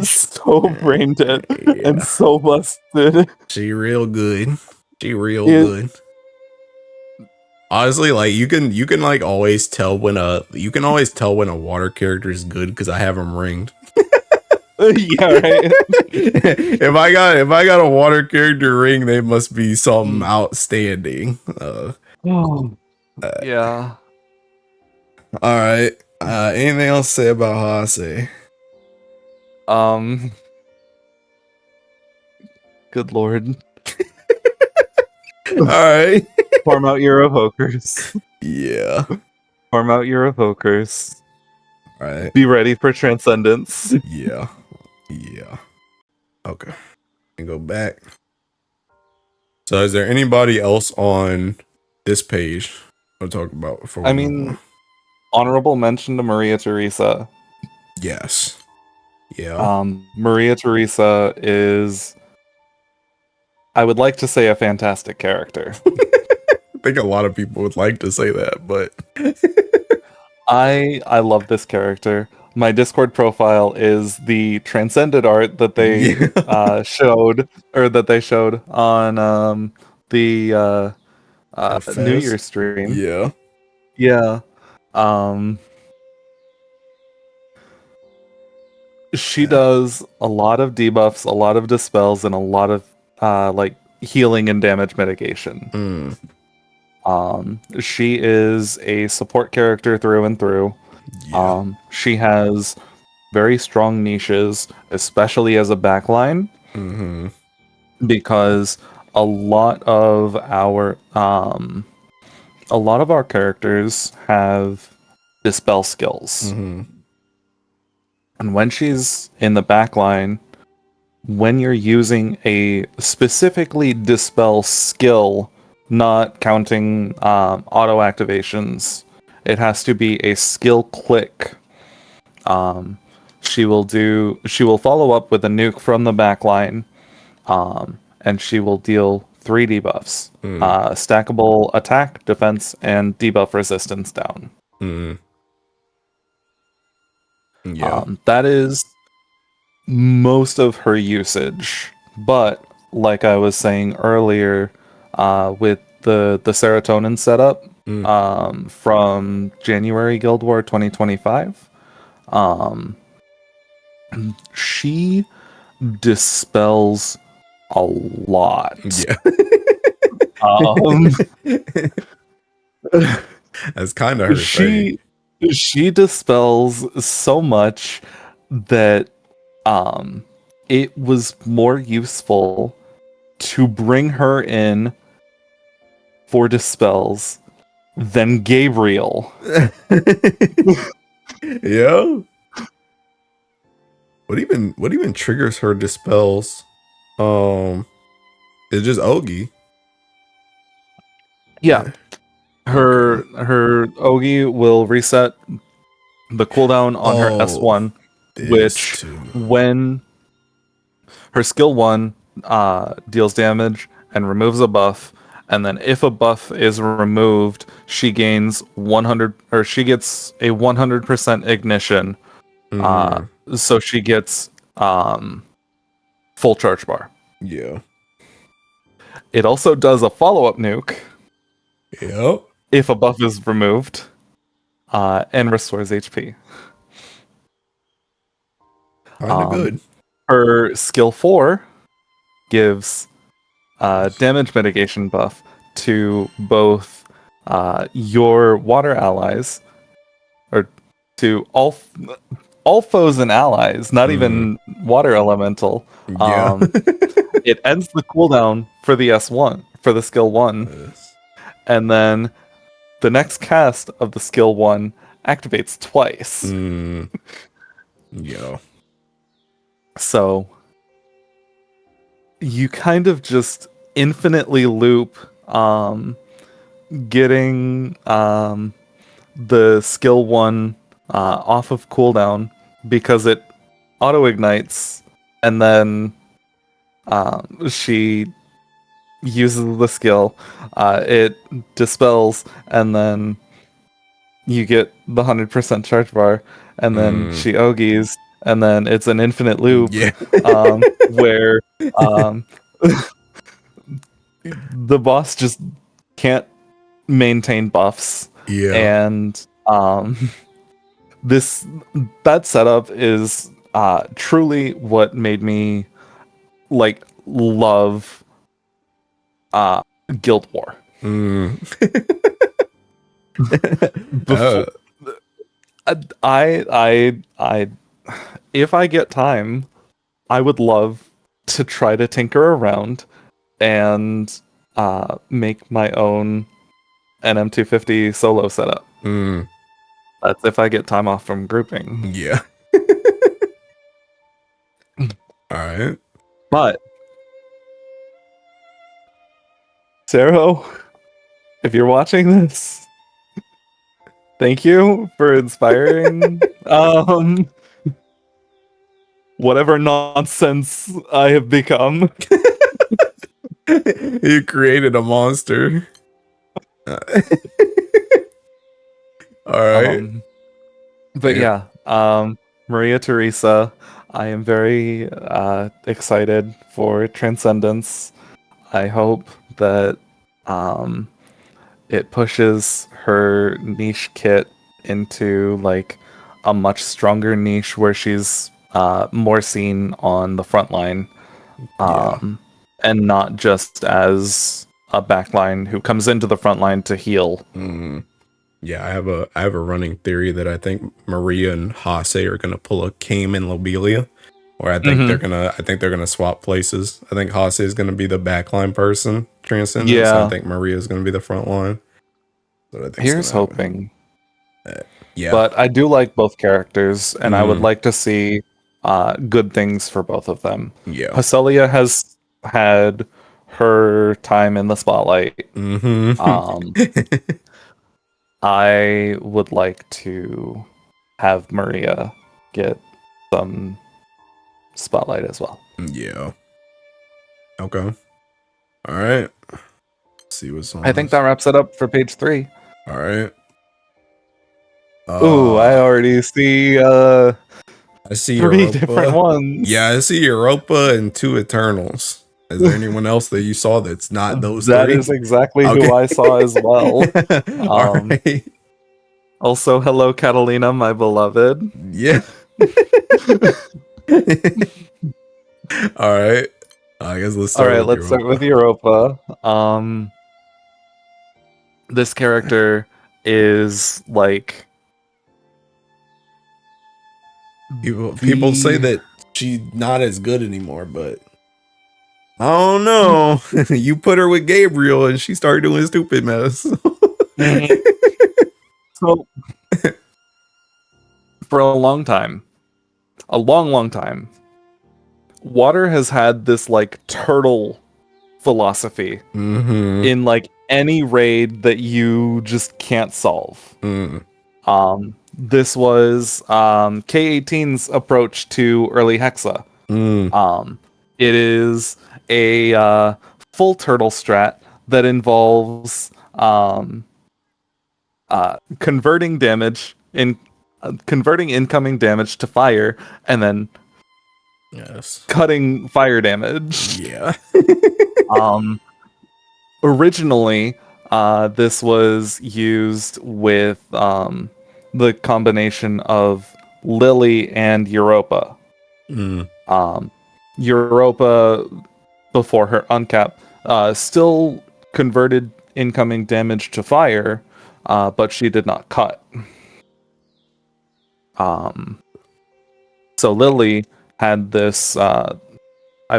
so brain dead and yeah. so busted. She real good. She real It good. Honestly, like you can like always tell when a water character is good because I have them ringed. yeah, right. If I got a water character ring, they must be something Mm. outstanding. Oh, Uh, yeah. all right. Anything else to say about Hase? Um, good lord. All right. Form out your evokers. Yeah. Form out your evokers. All right. Be ready for transcendence. Yeah. Yeah. Okay. And go back. So, is there anybody else on this page to talk about before we I move on? mean, honorable mention to Maria Theresa. Yes. Yeah. Maria Theresa is, I would like to say, a fantastic character. I think a lot of people would like to say that, but I love this character. My Discord profile is the transcended art that they yeah. showed on the The New fest. Year's stream. Yeah. Yeah. Um, she Yeah. does a lot of debuffs, a lot of dispels, and a lot of like healing and damage mitigation. Mm, She is a support character through and through. yeah. She has very strong niches, especially as a backline, Mm-hmm. because a lot of our characters have dispel skills. Mm-hmm. And when she's in the backline, when you're using a specifically dispel skill, not counting auto activations, it has to be a skill click. Um, she will follow up with a nuke from the backline, and she will deal 3 debuffs: Mm, stackable attack, defense, and debuff resistance down. mm, yeah. That is most of her usage. But like I was saying earlier, with the serotonin setup Mm, from January Guild War 2025, she dispels a lot. yeah. Um, That's kind of her thing. she she dispels so much that um it was more useful to bring her in for dispels than Gabriel. yeah. What even triggers her dispels? Um, it's just Ogi. Yeah, Okay. her Ogi will reset the cooldown on her Oh, S1, this which too. when her skill 1 deals damage and removes a buff, and then if a buff is removed, she gains 100, or she gets a 100% ignition. Mm-hmm. So she gets full charge bar. Yeah. It also does a follow-up nuke Yep. if a buff is removed, and restores HP. Kind of good. Her skill 4 gives damage mitigation buff to both your water allies, or to all foes and allies, not Mm, even water elemental. yeah. It ends the cooldown for the S1, for the skill 1, Yes. and then the next cast of the skill 1 activates twice. Mm, yeah. So you kind of just infinitely loop getting the skill 1 off of cooldown, because it auto ignites, and then she uses the skill, it dispels, and then you get the 100% charge bar, and then Mm, she ogies, and then it's an infinite loop, yeah. where um, the boss just can't maintain buffs, Yeah. and this that setup is truly what made me like love uh, Guild War. Mm. Before I if I get time, I would love to try to tinker around and make my own NM250 solo setup. mm, That's if I get time off from grouping. yeah. All right. But Sarah, if you're watching this, thank you for inspiring whatever nonsense I have become. You created a monster. All right. Um but Yeah. yeah, Maria Teresa, I am very excited for Transcendence. I hope that um it pushes her niche kit into like a much stronger niche where she's more seen on the front line, Yeah. and not just as a backline who comes into the front line to heal. Mm. Yeah, I have a running theory that I think Maria and Hase are gonna pull a Kame and Lobelia, or Hmm. I think they're gonna swap places. I think Hase is gonna be the backline person, Transcendence, and I Yeah, think Maria is gonna be the front line. That's what I think's here's gonna happen. hoping. Yeah. But I do like both characters, and I would Mm, like to see good things for both of them. yeah. Hestelia has had her time in the spotlight. Hmm. Um, I would like to have Maria get some spotlight as well. Yeah. Okay. All right. See what's I on think that this. wraps it up for page 3. All right. Ooh, I Uh, already see I see 3 different Europa. ones. Yeah, I see Europa and two Eternals. Is there anyone else that you saw that's not those That three? is exactly who Okay. I saw as well. All Um, right. Also, hello, Catalina, my beloved. Yeah. All right. I guess let's All start right, with let's start with Europa. Europa. This character is like People say the that she's not as good anymore, but I don't know. You put her with Gabriel and she started doing stupid mess. Mhm. So for a long time, a long time, Water has had this like turtle philosophy Mm-hmm. in like any raid that you just can't solve. Mm. This was K18's approach to early Hexa. Mm. Um, it is a full turtle strat that involves converting damage in converting incoming damage to fire, and then Yes. cutting fire damage. Yeah. Um, Originally, this was used with the combination of Lily and Europa. Mm. Um, Europa, before her uncap, still converted incoming damage to fire, but she did not cut. Um, so Lily had this, I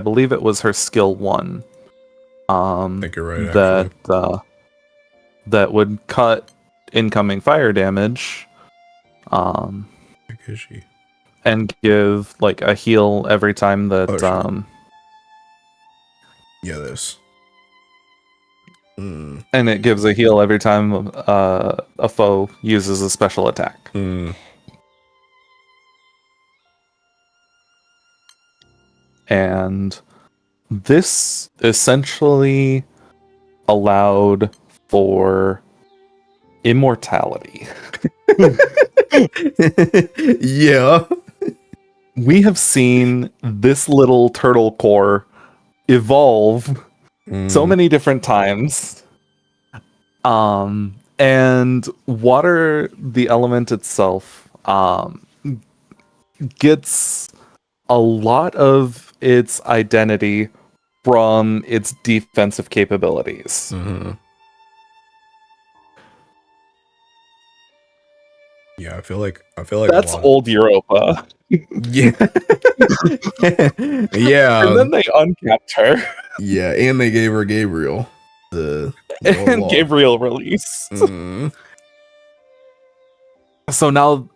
believe it was her skill 1, I think you're right, that actually. that would cut incoming fire damage, um, I guess she. and give like a heal every time Oh, that she. Yeah, this. Mm. and it gives a heal every time a foe uses a special attack. Mm. And This essentially allowed for immortality. Yeah. We have seen this little turtle core evolve so Mm, many different times. And water, the element itself, gets a lot of its identity from its defensive capabilities. mhm. Yeah, I feel like a That's lot. old Europa. Yeah. And Yeah. then they uncapped her Yeah, and they gave her Gabriel to go and along. Gabriel released. Mm, So now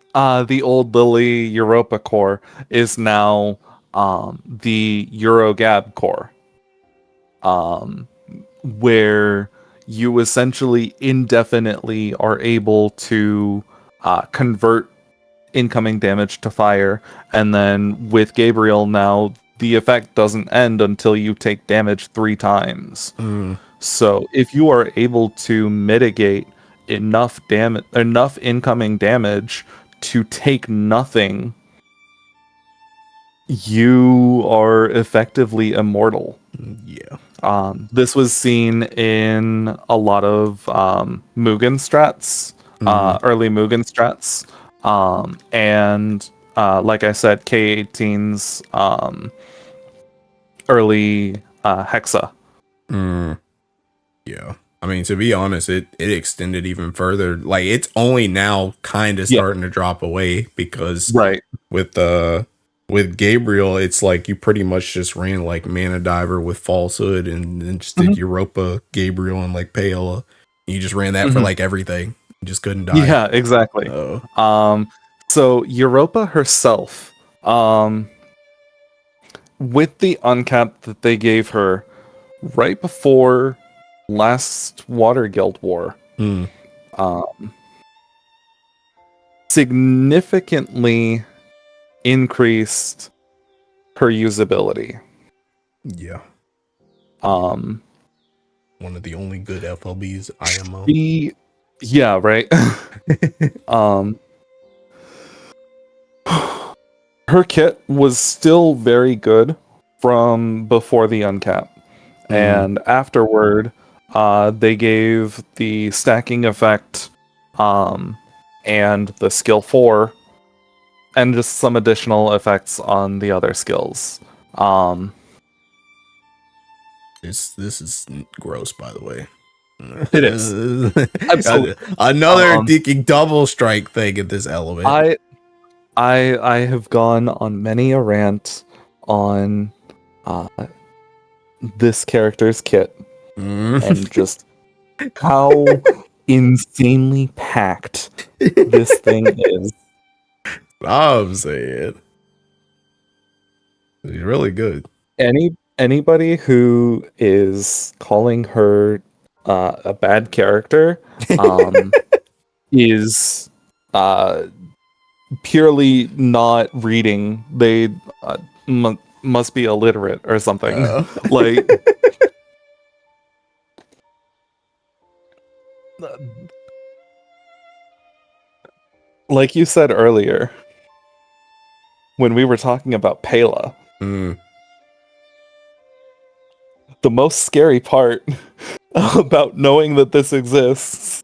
the old Lily Europa core is now the Eurogab core, um, where you essentially indefinitely are able to convert incoming damage to fire, and then with Gabriel now, the effect doesn't end until you take damage 3 times. mm, So if you are able to mitigate enough incoming damage to take nothing, you are effectively immortal. yeah. This was seen in a lot of Mugen strats, Mm, early Mugen strats, and like I said, K18's early Hexa. mm, yeah. I mean, to be honest, it extended even further. Like it's only now kind of Yeah, starting to drop away because right. with with Gabriel, it's like you pretty much just ran like Mana Diver with Falsehood and then just did Mhm, Europa, Gabriel, and like Paola. You just ran that for mhm. like everything. You just couldn't die. Yeah, exactly. Oh. Um, so Europa herself, um, with the uncap that they gave her right before last Water Guild War, Mm, um, significantly increased her usability. yeah. Um, One of the only good FLBs IMO. the yeah, right. um, her kit was still very good from before the uncap. Mm, And afterward, they gave the stacking effect, um, and the skill 4, and just some additional effects on the other skills. Um, this is gross, by the way. it is absolutely. Another Um, dicky double strike thing in this element. I I have gone on many a rant on uh, this character's kit Mm. and just how insanely packed this thing is. I'm saying he's really good. Anybody who is calling her a bad character is uh, purely not reading. They must be illiterate or something. Uh, like like you said earlier when we were talking about Pela, mm. the most scary part about knowing that this exists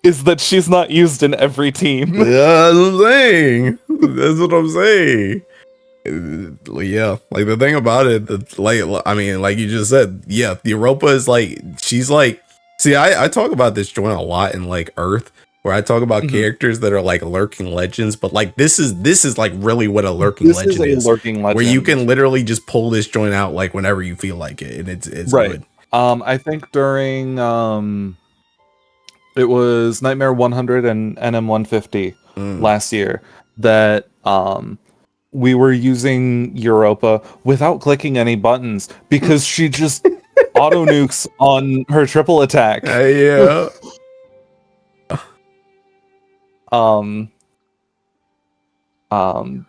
is that she's not used in every team. That's what I'm saying. That's what I'm saying. Yeah, like the thing about it, I mean, like you just said, yeah, the Europa is like, she's like, see, I talk about this joint a lot in like Earth, where I talk about Mhm. characters that are like lurking legends, but like this is like really what a lurking This is legend a is, lurking where you legend. can literally just pull this joint out like whenever you feel like it, and it's Right. good. I think during it was Nightmare 100 and NM 150 Mm. last year that we were using Europa without clicking any buttons because she just auto nukes on her triple attack. Yeah. um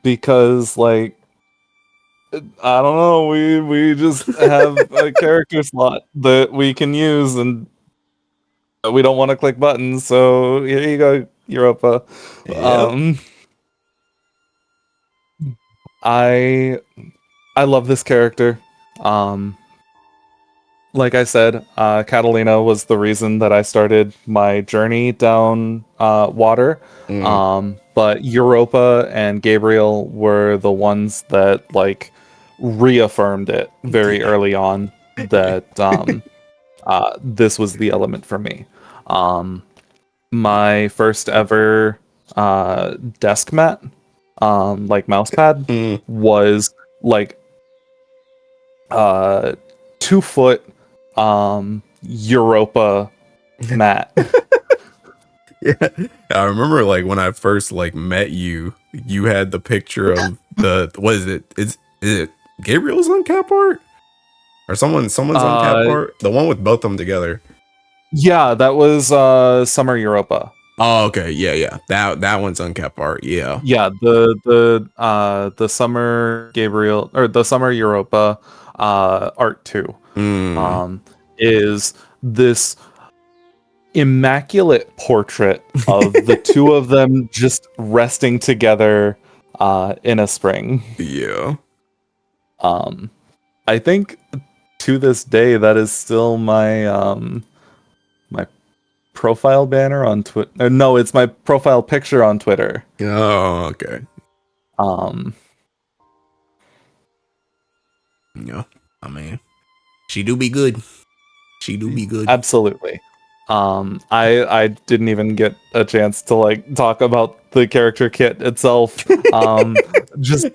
because like I don't know. We just have a character slot that we can use, and we don't want to click buttons. So here you go, Europa. Yep. Um, I I love this character. Um, like I said, Catalina was the reason that I started my journey down water. Mm. But Europa and Gabriel were the ones that like reaffirmed it very Yeah. early on that this was the element for me. Um, my first ever desk mat, like mouse pad, Mm. was like 2 foot Europa mat. Yeah. I remember like when I first like met you, you had the picture of the what is it? Is it Gabriel's uncap art? Or someone's uncap uh art? The one with both of them together. yeah, that was Summer Europa. Oh, okay. Yeah, yeah. That one's uncap art. Yeah. Yeah, the Summer Gabriel or the Summer Europa art 2 Mm. um is this immaculate portrait of the two of them just resting together in a spring. Yeah. Um, I think to this day that is still my profile banner on Twitter. No, it's my profile picture on Twitter. Oh, okay. Um, Yeah. I mean, she do be good. She do be good. absolutely. I didn't even get a chance to like talk about the character kit itself. Just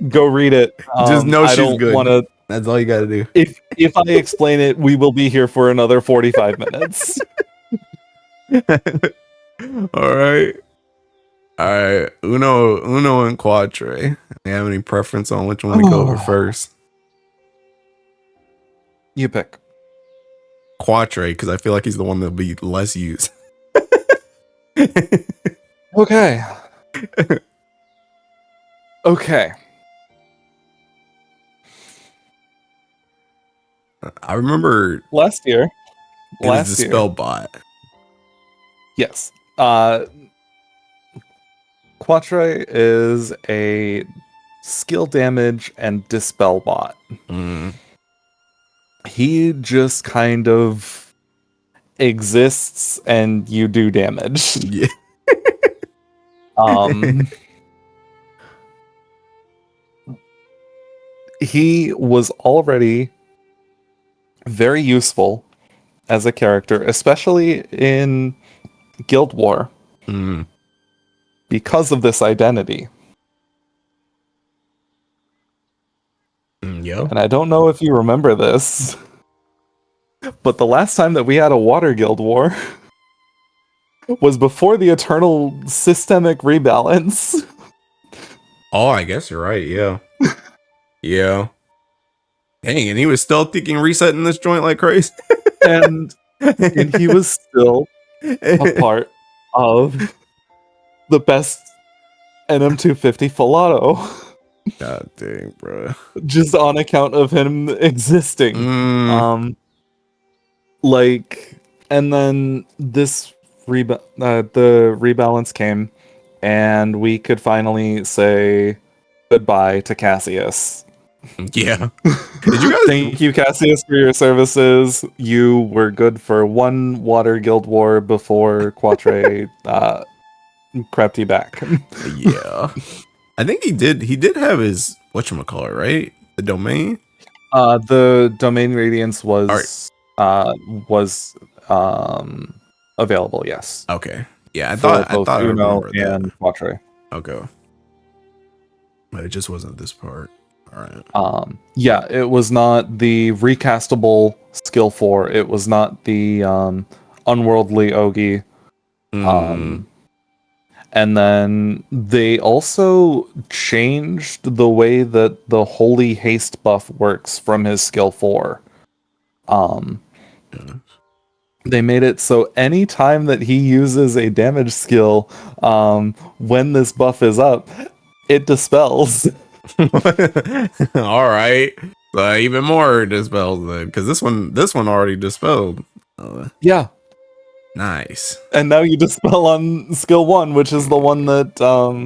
go read it. Just know I she's don't want good. to. That's all you gotta do. If I explain it, we will be here for another 45 minutes. All right. All right. Uno and Quatre. Do you have any preference on which one to go over first? You pick. Quatre, because I feel like he's the one that'll be less used. Okay. Okay. I remember Last year. it was the spell bot. Yes. Quatre is a skill damage and dispel bot. Mm. He just kind of exists and you do damage. Yeah. Um he was already very useful as a character, especially in Guild War, Mm. because of this identity. Yep. And I don't know if you remember this, but the last time that we had a Water Guild War was before the Eternal Systemic Rebalance. Oh, I guess you're right. Yeah. Yeah. Dang, and he was still thinking resetting this joint like crazy. and he was still a part of the best NM250 full auto. God dang, bro. Just on account of him existing. Mm. Like, and then this the rebalance came, and we could finally say goodbye to Cassius. Yeah. Did you guys? Thank you, Cassius, for your services. You were good for one Water Guild War before Quatre crept you back. Yeah. I think he did. He did have his whatchamacallit, right? The domain. The domain radiance was available. Yes. Okay. Yeah, I For thought both I Uno remembered that. and Quatre. Okay. But it just wasn't this part. All right. Yeah, it was not the recastable skill 4. It was not the unworldly Ogi. Mm. And then they also changed the way that the holy haste buff works from his skill 4. Yeah. They made it so anytime that he uses a damage skill, when this buff is up, it dispels. All right. Even more dispels then, because this one already dispelled. Yeah. Nice. And now you dispel on skill 1, which is the one that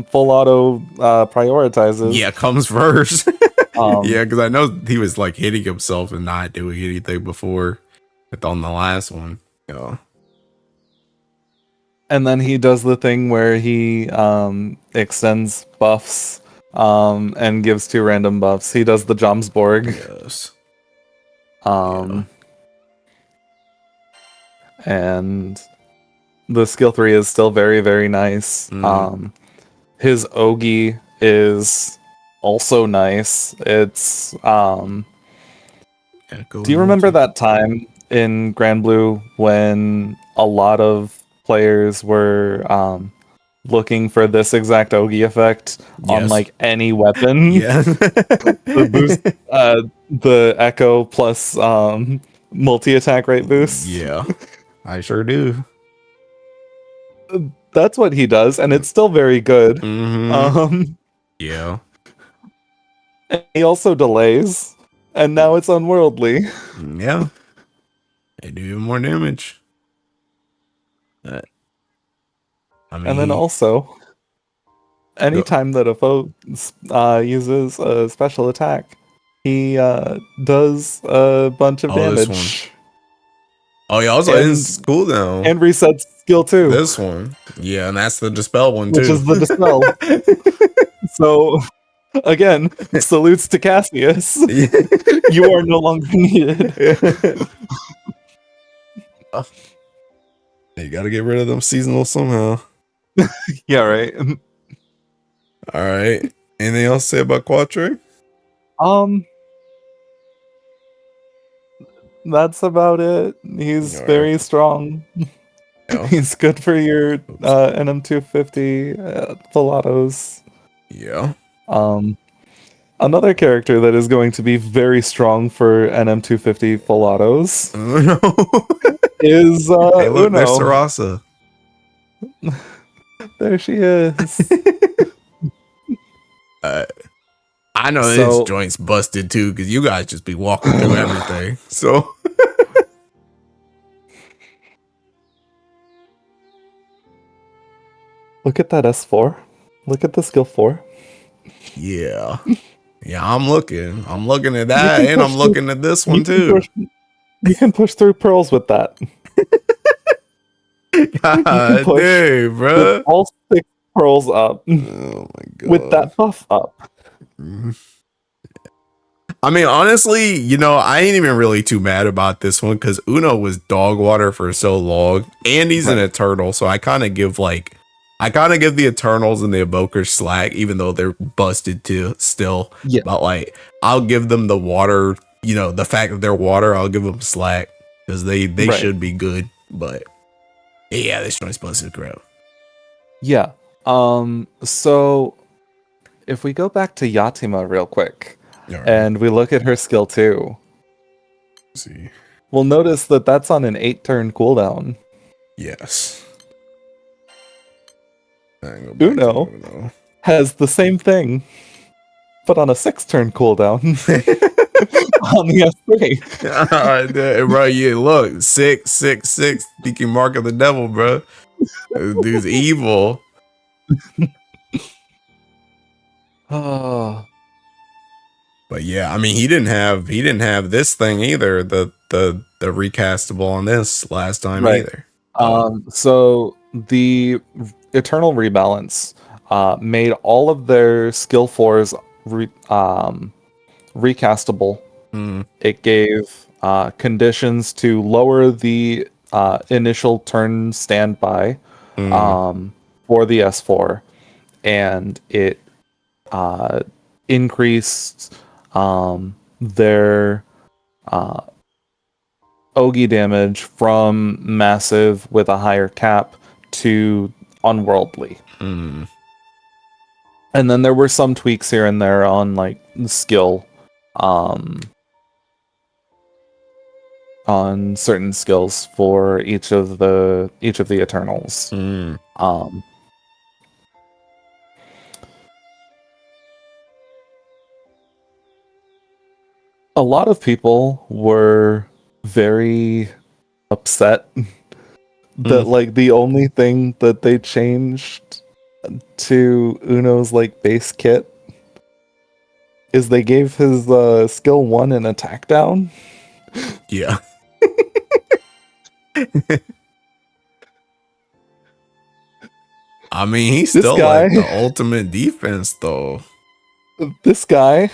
full auto prioritizes. Yeah, comes first. Um, Yeah, because I know he was like hitting himself and not doing anything before. On the last one. Yeah. And then he does the thing where he extends buffs and gives 2 random buffs. He does the Jomsborg. Yes. And the skill 3 is still very, very nice. His Ogi is also nice. It's do you remember that time in Granblue when a lot of players were looking for this exact Ogi effect on like any weapon? Yeah. The boost, the Echo plus multi-attack rate boost. Yeah. I sure do. That's what he does, and it's still very good. Mm-hmm. Yeah. And he also delays, and now it's unworldly. Yeah. They do even more damage. I mean, And then also, anytime that a foe uses a special attack, he does a bunch of damage. This one. Oh, yeah, also ends cooldown. And resets skill 2. This one. Yeah, and that's the dispel one too. Which is the dispel. So, again, salutes to Cassius. You are no longer needed. You gotta get rid of them seasonal somehow. Yeah, right. All right. Anything else to say about Quattro? That's about it. He's very strong. Yeah. He's good for your NM250 full autos. Yeah. Another character that is going to be very strong for NM250 full autos is hey, look, Uno. there's Sarasa. There she is. I know this joint's busted too, because you guys just be walking through everything. So look at that S4. Look at the skill 4. Yeah. Yeah, I'm looking. I'm looking at that, and I'm looking at this one too. You can push through pearls with that. God dang, bro. All 6 pearls up. Oh my god. With that buff up. I mean, honestly, I ain't even really too mad about this one because Uno was dog water for so long, and he's an Eternal, so I kind of give the Eternals and the Evokers slack, even though they're busted too still. Yeah. But like, I'll give them the water, the fact that they're water, I'll give them slack because they should be good. But yeah, this joint's busted crap. Yeah. So if we go back to Yatima real quick, and we look at her skill 2, see, we'll notice that that's on an 8-turn cooldown. Yes. Uno has the same thing, but on a 6-turn cooldown on the S3. Bro, yeah, look, 666, speaking mark of the devil, bro. Dude's evil. Oh. But yeah, I mean, he didn't have this thing either. The recastable on this last time either. So the Eternal Rebalance made all of their skill 4s recastable. It gave conditions to lower the initial turn standby for the S4, and it increased their Ogi damage from massive with a higher cap to unworldly. And then there were some tweaks here and there on like skill, on certain skills for each of the Eternals. a lot of people were very upset that like the only thing that they changed to Uno's like base kit is they gave his skill 1 an attack down. Yeah. I mean, he's This still guy- like the ultimate defense, though. This guy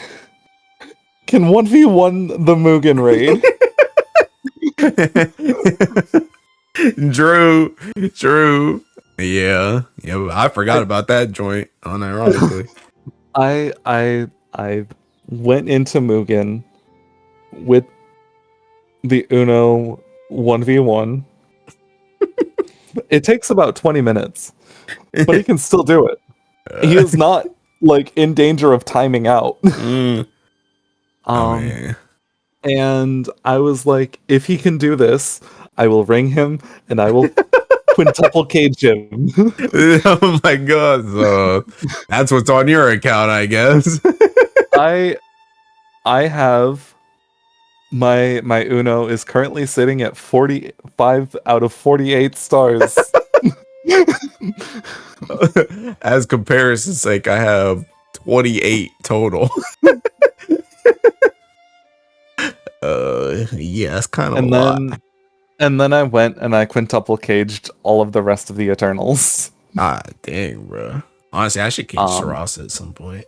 can 1v1 the Mugen raid. True. Yeah. I forgot about that joint, unironically. I went into Mugen with the Uno 1v1. It takes about 20 minutes, but he can still do it. He is not like in danger of timing out. I mean, And I was like, if he can do this, I will ring him and I will quintuple cage him. oh my god, so that's what's on your account, I guess. I have my Uno is currently sitting at 45 out of 48 stars. As comparison's sake, I have 28 total. Yeah, that's kind of a lot. And then I went and I quintuple caged all of the rest of the Eternals. Ah, dang, bro. Honestly, I should cage Sarasa at some point.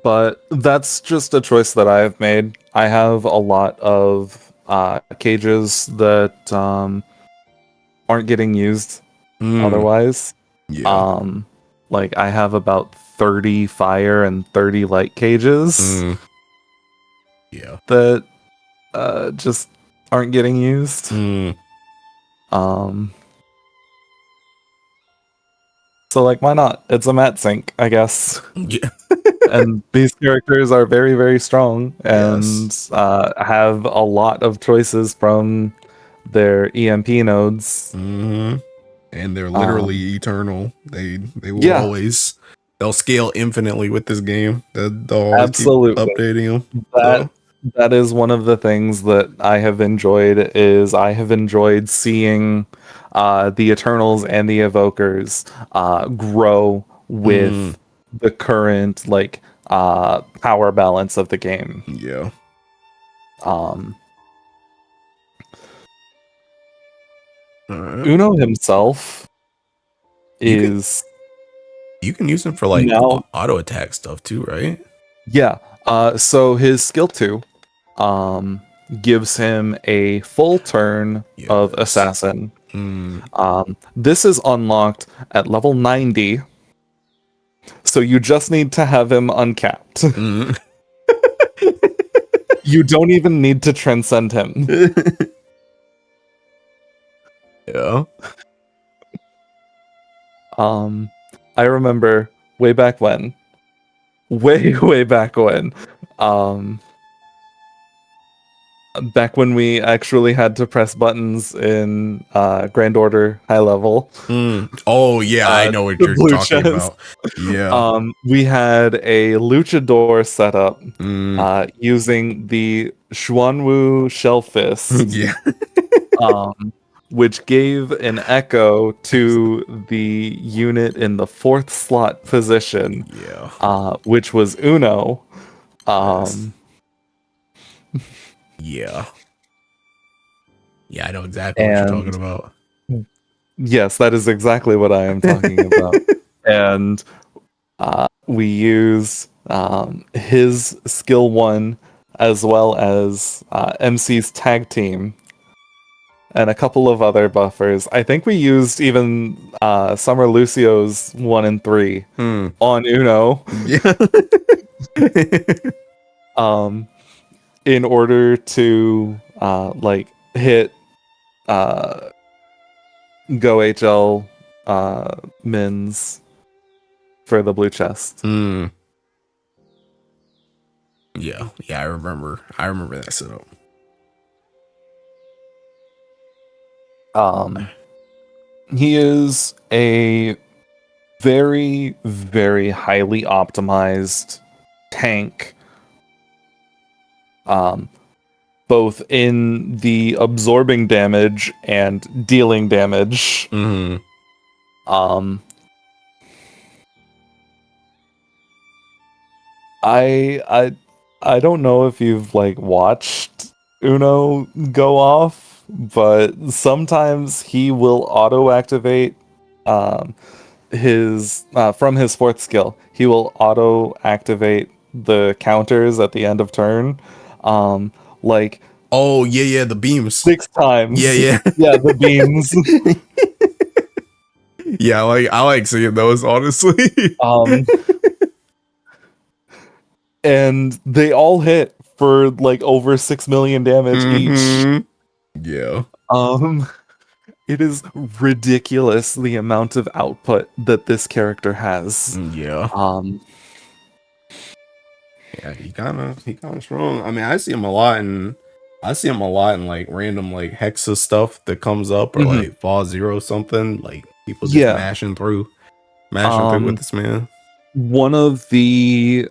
But that's just a choice that I have made. I have a lot of cages that aren't getting used otherwise. Yeah. Like I have about 30 fire and 30 light cages Yeah. that just aren't getting used. So like why not? It's a mat sync, I guess. Yeah. And these characters are very, very strong and have a lot of choices from their EMP nodes. And they're literally eternal. They will always, they'll scale infinitely with this game. They'll always keep updating them. That is one of the things that I have enjoyed. Is I have enjoyed seeing the Eternals and the Evokers grow with the current like power balance of the game. Yeah. Uno himself is you can use him for like now, auto attack stuff too, right? Yeah. So his skill 2 gives him a full turn of assassin. This is unlocked at level 90. So you just need to have him uncapped. You don't even need to transcend him. Yeah. I remember way back when, back when we actually had to press buttons in Grand Order High Level. Oh yeah, I know what you're talking about. Yeah. We had a luchador setup using the Xuanwu Shell Fist. Yeah. Which gave an echo to the unit in the 4th slot position. Which was Uno. Yeah. Yeah, I know exactly what you're talking about. Yes, that is exactly what I am talking about. And we use his skill 1 as well as MC's tag team and a couple of other buffers. I think we used even Summer Lucio's 1 and 3 on Uno. Yeah. In order to like hit Go HL mins for the blue chest. Yeah, I remember that setup. He is a very, very highly optimized tank both in the absorbing damage and dealing damage. Mm-hmm. Um, I don't know if you've like watched Uno go off, but sometimes he will auto activate um, his from his fourth skill. He will auto activate the counters at the end of turn, like Oh yeah, the beams. 6 times. Yeah. Yeah, the beams. Yeah, I like seeing those, honestly. Um, and they all hit for like over 6 million damage each. Mm-hmm. Yeah. Um, it is ridiculous the amount of output that this character has. Yeah. Um, Yeah, he kinda strong. I mean, I see him a lot in like random like Hexa stuff that comes up or mhm. like Fall Zero something. Like people just Yeah. mashing through with Um, this man. one of the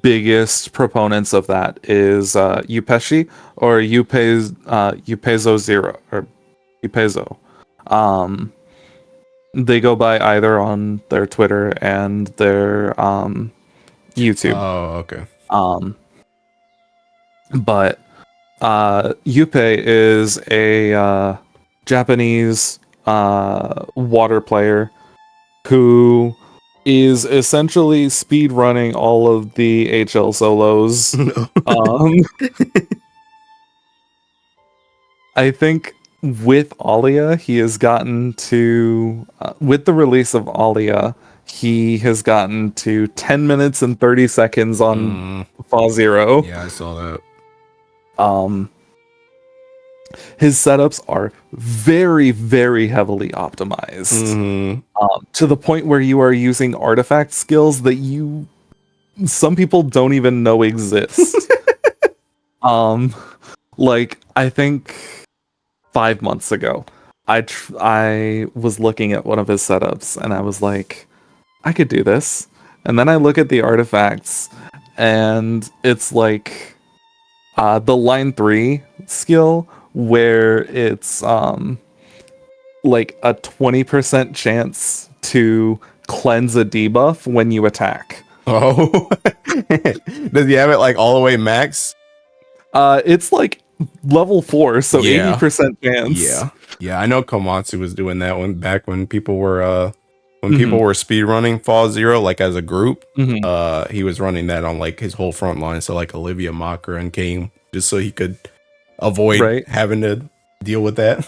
biggest proponents of that is Yupeshi or Yupezo Zero or Yupezo. Um, they go by either on their Twitter and their YouTube. Oh, okay. Um, but Yuppie is a Japanese water player who is essentially speed running all of the HL solos. Um, I think with Alia, he has gotten to with the release of Alia, he has gotten to 10 minutes and 30 seconds on Mm, Fall Zero. yeah, I saw that. Um, his setups are very, very heavily optimized Mm-hmm. to the point where you are using artifact skills that some people don't even know exist. um, like I think 5 months ago, I was looking at one of his setups and I was like, I could do this. And then I look at the artifacts, and it's like the line 3 skill where it's like a 20% chance to cleanse a debuff when you attack. Oh, does he have it like all the way max? It's like level 4, so Yeah. 80% chance. Yeah. I know Komatsu was doing that one back when people were Mhm. speed running Fall Zero like as a group. Mhm. He was running that on like his whole front line. So like Olivia Mocker and came just so he could avoid Right. having to deal with that.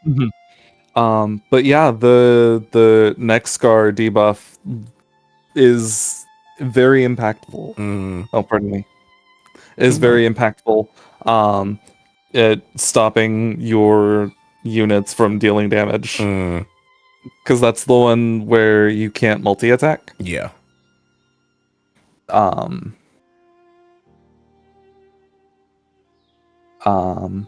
Mhm. But yeah, the next scar debuff is very impactful. Mm, Oh, pardon me. Is okay. very impactful. At stopping your units from dealing damage. Mm, Because that's the one where you can't multi-attack. yeah. Um, um,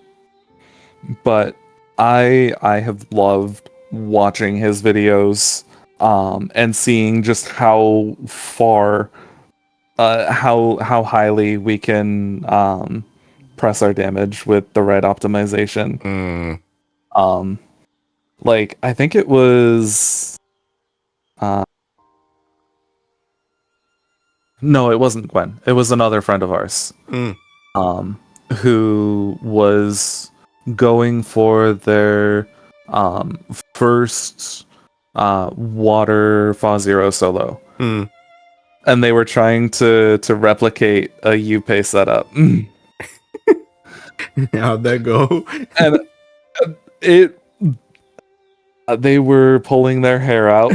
but I have loved watching his videos and seeing just how far how highly we can press our damage with the right optimization. Mm, Um, like I think it was uh, no, it wasn't Gwen. It was another friend of ours. mm, Who was going for their first water Fa Zero solo. mm. And they were trying to replicate a Yuppie setup. How'd that go? And it they were pulling their hair out,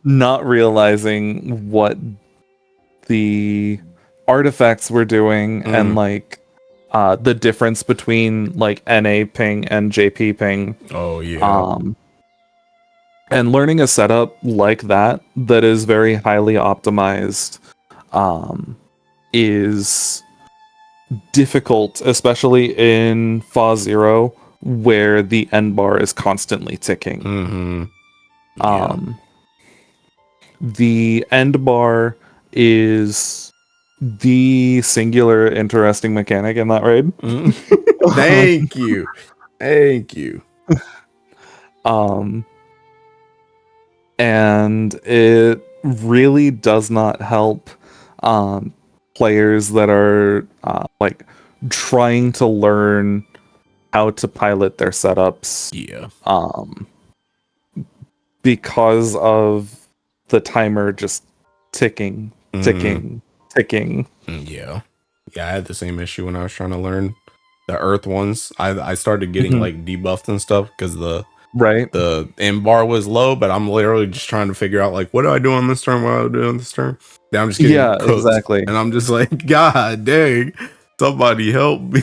not realizing what the artifacts were doing and Mm. like the difference between like NA ping and JP ping. Oh yeah. And learning a setup like that is very highly optimized is difficult, especially in Fa Zero, where the end bar is constantly ticking. Mm-hmm. Yeah. The end bar is the singular interesting mechanic in that raid. Thank you. Thank you. And it really does not help players that are like trying to learn how to pilot their setups. Yeah. Because of the timer just ticking. Yeah. Yeah, I had the same issue when I was trying to learn the earth ones. I started getting like debuffed and stuff because the end bar was low, but I'm literally just trying to figure out like what do I do on this turn, what do I do on this turn. Then I'm just getting cooked. Exactly. And I'm just like, God dang, somebody help me.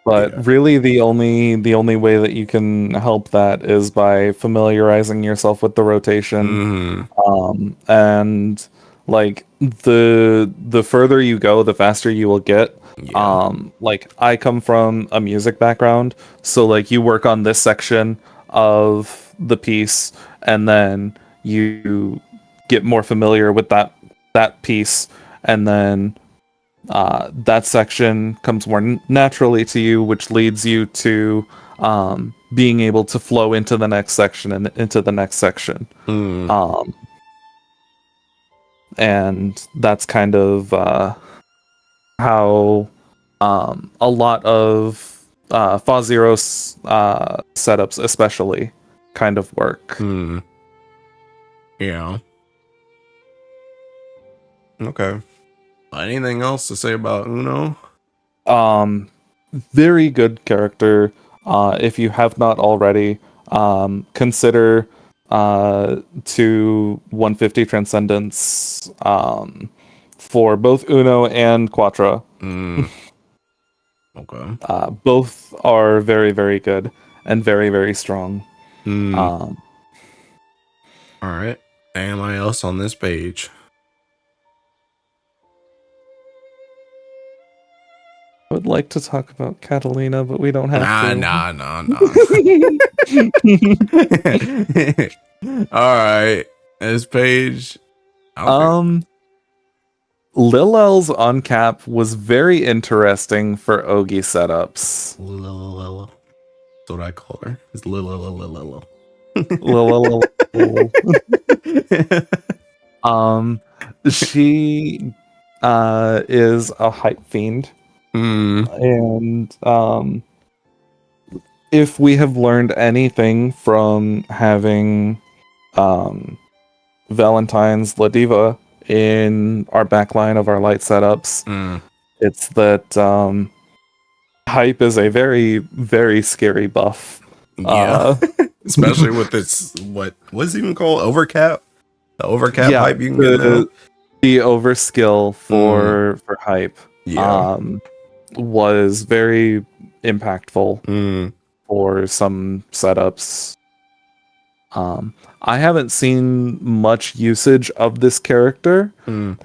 But really the only way that you can help that is by familiarizing yourself with the rotation. And like the further you go, the faster you will get. Like I come from a music background, so like you work on this section of the piece and then you get more familiar with that piece, and then that section comes more naturally to you, which leads you to being able to flow into the next section and into the next section. And that's kind of how a lot of Fa-Zero's setups especially kind of work. Yeah. Okay. Anything else to say about Uno? Very good character. If you have not already, consider to 150 Transcendence for both Uno and Quattro. Okay. Both are very, very good and very, very strong. All right. Anything else on this page? I would like to talk about Catalina, but we don't have to. Nah. All right. This page. Lilel's uncap was very interesting for Ogi setups. Lilililla. That's what I call her. It's Lilililla. She is a hype fiend. And if we have learned anything from having Valentine's La Diva in our backline of our light setups, it's that hype is a very, very scary buff. Yeah. Especially with this, what's it even called? Overcap? The overcap hype you can get now? The overskill for hype was very impactful for some setups. I haven't seen much usage of this character,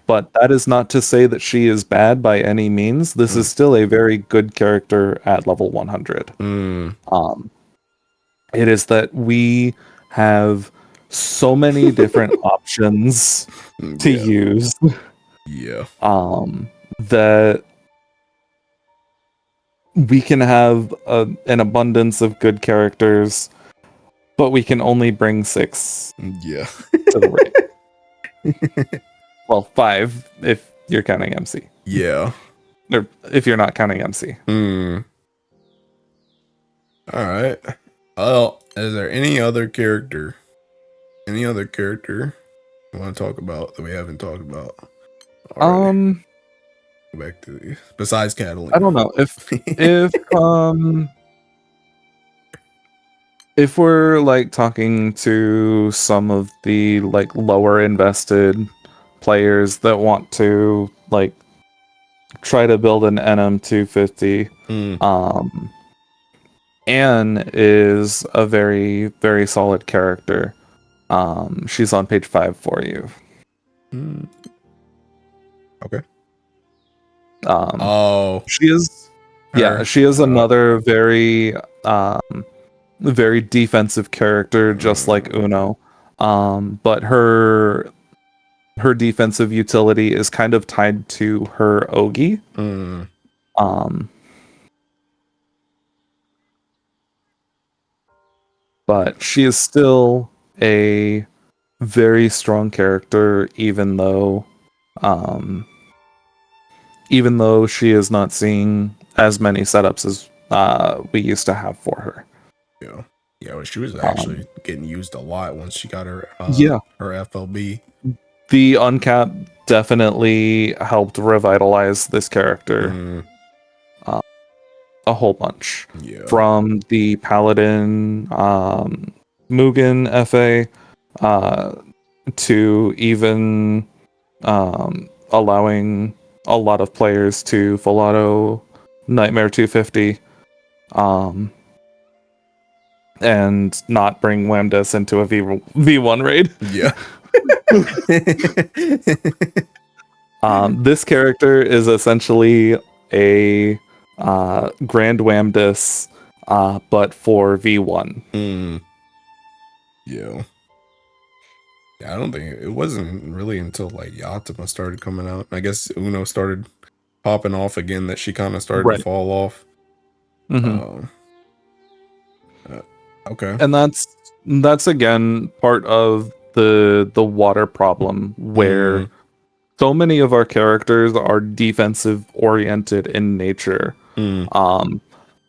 but that is not to say that she is bad by any means. This is still a very good character at level 100. It is that we have so many different options to use. That we can have an abundance of good characters, but we can only bring 6 to the raid. Well, 5 if you're counting MC. Or if you're not counting MC. Alright. Well, is there any other character you want to talk about that we haven't talked about already? Go back to these. Besides Catalina. I don't know. If we're like talking to some of the like lower invested players that want to like try to build an NM250, Anne is a very, very solid character. She's on page 5 for you. Okay. She is she is another very very defensive character, just like Uno. But her her defensive utility is kind of tied to her Ogi. But she is still a very strong character, even though she is not seeing as many setups as we used to have for her. Yeah, well, she was actually getting used a lot once she got her her FLB. The uncap definitely helped revitalize this character a whole bunch. Yeah. From the Paladin Mugen FA to even allowing a lot of players to full auto Nightmare 250 and not bring Wamdes into a V1 raid. Yeah. This character is essentially a Grand Wamdes, but for V1. Yeah. I don't think it wasn't really until like Yatima started coming out. I guess Uno started popping off again that she kind of started to fall off. Okay. And that's again part of the water problem where so many of our characters are defensive oriented in nature.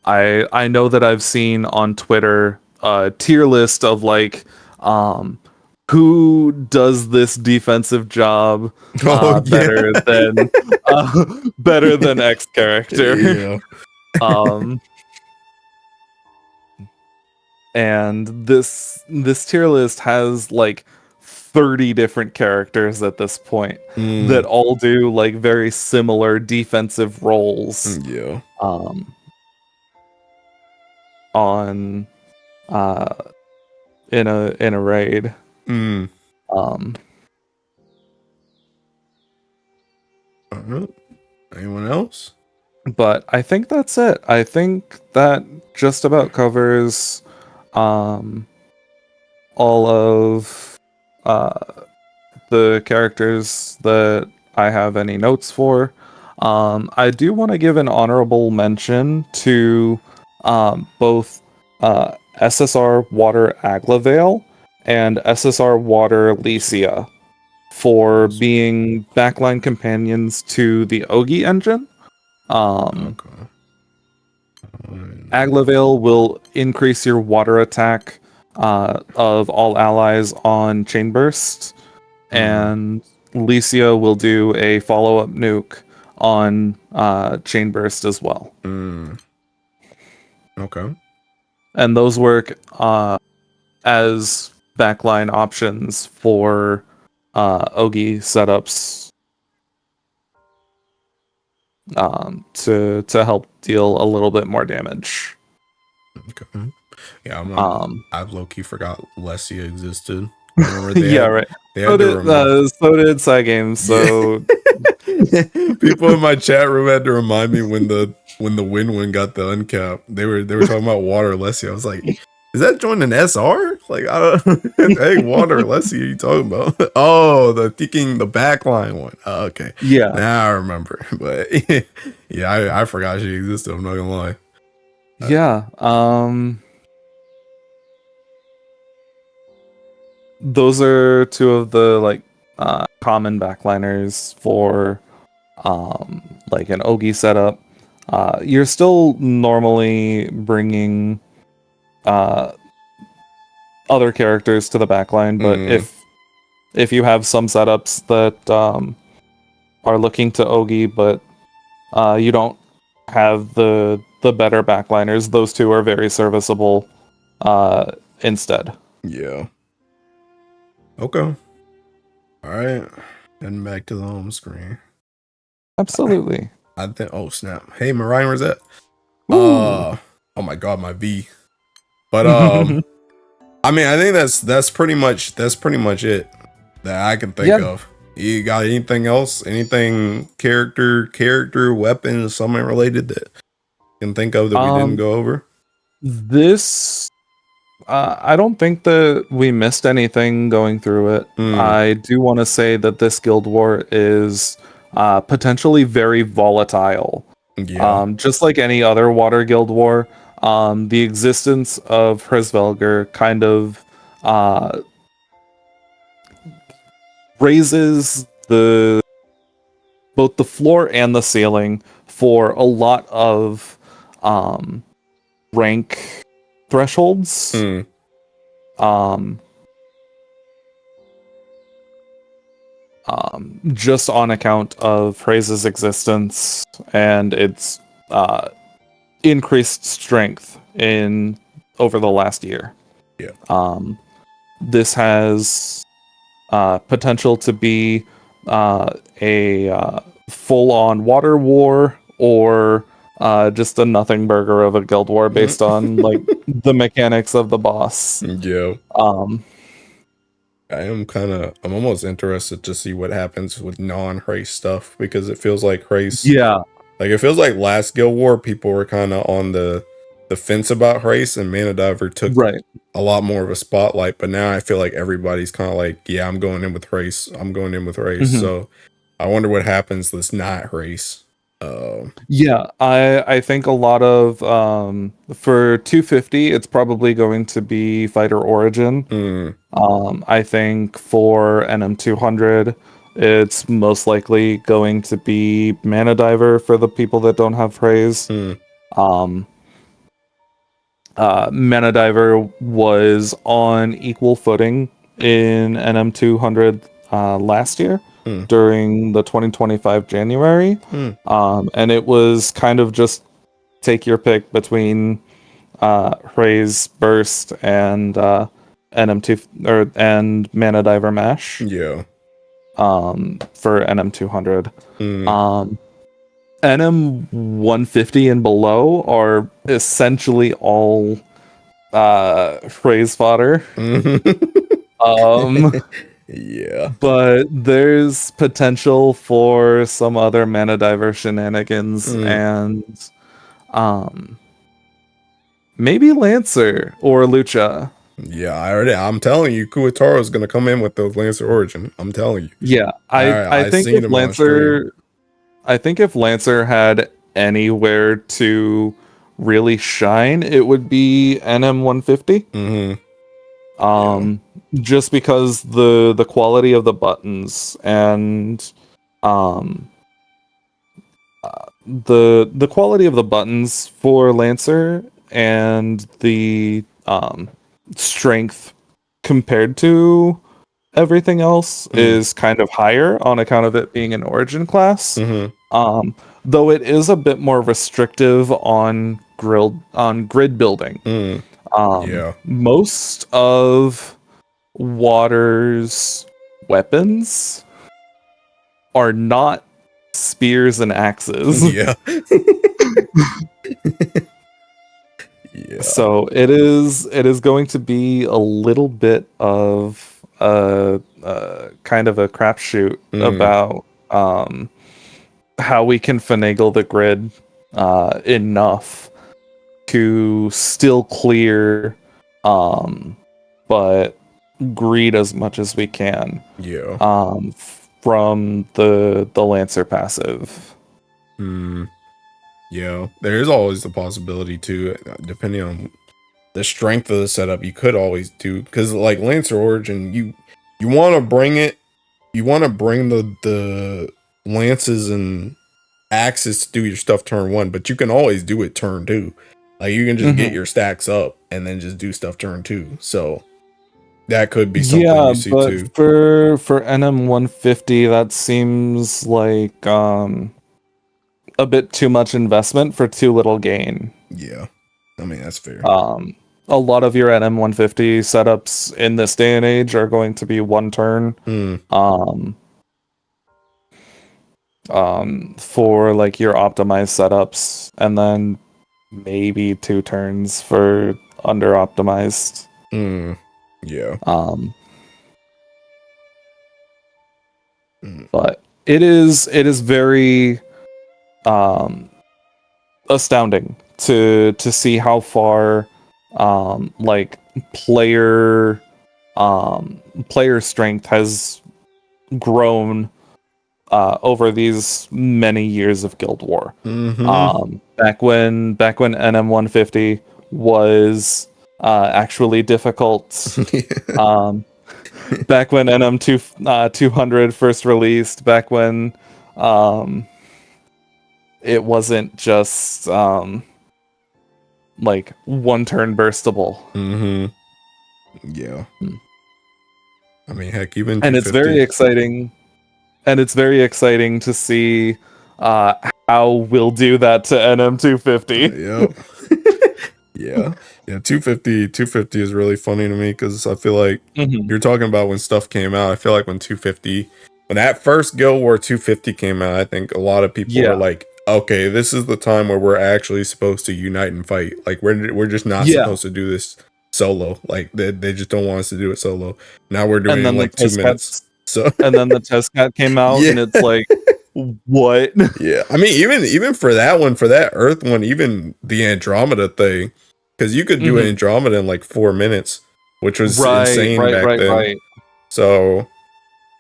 I know that I've seen on Twitter a tier list of like who does this defensive job better than better than X character. And this tier list has like 30 different characters at this point that all do like very similar defensive roles. On in a raid. Anyone else? But I think that's it. I think that just about covers all of the characters that I have any notes for. I do want to give an honorable mention to both SSR Water Aglavale and SSR Water Lycia for being backline companions to the Ogi engine. Aglavale will increase your water attack of all allies on Chain Burst, and Lycia will do a follow-up nuke on Chain Burst as well. Okay. And those work as backline options for Ogi setups to help deal a little bit more damage. Okay. Yeah, I low-key forgot Lesia existed. Remember they right. They had so did Cygames. So people in my chat room had to remind me when the win got the uncap. They were talking about Water Lesia. I was like, is that joined an SR? Like, I don't. Hey, Water Lesia, you talking about? Oh, the backline one. Oh, okay. Yeah. Now I remember. But yeah, I forgot she existed. I'm not gonna lie. Yeah. Those are two of the like common backliners for like an Ogi setup. You're still normally bringing other characters to the backline, but if you have some setups that are looking to Ogi, but you don't have the better backliners, those two are very serviceable instead. Yeah. Okay. All right. Heading back to the home screen. Absolutely. I think. Oh snap! Hey, Mariah, where's that? Oh my god, my V. But I mean, I think that's pretty much it that I can think of. You got anything else? Anything character, weapons, something related that you can think of that we didn't go over? This I don't think that we missed anything going through it. Mm, I do want to say that this Guild War is potentially very volatile. yeah. Just like any other Water Guild War, the existence of Hrisvelger kind of uh, raises the both the floor and the ceiling for a lot of um, rank thresholds. Mm, Um, just on account of Phrase's existence and its increased strength in over the last year. yeah. Um, this has potential to be a full-on water war or just a nothing burger of a guild war based on like the mechanics of the boss. Yeah. Um, I'm almost interested to see what happens with non-race stuff because it feels like race, yeah, like it feels like last Guild War, people were kind of on the fence about race and Mana Diver took right. a lot more of a spotlight, but now I feel like everybody's kind of like, yeah, I'm going in with race. I'm going in with race. Mhm. So I wonder what happens that's not race. Uh, Yeah, I think a lot of for 250 it's probably going to be fighter origin. mm, I think for NM 200 it's most likely going to be Mana Diver for the people that don't have praise. mm, Um Mana Diver was on equal footing in NM 200 last year mm, during the 2025 January. mm, And it was kind of just take your pick between Raise Burst and NM2 and Mana Diver Mash yeah. for NM200. Mm, Um, NM 150 and below are essentially all Raise fodder. mm. Um, Yeah. but there's potential for some other Mana Diver shenanigans Mm, and um maybe Lancer or Lucha. yeah, I'm telling you, Kuwataro is gonna come in with those Lancer Origin. I'm telling you. Yeah, I I think seen if him on stream. Lancer had anywhere to really shine, it would be NM 150. Mm-hmm. Yeah. Um, just because the quality of the buttons and um the quality of the buttons for Lancer and the strength compared to everything else Mm, is kind of higher on account of it being an origin class. mm-hmm. Um, though it is a bit more restrictive on grid building. Mm, yeah. Most of Water's weapons are not spears and axes. Yeah. Yeah. So it is going to be a little bit of a kind of a crapshoot Mm, about how we can finagle the grid enough to still clear, um, but greed as much as we can yeah. from the Lancer passive. Mm, yeah. There is always the possibility too, depending on the strength of the setup, you could always do because like Lancer Origin, you want to bring it, you want to bring the lances and axes to do your stuff turn one, but you can always do it turn two. Like you can just get Mhm. your stacks up and then just do stuff turn two. So that could be something Yeah, you see but too. for NM 150, that seems like a bit too much investment for too little gain. Yeah, I mean that's fair. Um, a lot of your NM 150 setups in this day and age are going to be one turn. Mm, Um, for like your optimized setups, and then maybe two turns for under optimized. mm, yeah. Um, Mm, but it is very um astounding to see how far like player player strength has grown over these many years of Guild War. Back when NM150 was actually difficult. Back when NM200 first released, back when it wasn't just like one turn burstable. Yeah. I mean, heck, even And it's very exciting. And it's very exciting to see how we'll do that to NM250. Yeah. 250 is really funny to me because I feel like you're talking about when stuff came out. I feel like when that first Guild War 250 came out, I think a lot of people were like, okay, this is the time where we're actually supposed to unite and fight. Like we're just not supposed to do this solo. Like they just don't want us to do it solo. Now we're doing it in like 2 minutes. So and then the test cat came out and it's like, what? Yeah, I mean, even for that one, for that Earth one, even the Andromeda thing, because you could do Andromeda in like 4 minutes, which was insane back then. So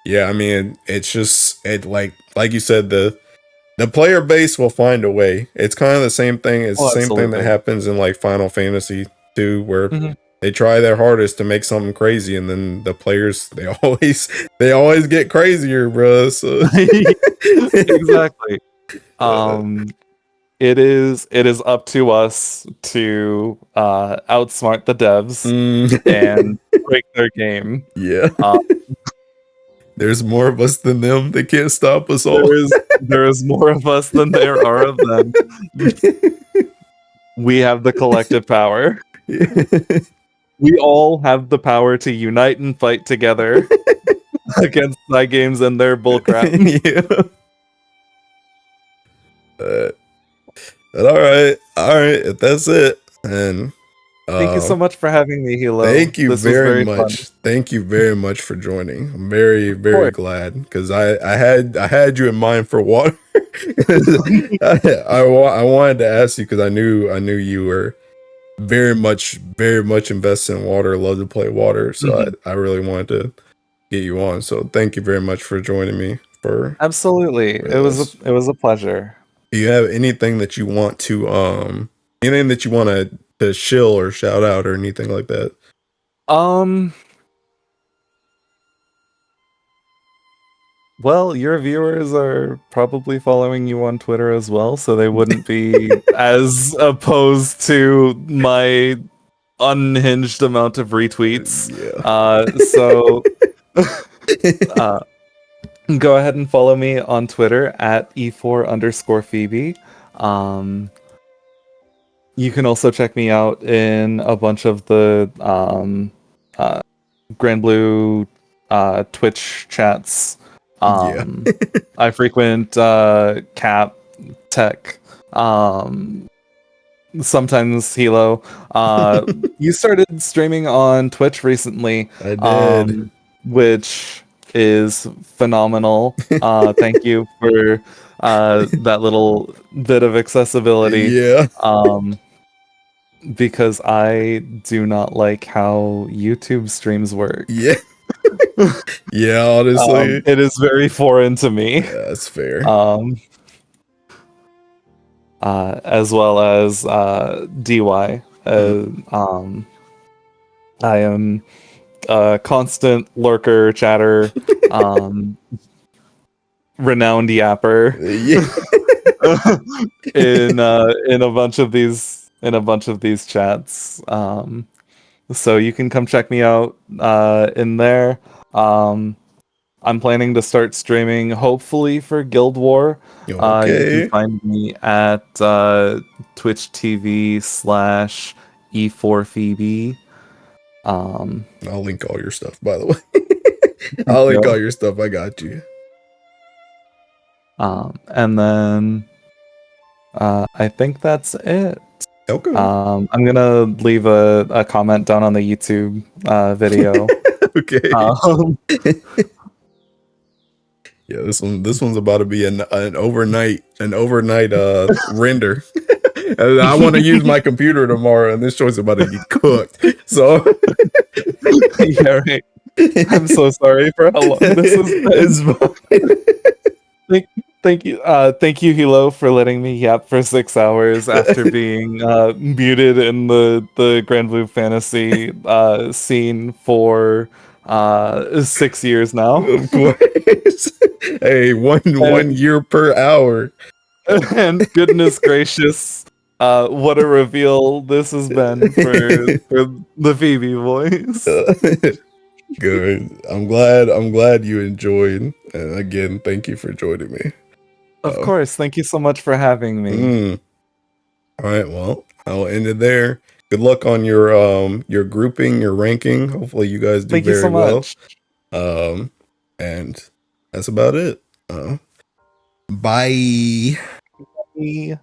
yeah, I mean, it's just like you said, the player base will find a way. It's kind of the same thing. It's the same thing that happens in like Final Fantasy 2, where they try their hardest to make something crazy, and then the players they always get crazier, bro. So Exactly. It is up to us to outsmart the devs and break their game. Yeah. There's more of us than them. They can't stop us all. There is more of us than there are of them. We have the collective power. We all have the power to unite and fight together against Cygames and their bullcrap. But all right. If that's it, and thank you so much for having me, Hilo. Thank you very much. Fun. Thank you very much for joining. I'm very, very glad because I had you in mind for water. I wanted to ask you because I knew you were very much invested in water. Love to play water, so I really wanted to get you on. So thank you very much for joining me. Absolutely, it was a pleasure. Do you have anything that you want to to shill or shout out or anything like that? Well, your viewers are probably following you on Twitter as well, so they wouldn't be as opposed to my unhinged amount of retweets. So go ahead and follow me on Twitter at E4_Phoebe. You can also check me out in a bunch of the Granblue Twitch chats. I frequent Cap, Tech, sometimes Hilo. You started streaming on Twitch recently. I did. Which is phenomenal. Thank you for that little bit of accessibility. Yeah. Because I do not like how YouTube streams work. Yeah. Yeah, honestly. It is very foreign to me. Yeah, that's fair. As well as DY. I am a constant lurker, chatter, renowned yapper. in a bunch of these chats. So you can come check me out in there. I'm planning to start streaming, hopefully, for Guild War. You can find me at Twitch TV/E4Phoebe. I'll link all your stuff, by the way. I'll link all your stuff. I got you. And then I think that's it. Okay. I'm gonna leave a comment down on the YouTube video. Okay. Yeah, this one's about to be an overnight render. And I want to use my computer tomorrow, and this show's about to get cooked. So Yeah, right. I'm so sorry for how long this has been. it's fine. Thank you, Hilo, for letting me yap for 6 hours after being muted in the Granblue Fantasy scene for 6 years now. Of course. Hey, one year per hour. And goodness gracious, what a reveal this has been for the Phoebe voice. Good. I'm glad you enjoyed. And again, thank you for joining me. Of course, thank you so much for having me. All right, well, I'll end it there. Good luck on your grouping, your ranking. Hopefully you guys do Thank you very so well. much. And that's about it. Bye. Bye.